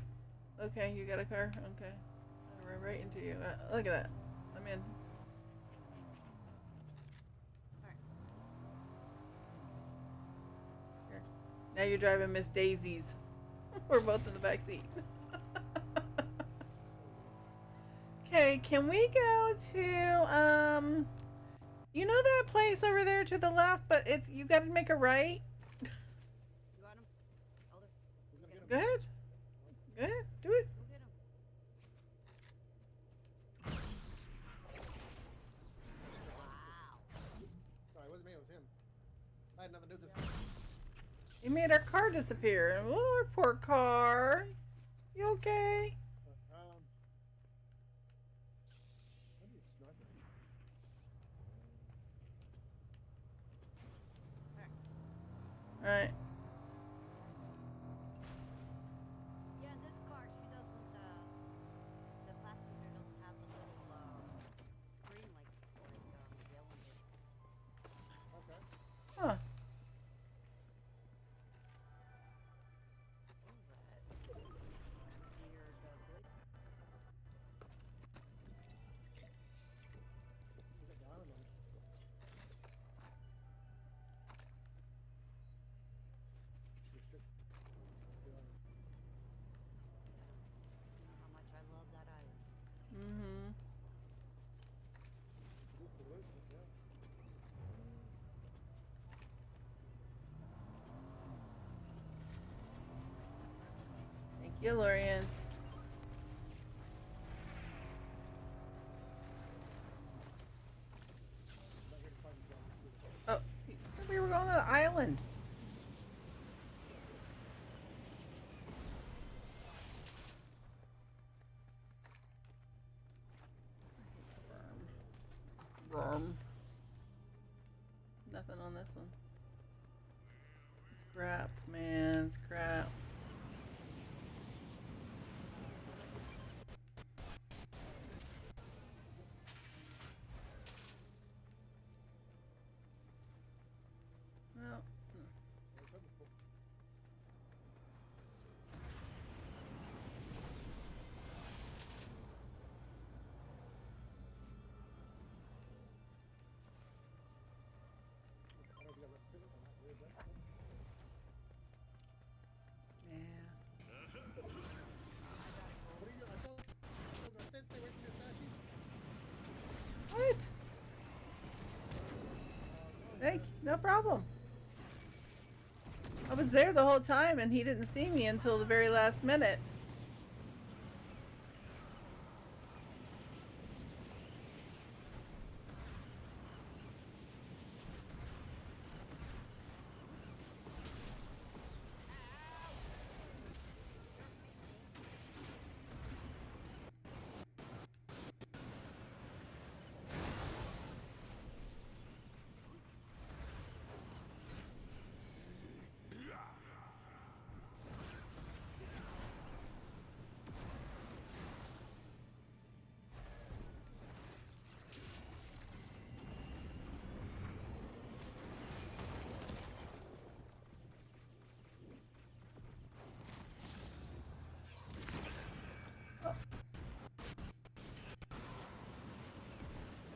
Okay, you got a car. Okay, I ran right into you. Look at that. I'm in. Here. Now you're driving Miss Daisy's. We're both in the back seat. Okay, can we go to you know that place over there to the left, but it's you got to make a right. You got him? Elder? Who's gonna get him? Go ahead. Go ahead. Do it. Go get him. Wow. Sorry, it wasn't me. It was him. I I never knew this. He made our car disappear. Oh, our poor car. You okay? I need a sniper. Alright. Yeah, in this car, she doesn't, the passenger doesn't have the little, screen like the Ellen did. Okay. Huh. What was that? Weird, glitch? We got the island on us. Restrict. The island. You know how much I love that island. Mm-hmm. Ooh, for the loot, yeah. Thank you, Lorian. I'm not here to fight you guys. Oh, he said we were going to the island. Nothing on this one. It's crap, man. It's crap. No. What's up before? I don't think I left prison on that. Where's that? Yeah. What are you doing? I said stay away from your sassy. What? Thank you. No problem. I was there the whole time and he didn't see me until the very last minute.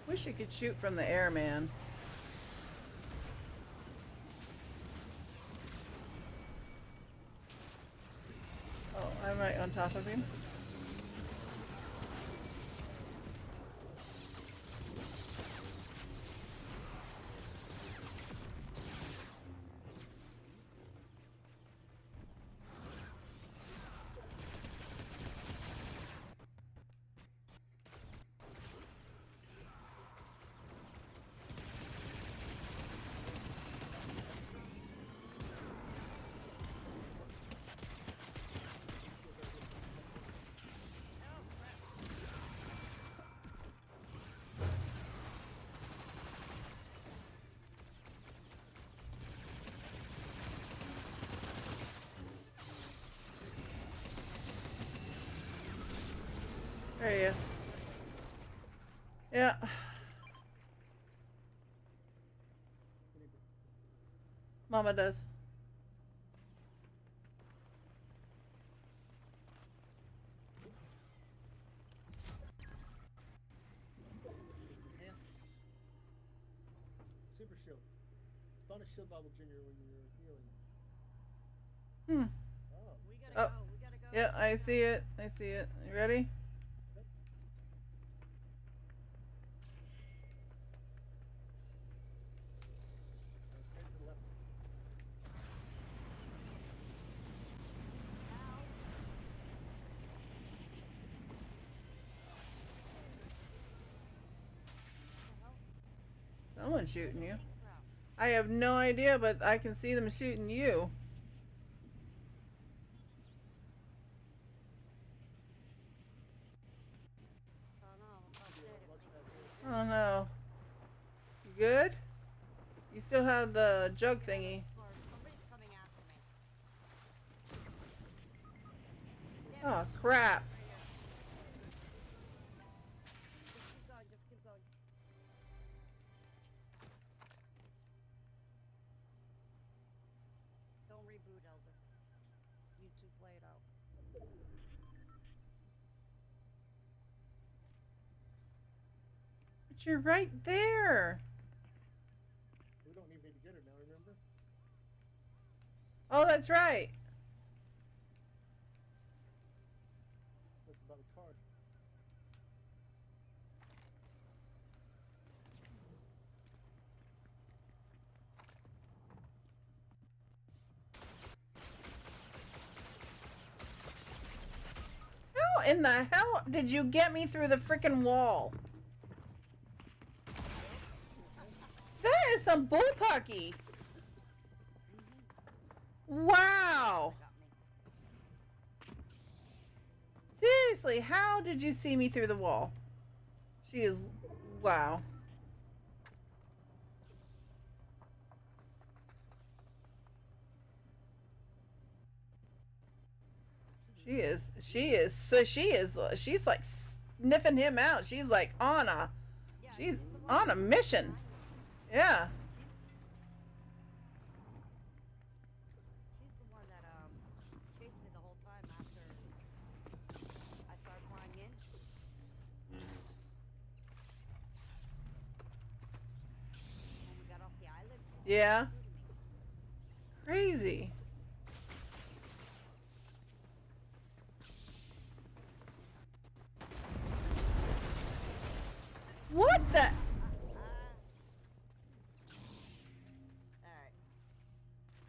Wish you could shoot from the air, man. Oh, I'm right on top of him. There he is. Yeah. Mama does. Enhances. Super shield. Bonus shield bubble junior when you're healing. Hmm. Oh. We Oh. gotta go. We gotta go. Yeah, I see it. I see it. You ready? Straight to the left. Someone's shooting you. Coming from? I have no idea, but I can see them shooting you. Oh no, I'm about Yeah, dead if watch they that here. Oh no. You good? You still have the jug thingy. Smart. Somebody's coming after me. Damn Oh it. crap. Right here. Just keep going, just keep going. Don't reboot, Elder. You two play it out. But you're right there. We don't even need to get her now, remember? Oh, that's right. That's about the card. How in the hell did you get me through the freaking wall? That is some bullpucky. Wow. Got me. Seriously, how did you see me through the wall? She is. Wow. She's like sniffing him out. She's like on a, Yeah, she's the one on a who's mission. behind me. Yeah. She's the one that chased me the whole time after I started flying in. When we got off the island. Yeah. shooting me. Crazy. What the? Alright.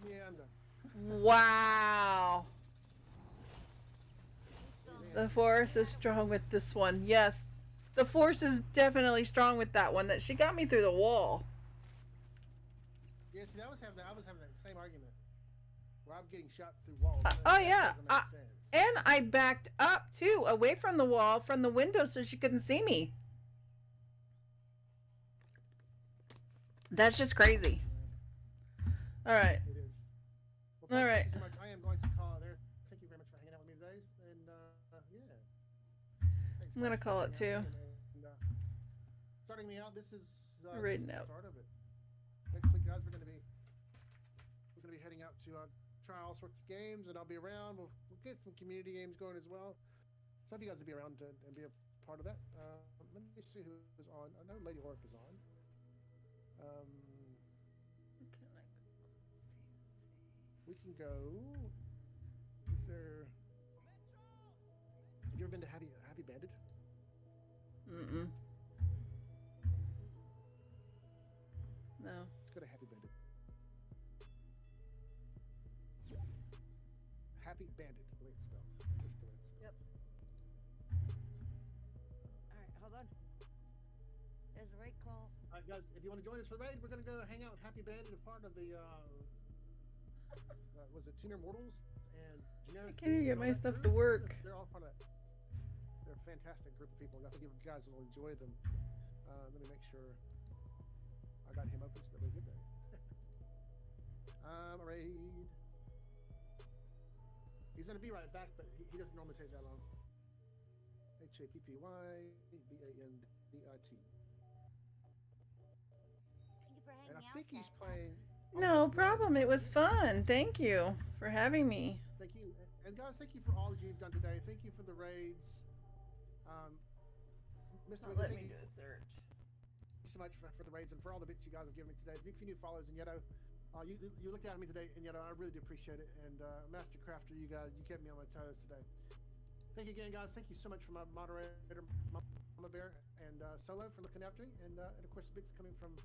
Yeah, I'm done. Wow. Still The force is strong with this one. Yes. The force is definitely strong with that one. That she got me through the wall. Yeah, see, I was having that same argument where I'm getting shot through walls. Oh, That yeah. doesn't make sense. And I backed up too, away from the wall, from the window, so she couldn't see me. That's just crazy. All right. It is. Well, All folks, right. Thank you so much. I am going to call it there. Thank you very much for hanging out with me today. And yeah. Thanks I'm gonna much for call it hanging out too. with me. And, starting me out. This is Reading just the out. start of it. Next week, guys, we're gonna be heading out to try all sorts of games, and I'll be around. We'll get some community games going as well. So if you guys will be around and be a part of that. Let me see who's on. I know Lady Orc is on. We can go. Is there? Have you ever been to Happy Bandit? Mm-mm. No. Let's go to Happy Bandit. Happy Bandit, the way it's spelled. Just the way it's spelled. Yep. Alright, hold on. There's a raid call. Alright, guys, if you want to join us for the raid, we're going to go hang out with Happy Bandit, a part of the, was it Tuner Mortals? And Generic. I can't even get and all my that stuff crew. to work. They're all part of that. They're a fantastic group of people, and I think you guys will enjoy them. Let me make sure I got him open so that we're good there. Raid. He's going to be right back, but he doesn't normally take that long. HAPPYBANDIT. Thank you for hanging And I out, think he's Cat. playing. No Almost problem. It was fun. Thank you for having me. Thank you. And guys, thank you for all that you've done today. Thank you for the raids. Mr. Wiggins, thank you a search. so much for the raids and for all the bits you guys have given me today. Big few new followers in Yeto. You looked at me today in Yeto. I really do appreciate it. And Master Crafter, you guys, you kept me on my toes today. Thank you again, guys. Thank you so much for my moderator, Mama Bear, and Solo for looking after me. And of course, bits coming from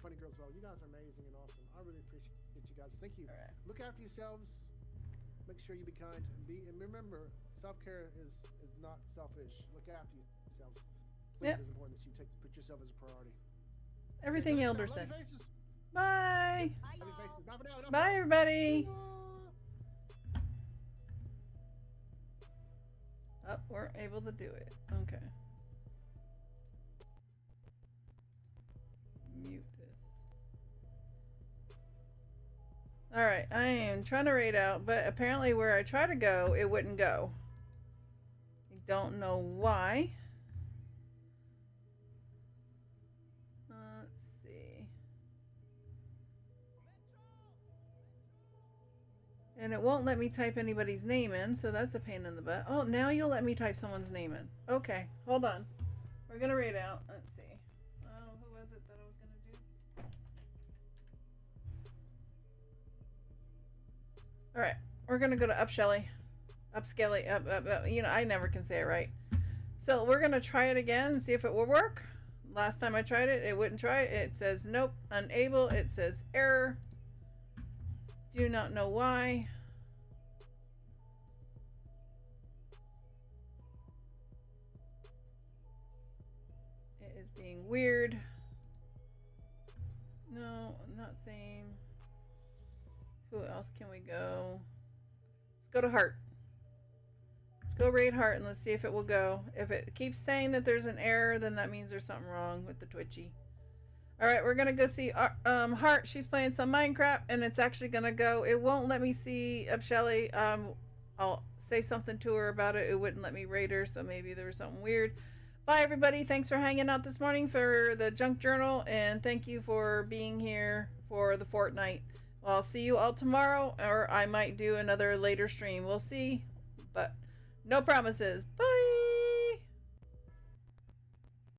Funny Girl as well. You guys are amazing and awesome. I really appreciate you guys. Thank you. All right. Look after yourselves. Make sure you be kind and remember, self-care is not selfish. Look after yourselves. Please, Yep. it's important that you put yourself as a priority. Everything Okay, Elder love said. you faces. Bye. Bye, Happy y'all. faces. Bye for now. Bye, everybody. Oh, we're able to do it. Okay. Mute this. Alright, I am trying to raid out, but apparently where I try to go, it wouldn't go. I don't know why. Let's see. And it won't let me type anybody's name in, so that's a pain in the butt. Oh, now you'll let me type someone's name in. Okay, hold on. We're gonna raid out. Let's see. Oh, who was it that I was gonna do? Alright, we're gonna go to Up Shelly. Up Skelly. Up. You know, I never can say it right. So we're gonna try it again and see if it will work. Last time I tried it, it wouldn't try it. It says nope, unable. It says error. Do not know why. It is being weird. No, not same. Who else can we go? Let's go to Heart. Let's go raid Heart and let's see if it will go. If it keeps saying that there's an error, then that means there's something wrong with the Twitchy. Alright, we're gonna go see Heart. She's playing some Minecraft and it's actually gonna go. It won't let me see Up Shelly. I'll say something to her about it. It wouldn't let me raid her, so maybe there was something weird. Bye everybody. Thanks for hanging out this morning for the Junk Journal, and thank you for being here for the Fortnite. Well, I'll see you all tomorrow, or I might do another later stream. We'll see, but no promises. Bye!